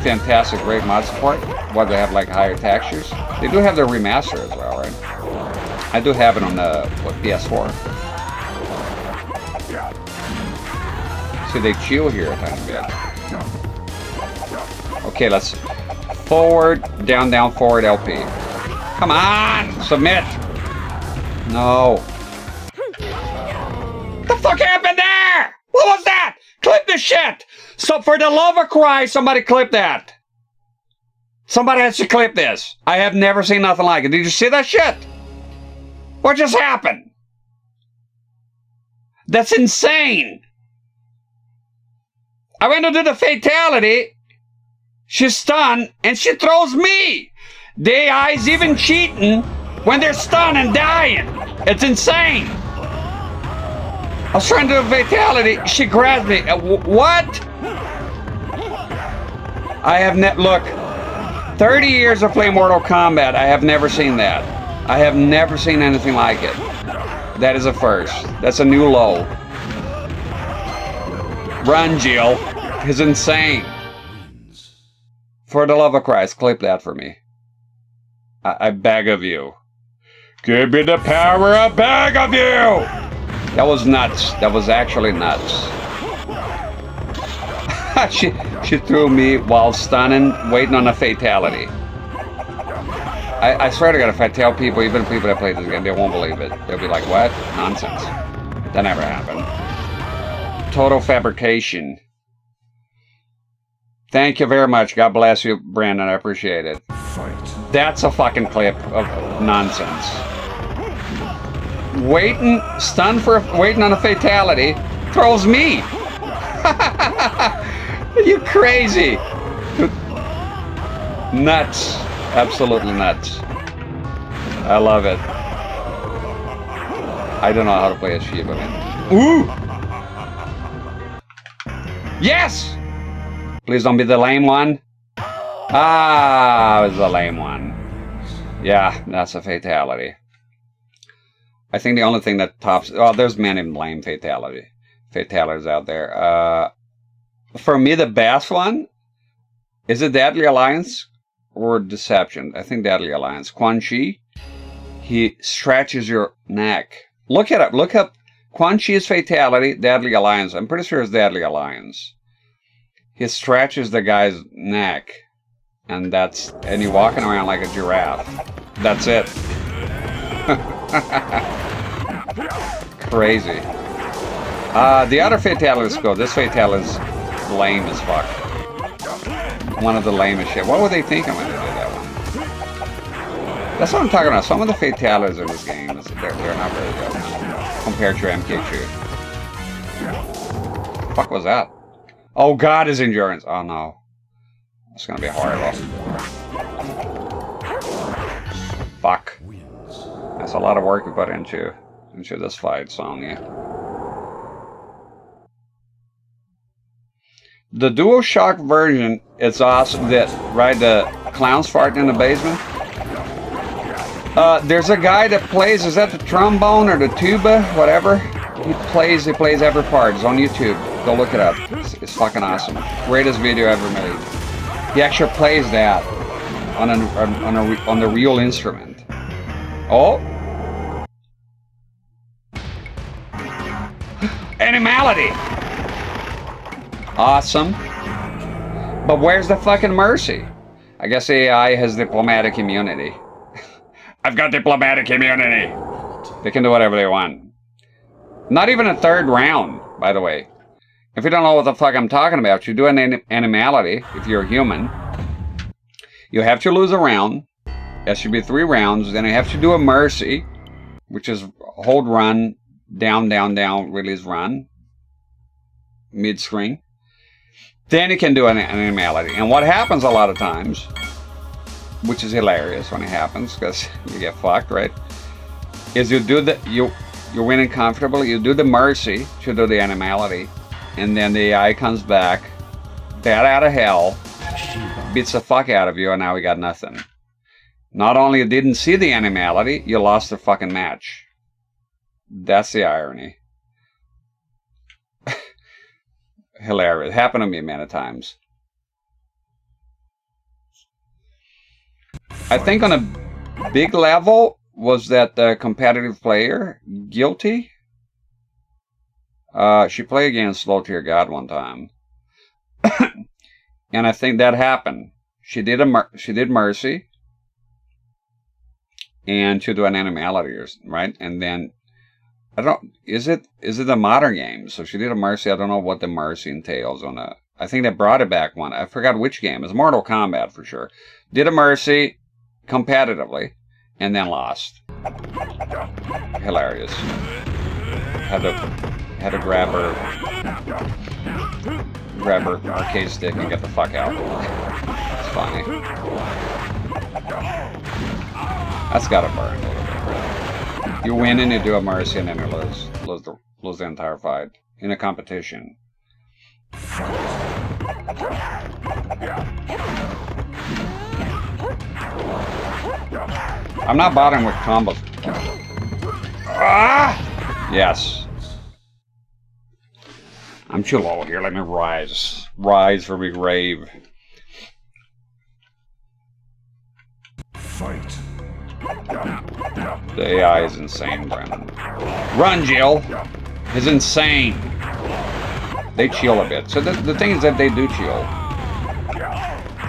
Fantastic, great mod support. What, they have like higher textures? They do have the remaster as well, right? I do have it on the PS4. See, they chill here a tiny bit. Okay, let's forward, down, down, forward, LP. Come on, submit. No. What the fuck happened there? What was that? Clip this shit. So for the love of Christ, somebody clip that. Somebody has to clip this. I have never seen nothing like it. Did you see that shit? What just happened? That's insane. I went to do the fatality. She's stunned and she throws me. The AI's even cheating when they're stunned and dying. It's insane. I was trying to do a fatality. She grabbed me. What? I have look, 30 years of playing Mortal Kombat. I have never seen that. I have never seen anything like it. That is a first. That's a new low. Run, Jill. It's insane. For the love of Christ, clip that for me. I beg of you. Give me the power, I beg of you! That was nuts. That was actually nuts. she threw me while stunning, waiting on a fatality. I swear to God, if I tell people, even people that play this game, they won't believe it. They'll be like, what? Nonsense. That never happened. Total fabrication. Thank you very much. God bless you, Brandon. I appreciate it. That's a fucking clip of nonsense. Waiting, stunned for, waiting on a fatality, throws me. Are you crazy? Nuts. Absolutely nuts. I love it. I don't know how to play as Shiva, man. Ooh! Yes! Please don't be the lame one. Ah, it was the lame one. Yeah, that's a fatality. I think the only thing that tops... Oh, there's many lame fatalities out there. For me, the best one is it Deadly Alliance or Deception? I think Deadly Alliance. Quan Chi, he stretches your neck. Look it up. Look up Quan Chi's fatality, Deadly Alliance. I'm pretty sure it's Deadly Alliance. He stretches the guy's neck. And you're walking around like a giraffe. That's it. Crazy. The other fatality is cool. This fatality is lame as fuck. One of the lamest shit. What were they thinking when they did that one? That's what I'm talking about. Some of the fatalities in this game, they're not very good compared to MK2. What the fuck was that? Oh God, his endurance. Oh no. It's gonna be horrible. Fuck. That's a lot of work we put into this fight, Sony. The DualShock version, it's awesome. The clowns farting in the basement. There's a guy that plays, is that the trombone or the tuba, whatever? He plays every part. It's on YouTube. Go look it up. It's fucking awesome. Greatest video ever made. He actually plays that on the real instrument. Oh. Animality. Awesome. But where's the fucking mercy? I guess AI has diplomatic immunity. I've got diplomatic immunity. They can do whatever they want. Not even a third round, by the way. If you don't know what the fuck I'm talking about, you do an animality, if you're a human. You have to lose a round. That should be 3 rounds. Then you have to do a mercy, which is hold run, down, down, down, release run, mid-screen. Then you can do an animality. And what happens a lot of times, which is hilarious when it happens, because you get fucked, right? Is you do the, you're winning comfortably, you do the mercy to do the animality, and then the AI comes back, bat out of hell, beats the fuck out of you, and now we got nothing. Not only you didn't see the animality, you lost the fucking match. That's the irony. Hilarious. Happened to me many times. I think on a big level, was that competitive player guilty? She played against Low Tier God one time. And I think that happened. She did mercy. And to do an animality, right? And then, I don't, is it a modern game? So she did a mercy. I don't know what the mercy entails on a, I think they brought it back one. I forgot which game. It's Mortal Kombat for sure. Did a mercy competitively and then lost. Hilarious. Had to grab her arcade stick and get the fuck out. It's funny. That's gotta burn a little bit. You win and you do a mercy and then you lose the entire fight in a competition. I'm not bothering with combos. Ah! Yes. I'm too low here. Let me rise. Rise from my grave. Fight. The AI is insane, Brennan. Run, Jill! It's insane. They chill a bit. So the thing is that they do chill.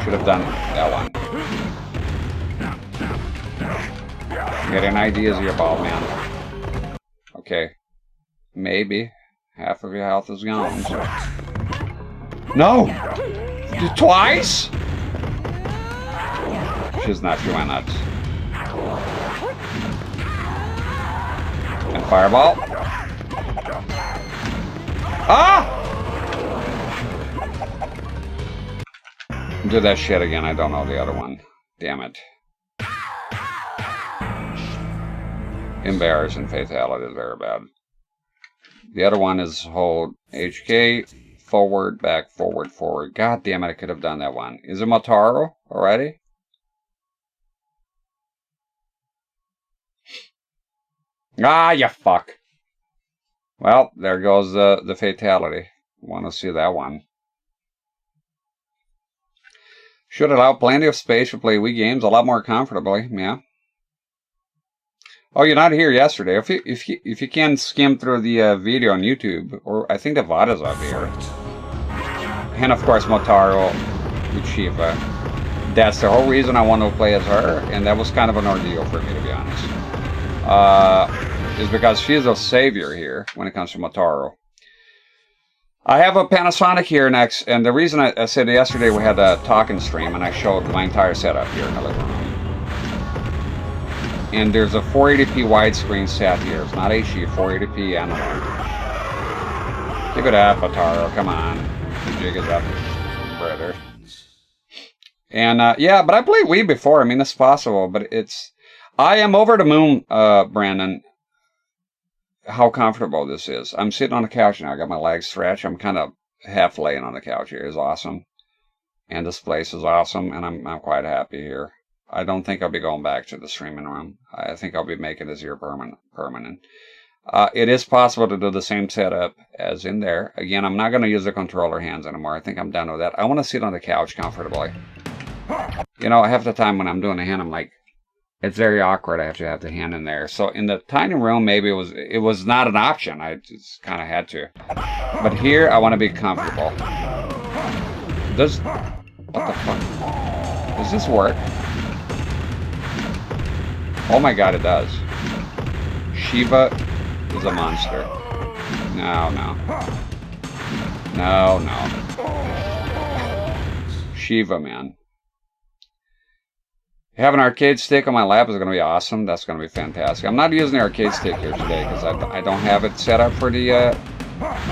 Should have done that one. Getting ideas here, bald man. Okay. Maybe. Half of your health is gone. So. No! Twice? She's not doing that. And fireball. Ah! Do that shit again. I don't know the other one. Damn it. Embarrassing fatality is very bad. The other one is hold HK, forward, back, forward, forward. God damn it, I could have done that one. Is it Motaro already? Ah, you fuck. Well, there goes the fatality. Want to see that one. Should allow plenty of space to play Wii games a lot more comfortably, yeah. Oh, you're not here yesterday. If you can skim through the video on YouTube, or I think the VOD is up here. And of course Motaro Uchiha. That's the whole reason I wanted to play as her, and that was kind of an ordeal for me, to be honest. Is because she's a savior here when it comes to Motaro. I have a Panasonic here next, and the reason I said yesterday we had a talking stream, and I showed my entire setup here in the living room. And there's a 480p widescreen set here. It's not HD, 480p analog. Give it up, Motaro, come on. The jig is up, brother. And, yeah, but I played Wii before. I mean, it's possible, but it's... I am over the moon, Brandon, how comfortable this is. I'm sitting on the couch now. I got my legs stretched. I'm kind of half laying on the couch here. It's awesome. And this place is awesome, and I'm quite happy here. I don't think I'll be going back to the streaming room. I think I'll be making this here permanent. It is possible to do the same setup as in there. Again, I'm not going to use the controller hands anymore. I think I'm done with that. I want to sit on the couch comfortably. You know, half the time when I'm doing the hand, I'm like, it's very awkward. I have to have the hand in there. So in the tiny room, maybe it was not an option. I just kind of had to. But here, I want to be comfortable. Does... What the fuck? Does this work? Oh my god, it does. Shiva is a monster. No, no. No, no. Shiva, man. Have an arcade stick on my lap is going to be awesome. That's going to be fantastic. I'm not using the arcade stick here today because I don't have it set up for the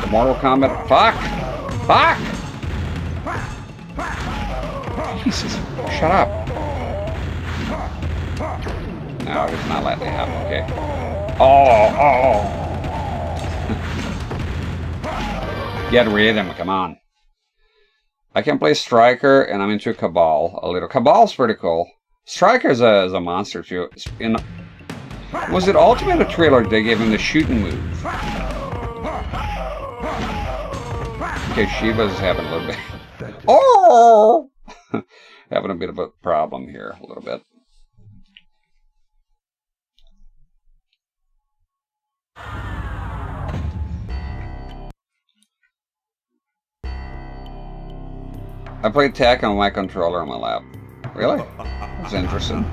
Mortal Kombat. Fuck! Fuck! Jesus, shut up. No, it's not letting it happen. Okay. Oh! Get rid of him, come on. I can play Striker, and I'm into Cabal a little. Cabal's pretty cool. Striker is a monster too. Was it Ultimate trailer they gave him the shooting move? Okay, Shiva's having a little bit. Oh! Having a bit of a problem here, a little bit. I played Tekken on my controller on my lap. Really? That's interesting.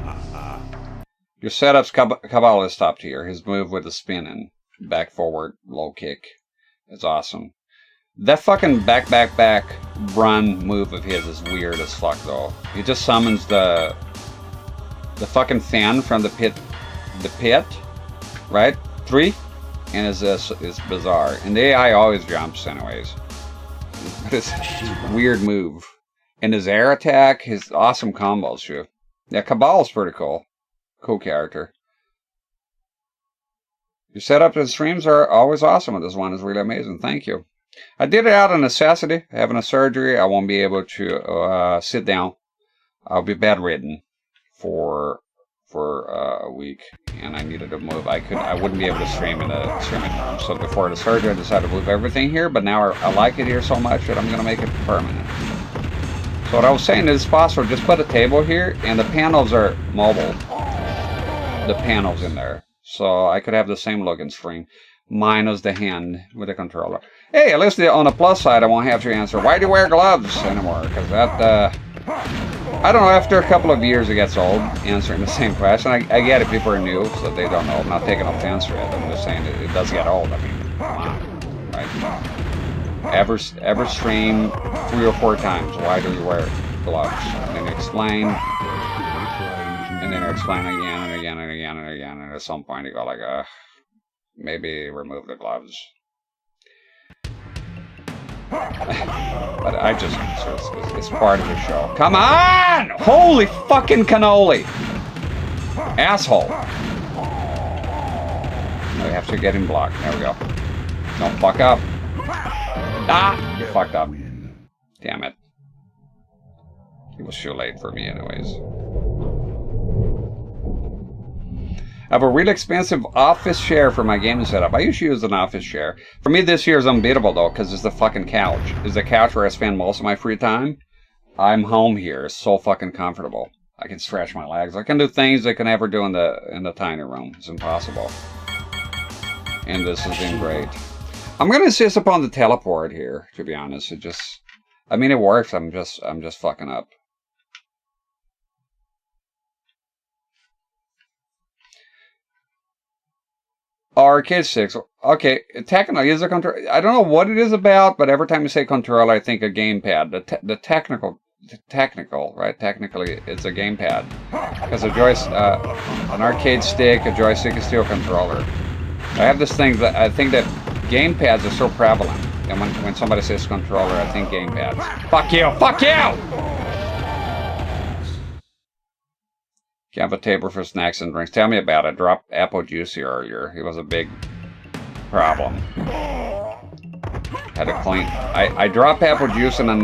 Your setup's Cabal is top tier. His move with the spin and back forward low kick. It's awesome. That fucking back run move of his is weird as fuck though. He just summons the fucking fan from the pit, right? 3, and is bizarre. And the AI always jumps anyways. It's a weird move. And his air attack, his awesome combos too. Yeah, Cabal's pretty cool. Cool character. Your setup and streams are always awesome. This one is really amazing. Thank you. I did it out of necessity. Having a surgery, I won't be able to sit down. I'll be bedridden for a week, and I needed to move. I wouldn't be able to stream in a streaming room. So before the surgery, I decided to move everything here. But now I like it here so much that I'm going to make it permanent. So what I was saying is, possible, just put a table here, and the panels are mobile. The panels in there, so I could have the same look and stream, minus the hand with the controller. Hey, at least on the plus side, I won't have to answer, why do you wear gloves anymore? Because that, I don't know, after a couple of years it gets old, answering the same question. I get it, people are new, so they don't know. I'm not taking offense to it. I'm just saying it does get old. I mean, come on, right? Ever stream 3 or 4 times, why do you wear gloves? And then explain, and then explain again and again and again and again, and at some point you go like, maybe remove the gloves. But I just, it's part of the show. Come on! Holy fucking cannoli! Asshole! We have to get him blocked. There we go. Don't fuck up. Ah! You fucked up. Damn it. It was too late for me anyways. I have a really expensive office chair for my gaming setup. I usually use an office chair. For me, this year is unbeatable, though, because it's the fucking couch. It's the couch where I spend most of my free time. I'm home here. It's so fucking comfortable. I can stretch my legs. I can do things I can never do in the tiny room. It's impossible. And this has been great. I'm going to insist upon the teleport here, to be honest. It just... I mean, it works. I'm just fucking up. Arcade sticks. Okay, technical is a controller. I don't know what it is about, but every time you say controller, I think a gamepad. The technical, right? Technically, it's a gamepad because an arcade stick, a joystick is still a controller. I have this thing that I think that gamepads are so prevalent, and when somebody says controller, I think gamepads. Fuck you! Fuck you! You have a table for snacks and drinks. Tell me about it. I dropped apple juice earlier. It was a big problem. Had to clean. I dropped apple juice in a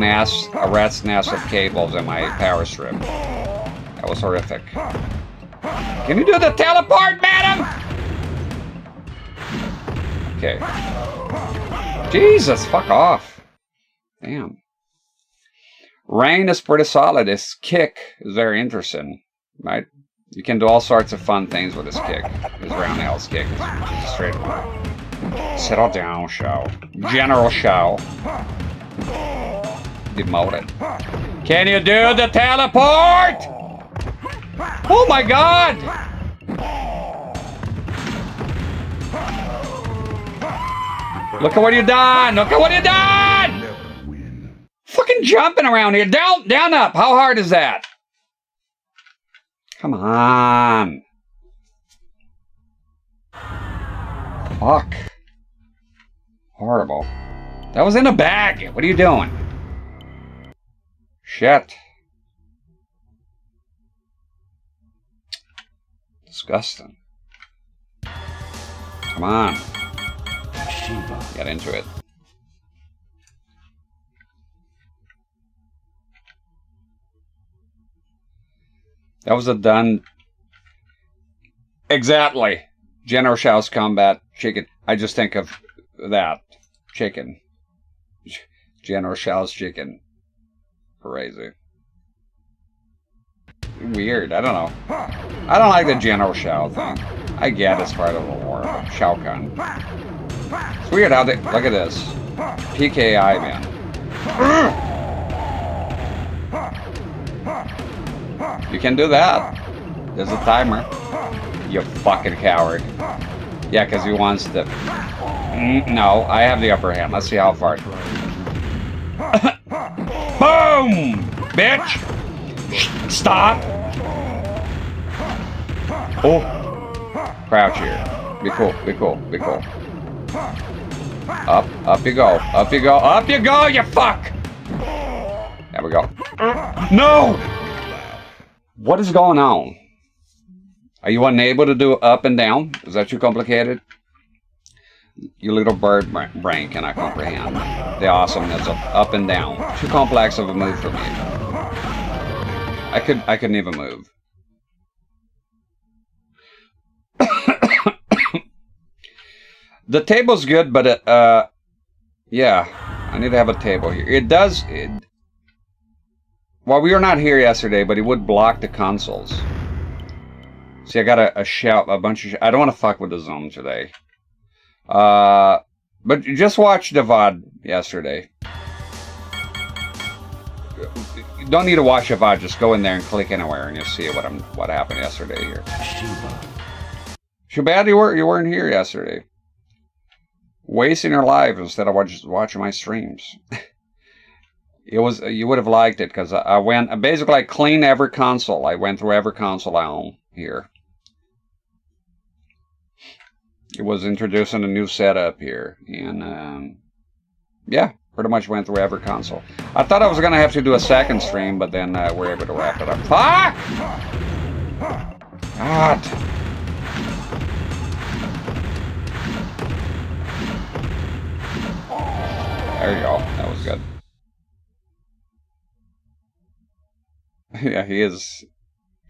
rat's nest of cables in my power strip. That was horrific. Can you do the teleport, madam? Okay. Jesus, fuck off. Damn. Rain is pretty solid. His kick is very interesting, right? You can do all sorts of fun things with his kick. His roundhouse kick is a straight one. Settle down, show. General show. demoted. Can you do the teleport? Oh my god! Look at what you done! Look at what you done! Fucking jumping around here. Down, down, up. How hard is that? Come on. Fuck. Horrible. That was in a bag. What are you doing? Shit. Disgusting. Come on. Get into it. That was a done. Exactly. General Shao's combat chicken. I just think of that. Chicken. General Shao's chicken. Crazy. Weird. I don't know. I don't like the General Shao thing. I get it's part of the war, but Shao Kahn. It's weird how they. Look at this. PKI, man. You can do that. There's a timer. You fucking coward. Yeah, because he wants to. No, I have the upper hand. Let's see how far. Boom! Bitch! Stop! Oh! Crouch here. Be cool, be cool, be cool. Up you go. Up you go. Up you go, you fuck! There we go. No! What is going on? Are you unable to do up and down? Is that too complicated? Your little bird brain cannot comprehend the awesomeness of up and down. Too complex of a move for me. I couldn't even move. The table's good, but it, yeah, I need to have a table here. It does. Well, we were not here yesterday, but it would block the consoles. See, I got a bunch of. I don't want to fuck with the zone today. But just watch the VOD yesterday. You don't need to watch the VOD. Just go in there and click anywhere, and you'll see what happened yesterday here. Too bad you weren't here yesterday. Wasting your life instead of watching my streams. You would have liked it because I basically I cleaned every console. I went through every console I own here. It was introducing a new setup here, and yeah, pretty much went through every console. I thought I was gonna have to do a second stream, but then we're able to wrap it up. Fuck! God. There you go. That was good. Yeah, he is.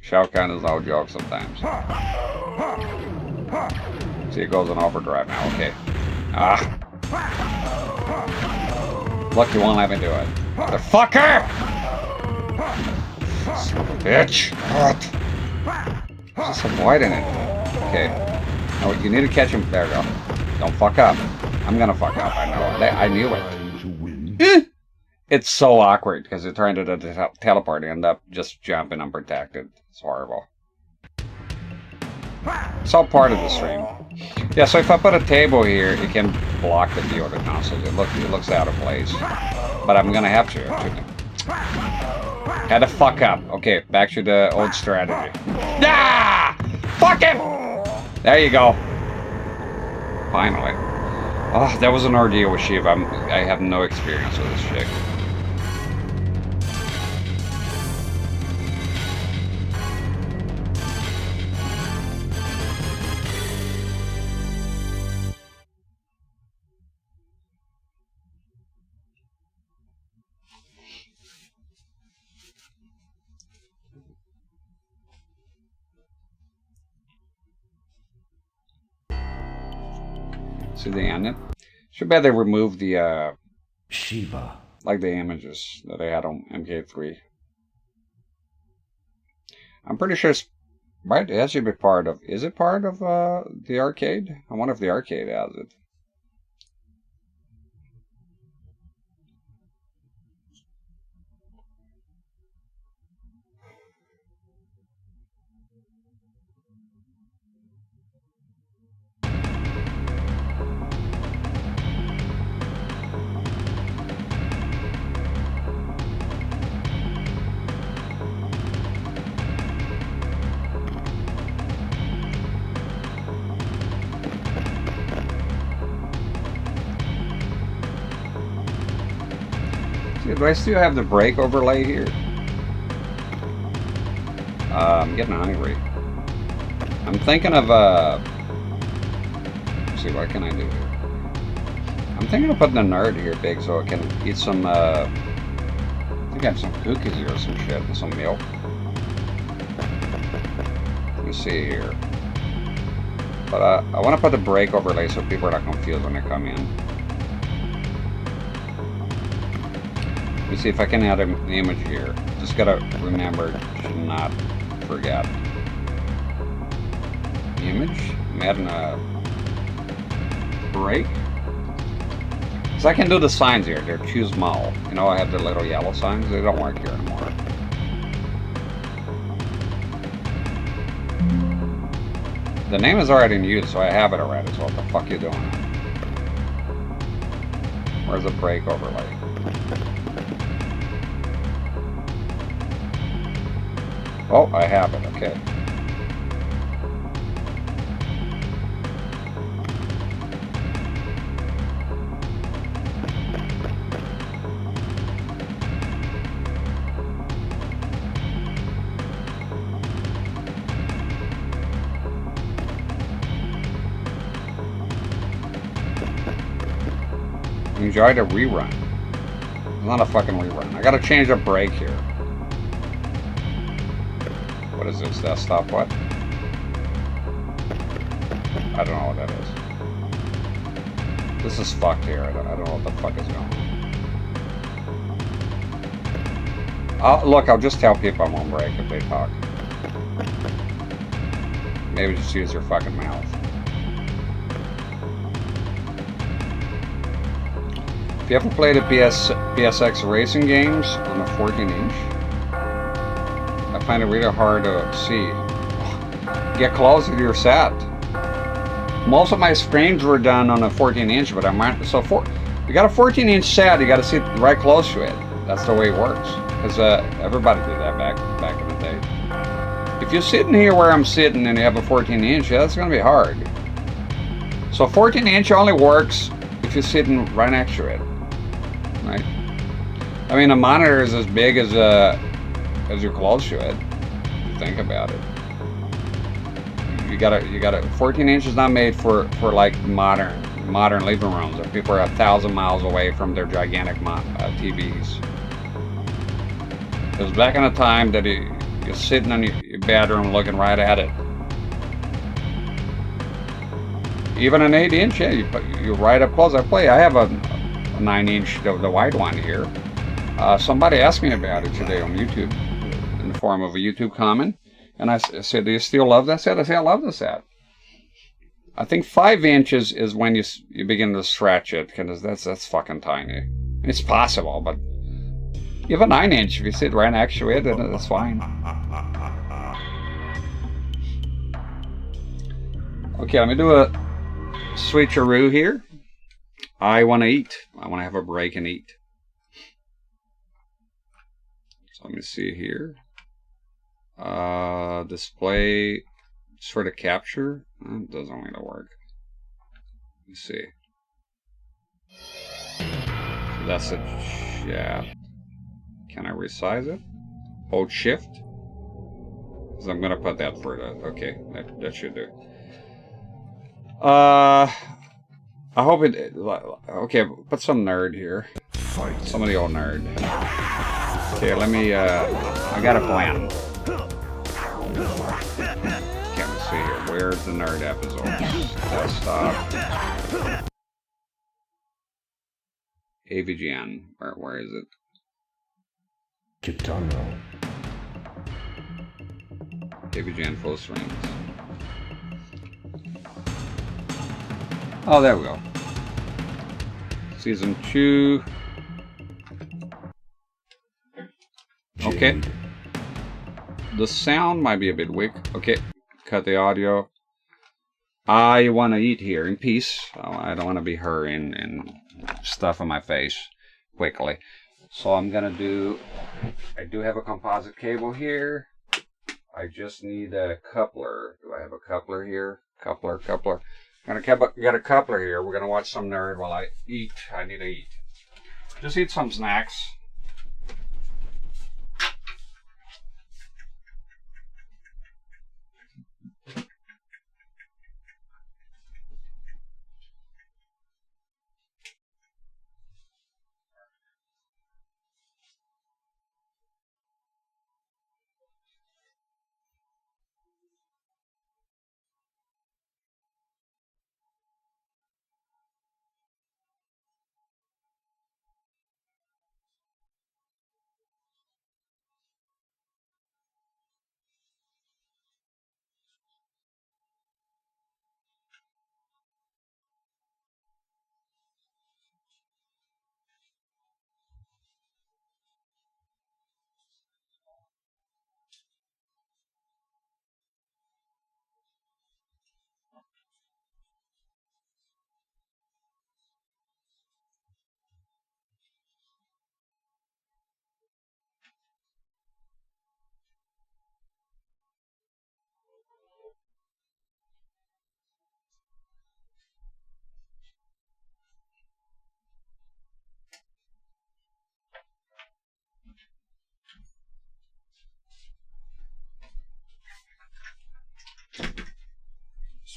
Shao Kahn is no joke sometimes. See, it goes in overdrive now. Okay. Look, you won't let me do it. Motherfucker! Son of a bitch. What? Just avoiding it. Okay. No, you need to catch him. There we go. Don't fuck up. I'm gonna fuck up. I know. I knew it. It's so awkward because you're trying to teleport and end up just jumping unprotected. It's horrible. It's all part of the stream. Yeah, so if I put a table here, it can block the view of the consoles. It looks out of place. But I'm gonna have to. Had to fuck up. Okay, back to the old strategy. Ah! Fuck him! There you go. Finally. Oh, that was an ordeal with Shiva. I have no experience with this chick. See the ending? Too bad they removed the Shiva. Like the images that they had on MK3. I'm pretty sure it's right. It has to be part of. Is it part of the arcade? I wonder if the arcade has it. Do I still have the brake overlay here? I'm getting hungry. I'm thinking of, let's see, what can I do here? I'm thinking of putting the nerd here big so I can eat some, I think I have some cookies here or some shit and some milk. Let me see here. But I want to put the brake overlay so people are not confused when they come in. Let me see if I can add an image here. Just gotta remember to not forget. Image? I'm adding a brake. So I can do the signs here. They're too small. You know, I have the little yellow signs. They don't work here anymore. The name is already in use, so I have it already. So what the fuck you doing? Where's the brake overlay? Oh, I have it. Okay. Enjoy the rerun. It's not a fucking rerun. I gotta change the brake here. What is this? Desktop what? I don't know what that is. This is fucked here. I don't know what the fuck is going on. Look, I'll just tell people I'm on break if they talk. Maybe just use your fucking mouth. If you ever played the PSX racing games on a 14-inch, I find it really hard to see. Get closer to your set. Most of my frames were done on a 14-inch, but you got a 14-inch set, you got to sit right close to it. That's the way it works. Because everybody did that back in the day. If you're sitting here where I'm sitting and you have a 14-inch, yeah, that's going to be hard. So 14-inch only works if you're sitting right next to it. Right? I mean, a monitor is as big as you're close to it. If you think about it, you gotta. 14 inch is not made for like modern living rooms where people are 1,000 miles away from their gigantic TVs. Because back in the time that you're sitting in your bedroom looking right at it. Even an 8-inch, yeah, you're right up close. I have a 9-inch, the wide one here. Somebody asked me about it today on YouTube in the form of a YouTube comment, and I said, "Do you still love that set?" I said, "I love the set." I think 5 inches is when you begin to stretch it, because that's fucking tiny. It's possible, but you have a 9-inch. If you sit right next to it, then that's fine. Okay, let me do a switcheroo here. I want to eat. I want to have a break and eat. So let me see here. Display just for the capture. It doesn't want to work. Let me see. So that's a chat. Can I resize it? Hold shift. Because I'm gonna put that for that. Okay, that should do. I hope it. Okay, put some nerd here. Fight. Some of the old nerd. Okay, let me. I got a plan. Can't we see here? Where's the nerd episode? Desktop. AVGN. Where is it? Kitano. AVGN full streams. Oh, there we go. Season 2. Okay. The sound might be a bit weak. Okay, cut the audio. I want to eat here in peace. I don't want to be hurrying and stuff on my face quickly. So I'm gonna do. I do have a composite cable here. I just need a coupler. Do I have a coupler here? Coupler. Got a coupler here. We're gonna watch some nerd while I eat. I need to eat. Just eat some snacks.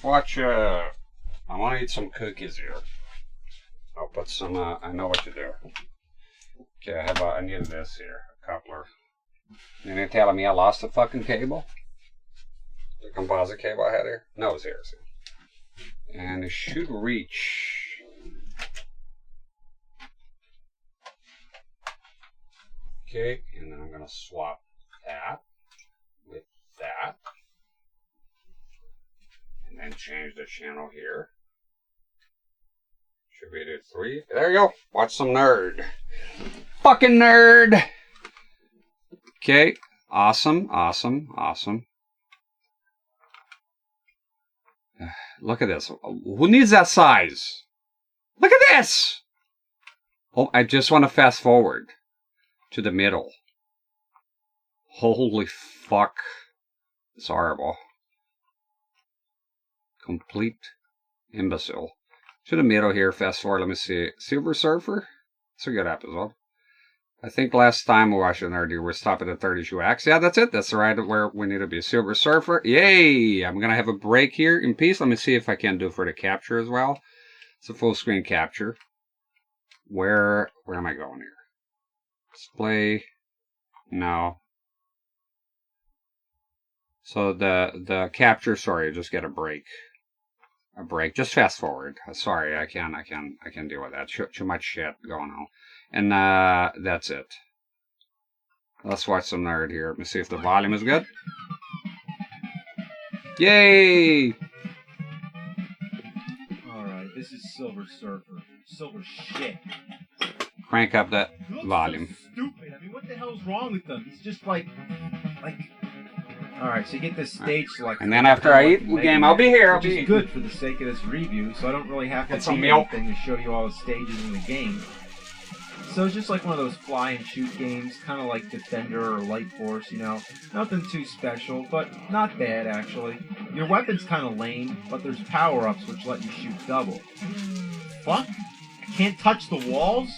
watch, I want to eat some cookies here. I'll put some, I know what to do. Okay, I need this here, a coupler. And you're telling me I lost the fucking cable? The composite cable I had here? No, it's here. And it should reach. Okay, and then I'm going to swap that with that. And then change the channel here. Should we do 3? There you go. Watch some nerd. Fucking nerd! Okay, awesome, awesome, awesome. Look at this. Who needs that size? Look at this! Oh, I just want to fast forward to the middle. Holy fuck. It's horrible. Complete imbecile. To the middle here, fast forward, let me see. Silver Surfer? It's a good episode. I think last time we watched another we were stopping at 32x. Yeah, that's it. That's right where we need to be. Silver Surfer. Yay! I'm going to have a break here in peace. Let me see if I can do for the capture as well. It's a full screen capture. Where am I going here? Display. No. So the capture, sorry, just get a break. A break. Just fast forward. Sorry, I can deal with that. Too much shit going on. And that's it. Let's watch some nerd here. Let me see if the volume is good. Yay! Alright, this is Silver Surfer. Silver shit. Crank up that volume. So stupid. I mean, what the hell's wrong with them? He's just like. Alright, so you get this stage select. And then after I eat the game, I'll be here. Which is good for the sake of this review, so I don't really have to do anything to show you all the stages in the game. So it's just like one of those fly and shoot games, kind of like Defender or Light Force, you know. Nothing too special, but not bad actually. Your weapon's kind of lame, but there's power-ups which let you shoot double. Fuck? I can't touch the walls?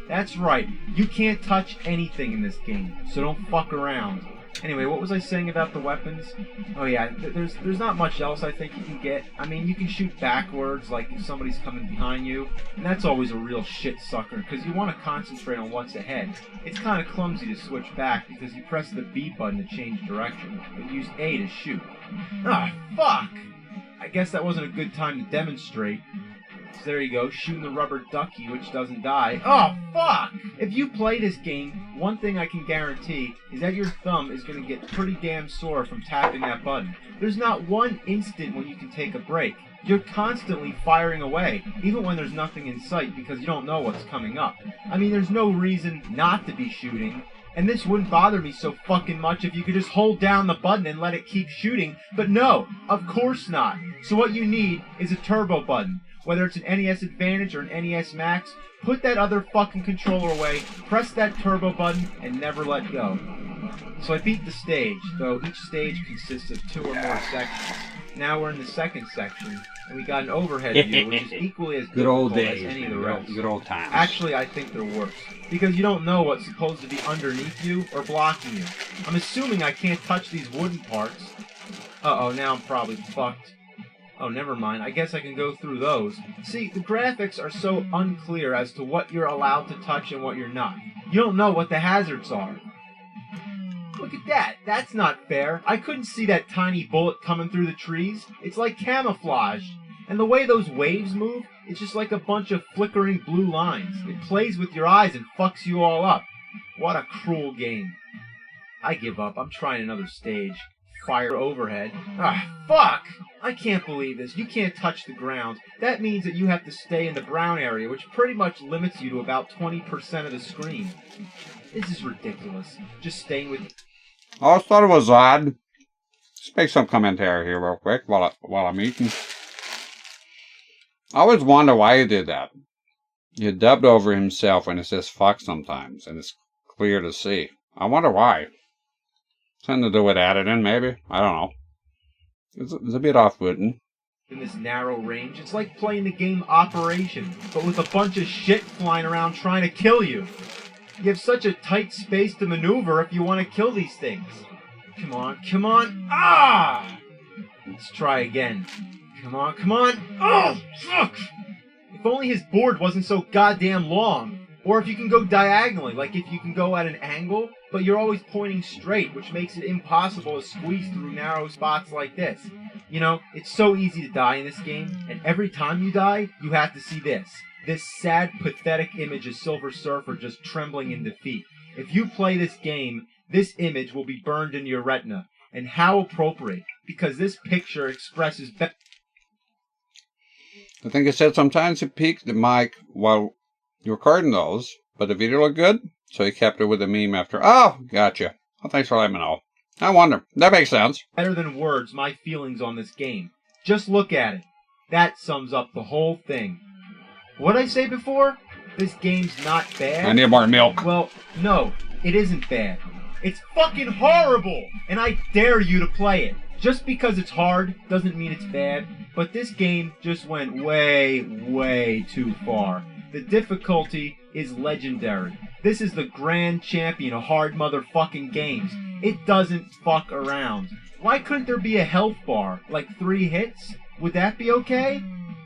That's right, you can't touch anything in this game, so don't fuck around. Anyway, what was I saying about the weapons? Oh yeah, there's not much else I think you can get. I mean, you can shoot backwards, like if somebody's coming behind you, and that's always a real shit sucker, because you want to concentrate on what's ahead. It's kind of clumsy to switch back, because you press the B button to change direction, but use A to shoot. Ah, fuck! I guess that wasn't a good time to demonstrate. So there you go, shooting the rubber ducky, which doesn't die. Oh, fuck! If you play this game, one thing I can guarantee is that your thumb is going to get pretty damn sore from tapping that button. There's not one instant when you can take a break. You're constantly firing away, even when there's nothing in sight, because you don't know what's coming up. I mean, there's no reason not to be shooting. And this wouldn't bother me so fucking much if you could just hold down the button and let it keep shooting. But no, of course not. So what you need is a turbo button. Whether it's an NES Advantage or an NES Max, put that other fucking controller away, press that turbo button, and never let go. So I beat the stage, though each stage consists of 2 or more sections. Now we're in the second section, and we got an overhead view, which is equally as good old difficult days, as any of the rest. Good old times. Actually, I think they're worse, because you don't know what's supposed to be underneath you or blocking you. I'm assuming I can't touch these wooden parts. Uh-oh, now I'm probably fucked. Oh, never mind. I guess I can go through those. See, the graphics are so unclear as to what you're allowed to touch and what you're not. You don't know what the hazards are. Look at that. That's not fair. I couldn't see that tiny bullet coming through the trees. It's like camouflaged. And the way those waves move, it's just like a bunch of flickering blue lines. It plays with your eyes and fucks you all up. What a cruel game. I give up. I'm trying another stage. Fire overhead. Ah, fuck! I can't believe this. You can't touch the ground. That means that you have to stay in the brown area, which pretty much limits you to about 20% of the screen. This is ridiculous. Just staying with... I always thought it was odd. Let's make some commentary here real quick while I'm eating. I always wonder why he did that. He dubbed over himself when it says fuck sometimes, and it's clear to see. I wonder why. Something to do with editing, maybe. I don't know. It's a bit off-putting. In this narrow range, it's like playing the game Operation, but with a bunch of shit flying around trying to kill you. You have such a tight space to maneuver if you want to kill these things. Come on, come on. Ah! Let's try again. Come on, come on. Oh, fuck! If only his board wasn't so goddamn long. Or if you can go diagonally, like if you can go at an angle, but you're always pointing straight, which makes it impossible to squeeze through narrow spots like this. You know, it's so easy to die in this game, and every time you die, you have to see this. This sad, pathetic image of Silver Surfer just trembling in defeat. If you play this game, this image will be burned into your retina. And how appropriate, because this picture expresses... I think it said sometimes you peek the mic while you're recording those, but the video looked good, so he kept it with a meme after. Oh, gotcha. Well, thanks for letting me know. I wonder. That makes sense. Better than words my feelings on this game. Just look at it. That sums up the whole thing. What'd I say before? This game's not bad? I need more milk. Well, no, it isn't bad. It's fucking horrible! And I dare you to play it. Just because it's hard doesn't mean it's bad, but this game just went way, way too far. The difficulty is legendary. This is the grand champion of hard motherfucking games. It doesn't fuck around. Why couldn't there be a health bar? Like 3 hits? Would that be okay?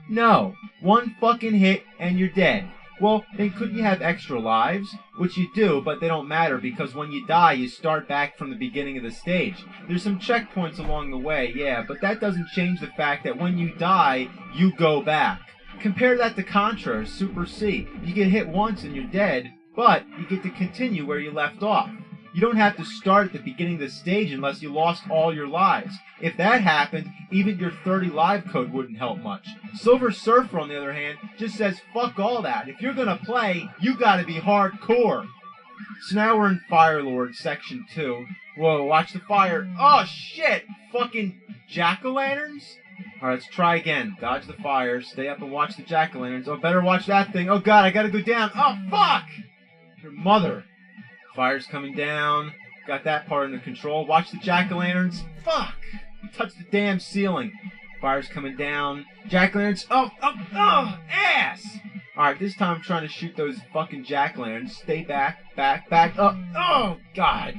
No. 1 fucking hit and you're dead. Well, then couldn't you have extra lives? Which you do, but they don't matter because when you die, you start back from the beginning of the stage. There's some checkpoints along the way, yeah, but that doesn't change the fact that when you die, you go back. Compare that to Contra or Super C. You get hit once and you're dead, but you get to continue where you left off. You don't have to start at the beginning of the stage unless you lost all your lives. If that happened, even your 30 live code wouldn't help much. Silver Surfer, on the other hand, just says fuck all that. If you're gonna play, you gotta be hardcore. So now we're in Firelord Section 2. Whoa, watch the fire. Oh shit! Fucking jack-o'-lanterns? Alright, let's try again. Dodge the fire, stay up and watch the jack-o'-lanterns. Oh, better watch that thing. Oh god, I gotta go down. Oh, fuck! Your mother. Fire's coming down. Got that part under control. Watch the jack-o'-lanterns. Fuck! Touch the damn ceiling. Fire's coming down. Jack-o'-lanterns. Oh, ass! Alright, this time I'm trying to shoot those fucking jack-o'-lanterns. Stay back, back. Oh, God.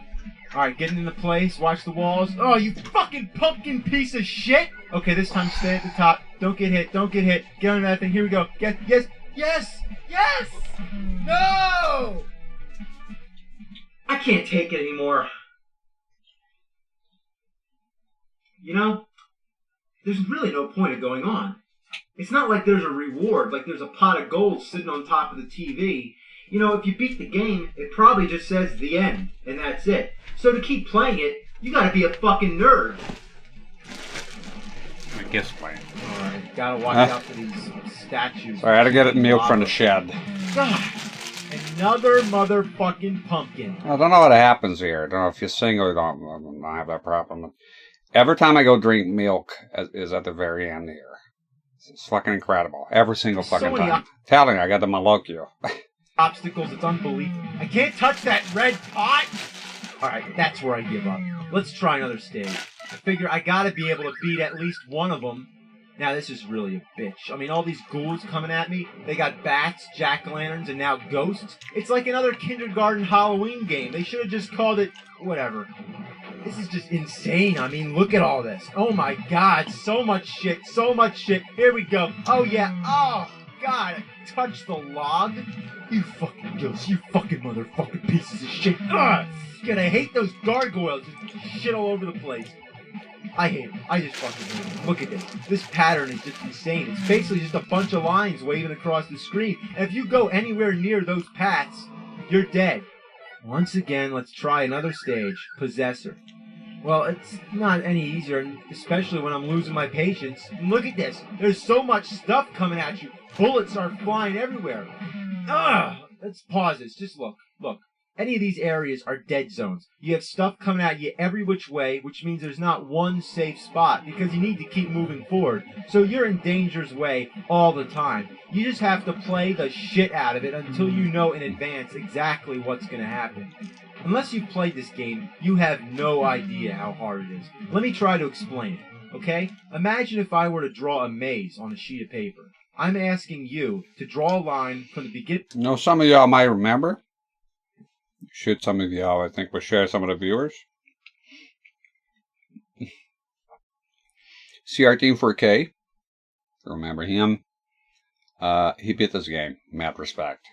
Alright, getting into place. Watch the walls. Oh, you fucking pumpkin piece of shit! Okay, this time stay at the top. Don't get hit. Get under that thing. Here we go. Yes! No! I can't take it anymore. You know, there's really no point of going on. It's not like there's a reward, like there's a pot of gold sitting on top of the TV. You know, if you beat the game, it probably just says the end, and that's it. So to keep playing it, you gotta be a fucking nerd. I guess playing. Alright, gotta watch out for these statues. Sorry, I had to get it milk from the shed. God, another motherfucking pumpkin. I don't know what happens here. I don't know if you sing or don't have that problem. Every time I go drink milk is at the very end here. It's fucking incredible. Every single fucking time. Telling you, I got to malok you. Obstacles, it's unbelievable. I can't touch that red pot! Alright, that's where I give up. Let's try another stage. I figure I gotta be able to beat at least one of them. Now this is really a bitch. I mean, all these ghouls coming at me. They got bats, jack-o'-lanterns, and now ghosts. It's like another kindergarten Halloween game. They should have just called it... whatever. This is just insane. I mean, look at all this. Oh my god, so much shit. Here we go. Oh yeah, oh god, touch the log. You fucking ghosts, you fucking motherfucking pieces of shit. Ugh! God, I hate those gargoyles. Just shit all over the place. I hate it. I just fucking hate it. Look at this. This pattern is just insane. It's basically just a bunch of lines waving across the screen. And if you go anywhere near those paths, you're dead. Once again, let's try another stage. Possessor. Well, it's not any easier, especially when I'm losing my patience. And look at this. There's so much stuff coming at you. Bullets are flying everywhere. Ugh! Let's pause this. Just look. Look. Any of these areas are dead zones. You have stuff coming at you every which way, which means there's not one safe spot because you need to keep moving forward. So you're in danger's way all the time. You just have to play the shit out of it until you know in advance exactly what's going to happen. Unless you've played this game, you have no idea how hard it is. Let me try to explain it, okay? Imagine if I were to draw a maze on a sheet of paper. I'm asking you to draw a line from the beginning... You know, some of y'all might remember. Should some of y'all, I think, will share some of the viewers. CRT 4K. Remember him? He beat this game. Mad respect.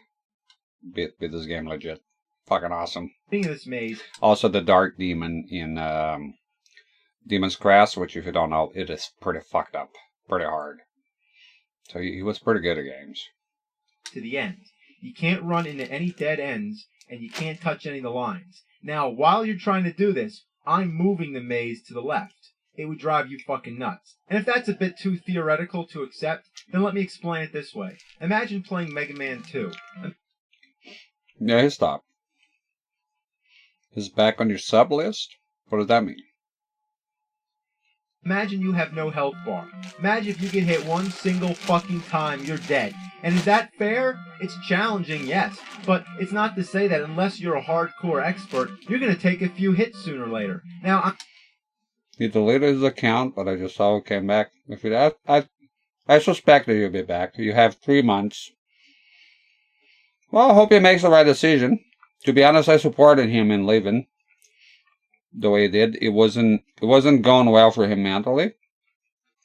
Beat this game legit. Fucking awesome. Being this maze. Also, the Dark Demon in Demon's Crest, which if you don't know, it is pretty fucked up. Pretty hard. So he was pretty good at games. To the end. You can't run into any dead ends, and you can't touch any of the lines. Now, while you're trying to do this, I'm moving the maze to the left. It would drive you fucking nuts. And if that's a bit too theoretical to accept, then let me explain it this way. Imagine playing Mega Man 2. Yeah, he stopped. He's back on your sub list? What does that mean? Imagine you have no health bar. Imagine if you get hit one single fucking time, you're dead. And is that fair? It's challenging, yes. But it's not to say that unless you're a hardcore expert, you're going to take a few hits sooner or later. Now, He deleted his account, but I just saw it came back. If it, I suspect that he'll be back. You have 3 months. Well, I hope he makes the right decision. To be honest, I supported him in leaving the way he did. It wasn't going well for him mentally.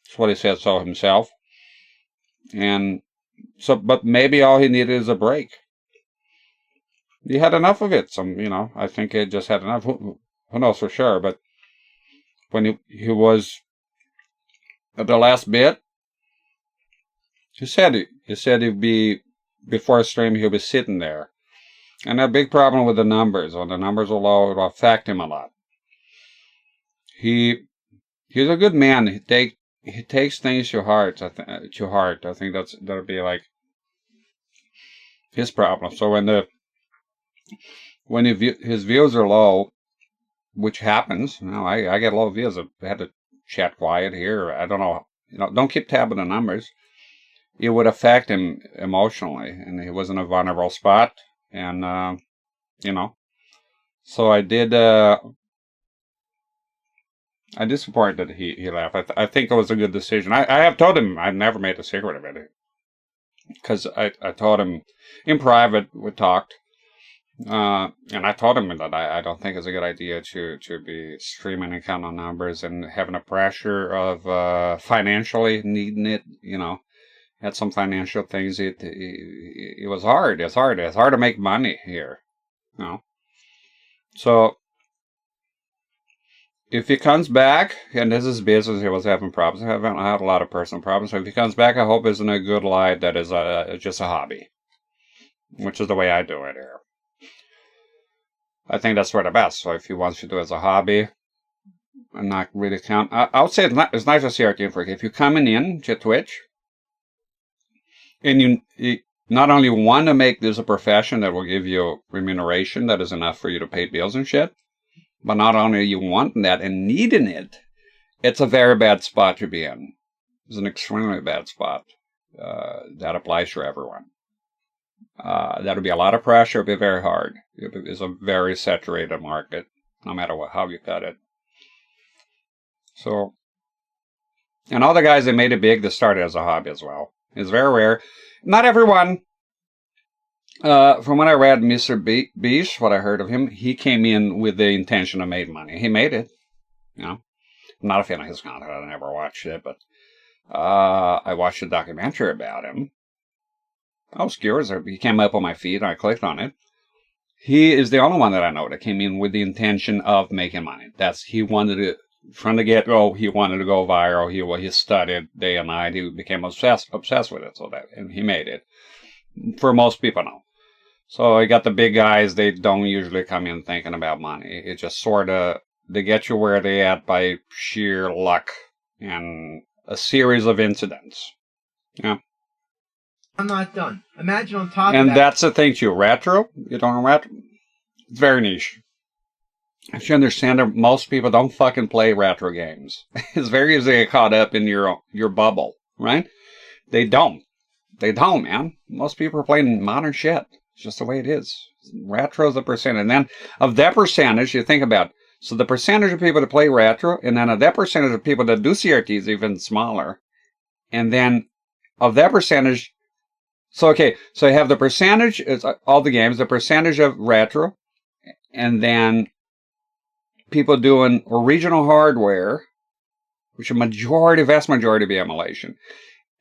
That's what he said so himself. And so, but maybe all he needed is a break. He had enough of it. I think he just had enough. Who knows for sure? But when he was at the last bit, he said he'd be, before a stream, he'll be sitting there. And a big problem with the numbers. When the numbers are low, it'll affect him a lot. He's a good man. He takes things to heart. I think that'll be like his problem. So when his views are low, which happens, I get low views. I had to chat quiet here. I don't know. Don't keep tab on the numbers. It would affect him emotionally, and he was in a vulnerable spot. And so I did support that he left. I think it was a good decision. I have told him, I've never made a secret of it, because I told him in private, we talked, and I told him that I don't think it's a good idea to be streaming and counting on numbers and having a pressure of financially needing it, had some financial things. It was hard. It's hard to make money here, So if he comes back, and this is business, he was having problems. I had a lot of personal problems. So if he comes back, I hope it's in a good light that is just a hobby, which is the way I do it here. I think that's for the best. So if he wants to do it as a hobby and not really count, I would say it's nice to CRT freak. If you're coming in to Twitch, and you not only want to make this a profession that will give you remuneration that is enough for you to pay bills and shit, but not only are you wanting that and needing it, it's a very bad spot to be in. It's an extremely bad spot. That applies to everyone. That'll be a lot of pressure. It'll be very hard. It's a very saturated market, no matter how you cut it. So, and all the guys that made it big, they started as a hobby as well. It's very rare. Not everyone. From what I read, Mr. Beast, what I heard of him, he came in with the intention to make money. He made it. I'm not a fan of his content. I never watched it, but I watched a documentary about him. I was curious. He came up on my feed, and I clicked on it. He is the only one that I know that came in with the intention of making money. He wanted to. From the get-go, he wanted to go viral. He studied day and night. He became obsessed with it. And he made it. For most people now. So you got the big guys. They don't usually come in thinking about money. It just sort of, they get you where they at by sheer luck and a series of incidents. Yeah. I'm not done. Imagine on top of that. And that's the thing too. Retro. You don't know retro. It's very niche. If you understand that most people don't fucking play retro games. It's very easy to get caught up in your bubble, right? They don't. They don't, man. Most people are playing modern shit. It's just the way it is. Retro is the percentage. And then of that percentage, you think about, so the percentage of people that play retro, and then of that percentage of people that do CRTs is even smaller. And then of that percentage, so you have the percentage, it's all the games, the percentage of retro, and then people doing original hardware, which vast majority be emulation.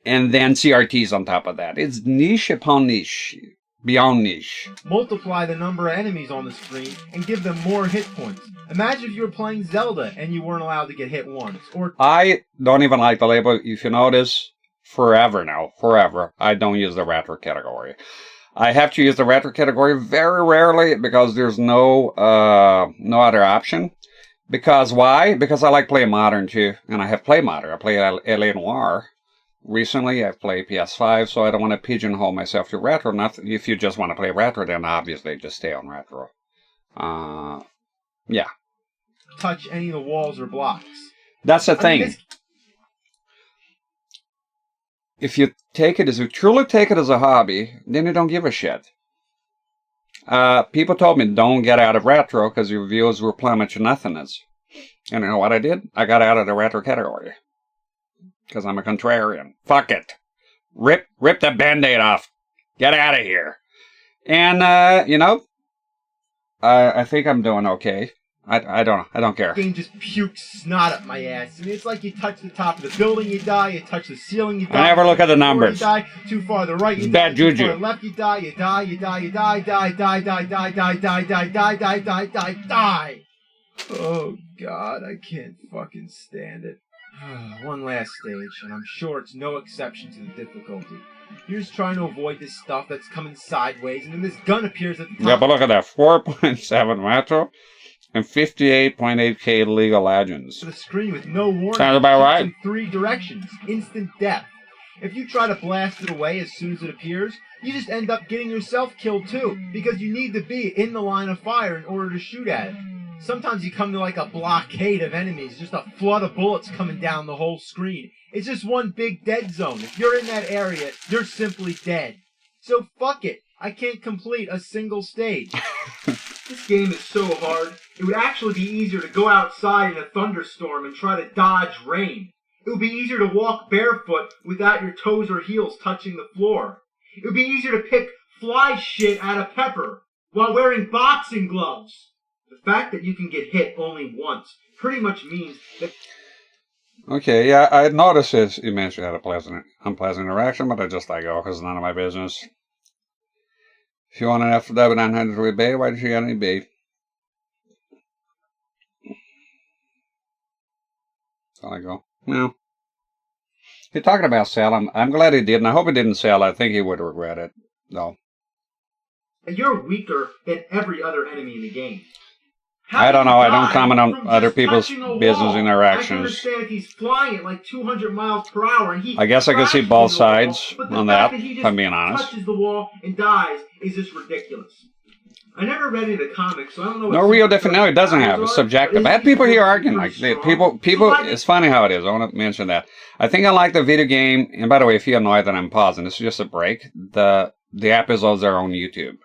and then CRTs on top of that. It's niche upon niche, beyond niche. Multiply the number of enemies on the screen and give them more hit points. Imagine if you were playing Zelda and you weren't allowed to get hit once. Or I don't even like the label. If you notice, forever now, forever, I don't use the retro category. I have to use the retro category very rarely because there's no other option. Because why? Because I like playing modern too, and I have played modern. I played LA Noire. Recently, I've played PS5, so I don't want to pigeonhole myself to retro. Not if you just want to play retro, then obviously just stay on retro. Yeah. touch any of the walls or blocks. That's the thing. If you truly take it as a hobby, then you don't give a shit. People told me, don't get out of retro because your views will plummet to nothingness. And you know what I did? I got out of the retro category. Because I'm a contrarian. Fuck it. Rip the band-aid off. Get out of here. And, you know, I think I'm doing okay. I don't care. The game just pukes snot up my ass. I mean, it's like you touch the top of the building, you die. You touch the ceiling, you die. I never look at the numbers. You die. Too far to the right, you die. Bad juju. Too far to the left, you die. You die. You die. You die. Die. Oh God, I can't fucking stand it. One last stage, and I'm sure it's no exception to the difficulty. You're just trying to avoid this stuff that's coming sideways, and then this gun appears at the top. Yeah, but look at that. 4.7 retro and 58.8K League of Legends. The screen with no warning. Sounds about right. In 3 directions. Instant death. If you try to blast it away as soon as it appears, you just end up getting yourself killed too, because you need to be in the line of fire in order to shoot at it. Sometimes you come to like a blockade of enemies, just a flood of bullets coming down the whole screen. It's just one big dead zone. If you're in that area, you're simply dead. So fuck it. I can't complete a single stage. This game is so hard, it would actually be easier to go outside in a thunderstorm and try to dodge rain. It would be easier to walk barefoot without your toes or heels touching the floor. It would be easier to pick fly shit out of pepper while wearing boxing gloves. The fact that you can get hit only once pretty much means that... Okay, yeah, I noticed this. You mentioned you had a unpleasant interaction, but I just let go because it's none of my business. If you want an FW900B, why did you get any B? So I go, well. If you're talking about sell, I'm glad he did, and I hope he didn't sell. I think he would regret it, though. You're weaker than every other enemy in the game. I don't know. I don't comment on other people's business interactions. I can understand if he's flying at like 200 miles per hour and he I guess I can see both sides on that, if I'm being honest. Touches the wall and dies is just ridiculous. I never read into comics, so I don't know. No real definition. No, it doesn't have. It's subjective. I had people here arguing like people. It's funny how it is. I want to mention that. I think I like the video game. And by the way, if you're annoyed that I'm pausing, this is just a break. The episodes are on YouTube.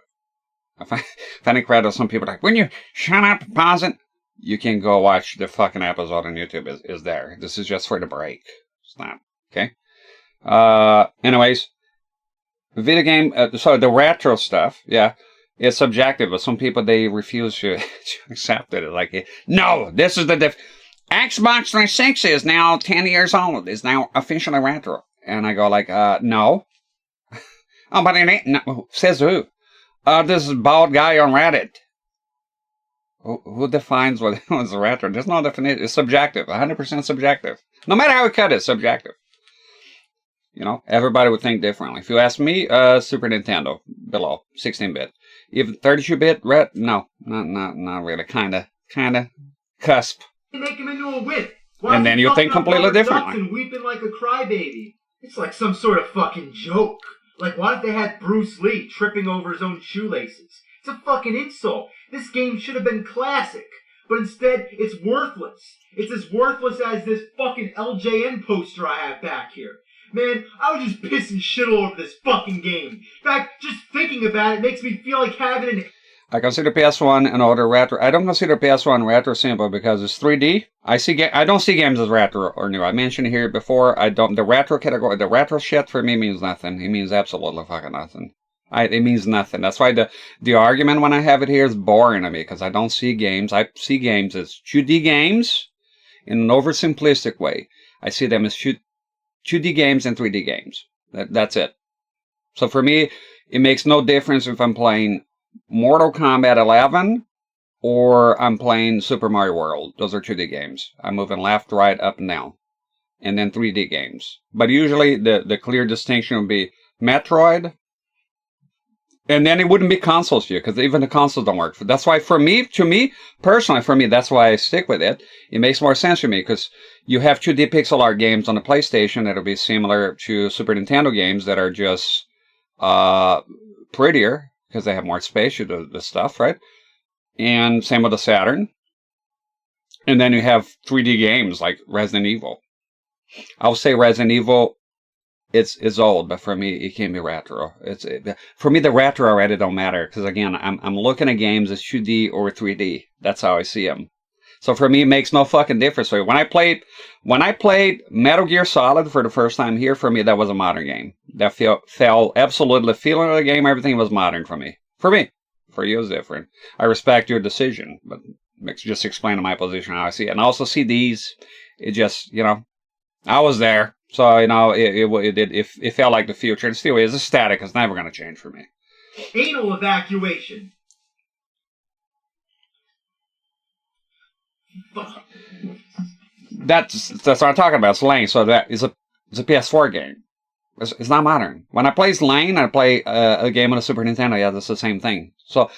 I find incredible. Some people are like, when you shut up, pause it, you can go watch the fucking episode on YouTube. Is there. This is just for the break. It's not. Okay? Anyways, video game, so the retro stuff, yeah, it's subjective, but some people, they refuse to accept it. It's like, no, this is the Xbox 360 is now 10 years old. It's now officially retro. And I go like, no. Oh, but it ain't. No. Says who? This is bald guy on Reddit. Who defines what is retro? There's no definition. It's subjective. 100% subjective. No matter how we cut it, it's subjective. You know, everybody would think differently. If you ask me, Super Nintendo, below, 16-bit. Even 32-bit, no, not really. Kinda, cusp. Make him into a whip. And then you think completely differently. And weeping like a crybaby. It's like some sort of fucking joke. Like, what if they had Bruce Lee tripping over his own shoelaces? It's a fucking insult. This game should have been classic. But instead, it's worthless. It's as worthless as this fucking LJN poster I have back here. Man, I was just pissing shit all over this fucking game. In fact, just thinking about it makes me feel like having an... I consider PS1 an older retro. I don't consider PS1 retro simple because it's 3D. I don't see games as retro or new. I mentioned here before, the retro category, the retro shit for me means nothing. It means absolutely fucking nothing. It means nothing. That's why the argument when I have it here is boring to me because I don't see games. I see games as 2D games in an oversimplistic way. I see them as 2D games and 3D games. That's it. So for me, it makes no difference if I'm playing Mortal Kombat 11 or I'm playing Super Mario World. Those are 2D games. I'm moving left, right, up, and down. And then 3D games. But usually the clear distinction would be Metroid. And then it wouldn't be consoles view, because even the consoles don't work. That's why for me, personally, that's why I stick with it. It makes more sense for me, because you have 2D pixel art games on the PlayStation that'll be similar to Super Nintendo games that are just prettier, because they have more space to do the stuff, right? And same with the Saturn. And then you have 3D games like Resident Evil. I would say Resident Evil, it's old, but for me, it can be retro. For me, the retro already don't matter, because again, I'm looking at games as 2D or 3D. That's how I see them. So for me, it makes no fucking difference. So when I played Metal Gear Solid for the first time here, for me, that was a modern game. That felt absolutely, the feeling of the game, everything was modern for me. For me. For you, it's different. I respect your decision, but just explaining my position, how I see it. And also CDs, it just, I was there. So, it felt like the future. And still is. It's static. It's never going to change for me. Anal evacuation. That's what I'm talking about. It's Lane. So that is it's a PS4 game. It's not modern. When I play Lane, I play a game on a Super Nintendo. Yeah, that's the same thing. So,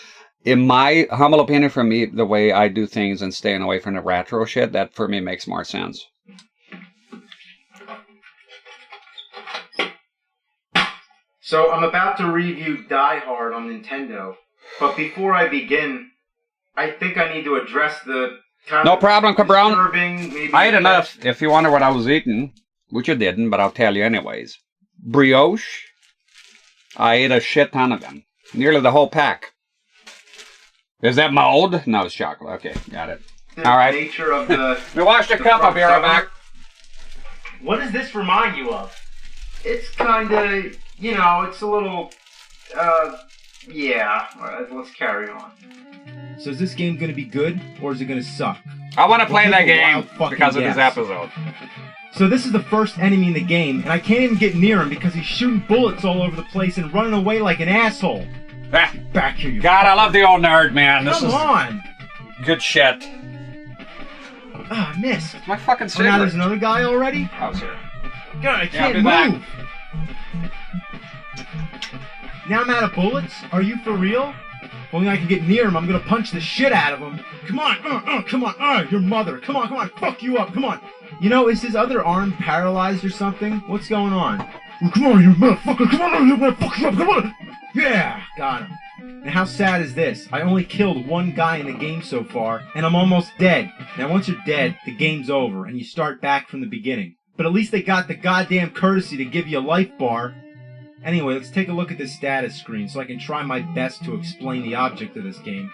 in my humble opinion, for me, the way I do things and staying away from the retro shit, that for me makes more sense. So I'm about to review Die Hard on Nintendo, but before I begin, I think I need to address the kind no of problem, Cabron. Maybe I ate enough. If you wonder what I was eating, which you didn't, but I'll tell you anyways. Brioche. I ate a shit ton of them. Nearly the whole pack. Is that mold? No, it's chocolate. Okay, got it. All right. Nature of the. We washed the cup. I'll be right back. What does this remind you of? It's kind of, it's a little, yeah. All right, let's carry on. So is this game going to be good, or is it going to suck? I want to play that game because of this episode. So this is the first enemy in the game, and I can't even get near him because he's shooting bullets all over the place and running away like an asshole. Ah, back here, you. God, I love the old nerd, man. This is on. Good shit. Ah, I missed. My fucking cigarette. Oh, now there's another guy already? I was here. God, I can't move. Now I'm out of bullets? Are you for real? If only I can get near him, I'm gonna punch the shit out of him. Come on, come on, your mother. Come on, fuck you up, come on. Is his other arm paralyzed or something? What's going on? Well, come on, you motherfucker, come on, I'm gonna fuck you up, come on. Yeah, got him. And how sad is this? I only killed one guy in the game so far, and I'm almost dead. Now once you're dead, the game's over, and you start back from the beginning. But at least they got the goddamn courtesy to give you a life bar. Anyway, let's take a look at this status screen so I can try my best to explain the object of this game.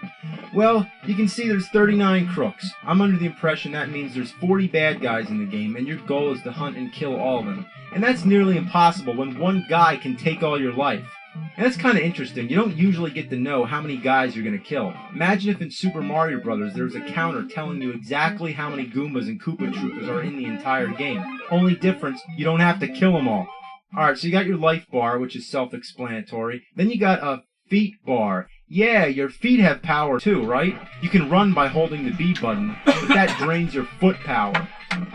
Well, you can see there's 39 crooks. I'm under the impression that means there's 40 bad guys in the game, and your goal is to hunt and kill all of them. And that's nearly impossible when one guy can take all your life. And that's kind of interesting. You don't usually get to know how many guys you're going to kill. Imagine if in Super Mario Bros. There was a counter telling you exactly how many Goombas and Koopa Troopas are in the entire game. Only difference, you don't have to kill them all. Alright, so you got your life bar, which is self-explanatory. Then you got a feet bar. Yeah, your feet have power too, right? You can run by holding the B button, but that drains your foot power.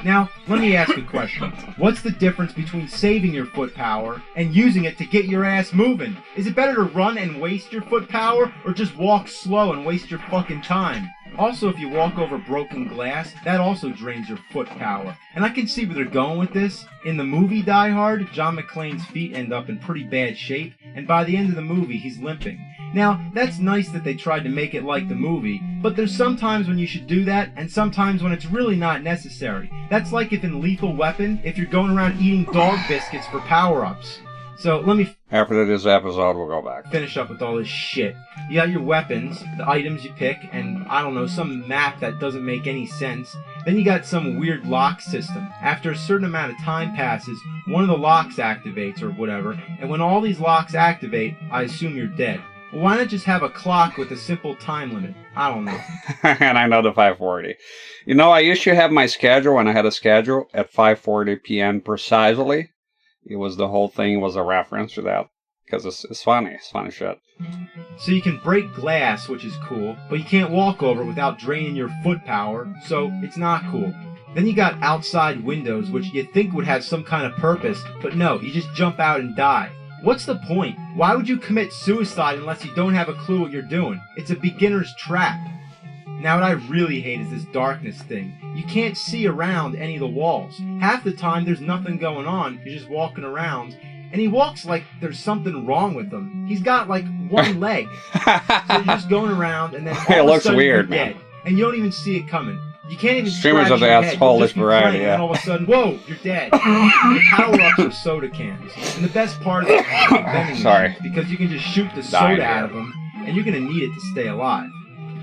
Now, let me ask a question. What's the difference between saving your foot power and using it to get your ass moving? Is it better to run and waste your foot power, or just walk slow and waste your fucking time? Also, if you walk over broken glass, that also drains your foot power. And I can see where they're going with this. In the movie Die Hard, John McClane's feet end up in pretty bad shape, and by the end of the movie, he's limping. Now, that's nice that they tried to make it like the movie, but there's sometimes when you should do that, and sometimes when it's really not necessary. That's like if in Lethal Weapon, if you're going around eating dog biscuits for power-ups. So, let me... After this episode, we'll go back. Finish up with all this shit. You got your weapons, the items you pick, and, I don't know, some map that doesn't make any sense. Then you got some weird lock system. After a certain amount of time passes, one of the locks activates or whatever, and when all these locks activate, I assume you're dead. Well, why not just have a clock with a simple time limit? I don't know. And I know the 5:40. You know, I used to have my schedule when I had a schedule at 5:40 p.m. precisely. It was the whole thing was a reference to that because it's funny. It's funny shit. So you can break glass, which is cool, but you can't walk over it without draining your foot power, so it's not cool. Then you got outside windows, which you'd think would have some kind of purpose, but no, you just jump out and die. What's the point? Why would you commit suicide unless you don't have a clue what you're doing? It's a beginner's trap. Now what I really hate is this darkness thing. You can't see around any of the walls. Half the time there's nothing going on, you're just walking around, and he walks like there's something wrong with him. He's got like one leg. So you're just going around and then all It of a looks sudden weird, you're dead. And you don't even see it coming. You can't even Streamers scratch of the your head. asshole You'll just be variety, playing, yeah. and all of a sudden, whoa, you're dead. The power-ups are soda cans. And the best part of it is the vending Sorry. machines, because you can just shoot the Dying soda here. out of them, and you're going to need it to stay alive.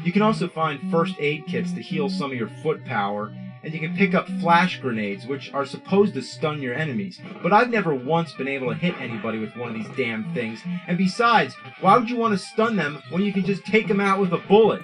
You can also find first aid kits to heal some of your foot power, and you can pick up flash grenades, which are supposed to stun your enemies. But I've never once been able to hit anybody with one of these damn things. And besides, why would you want to stun them when you can just take them out with a bullet?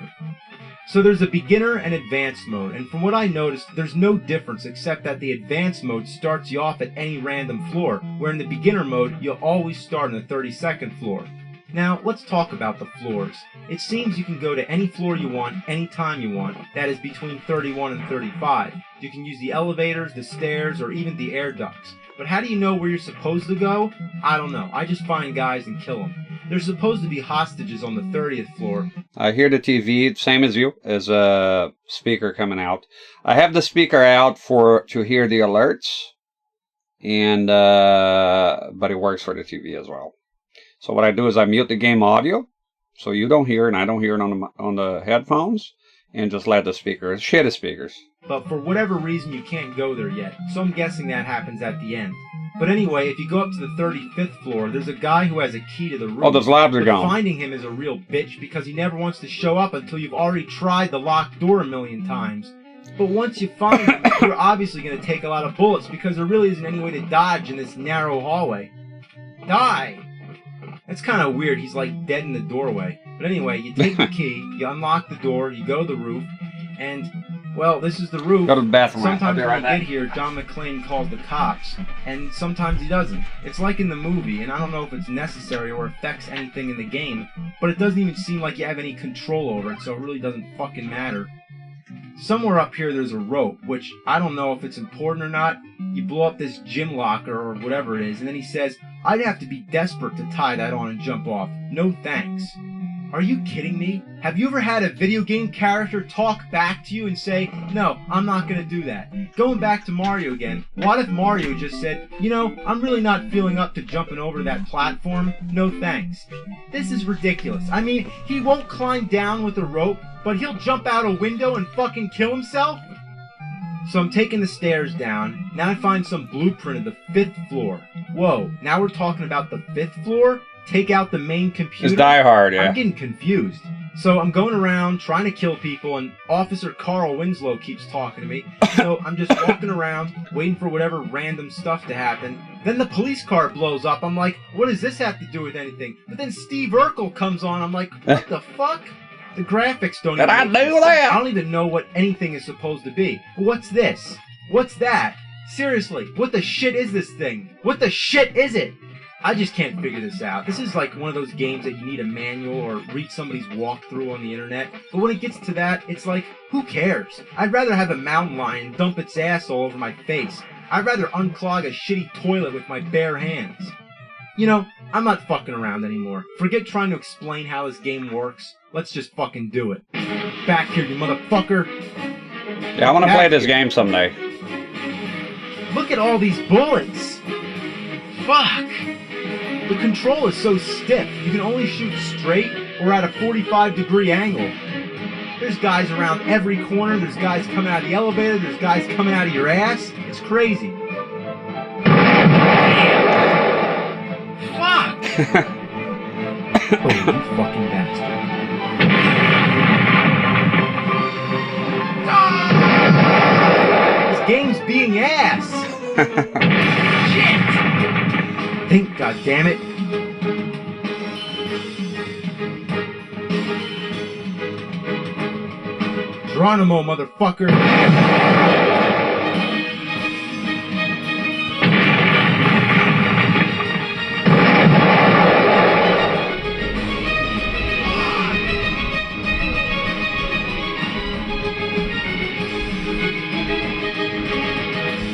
So there's a beginner and advanced mode, and from what I noticed, there's no difference except that the advanced mode starts you off at any random floor, where in the beginner mode, you'll always start on the 32nd floor. Now, let's talk about the floors. It seems you can go to any floor you want, anytime you want, that is between 31 and 35. You can use the elevators, the stairs, or even the air ducts. But how do you know where you're supposed to go? I don't know. I just find guys and kill them. There's supposed to be hostages on the 30th floor. I hear the TV, same as you, as a speaker coming out. I have the speaker out to hear the alerts, and but it works for the TV as well. So what I do is I mute the game audio, so you don't hear and I don't hear it on the headphones, and just let the speakers, shit the speakers. But for whatever reason, you can't go there yet, so I'm guessing that happens at the end. But anyway, if you go up to the 35th floor, there's a guy who has a key to the room. Oh, those labs are but gone. Finding him is a real bitch because he never wants to show up until you've already tried the locked door a million times. But once you find him, you're obviously going to take a lot of bullets because there really isn't any way to dodge in this narrow hallway. Die! That's kind of weird. He's like dead in the doorway. But anyway, you take the key, you unlock the door, you go to the roof, and, well, this is the roof. Go to the bathroom. Sometimes I'll be when right you back. get here, John McClane calls the cops, and sometimes he doesn't. It's like in the movie, and I don't know if it's necessary or affects anything in the game, but it doesn't even seem like you have any control over it, so it really doesn't fucking matter. Somewhere up here there's a rope, which I don't know if it's important or not. You blow up this gym locker or whatever it is, and then he says, I'd have to be desperate to tie that on and jump off. No thanks. Are you kidding me? Have you ever had a video game character talk back to you and say, no, I'm not going to do that? Going back to Mario again, what if Mario just said, you know, I'm really not feeling up to jumping over that platform. No thanks. This is ridiculous. I mean, he won't climb down with a rope, but he'll jump out a window and fucking kill himself? So I'm taking the stairs down. Now I find some blueprint of the 5th floor. Whoa, now we're talking about the 5th floor? Take out the main computer? It's Die Hard, yeah. I'm getting confused. So I'm going around trying to kill people, and Officer Carl Winslow keeps talking to me. So I'm just walking around, waiting for whatever random stuff to happen. Then the police car blows up. I'm like, what does this have to do with anything? But then Steve Urkel comes on. I'm like, what the fuck? The graphics don't Did I even do make sense. that? I don't even know what anything is supposed to be. But what's this? What's that? Seriously, what the shit is this thing? What the shit is it? I just can't figure this out. This is like one of those games that you need a manual or read somebody's walkthrough on the internet. But when it gets to that, it's like, who cares? I'd rather have a mountain lion dump its ass all over my face. I'd rather unclog a shitty toilet with my bare hands. You know, I'm not fucking around anymore. Forget trying to explain how this game works. Let's just fucking do it. Back here, you motherfucker. Yeah, I want to play this game someday. Look at all these bullets. Fuck. The control is so stiff, you can only shoot straight or at a 45-degree angle. There's guys around every corner, there's guys coming out of the elevator, there's guys coming out of your ass. It's crazy. Fuck! Oh, you fucking bastard. Ah! This game's being ass! Shit! Think, goddammit. Geronimo, motherfucker!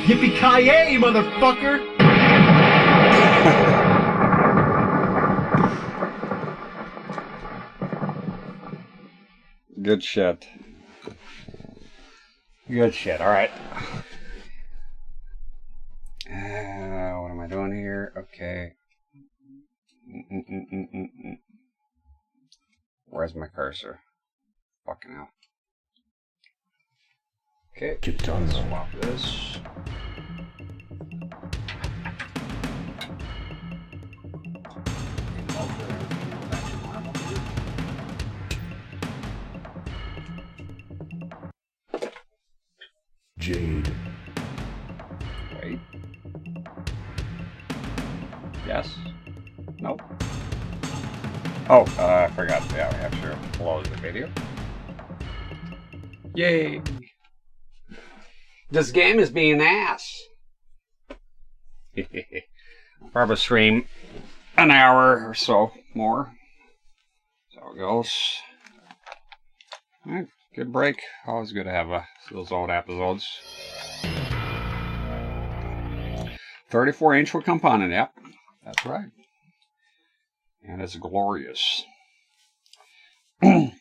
Yippee-ki-yay, motherfucker! Good shit. Good shit. All right. What am I doing here? Okay. Where's my cursor? Fucking hell. Okay. Let's swap this. Jade. Wait. Yes? Nope. Oh, I forgot. Yeah, we have to close the video. Yay! This game is being ass. Probably stream an hour or so more. So it goes. All right, good break. Always good to have those old episodes. 34-inch with component, yep. That's right. And it's glorious. And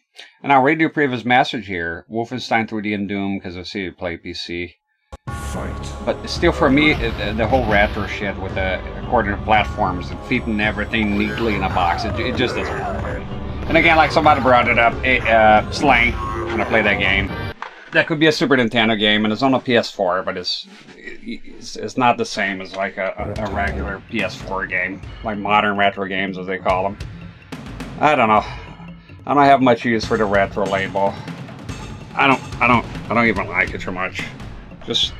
I'll read your previous message here. Wolfenstein 3D and Doom, because I see you play PC. Fight. But still, for me, the whole retro shit with the according to platforms and fitting everything neatly in a box, it just doesn't work. And again, like somebody brought it up, Slang, when I play that game. That could be a Super Nintendo game, and it's on a PS4, but it's not the same as like a regular PS4 game, like modern retro games as they call them. I don't know. I don't have much use for the retro label. I don't even like it too much. Just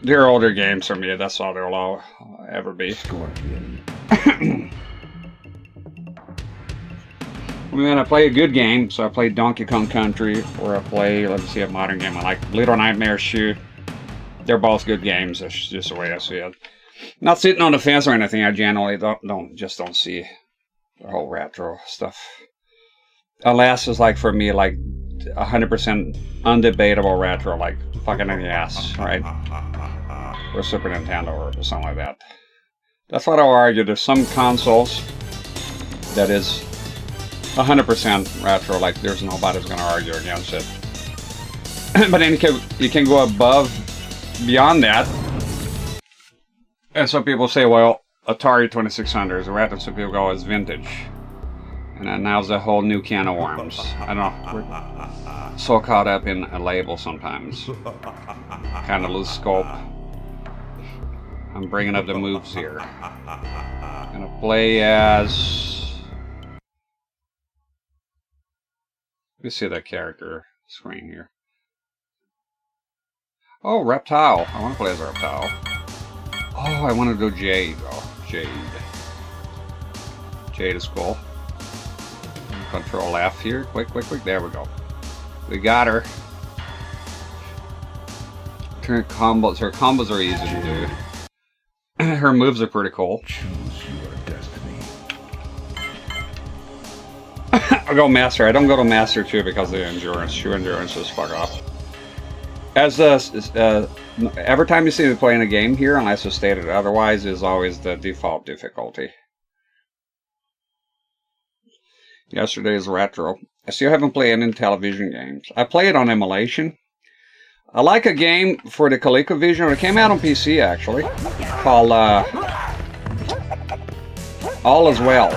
they're older games for me. That's all they'll ever be. Scorpion. When I play a good game, so I play Donkey Kong Country, or I play, let me see, a modern game I like, Little Nightmare Shoot. They're both good games. That's just the way I see it. Not sitting on the fence or anything. I generally don't see the whole retro stuff. Unless it's like for me, like 100% undebatable retro, like fucking in the ass, right? Or Super Nintendo or something like that. That's what I'll argue. There's some consoles that is 100% retro, like there's nobody's gonna argue against it. But then you can go beyond that. And some people say, well, Atari 2600 is retro, so people go, it's vintage. And then now's a whole new can of worms. I don't know, we're so caught up in a label sometimes. Kind of lose scope. I'm bringing up the moves here. I'm gonna play as... Let me see that character screen here. Oh, Reptile. I want to play as a Reptile. Oh, I want to do Jade. Oh, Jade. Jade is cool. Control F here. Quick. There we go. We got her. Turn combos. Her combos are easy to do. Her moves are pretty cool. Choose your destiny. I'll go Master. I don't go to Master 2 because of the endurance. True endurance is fuck off. As every time you see me playing a game here, unless it's stated otherwise, is always the default difficulty. Yesterday's retro. I still haven't played any television games. I play it on emulation. I like a game for the ColecoVision. It came out on PC actually, called All Is Well.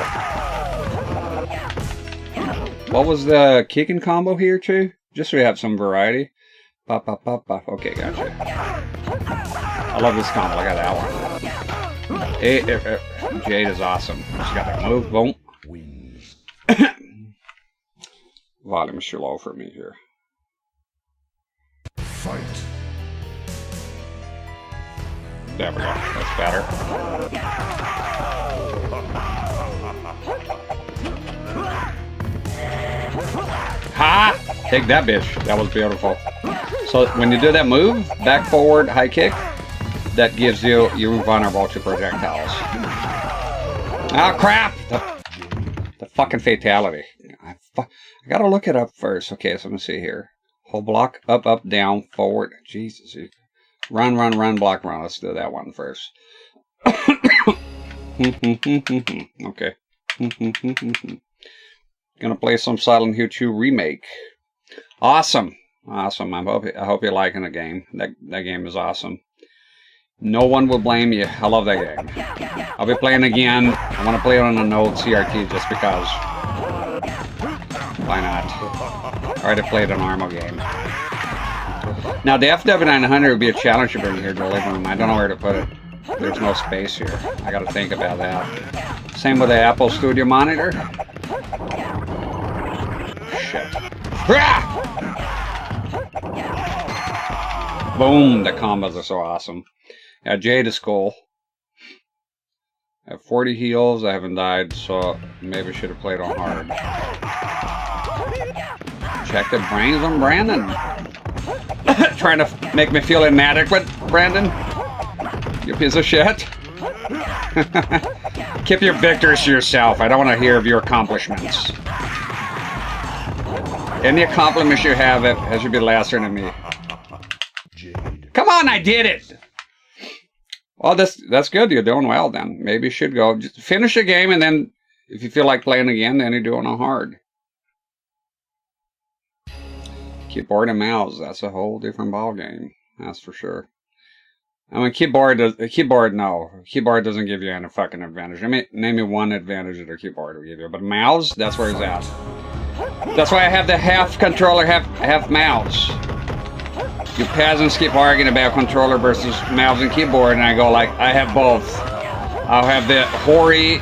What was the kicking combo here too? Just so we have some variety. Pop, pop, pop, pop. Okay, gotcha. I love this combo. I got that one. Jade is awesome. She got that move. Boom. Wins. Volume is too low for me here. Fight. There we go. That's better. Ha! Take that, bitch. That was beautiful. So when you do that move, back, forward, high kick, that gives you, you're vulnerable to projectiles. Oh crap! The fucking fatality. I gotta look it up first. Okay, so let me see here. Hold block, up, up, down, forward. Jesus. Run, run, run, block, run. Let's do that one first. Okay. Gonna play some Silent Hill 2 remake. Awesome. Awesome. I hope you're liking the game. That game is awesome. No one will blame you. I love that game. I'll be playing again. I want to play it on an old CRT just because. Why not? I already played an Armo game. Now the FW900 would be a challenge to bring here to the living room. I don't know where to put it. There's no space here. I gotta think about that. Same with the Apple Studio monitor. Shit. Boom! The combos are so awesome. Yeah, Jade is cool. I have 40 heals. I haven't died, so maybe I should have played on hard. Check the brains on Brandon. Trying to make me feel inadequate, Brandon. You piece of shit. Keep your victories to yourself. I don't want to hear of your accomplishments. Any accomplishments you have, it should be lesser than me. Come on, I did it! Well, that's good. You're doing well then. Maybe you should go. Just finish the game, and then if you feel like playing again, then you're doing it hard. Keyboard and mouse, that's a whole different ball game. That's for sure. I mean, keyboard no. Keyboard doesn't give you any fucking advantage. I mean, name me one advantage that a keyboard will give you. But mouse, that's where it's at. That's why I have the half controller, half mouse. You peasants keep arguing about controller versus mouse and keyboard, and I go like, I have both. I'll have the Hori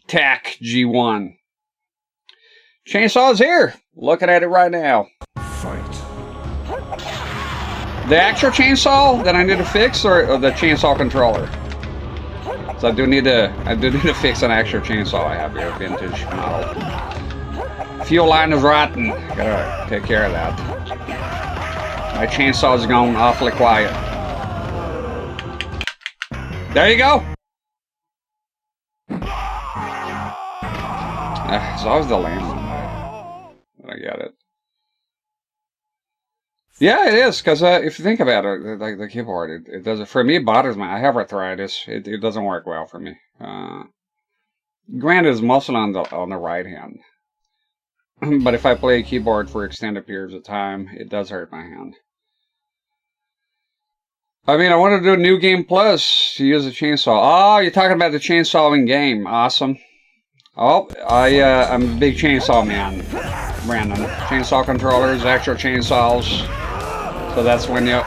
TAC G1. Chainsaw is here. Looking at it right now. Fight. The actual chainsaw that I need to fix, or the chainsaw controller? So I do need to fix an actual chainsaw I have here, vintage model. Fuel line is rotten. Gotta take care of that. My chainsaw is going awfully quiet. There you go. It's always the lame one. I get it. Yeah, it is, because if you think about it, like the keyboard, it doesn't. For me, it bothers me. I have arthritis. It doesn't work well for me. Granted, it's mostly on the right hand. But if I play a keyboard for extended periods of time, it does hurt my hand. I mean, I want to do a new game plus to use a chainsaw. Oh, you're talking about the chainsawing game. Awesome. Oh, I'm a big chainsaw man, Brandon. Chainsaw controllers, actual chainsaws. So that's when you...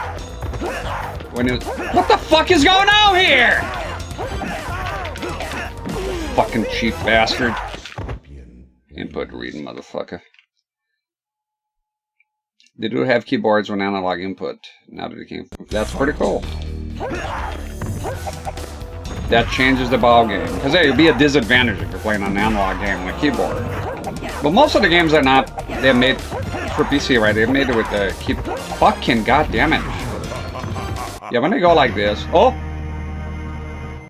What the fuck is going on here? Fucking cheap bastard. Input reading, motherfucker. They do have keyboards with analog input. Now that it came from... That's pretty cool. That changes the ball game. Because hey, it'd be a disadvantage if you're playing an analog game on a keyboard. But most of the games are not. They're made for PC, right? They've made it with the keyboard. Fucking goddammit. Yeah, when they go like this. Oh!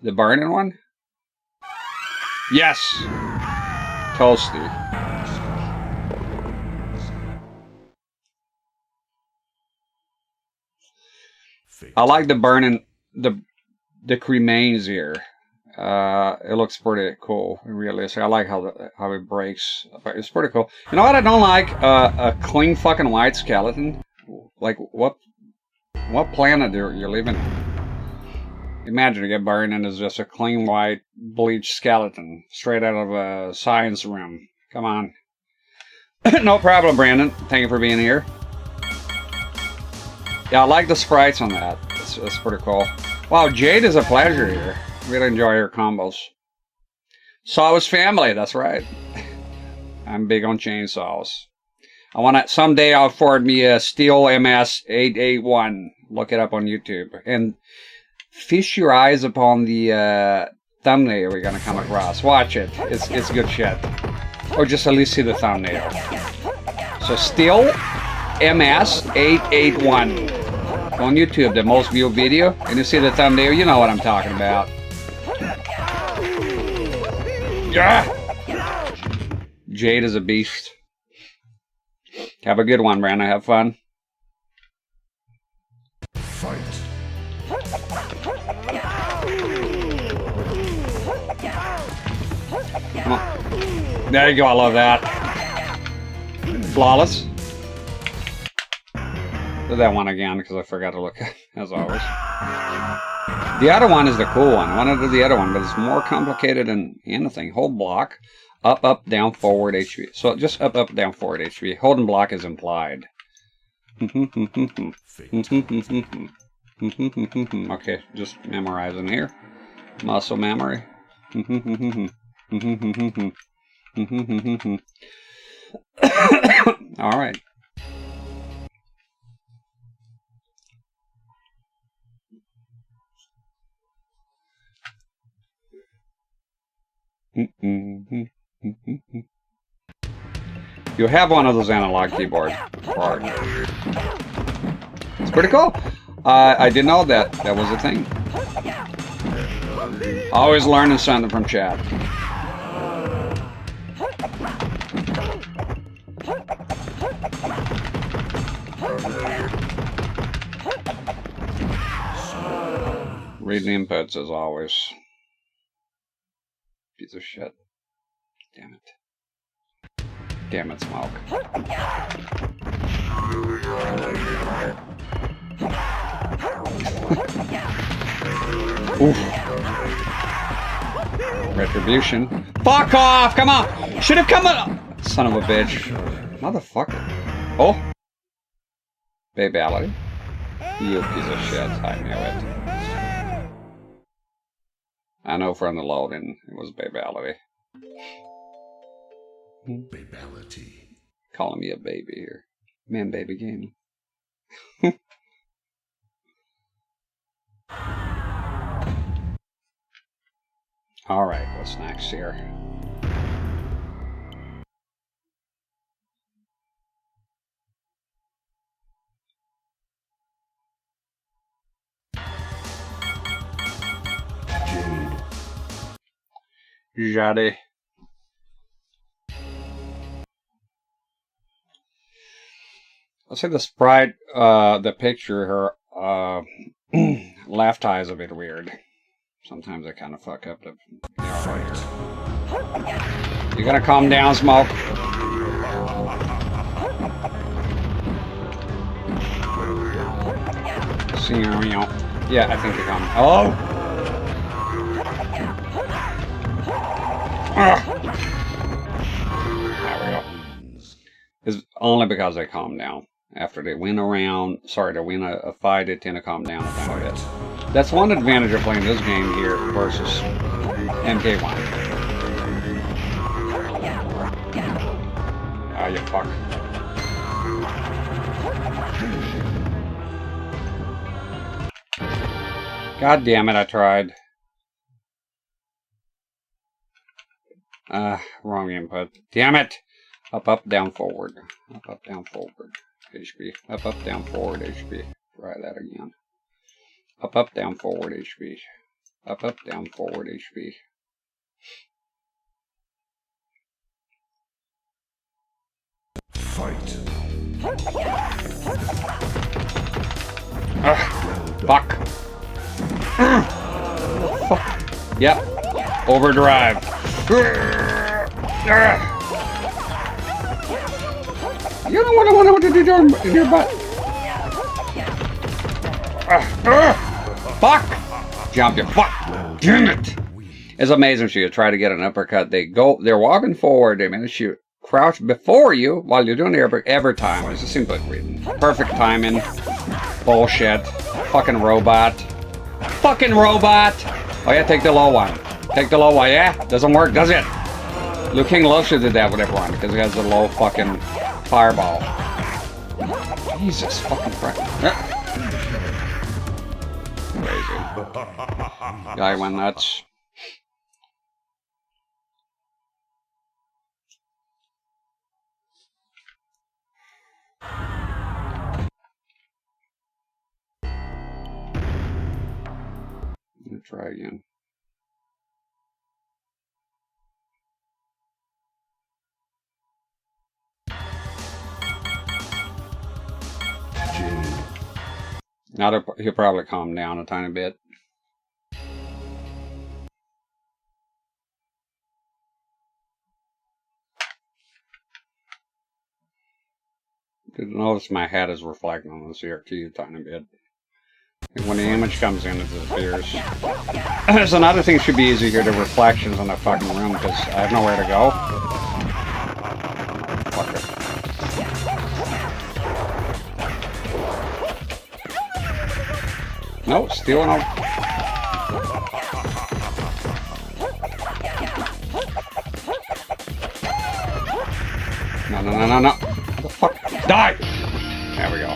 The burning one? Yes! Toasty. I like the burning, the cremains here. It looks pretty cool and realistic. I like how it breaks. It's pretty cool. You know what I don't like? A clean fucking white skeleton. Like what planet you're living in? Imagine you get burned and it's just a clean white bleached skeleton straight out of a science room. Come on. No problem, Brandon. Thank you for being here. Yeah, I like the sprites on that. It's pretty cool. Wow, Jade is a pleasure here. Really enjoy her combos. Saw his family, that's right. I'm big on chainsaws. I want to, someday I'll afford me a Steel MS-881. Look it up on YouTube. And fish your eyes upon the thumbnail we're going to come across. Watch it. It's good shit. Or just at least see the thumbnail. So Steel MS881 on YouTube, the most viewed video, and you see the thumbnail, you know what I'm talking about. Yeah! Jade is a beast. Have a good one, Brandon. Have fun. Fight. Come on. There you go, I love that. Flawless. Do that one again because I forgot to look at it, as always. The other one is the cool one. I want to do the other one, but it's more complicated than anything. Hold block. Up, up, down, forward, HV. So just up, up, down, forward, HV. Holding block is implied. Okay, just memorizing here. Muscle memory. All right. You have one of those analog keyboards. It's pretty cool. I didn't know that was a thing. Always learning something from chat. Read the inputs as always. Piece of shit. Damn it. Damn it, Smoke. Oof. Retribution. Fuck off! Come on! Should have come up! Son of a bitch. Motherfucker. Oh! Babality. You piece of shit. I knew it. I know from the loading it was babality. Babality. Calling me a baby here. Man, baby game. Alright, what's next here? Jade. I'll say the sprite, the picture, her laugh tie is a bit weird. Sometimes I kind of fuck up the fight. You gotta calm down, Smoke. Yeah, I think you're calm. Oh! There we go. It's only because they calm down. After they win a fight, they tend to calm down a tiny bit. That's one advantage of playing this game here versus MK1. Ah, you fuck. God damn it, I tried. Wrong input. Damn it! Up, up, down, forward. Up, up, down, forward. HB. Up, up, down, forward, HB. Try that again. Up, up, down, forward, HB. Up, up, down, forward, HB. Fight. Fuck. Fuck. Yep. Overdrive. You don't want to do your butt. Fuck! Jump you. Fuck! Damn it! It's amazing. You try to get an uppercut. They're walking forward. They manage to crouch before you while you're doing the uppercut every time. It's a simple reading. Perfect timing. Bullshit. Fucking robot. Fucking robot! Oh yeah, take the low one. Take the low one, yeah? Doesn't work, does it? Liu King loves to do that with everyone because he has the low fucking fireball. Jesus fucking Christ. Crazy. Guy went nuts. Try again. Jade. Now he'll probably calm down a tiny bit. Did notice my hat is reflecting on the CRT a tiny bit. And when the image comes in, it disappears. There's another thing should be easy here, the reflections in the fucking room, because I have nowhere to go. Fuck it. No, stealing all. No, no, no, no, no. What the fuck? Die! There we go.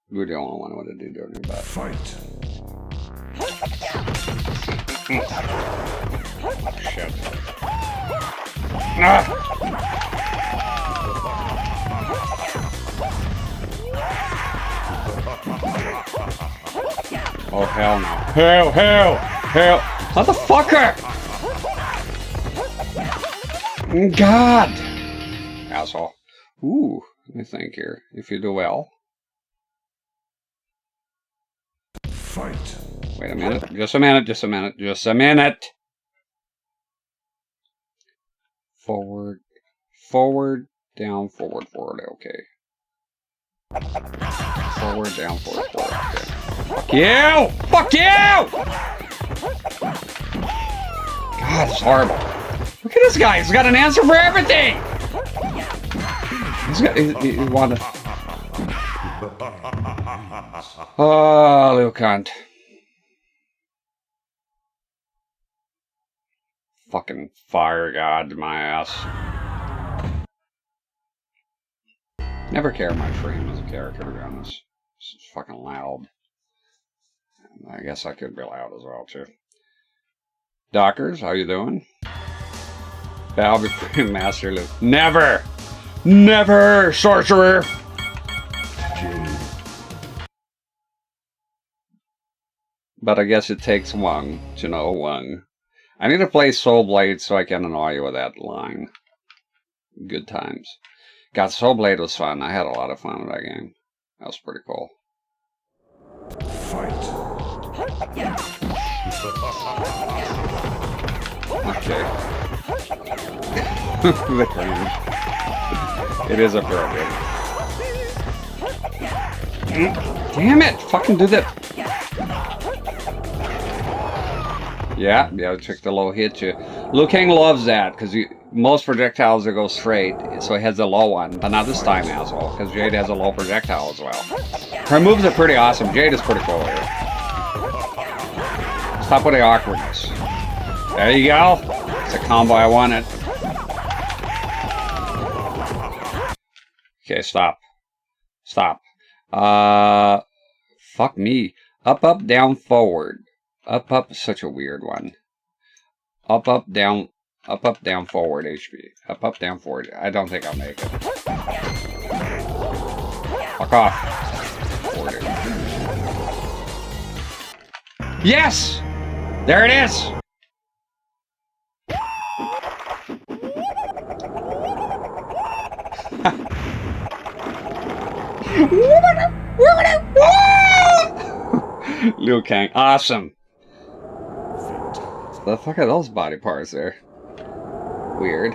We're the only one with a dude doing about. Fight. Oh, shit. Ah! Oh, hell no. Hell, hell, hell. Motherfucker! God! Asshole. Ooh, let me think here. If you do well. Fight. Wait a minute. Just a minute. Just a minute. Just a minute. Forward. Forward. Down. Forward. Forward. Okay. Forward. Down. Forward. Forward. Okay. Fuck you! Fuck you! God, it's horrible. Look at this guy. He's got an answer for everything. He's got. He wanted. Oh, little cunt. Fucking fire god to my ass. Never cared my frame as a character, to be honest. It's fucking loud. And I guess I could be loud as well, too. Dockers, how you doing? Bow before Master Luke. Never! Never, sorcerer! Jade. But I guess it takes one to know one. I need to play Soul Blade so I can annoy you with that line. Good times. God, Soul Blade was fun. I had a lot of fun with that game. That was pretty cool. Fight. Okay. The cringe. It is appropriate. Damn it! Fucking do that. Yeah, I took the low hit you. Liu Kang loves that, because most projectiles that go straight, so he has the low one, but not this time, asshole, because Jade has a low projectile as well. Her moves are pretty awesome. Jade is pretty cool here. Stop with the awkwardness. There you go. It's a combo I wanted. Okay, stop. Stop. Fuck me. Up, up, down, forward. Up, up is such a weird one. Up, up, down, forward, HP. Up, down, forward. I don't think I'll make it. Fuck off. Forward. Yes! There it is! Liu Kang, awesome. The fuck are those body parts there? Weird.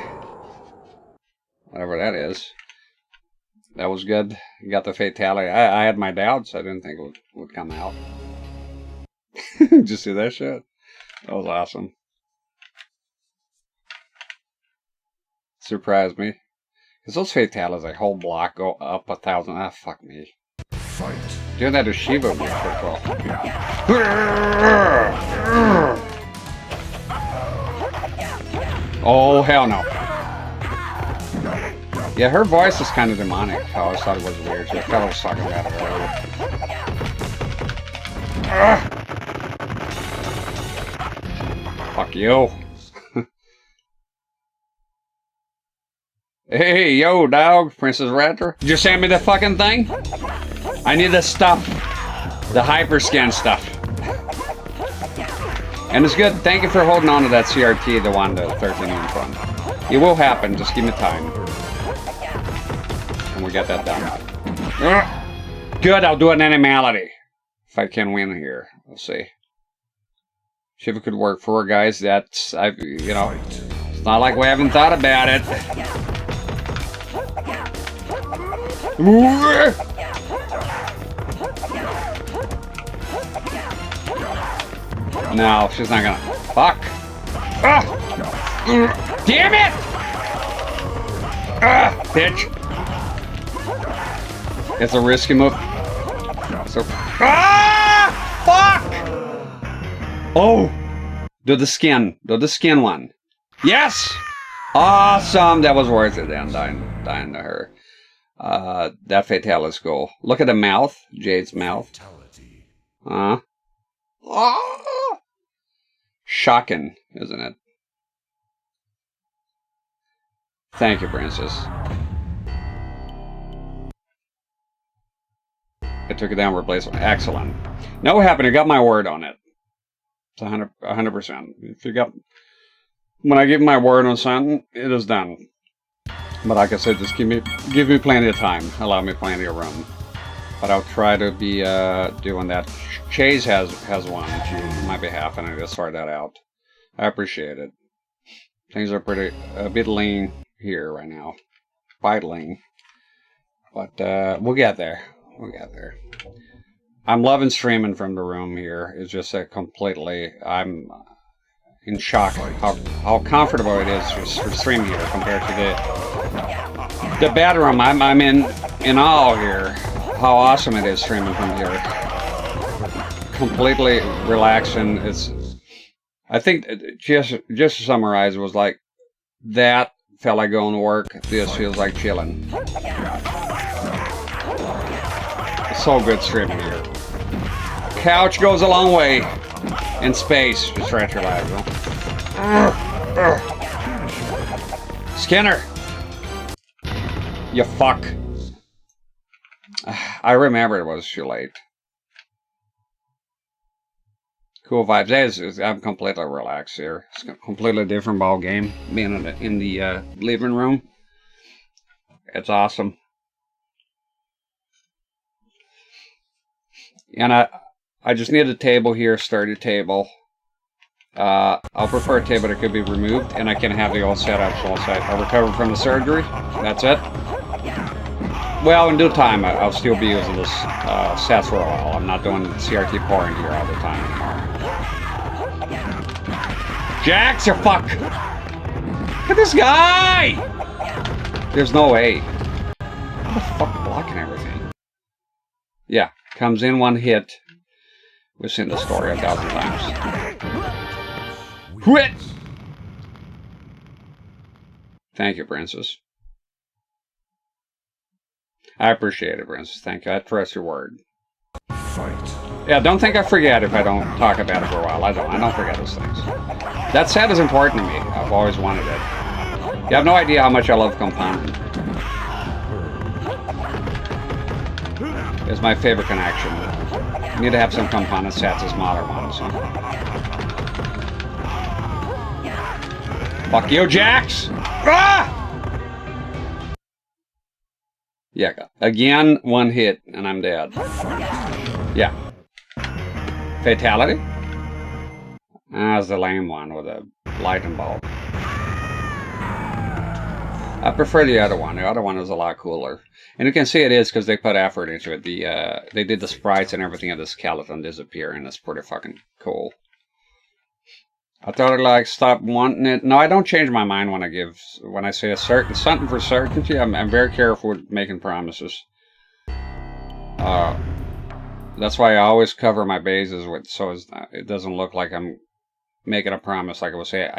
Whatever that is. That was good. You got the fatality. I had my doubts. I didn't think it would come out. Did you see that shit? That was awesome. Surprised me. Because those fatalities, like whole block go up 1,000. Ah, fuck me. Fight. Doing that to Shiva would be pretty cool. Oh, hell no. Yeah, her voice is kind of demonic. I always thought it was weird. So I thought I was talking about it earlier. Fuck you. Hey, yo, dog. Princess Raptor. Did you send me the fucking thing? I need the stuff. The hyperscan stuff. And it's good. Thank you for holding on to that CRT, the one, the 13-inch one. It will happen. Just give me time. And we get that done. Good. I'll do an animality. If I can win here. We'll see. See if it could work for guys. That's, you know, it's not like we haven't thought about it. No, she's not gonna. Fuck. Damn it! Bitch. It's a risky move. So. Fuck! Oh! Do the skin. Do the skin one. Yes! Awesome! That was worth it then, dying to her. That Fatalis goal. Look at the mouth. Jade's mouth. Shocking, isn't it? Thank you, Princess. I took it down, replacement. Excellent. No happened. I got my word on it. It's 100%. If you got, when I give my word on something, it is done. But like I said, just give me plenty of time. Allow me plenty of room. But I'll try to be doing that. Chase has one on my behalf, and I just sort that out. I appreciate it. Things are a bit lean here right now. Quite lean. But we'll get there. We'll get there. I'm loving streaming from the room here. It's just completely, I'm in shock how comfortable it is for streaming here compared to the bedroom. I'm in awe here. How awesome it is streaming from here. Completely relaxing. I think just to summarize, it was like that felt like going to work. This feels like chilling. It's so good streaming here. Couch goes a long way in space to stretch your legs. Skinner, you fuck. I remember it was too late. Cool vibes. I'm completely relaxed here. It's a completely different ball game. Being in the living room. It's awesome. And I just need a table here, sturdy table. I'll prefer a table that could be removed, and I can have the old setup all set. I recovered from the surgery. That's it. Well, in due time, I'll still be using this sets for a while. I'm not doing CRT pouring here all the time anymore. Jax, you fuck! Look at this guy! There's no way. What the fuck, blocking everything? Yeah, comes in one hit. We've seen the story 1,000 times. Quit! Thank you, Princess. I appreciate it, Princess. Thank you. I trust your word. Fight. Yeah, don't think I forget if I don't talk about it for a while. I don't forget those things. That set is important to me. I've always wanted it. You have no idea how much I love compounding. It's my favorite connection. You need to have some component sets, smaller ones. Huh? Fuck you, Jax! Ah! Yeah, again, one hit, and I'm dead. Yeah. Fatality? That's the lame one with a lightning bolt. I prefer the other one. The other one is a lot cooler. And you can see it is because they put effort into it. They did the sprites and everything of the skeleton disappear, and it's pretty fucking cool. I thought I'd like stop wanting it. No, I don't change my mind when I say something for certainty. I'm very careful with making promises. That's why I always cover my bases with so it doesn't look like I'm making a promise. Like I was saying,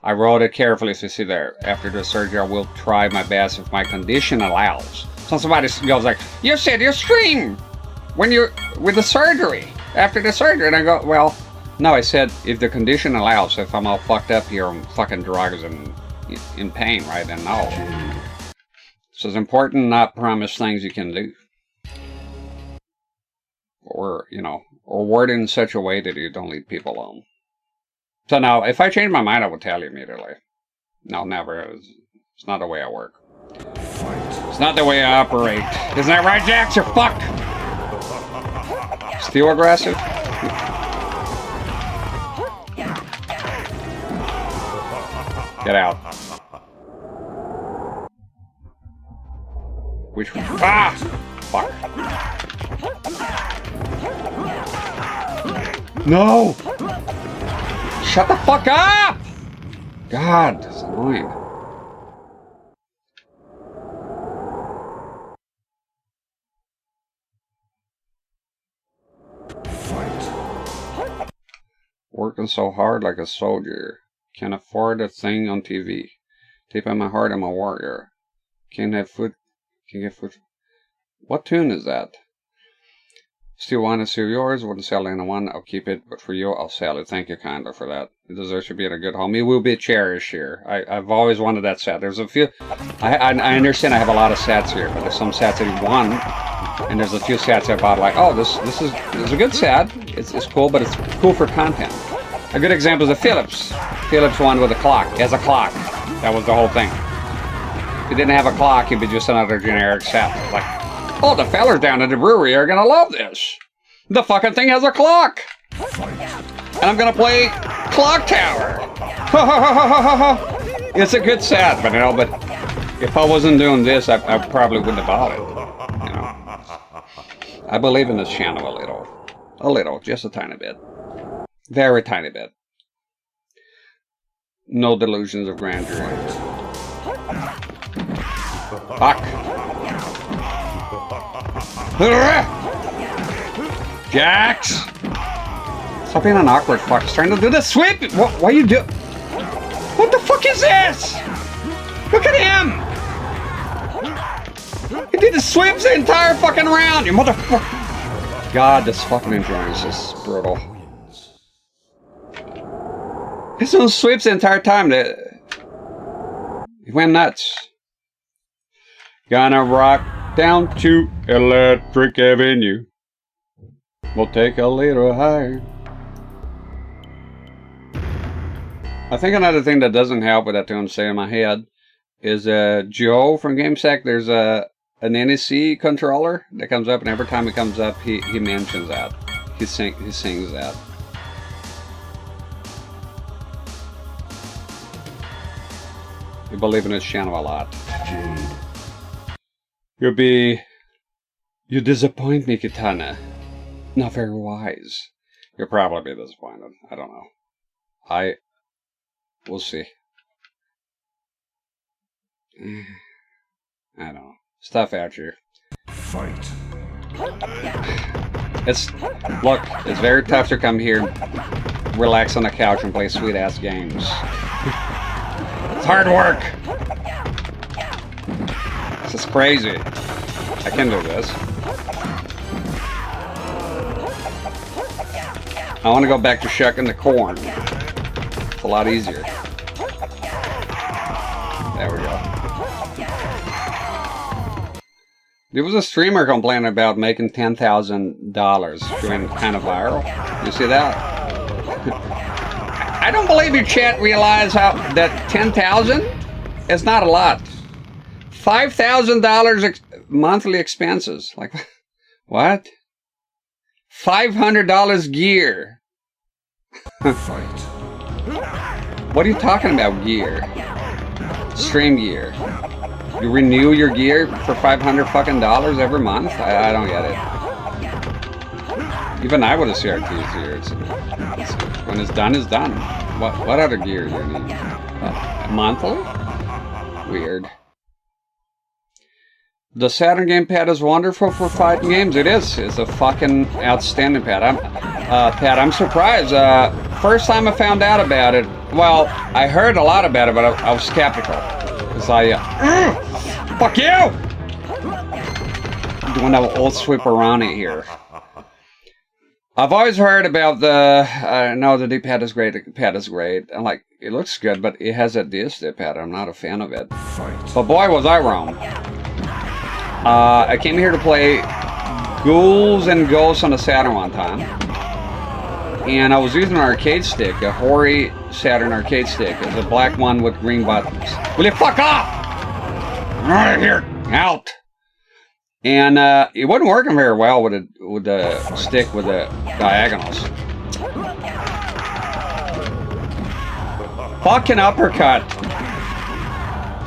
I wrote it carefully. So you see there, after the surgery, I will try my best if my condition allows. So somebody goes like, "You said you stream when you're with the surgery after the surgery," and I go, "Well." No, I said, if the condition allows, if I'm all fucked up here on fucking drugs and in pain, right, then no. So it's important not promise things you can do. or, you know, or word in such a way that you don't leave people alone. So now, if I change my mind, I would tell you immediately. No, never. It's not the way I work. It's not the way I operate. Isn't that right, Jax? You fuck! Still aggressive? Get out. Which one? Ah! Fuck. No! Shut the fuck up! God, that's annoying. Working so hard like a soldier. Can't afford a thing on TV. Deep in my heart, I'm a warrior. Can't have food. Can't get food. What tune is that? Still want to see yours. Wouldn't sell anyone. I'll keep it. But for you, I'll sell it. Thank you kindly for that. It deserves to be in a good home. It will be cherished here. I've always wanted that set. There's a few. I understand I have a lot of sets here, but there's some sets that you won. And there's a few sets I bought like, oh, this is a good set. It's cool, but it's cool for content. A good example is the Philips. Philips one with a clock. It has a clock. That was the whole thing. If it didn't have a clock, it'd be just another generic set. Like, oh, the fellers down at the brewery are gonna love this. The fucking thing has a clock. And I'm gonna play Clock Tower. It's a good set, but you know, but if I wasn't doing this, I probably wouldn't have bought it. You know. I believe in this channel a little. A little, just a tiny bit. Very tiny bit. No delusions of grandeur. Fuck. Jax! Stop being an awkward fuck. He's trying to do the sweep! What are you doing? What the fuck is this? Look at him! He did the sweeps the entire fucking round, you motherfucker! God, this fucking endurance is brutal. He's doing sweeps the entire time. He went nuts. Gonna rock down to Electric Avenue. We'll take a little higher. I think another thing that doesn't help with that tune, say in my head, is Joe from GameSec. There's an NEC controller that comes up, and every time it comes up, he mentions that. He sings that. You believe in this channel a lot. You disappoint me, Kitana. Not very wise. You'll probably be disappointed. I don't know. We'll see. I don't know. Stuff out here. Fight. Look, it's very tough to come here, relax on the couch and play sweet ass games. It's hard work. This is crazy. I can do this. I want to go back to shucking the corn. It's a lot easier. There we go. There was a streamer complaining about making $10,000 doing kind of viral. You see that? I don't believe your chat realize how that 10,000 is not a lot. $5,000 monthly expenses. Like, what? $500 gear. Fight. What are you talking about, gear? Stream gear. You renew your gear for $500 fucking every month? I don't get it. Even I would have CRTs here. When it's done, it's done. What other gear do you need? Monthly? Weird. The Saturn gamepad is wonderful for fighting games. It is. It's a fucking outstanding pad. I'm surprised. First time I found out about it, well, I heard a lot about it, but I was skeptical. Because fuck you! I'm doing that old sweep around it here. I've always heard about no, the D-pad is great, the pad is great. I'm like, it looks good, but it has a disc D-pad. I'm not a fan of it. Fight. But boy, was I wrong. I came here to play Ghouls and Ghosts on the Saturn one time. And I was using an arcade stick, a Hori Saturn arcade stick. It was a black one with green buttons. Will you fuck off? Right here, out. And it wasn't working very well with the stick with the diagonals. Fucking uppercut.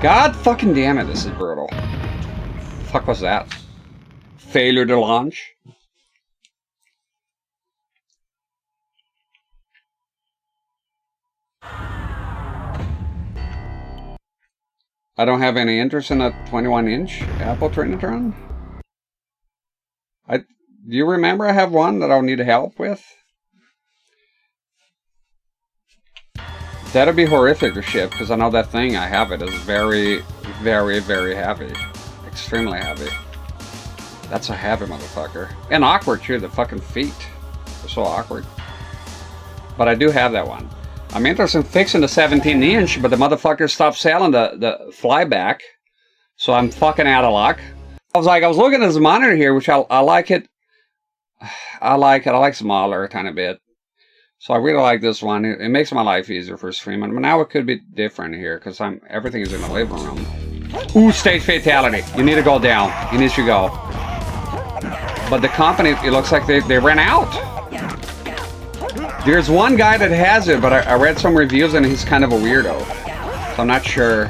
God fucking damn it, this is brutal. Fuck was that? Failure to launch. I don't have any interest in a 21-inch Apple Trinitron. Do you remember I have one that I'll need help with? That'd be horrific to ship, because I know that thing, I have it, is very, very, very heavy. Extremely heavy. That's a heavy motherfucker. And awkward too, the fucking feet. They're so awkward. But I do have that one. I'm interested in fixing the 17-inch, but the motherfucker stopped selling the flyback. So I'm fucking out of luck. I was looking at this monitor here, which I like it. I like smaller a tiny bit. So I really like this one. It makes my life easier for streaming. But now it could be different here, because everything is in the living room. Ooh, stage fatality. You need to go down. You need to go. But the company, it looks like they ran out. There's one guy that has it, but I read some reviews and he's kind of a weirdo. So I'm not sure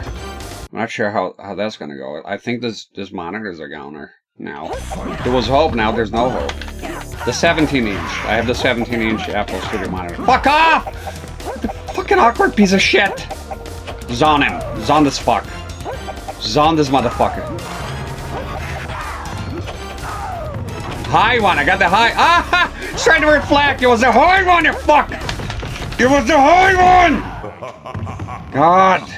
how that's gonna go. I think this monitor's a goner now. There was hope, now there's no hope. The 17-inch. I have the 17-inch Apple Studio monitor. Fuck off! The fucking awkward piece of shit. Zon him. Zon this fuck. Zon this motherfucker. High one. I got the high. Ah! It's trying to reflect. It was the high one, you fuck! It was the high one! God.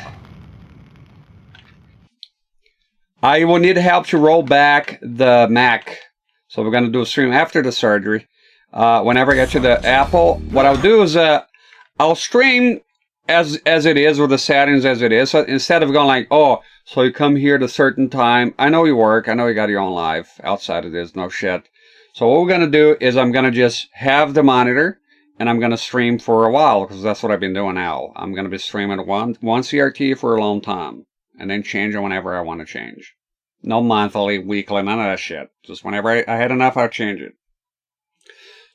I will need help to roll back the Mac. So we're going to do a stream after the surgery. Whenever I get to the Apple, what I'll do is I'll stream as it is, with the settings as it is. So instead of going like, oh, so you come here at a certain time. I know you work. I know you got your own life outside of this. No shit. So what we're going to do is I'm going to just have the monitor and I'm going to stream for a while, because that's what I've been doing now. I'm going to be streaming one CRT for a long time and then change it whenever I want to change. No monthly, weekly, none of that shit. Just whenever I had enough, I'll change it.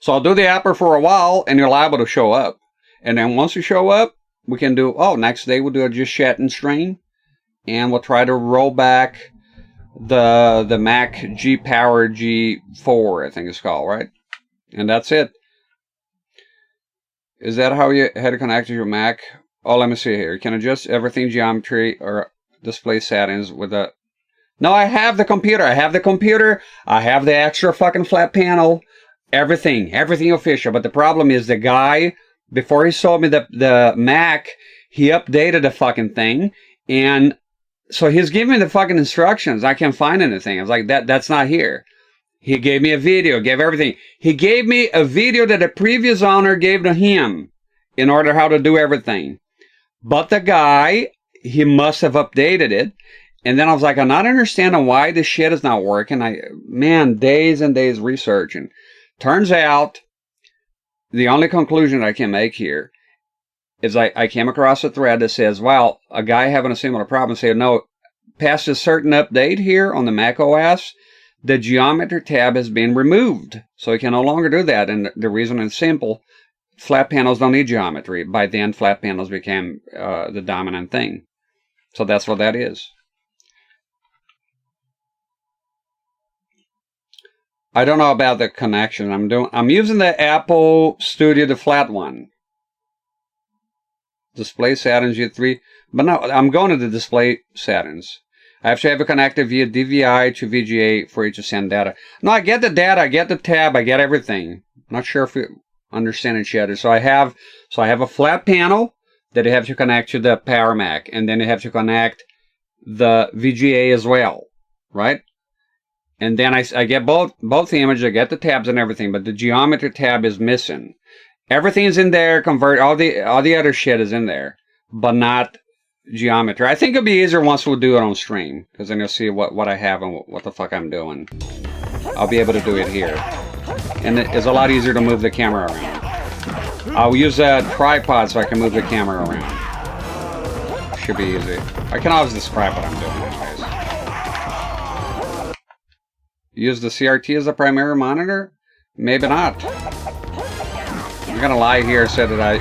So I'll do the Apple for a while, and you're liable to show up. And then once you show up, we can do, next day we'll do a just chat and stream. And we'll try to roll back the Mac G-Power G4, I think it's called, right? And that's it. Is that how you had to connect to your Mac? Oh, let me see here. You can adjust everything geometry or display settings with a... No, I have the computer. I have the computer. I have the extra fucking flat panel. Everything official. But the problem is the guy, before he sold me the Mac, he updated the fucking thing. And so he's giving me the fucking instructions. I can't find anything. I was like, that's not here. He gave me a video, gave everything. He gave me a video that the previous owner gave to him in order how to do everything. But the guy, he must have updated it. And then I was like, I'm not understanding why this shit is not working. Days and days researching. Turns out, the only conclusion I can make here is I came across a thread that says, well, a guy having a similar problem said, no, past a certain update here on the Mac OS, the geometry tab has been removed. So you can no longer do that. And the reason is simple. Flat panels don't need geometry. By then, flat panels became the dominant thing. So that's what that is. I don't know about the connection. I'm using the Apple Studio, the flat one. Display settings G3. But no, I'm going to the display settings. I have to have it connected via DVI to VGA for you to send data. No, I get the data, I get the tab, I get everything. I'm not sure if you understand it yet. So I have a flat panel that I have to connect to the Power Mac, and then I have to connect the VGA as well, right? And then I get both the images, I get the tabs and everything, but the geometry tab is missing. Everything is in there, all the other shit is in there, but not geometry. I think it'll be easier once we'll do it on stream, because then you'll see what I have and what the fuck I'm doing. I'll be able to do it here. And it's a lot easier to move the camera around. I'll use a tripod so I can move the camera around. Should be easy. I can always describe what I'm doing anyways. Use the CRT as a primary monitor? Maybe not. I'm gonna lie here, said that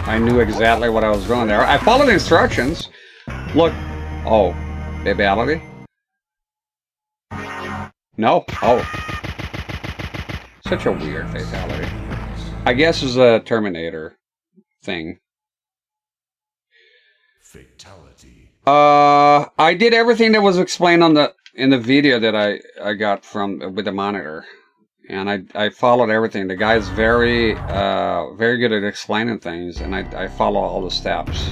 I knew exactly what I was doing there. I followed the instructions. Look. Oh. Babality? No? Oh. Such a weird fatality. I guess it's a Terminator thing. Fatality. I did everything that was explained on in the video that I got from with the monitor, and I followed everything. The guy's very very good at explaining things, and I follow all the steps.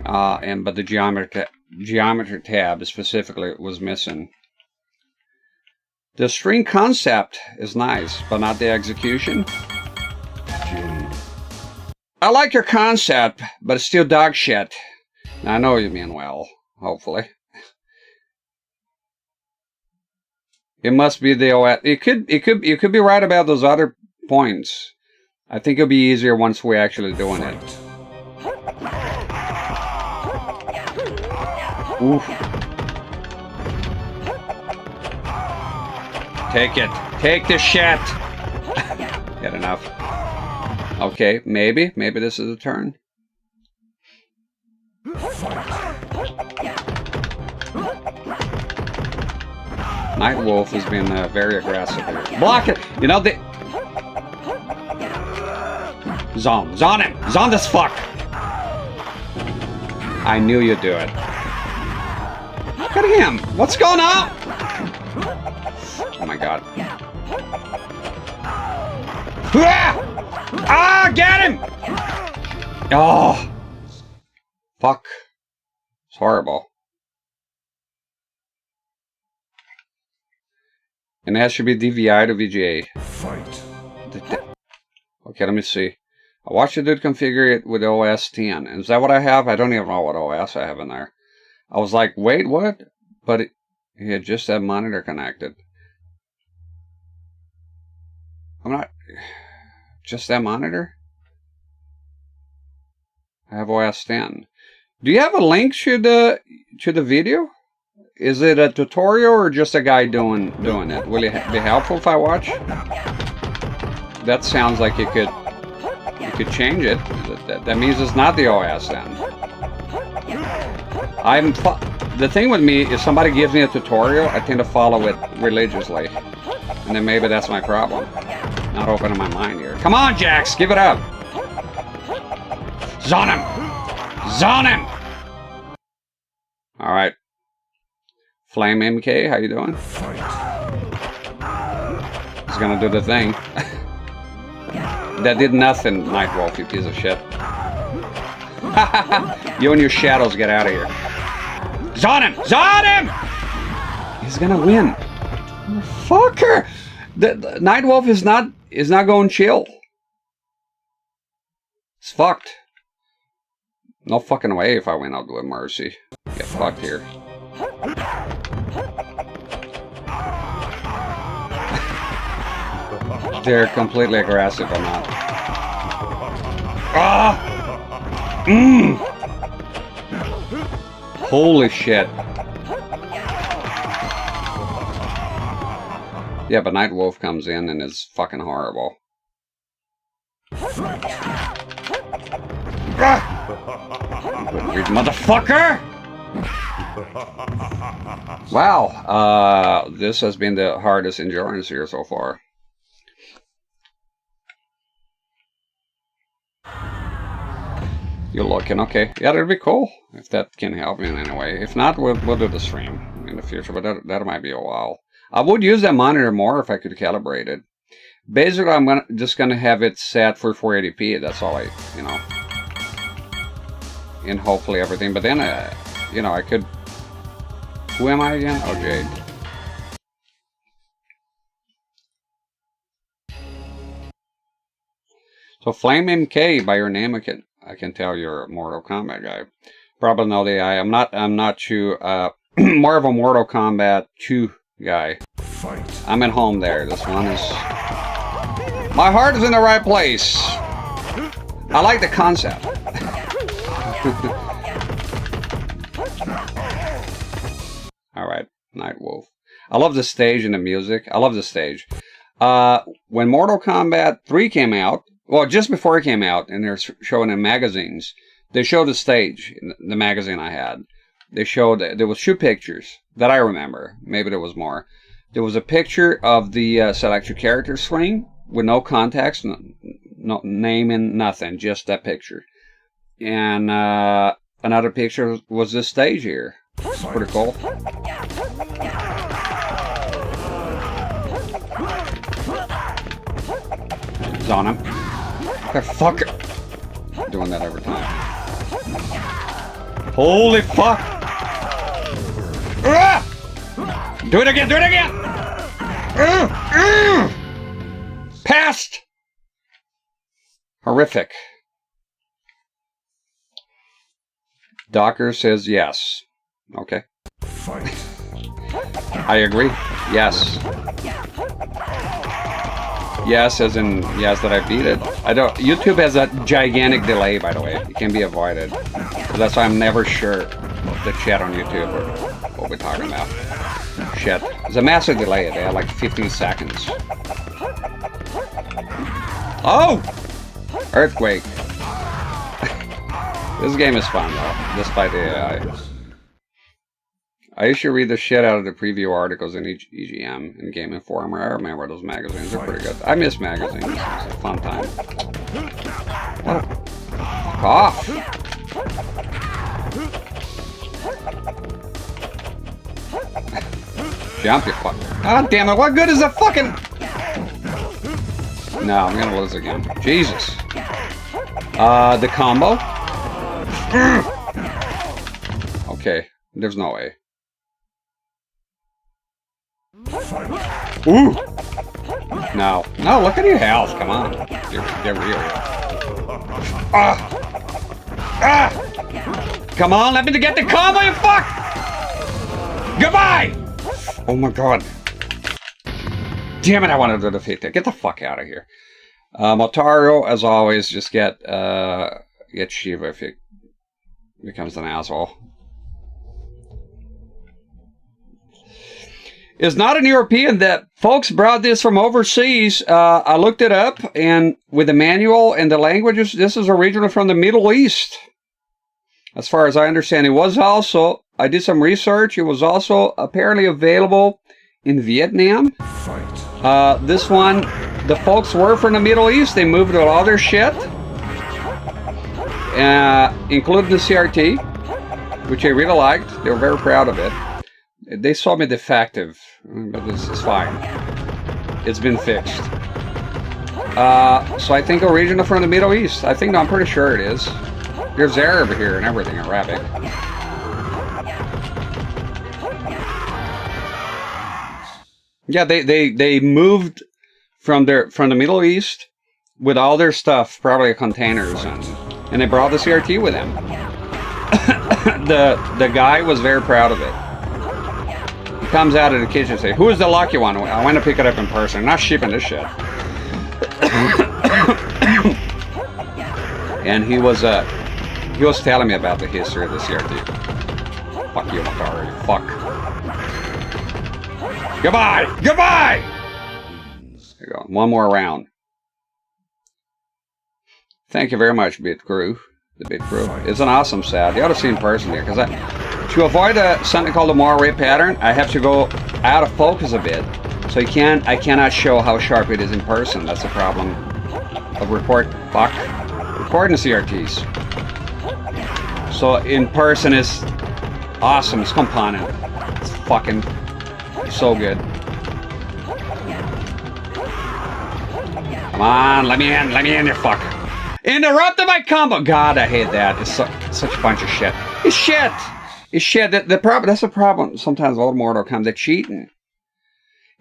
But the geometry tab specifically was missing. The string concept is nice, but not the execution. Jade. I like your concept, but it's still dog shit. Now, I know you mean well, hopefully. It must be the OS. You could be right about those other points. I think it'll be easier once we're actually doing it. Oof. Take it. Take the shit. Get enough. Okay, maybe this is a turn. Nightwolf has been very aggressive here. Block it! You know, Zone him! Zone this fuck! I knew you'd do it. Look at him! What's going on? Oh my god. Ah! Get him! Oh! Fuck. It's horrible. And that should be DVI to VGA. Fight. Okay, let me see. I watched the dude configure it with OS 10. Is that what I have? I don't even know what OS I have in there. I was like, wait, what? But he had just that monitor connected. I'm not... Just that monitor? I have OS 10. Do you have a link to the video? Is it a tutorial or just a guy doing it? Will it be helpful if I watch? That sounds like you could change it. That means it's not the OS then. The thing with me is somebody gives me a tutorial, I tend to follow it religiously. And then maybe that's my problem. Not opening my mind here. Come on, Jax, give it up. Zone him! Zone him! Alright. Flame MK, how you doing? He's gonna do the thing. That did nothing, Nightwolf, you piece of shit. You and your shadows get out of here. Zone him! Zone him! He's gonna win. Fucker! The Nightwolf is not going chill. It's fucked. No fucking way if I win, I'll do a mercy. Get fucked here. They're completely aggressive or not. Ah! Holy shit. Yeah, but Nightwolf comes in and is fucking horrible. Weird motherfucker! Wow, this has been the hardest endurance here so far. You're looking, okay. Yeah, that'd be cool if that can help me in any way. If not, we'll do the stream in the future, but that might be a while. I would use that monitor more if I could calibrate it. Basically, I'm just gonna have it set for 480p. That's all I, you know, and hopefully everything. But then, you know, I could. Who am I again? Oh, Jade. So Flame MK, by your name, I can tell you're a Mortal Kombat guy. Probably know the AI. I'm not too more of a Mortal Kombat 2 guy. Fight. I'm at home there. This one is... My heart is in the right place. I like the concept. Alright, Night Wolf. I love the stage and the music. I love the stage. When Mortal Kombat 3 came out, well, just before it came out, and they're showing in magazines, they showed the stage in the magazine I had. They showed, there was 2 pictures that I remember. Maybe there was more. There was a picture of the select your character screen with no context, no name and nothing, just that picture. And another picture was this stage here. It's pretty cool. He's on him. Okay, fuck it. Doing that every time. Holy fuck! Ah! Do it again! Do it again! Passed! Horrific. Docker says yes. Okay. Fight. I agree. Yes. Yes, as in yes that I beat it. I don't. YouTube has a gigantic delay, by the way. It can be avoided. So that's why I'm never sure of the chat on YouTube or what we're talking about. Shit. There's a massive delay. They have like 15 seconds. Oh! Earthquake. This game is fun though, despite the AI. I used to read the shit out of the preview articles in EGM and Game Informer. I remember those magazines. They're pretty good. I miss magazines. It's a fun time. What? Fuck off! Jump, you fuck. God damn it! What good is a fucking? No, I'm gonna lose again. Jesus. The combo. Okay, there's no way. Ooh! No. No, look at your health. Come on. Get real. Ah! Ah! Come on, let me get the combo, you fuck! Goodbye! Oh my god. Damn it, I wanted to defeat that. Get the fuck out of here. Motaro, as always, just get Shiva if he becomes an asshole. It's not an European. That folks brought this from overseas. I looked it up, and with the manual and the languages, this is originally from the Middle East. As far as I understand, it was also, I did some research, it was also apparently available in Vietnam. Fight. This one, the folks were from the Middle East. They moved all their shit, including the CRT, which I really liked. They were very proud of it. They saw me defective, but this is fine. It's been fixed. So I think original from the Middle East. I think, no, I'm pretty sure it is. There's Arab here and everything, Arabic. Yeah, they moved from the Middle East with all their stuff, probably containers, and they brought the CRT with them. The guy was very proud of it. He comes out of the kitchen and says, "Who is the lucky one? I want to pick it up in person. I'm not shipping this shit." And he was telling me about the history of the CRT. Fuck you, Makari. Fuck. Goodbye! Goodbye! There you go. One more round. Thank you very much, Bit Crew. The Bit Crew. It's an awesome set. You ought to see in person here, because to avoid something called a moire pattern, I have to go out of focus a bit. So I cannot show how sharp it is in person. That's the problem of recording CRTs. So in person is awesome. It's component. It's fucking so good. Come on, let me in, you fuck. Interrupted my combo. God, I hate that. It's such a bunch of shit. It's shit. It's shit. That's the problem. Sometimes all Mortal Kombat, they're cheating.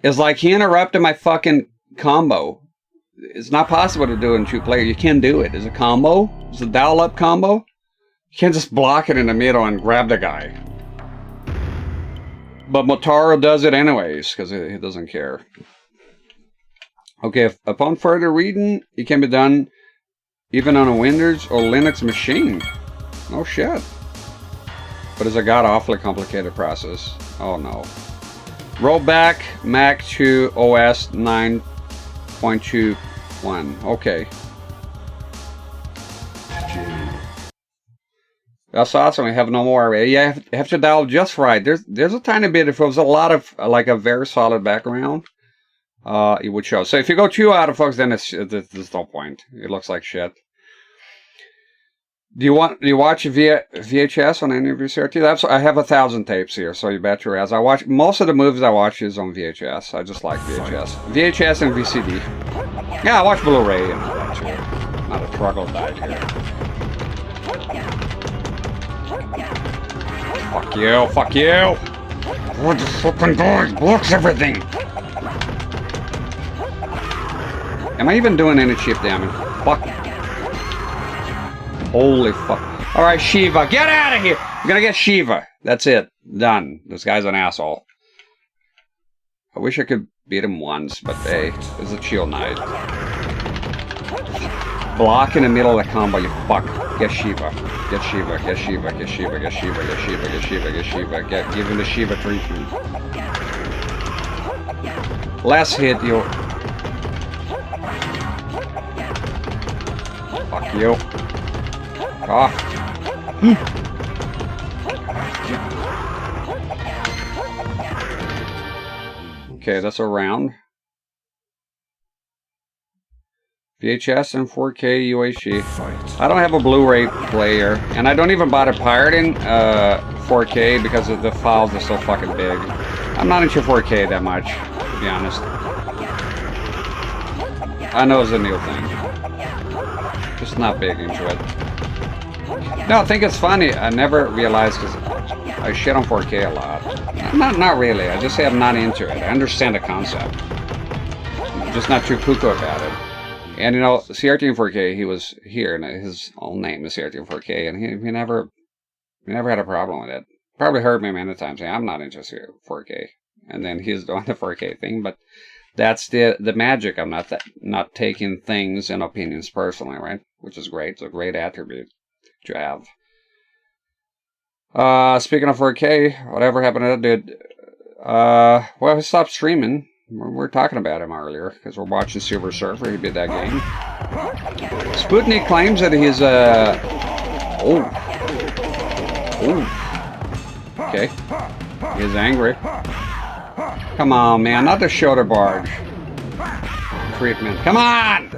It's like he interrupted my fucking combo. It's not possible to do it in 2-player. You can do it. It's a combo. It's a dial-up combo. You can't just block it in the middle and grab the guy. But Motaro does it anyways, because he doesn't care. Okay, upon further reading, it can be done even on a Windows or Linux machine. No shit. But it's a god-awfully complicated process. Oh no. Roll back Mac to OS 9.21. Okay. That's awesome. I have no more. Yeah, you have to dial just right. There's a tiny bit. If it was a lot of like a very solid background, it would show. So if you go too out of focus, then there's no point. It looks like shit. Do you watch VHS on any of your CRTs? I have 1,000 tapes here, so you bet your ass. I watch most of the movies I watch is on VHS. I just like VHS, VHS and VCD. Yeah, I watch Blu-ray and that too. Not a troglodyte here. Fuck you, fuck you! What the fucking door blocks everything! Am I even doing any chip damage? Fuck. Holy fuck. Alright, Shiva, get out of here! I'm gonna get Shiva. That's it. Done. This guy's an asshole. I wish I could beat him once, but hey, it's a chill night. Block in the middle of the combo, you fuck. Get Shiva. Get Shiva, get Shiva, get Shiva, get Shiva, get Shiva, get Shiva, get Shiva, give him the Shiva treatment. Last hit, you. Fuck you. Ah. Okay, that's a round. VHS and 4K UHD. I don't have a Blu-ray player, and I don't even bother pirating 4K because the files are so fucking big. I'm not into 4K that much, to be honest. I know it's a new thing. Just not big into it. No, I think it's funny. I never realized because I shit on 4K a lot. Not really. I just say I'm not into it. I understand the concept. I'm just not too cuckoo about it. And you know, CRT in 4K, he was here, and his own name is CRT in 4K, and he never had a problem with it. Probably heard me many times saying, I'm not interested in 4K. And then he's doing the 4K thing, but that's the magic. I'm not taking things and opinions personally, right? Which is great. It's a great attribute to have. Speaking of 4K, whatever happened to that dude? Well, he stopped streaming. We were talking about him earlier because we're watching Silver Surfer. He beat that game. Sputnik claims that he's okay. He's angry. Come on, man, not the shoulder barge treatment. Come on.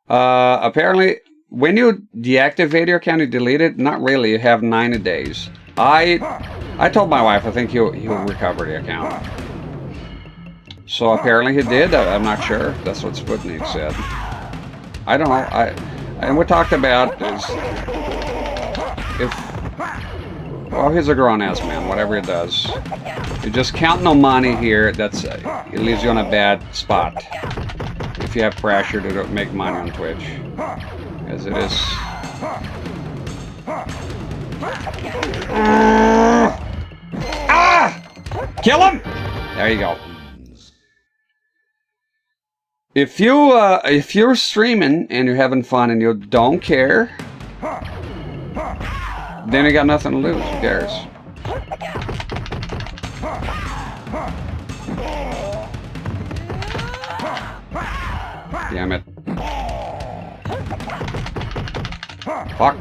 Apparently, when you deactivate your account, you delete it. Not really. You have 90 days. I told my wife I think he'll recover the account. So apparently he did. I'm not sure. That's what Sputnik said. I don't know. And we talked about is well, he's a grown-ass man. Whatever he does, you just count no money here. That's it leaves you on a bad spot if you have pressure to make money on Twitch, as it is. Kill him! There you go. If you're streaming and you're having fun and you don't care, then you got nothing to lose. Who cares? Damn it. Fuck.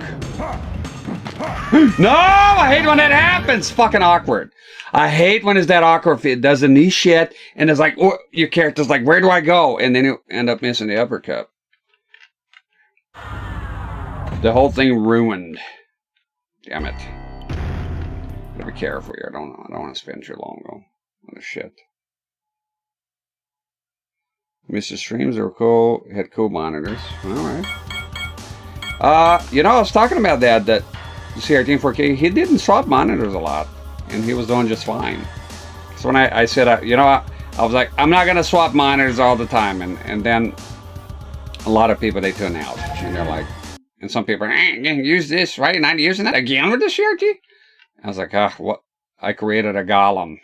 No! I hate when that happens! Fucking awkward. I hate when it's that awkward if it does the knee shit and it's like, oh, your character's like, where do I go? And then you end up missing the uppercut. The whole thing ruined. Damn it. Gotta be careful here. I don't want to spend too long on this shit. Mr. Streams are cool. Had cool monitors. Alright. You know, I was talking about that CRT in 4K, he didn't swap monitors a lot. And he was doing just fine. So when I said, you know, I was like, I'm not going to swap monitors all the time. And then a lot of people, they tune out. And they're like, and some people are, use this, right? Not using that again with the CRT? I was like, what? I created a golem.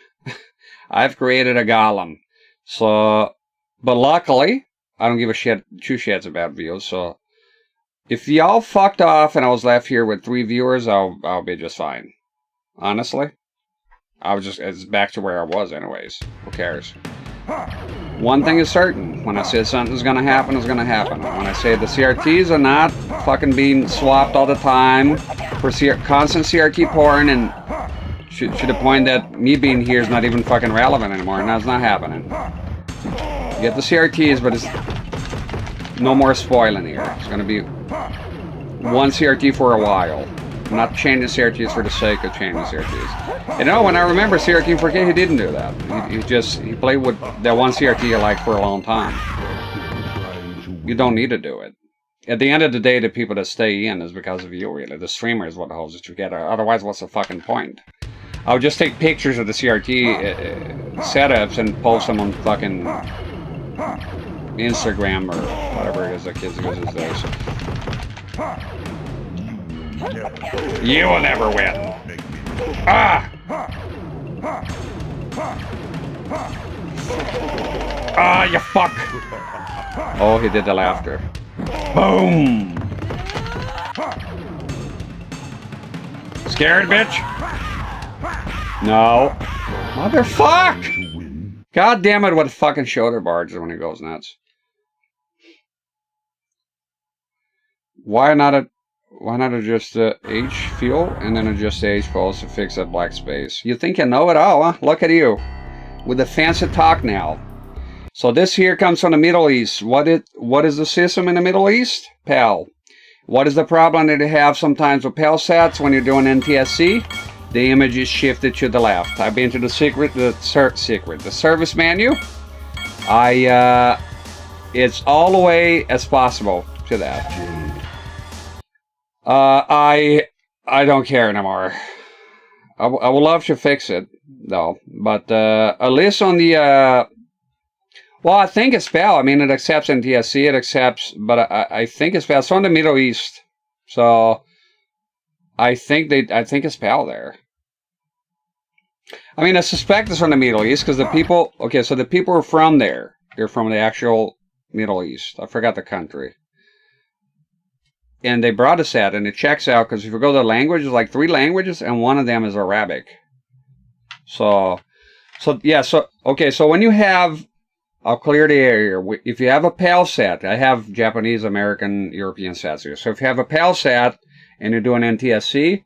I've created a golem. So, but luckily, I don't give a shit, 2 shits about views. So, if y'all fucked off and I was left here with 3 viewers, I'll be just fine. Honestly, it's back to where I was anyways. Who cares? One thing is certain. When I say something's gonna happen, it's gonna happen. When I say the CRTs are not fucking being swapped all the time for constant CRT porn, and to the point that me being here is not even fucking relevant anymore, and that's not happening. You get the CRTs, but it's no more spoiling here. It's gonna be 1 CRT for a while. I'm not changing CRTs for the sake of changing CRTs. You know, when I remember CRT 4K, he didn't do that. He played with that 1 CRT he liked for a long time. You don't need to do it. At the end of the day, the people that stay in is because of you, really. The streamer is what holds it together. Otherwise, what's the fucking point? I would just take pictures of the CRT setups and post them on fucking Instagram or whatever it is that kids use these days. You will never win. Ah! Ah, you fuck! Oh, he did the laughter. Boom! Scared, bitch? No. Motherfuck! God damn it, what fucking shoulder barges when he goes nuts. Why not adjust the H fuel and then adjust the H pulse to fix that black space? You think you know it all, huh? Look at you. With the fancy talk now. So this here comes from the Middle East. What is the system in the Middle East? PAL. What is the problem that they have sometimes with PAL sets when you're doing NTSC? The image is shifted to the left. I've been to the the service menu. It's all the way as possible to that. I don't care anymore. I would love to fix it though, but at least on the well, I think it's PAL. I mean, it accepts NTSC, it accepts, but I think it's PAL. It's from the Middle East, so I think it's PAL there. I mean, I suspect it's from the Middle East because the people. Okay, so the people are from there. They're from the actual Middle East. I forgot the country. And they brought us that, and it checks out because if you go to the language, there's like 3 languages, and one of them is Arabic. So yeah. So okay. So when you have, I'll clear the area. If you have a PAL set, I have Japanese, American, European sets here. So if you have a PAL set and you're doing NTSC,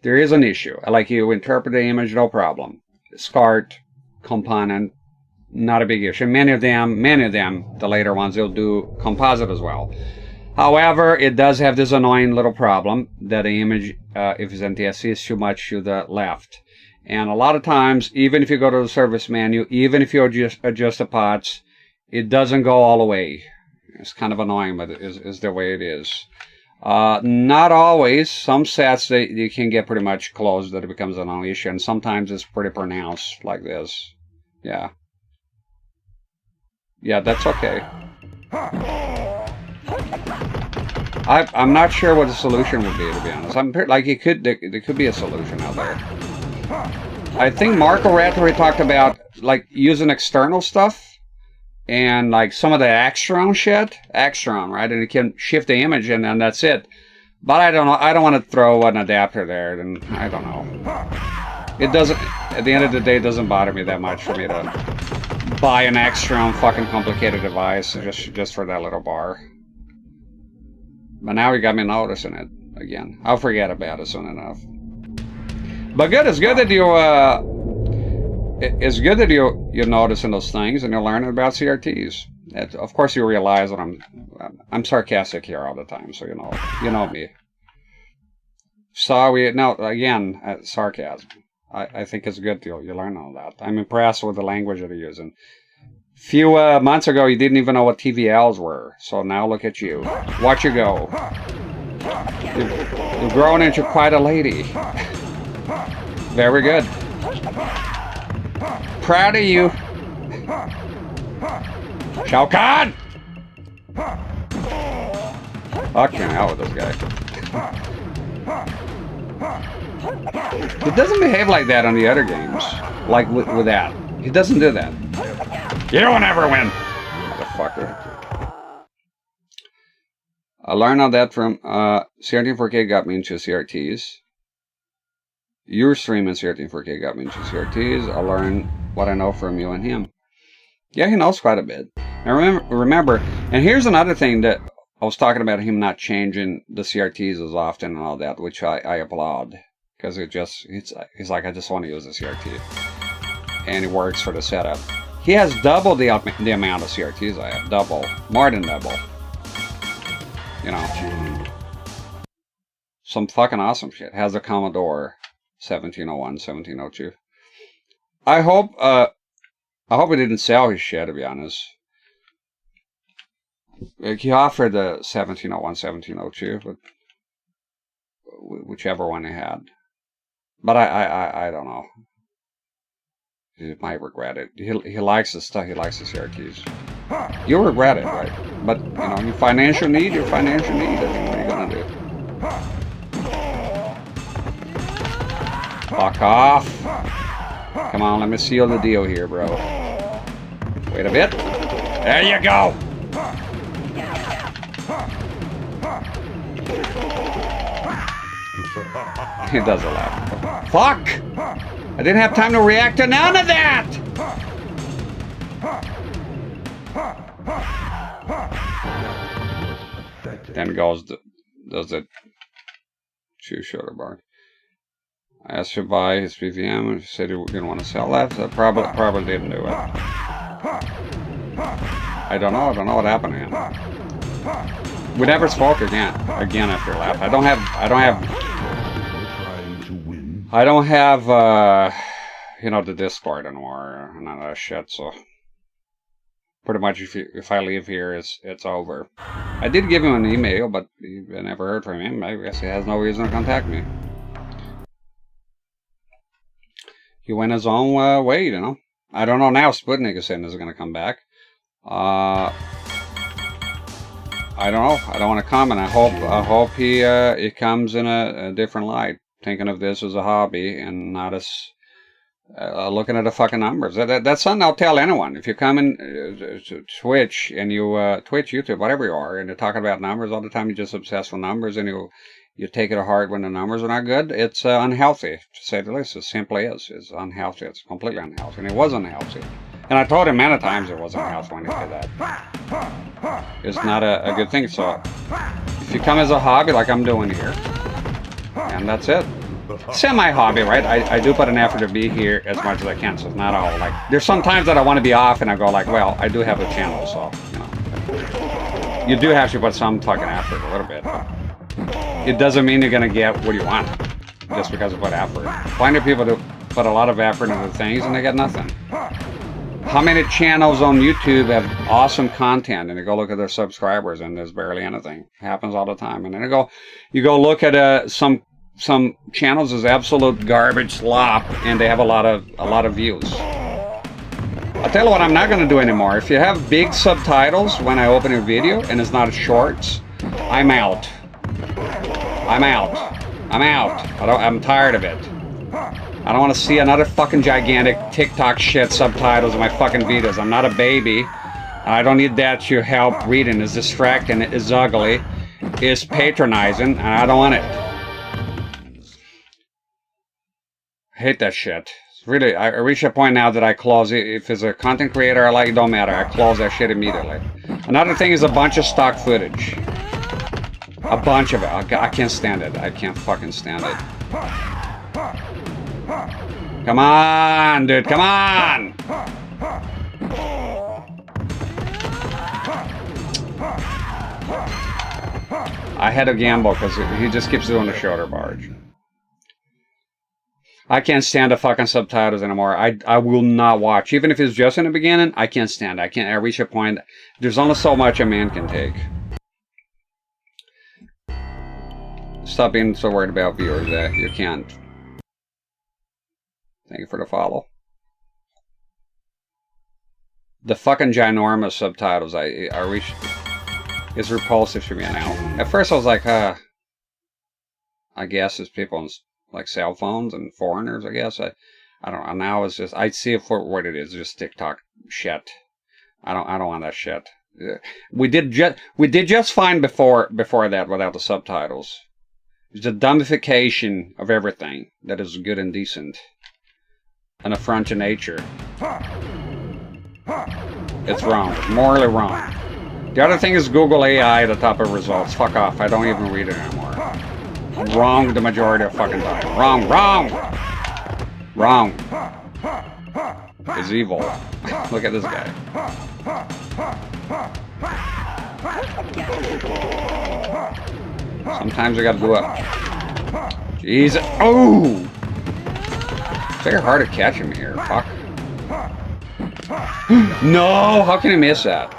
there is an issue. Like you interpret the image, no problem. SCART component, not a big issue. Many of them, the later ones, they'll do composite as well. However, it does have this annoying little problem that the image, if it's NTSC, is too much to the left. And a lot of times, even if you go to the service menu, even if you adjust the pots, it doesn't go all the way. It's kind of annoying, but it is the way it is. Not always. Some sets, you can get pretty much close that it becomes an issue, and sometimes it's pretty pronounced like this. Yeah. Yeah, that's okay. I'm not sure what the solution would be, to be honest. There could be a solution out there. I think Marco Rattori talked about like using external stuff and like some of the Extron shit. Extron, right? And it can shift the image and then that's it. But I don't know. I don't want to throw an adapter there. And I don't know. It doesn't. At the end of the day, it doesn't bother me that much for me to buy an Extron fucking complicated device just for that little bar. But now you got me noticing it again. I'll forget about it soon enough. But good, it's good that you're noticing those things and you're learning about CRTs. Of course, you realize that I'm sarcastic here all the time, so you know me. Sorry, no, again, sarcasm. I think it's good you learn all that. I'm impressed with the language that you're using. Few months ago, you didn't even know what TVLs were, so now look at you. Watch you go. You've grown into quite a lady. Very good. Proud of you. Shao Kahn! Fucking hell with this guy. He doesn't behave like that on the other games. Like with that. He doesn't do that. You don't ever win! Motherfucker. I learned all that from CRT 4K got me into CRTs. Your stream in CRT 4K got me into CRTs. I learned what I know from you and him. Yeah, he knows quite a bit. Now remember, and here's another thing that I was talking about, him not changing the CRTs as often and all that, which I applaud. Because he's like, I just want to use the CRT. And it works for the setup. He has double the amount of CRTs I have. Double. More than double. You know. Some fucking awesome shit. Has a Commodore 1701, 1702. I hope he didn't sell his shit, to be honest. Like, he offered the 1701, 1702, but whichever one he had. But I don't know. He might regret it. He likes the stuff. He likes the CRTs. You'll regret it, right? But, you know, your financial need. What are you gonna do? Fuck off. Come on, let me seal the deal here, bro. Wait a bit. There you go. He does a lot. Fuck! I didn't have time to react to none of that! Then goes does it shoe shoulder bar. I asked to buy his PVM and he said he didn't want to sell that, so I probably didn't do it. I don't know what happened to him. We never spoke again after lap. I don't have you know, the Discord anymore and all that shit, so pretty much if I leave here, it's over. I did give him an email, but I never heard from him. I guess he has no reason to contact me. He went his own way, you know. I don't know now. Sputnik is saying this is going to come back. I don't know. I don't want to comment. I hope he it comes in a different light, thinking of this as a hobby and not as looking at the fucking numbers. That's something I'll tell anyone. If you come in to Twitch and you Twitch, YouTube, whatever you are, and you're talking about numbers all the time, you're just obsessed with numbers, and you take it to heart when the numbers are not good. It's unhealthy, to say the least. It simply is. It's unhealthy. It's completely unhealthy, and it was unhealthy. And I told him many times it was unhealthy when he did that. It's not a good thing. So if you come as a hobby like I'm doing here, and that's it. Semi-hobby, right? I do put an effort to be here as much as I can, so it's not all like... There's some times that I want to be off and I go like, well, I do have a channel, so, you know. You do have to put some fucking effort, a little bit, but it doesn't mean you're going to get what you want just because you put effort. Plenty of people do put a lot of effort into things and they get nothing. How many channels on YouTube have awesome content and you go look at their subscribers and there's barely anything? It happens all the time. And then you go look at some channels is absolute garbage slop and they have a lot of views. I'll tell you what I'm not going to do anymore. If you have big subtitles when I open a video and it's not shorts, I'm out. I'm tired of it. I don't want to see another fucking gigantic TikTok shit subtitles in my fucking videos. I'm not a baby. I don't need that to help reading. It's distracting, it's ugly, it's patronizing, and I don't want it. I hate that shit. Really, I reach a point now that I close it. If it's a content creator I like, it don't matter. I close that shit immediately. Another thing is a bunch of stock footage. A bunch of it. I can't stand it. I can't fucking stand it. Come on, dude. Come on! I had to gamble because he just keeps doing the shoulder barge. I can't stand the fucking subtitles anymore. I will not watch. Even if it's just in the beginning, I can't stand it. I reach a point. There's only so much a man can take. Stop being so worried about viewers. You can't. Thank you for the follow. The fucking ginormous subtitles I reach is repulsive for me now. At first I was like, I guess it's people like cell phones and foreigners, I guess. I don't know. Now it's just, I see it for what it is, just TikTok shit. I don't want that shit. We did just fine before that without the subtitles. It's the dumbification of everything that is good and decent. An affront to nature. It's wrong. It's morally wrong. The other thing is Google AI at the top of results. Fuck off. I don't even read it anymore. Wrong the majority of fucking time. Wrong. Wrong. It's evil. Look at this guy. Sometimes I gotta do it. Jesus. Oh! It's very hard to catch him here. Fuck. No! How can I miss that?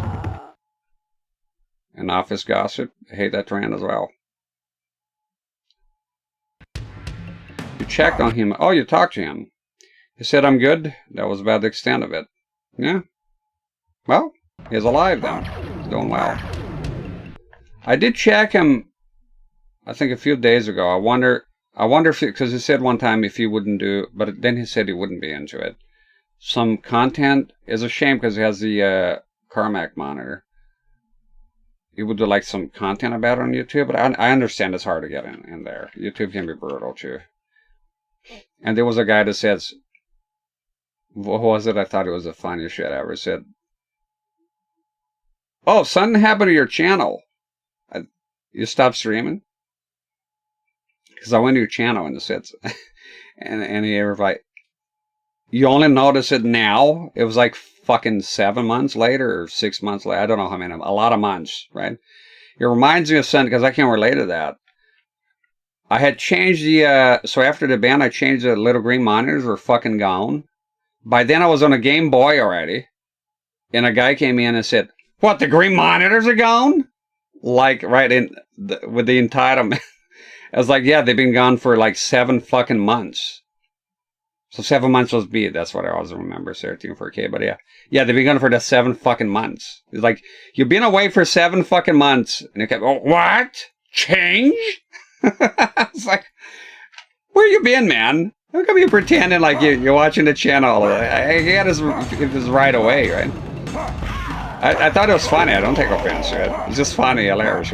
An office gossip. I hate that trend as well. You checked on him. Oh, you talked to him. He said, I'm good. That was about the extent of it. Yeah. Well, he's alive then. He's doing well. I did check him, I think a few days ago. I wonder if, because he said one time if he wouldn't do, but then he said he wouldn't be into it. Some content is a shame because he has the Carmack monitor. He would do like some content about it on YouTube, but I understand it's hard to get in there. YouTube can be brutal too. And there was a guy that says, what was it? I thought it was the funniest shit I ever said. Oh, something happened to your channel. You stopped streaming? Because I went to your channel and it said, and he was like, you only notice it now? It was like fucking 7 months later or 6 months later. I don't know how many. A lot of months, right? It reminds me of something because I can't relate to that. I had changed the, so after the ban, I changed the little green monitors were fucking gone. By then I was on a Game Boy already. And a guy came in and said, what, the green monitors are gone? Like, right in, with the entitlement. I was like, yeah, they've been gone for like 7 fucking months. So 7 months was B. That's what I always remember, 13 4K. But yeah. Yeah, they've been gone for the 7 fucking months. It's like, you've been away for 7 fucking months. And you kept, oh, what? Change? It's like, where you been, man? How come you pretending like you're watching the channel? I get this right away, right? I thought it was funny. I don't take offense to it. It's just funny, hilarious.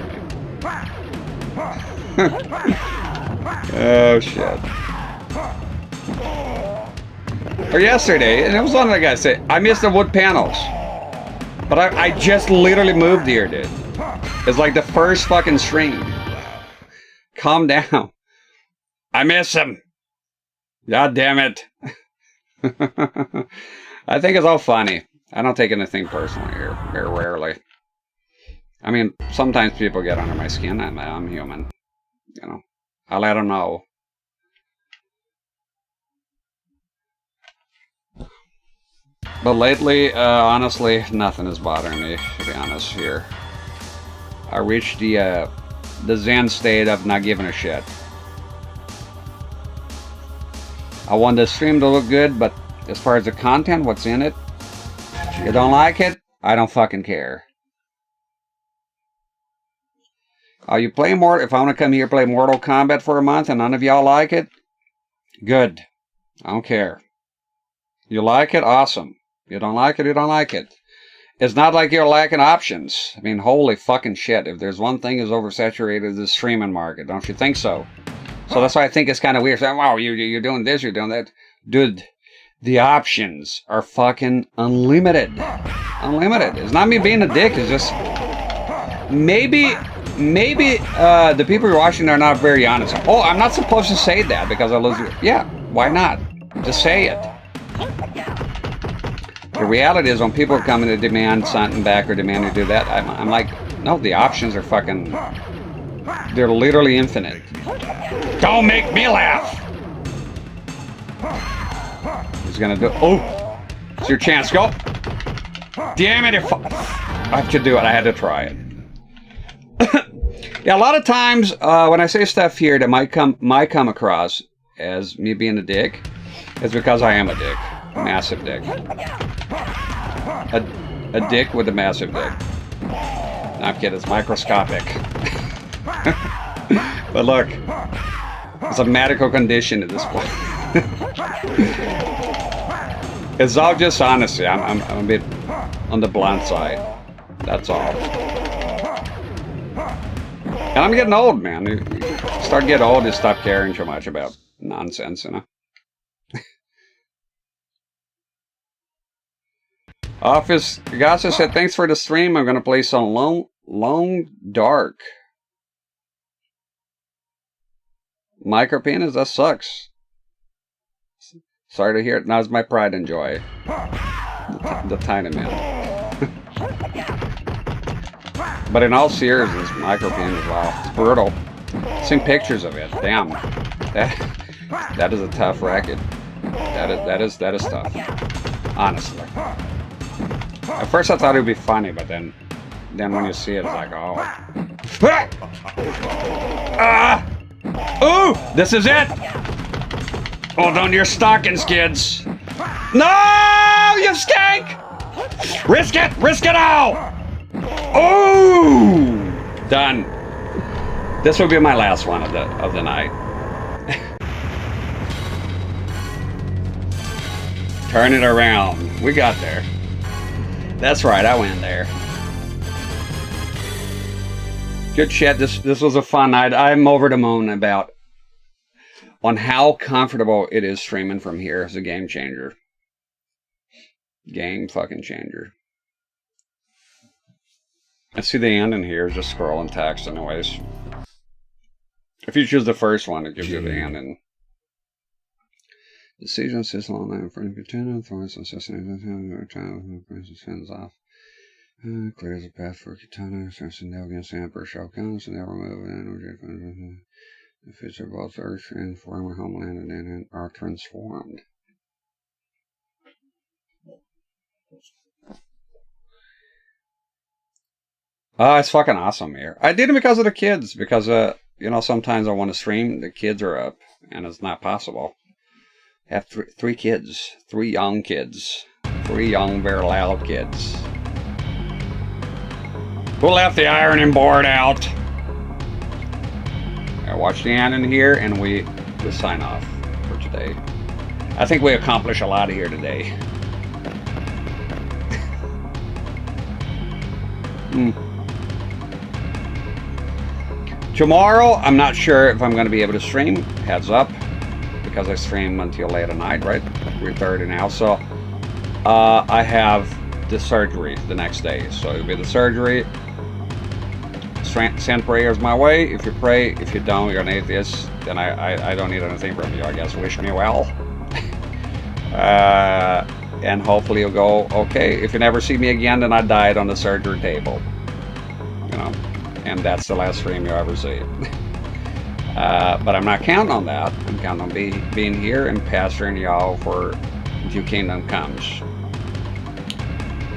Oh, shit. Or yesterday, and it was one of the guys say, I missed the wood panels. But I just literally moved here, dude. It's like the first fucking stream. Calm down. I miss him. God damn it. I think it's all funny. I don't take anything personally here, very rarely. I mean, sometimes people get under my skin. I'm human. You know, I let them know. But lately, honestly, nothing is bothering me, to be honest, here. I reached the Zen state of not giving a shit. I want the stream to look good, but as far as the content, what's in it, you don't like it, I don't fucking care. You play more? If I want to come here play Mortal Kombat for a month and none of y'all like it, good. I don't care. You like it? Awesome. You don't like it, you don't like it. It's not like you're lacking options. I mean, holy fucking shit. If there's one thing is oversaturated, it's the streaming market. Don't you think so? So that's why I think it's kind of weird. Saying, wow, you're doing this, you're doing that. Dude, the options are fucking unlimited. Unlimited. It's not me being a dick. It's just... Maybe the people you're watching are not very honest. Oh, I'm not supposed to say that because I lose it. Yeah, why not? Just say it. The reality is when people are coming to demand something back or demand to do that, I'm like, no, the options are fucking... They're literally infinite. Don't make me laugh! He's gonna do... Oh! It's your chance. Go! Damn it! I could do it. I had to try it. Yeah, a lot of times when I say stuff here that might come across as me being a dick, it's because I am a dick. A massive dick. A dick with a massive dick. No, I'm kidding. It's microscopic. But look, It's a medical condition at this point. It's all just honesty. I'm a bit on the blunt side. That's all. And I'm getting old, man. You start getting old, you stop caring too much about nonsense, you know. Office Gasa said, thanks for the stream. I'm gonna play some Long Dark. Micro penis, that sucks. Sorry to hear it. Now it's my pride and joy. The tiny man. But in all seriousness, micro penis, wow, it's brutal. Seen pictures of it. Damn, that is a tough racket. That is tough. Honestly. At first I thought it would be funny, but then when you see it, it's like, oh. Ooh, this is it. Hold on to your stockings, kids. No, you skank! Risk it all! Oh, done. This will be my last one of the night. Turn it around. We got there. That's right, I went there. Good shit. This was a fun night. I'm over the moon on how comfortable it is streaming from here. It's a game changer. Game fucking changer. I see the end in here, just scrolling text anyways. If you choose the first one, it gives you the end in. Decision system online for continue, authorities assessing sends off. Clears the path for Katana, starts to nail against the Emperor Shao Kahn, so never move energy. The future both Earth and former homeland and are transformed. It's fucking awesome here. I did it because of the kids, because you know, sometimes I want to stream, the kids are up, and it's not possible. I have three kids, 3 young kids, 3 young, very loud kids. Who left the ironing board out? I watch the end in here, and we sign off for today. I think we accomplished a lot here today. Tomorrow, I'm not sure if I'm going to be able to stream. Heads up, because I stream until late at night, right? 3:30 now. So I have the surgery the next day. So it'll be the surgery. Send prayers my way. If you pray, if you don't, you're an atheist. Then I don't need anything from you. I guess wish me well. And hopefully you'll go okay. If you never see me again, then I died on the surgery table. You know. And that's the last stream you ever see. But I'm not counting on that. I'm counting on being here and pastoring y'all for until Kingdom comes.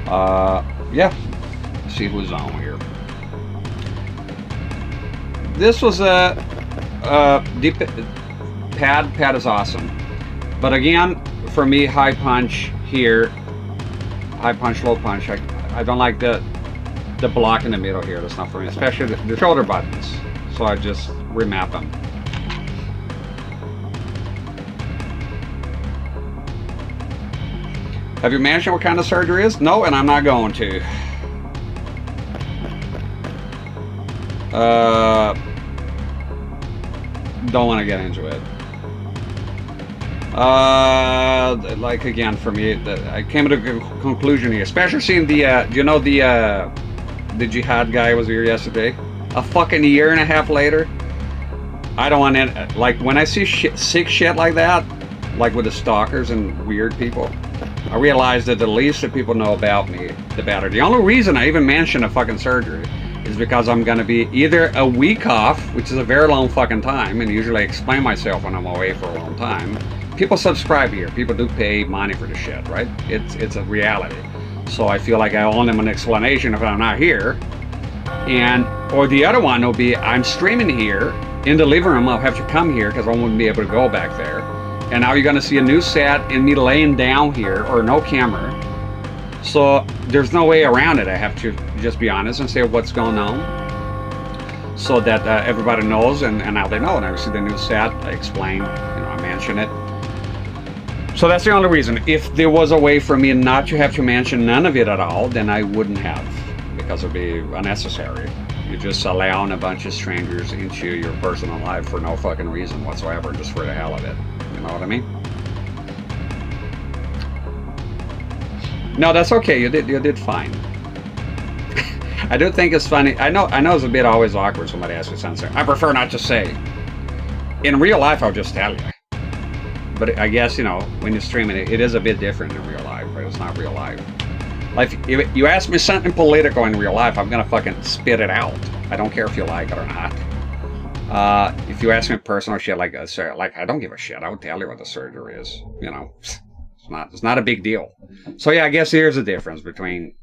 Yeah. Let's see who's on here. This was a deep pad is awesome. But again, for me, high punch here, high punch, low punch. I don't like the block in the middle here. That's not for me, especially the shoulder buttons. So I just remap them. Have you mentioned what kind of surgery is? No, and I'm not going to. Don't want to get into it. Like again, for me, I came to a conclusion here, especially seeing the, do you know the jihad guy was here yesterday? A fucking year and a half later. I don't want to, like, when I see sick shit like that, like with the stalkers and weird people, I realize that the least that people know about me, the better. The only reason I even mention a fucking surgery is because I'm going to be either a week off, which is a very long fucking time, and usually I explain myself when I'm away for a long time. People subscribe here. People do pay money for the shit, right? It's a reality. So I feel like I owe them an explanation if I'm not here. Or the other one will be, I'm streaming here in the living room. I'll have to come here because I won't be able to go back there. And now you're going to see a new set and me laying down here, or no camera. So there's no way around it. I have to just be honest and say what's going on. so that everybody knows, and now they know. And I see the new set, I explain, I mention it. So that's the only reason. If there was a way for me not to have to mention none of it at all, then I wouldn't have, because it would be unnecessary. You're just allowing a bunch of strangers into your personal life for no fucking reason whatsoever, just for the hell of it. You know what I mean? No, that's okay. You did fine. I do think it's funny. I know it's a bit always awkward when somebody asks me something. I prefer not to say. In real life, I'll just tell you. But I guess, when you're streaming, it is a bit different in real life, but it's not real life. Like, if you ask me something political in real life, I'm gonna fucking spit it out. I don't care if you like it or not. If you ask me personal shit like I don't give a shit. I would tell you what the surgery is. It's not a big deal. So yeah, I guess here's a difference between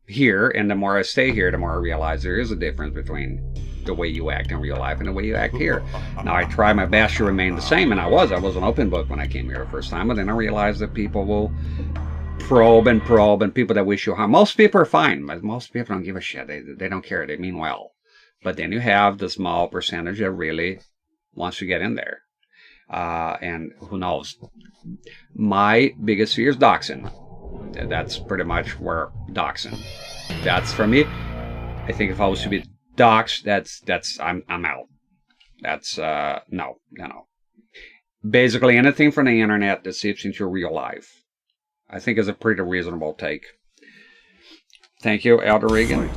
here, and the more I stay here, the more I realize there is a difference between the way you act in real life and the way you act here. Now, I try my best to remain the same, and I was an open book when I came here the first time, but then I realized that people will probe, and people that wish you harm. Most people are fine, but most people don't give a shit. They don't care. They mean well. But then you have the small percentage that really wants to get in there. And who knows? My biggest fear is doxing. That's pretty much where doxing. That's for me. I think if I was to be doxed, I'm out. That's no. Basically anything from the internet that seeps into real life, I think is a pretty reasonable take. Thank you, Elder Regan.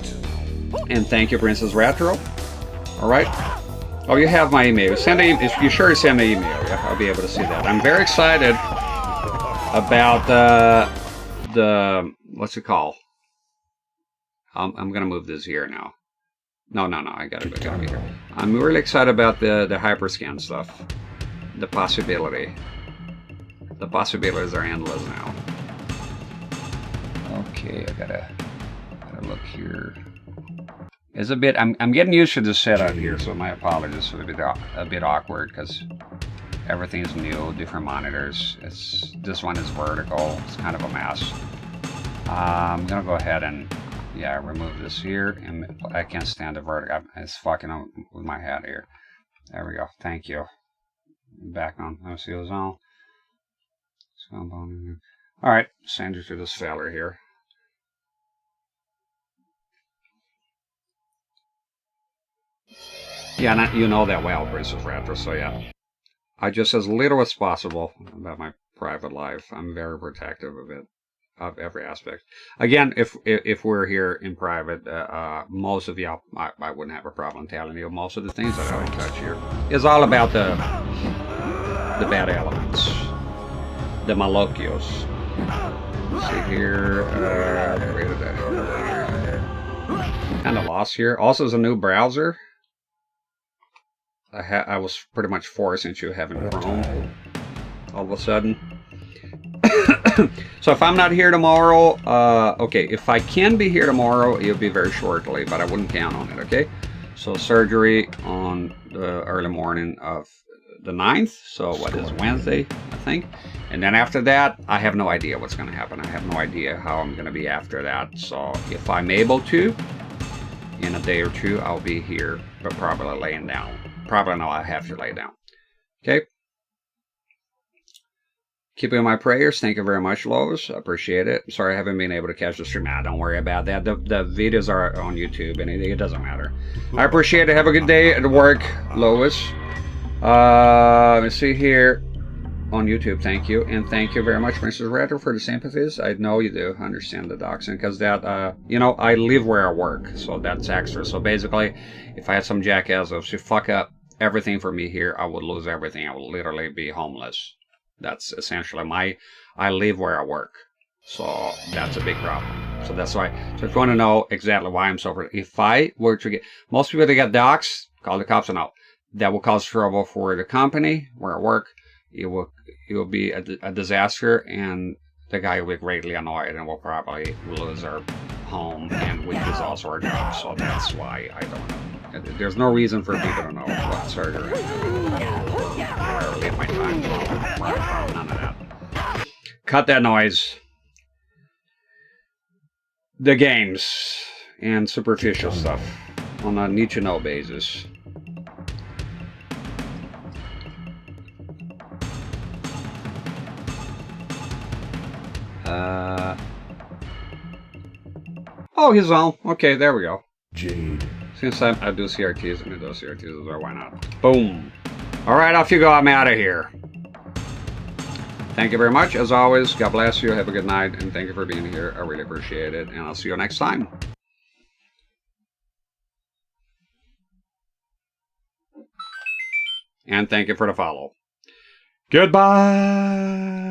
And thank you, Princess Retro. Alright. Oh, you have my email. If you sure send the email, yeah, I'll be able to see that. I'm very excited about the what's it called? I'm gonna move this here now. No, I gotta be here. I'm really excited about the hyperscan stuff. The possibility. The possibilities are endless now. Okay, I gotta look here. It's a bit. I'm getting used to this setup here, so my apologies for a bit awkward because everything is new, different monitors. This one is vertical. It's kind of a mess. I'm gonna go ahead and remove this here, and I can't stand the vertical. It's fucking on with my head here. There we go. Thank you. Back on. Let's see what's on. All right, send it to this feller here. Yeah, you know that well, Princess Raptor, so yeah. I just as little as possible about my private life. I'm very protective of it, of every aspect. Again, if we're here in private, most of you, I wouldn't have a problem telling you, most of the things that I touch here is all about the bad elements, the Malokios. See here, kind of lost here. Also, there's a new browser. I was pretty much forced into having Chrome all of a sudden. So if I'm not here tomorrow, okay, if I can be here tomorrow, it'll be very shortly, but I wouldn't count on it, okay? So surgery on the early morning of the 9th, so what is Wednesday, I think? And then after that, I have no idea what's going to happen. I have no idea how I'm going to be after that. So if I'm able to, in a day or two, I'll be here, but probably laying down. Probably no, I have to lay down. Okay? Keep in my prayers. Thank you very much, Lois. I appreciate it. Sorry I haven't been able to catch the stream. Nah, don't worry about that. The videos are on YouTube, and it doesn't matter. I appreciate it. Have a good day at work, Lois. Let me see here. On YouTube, thank you. And thank you very much, Princess Retro, for the sympathies. I know you do understand the doxing, because that, I live where I work, so that's extra. So basically, if I had some jackass to fuck up everything for me here, I would lose everything. I would literally be homeless. That's essentially I live where I work. So that's a big problem. So that's why. So if you want to know exactly why I'm so, if I were to get, most people that get doxed, call the cops, or no, that will cause trouble for the company where I work. It will be a disaster, and the guy will be greatly annoyed, and will probably lose our home, and we lose also our job. So that's why I don't know. There's no reason for people to know what surgery. I leave my time. None of that. Cut that noise. The games and superficial stuff. on a need-to-know basis. Oh, he's on. Okay, there we go. Jade. Since I do CRTs, I'm gonna do CRTs as well. Why not? Boom. All right, off you go. I'm out of here. Thank you very much. As always, God bless you. Have a good night, and thank you for being here. I really appreciate it, and I'll see you next time. And thank you for the follow. Goodbye.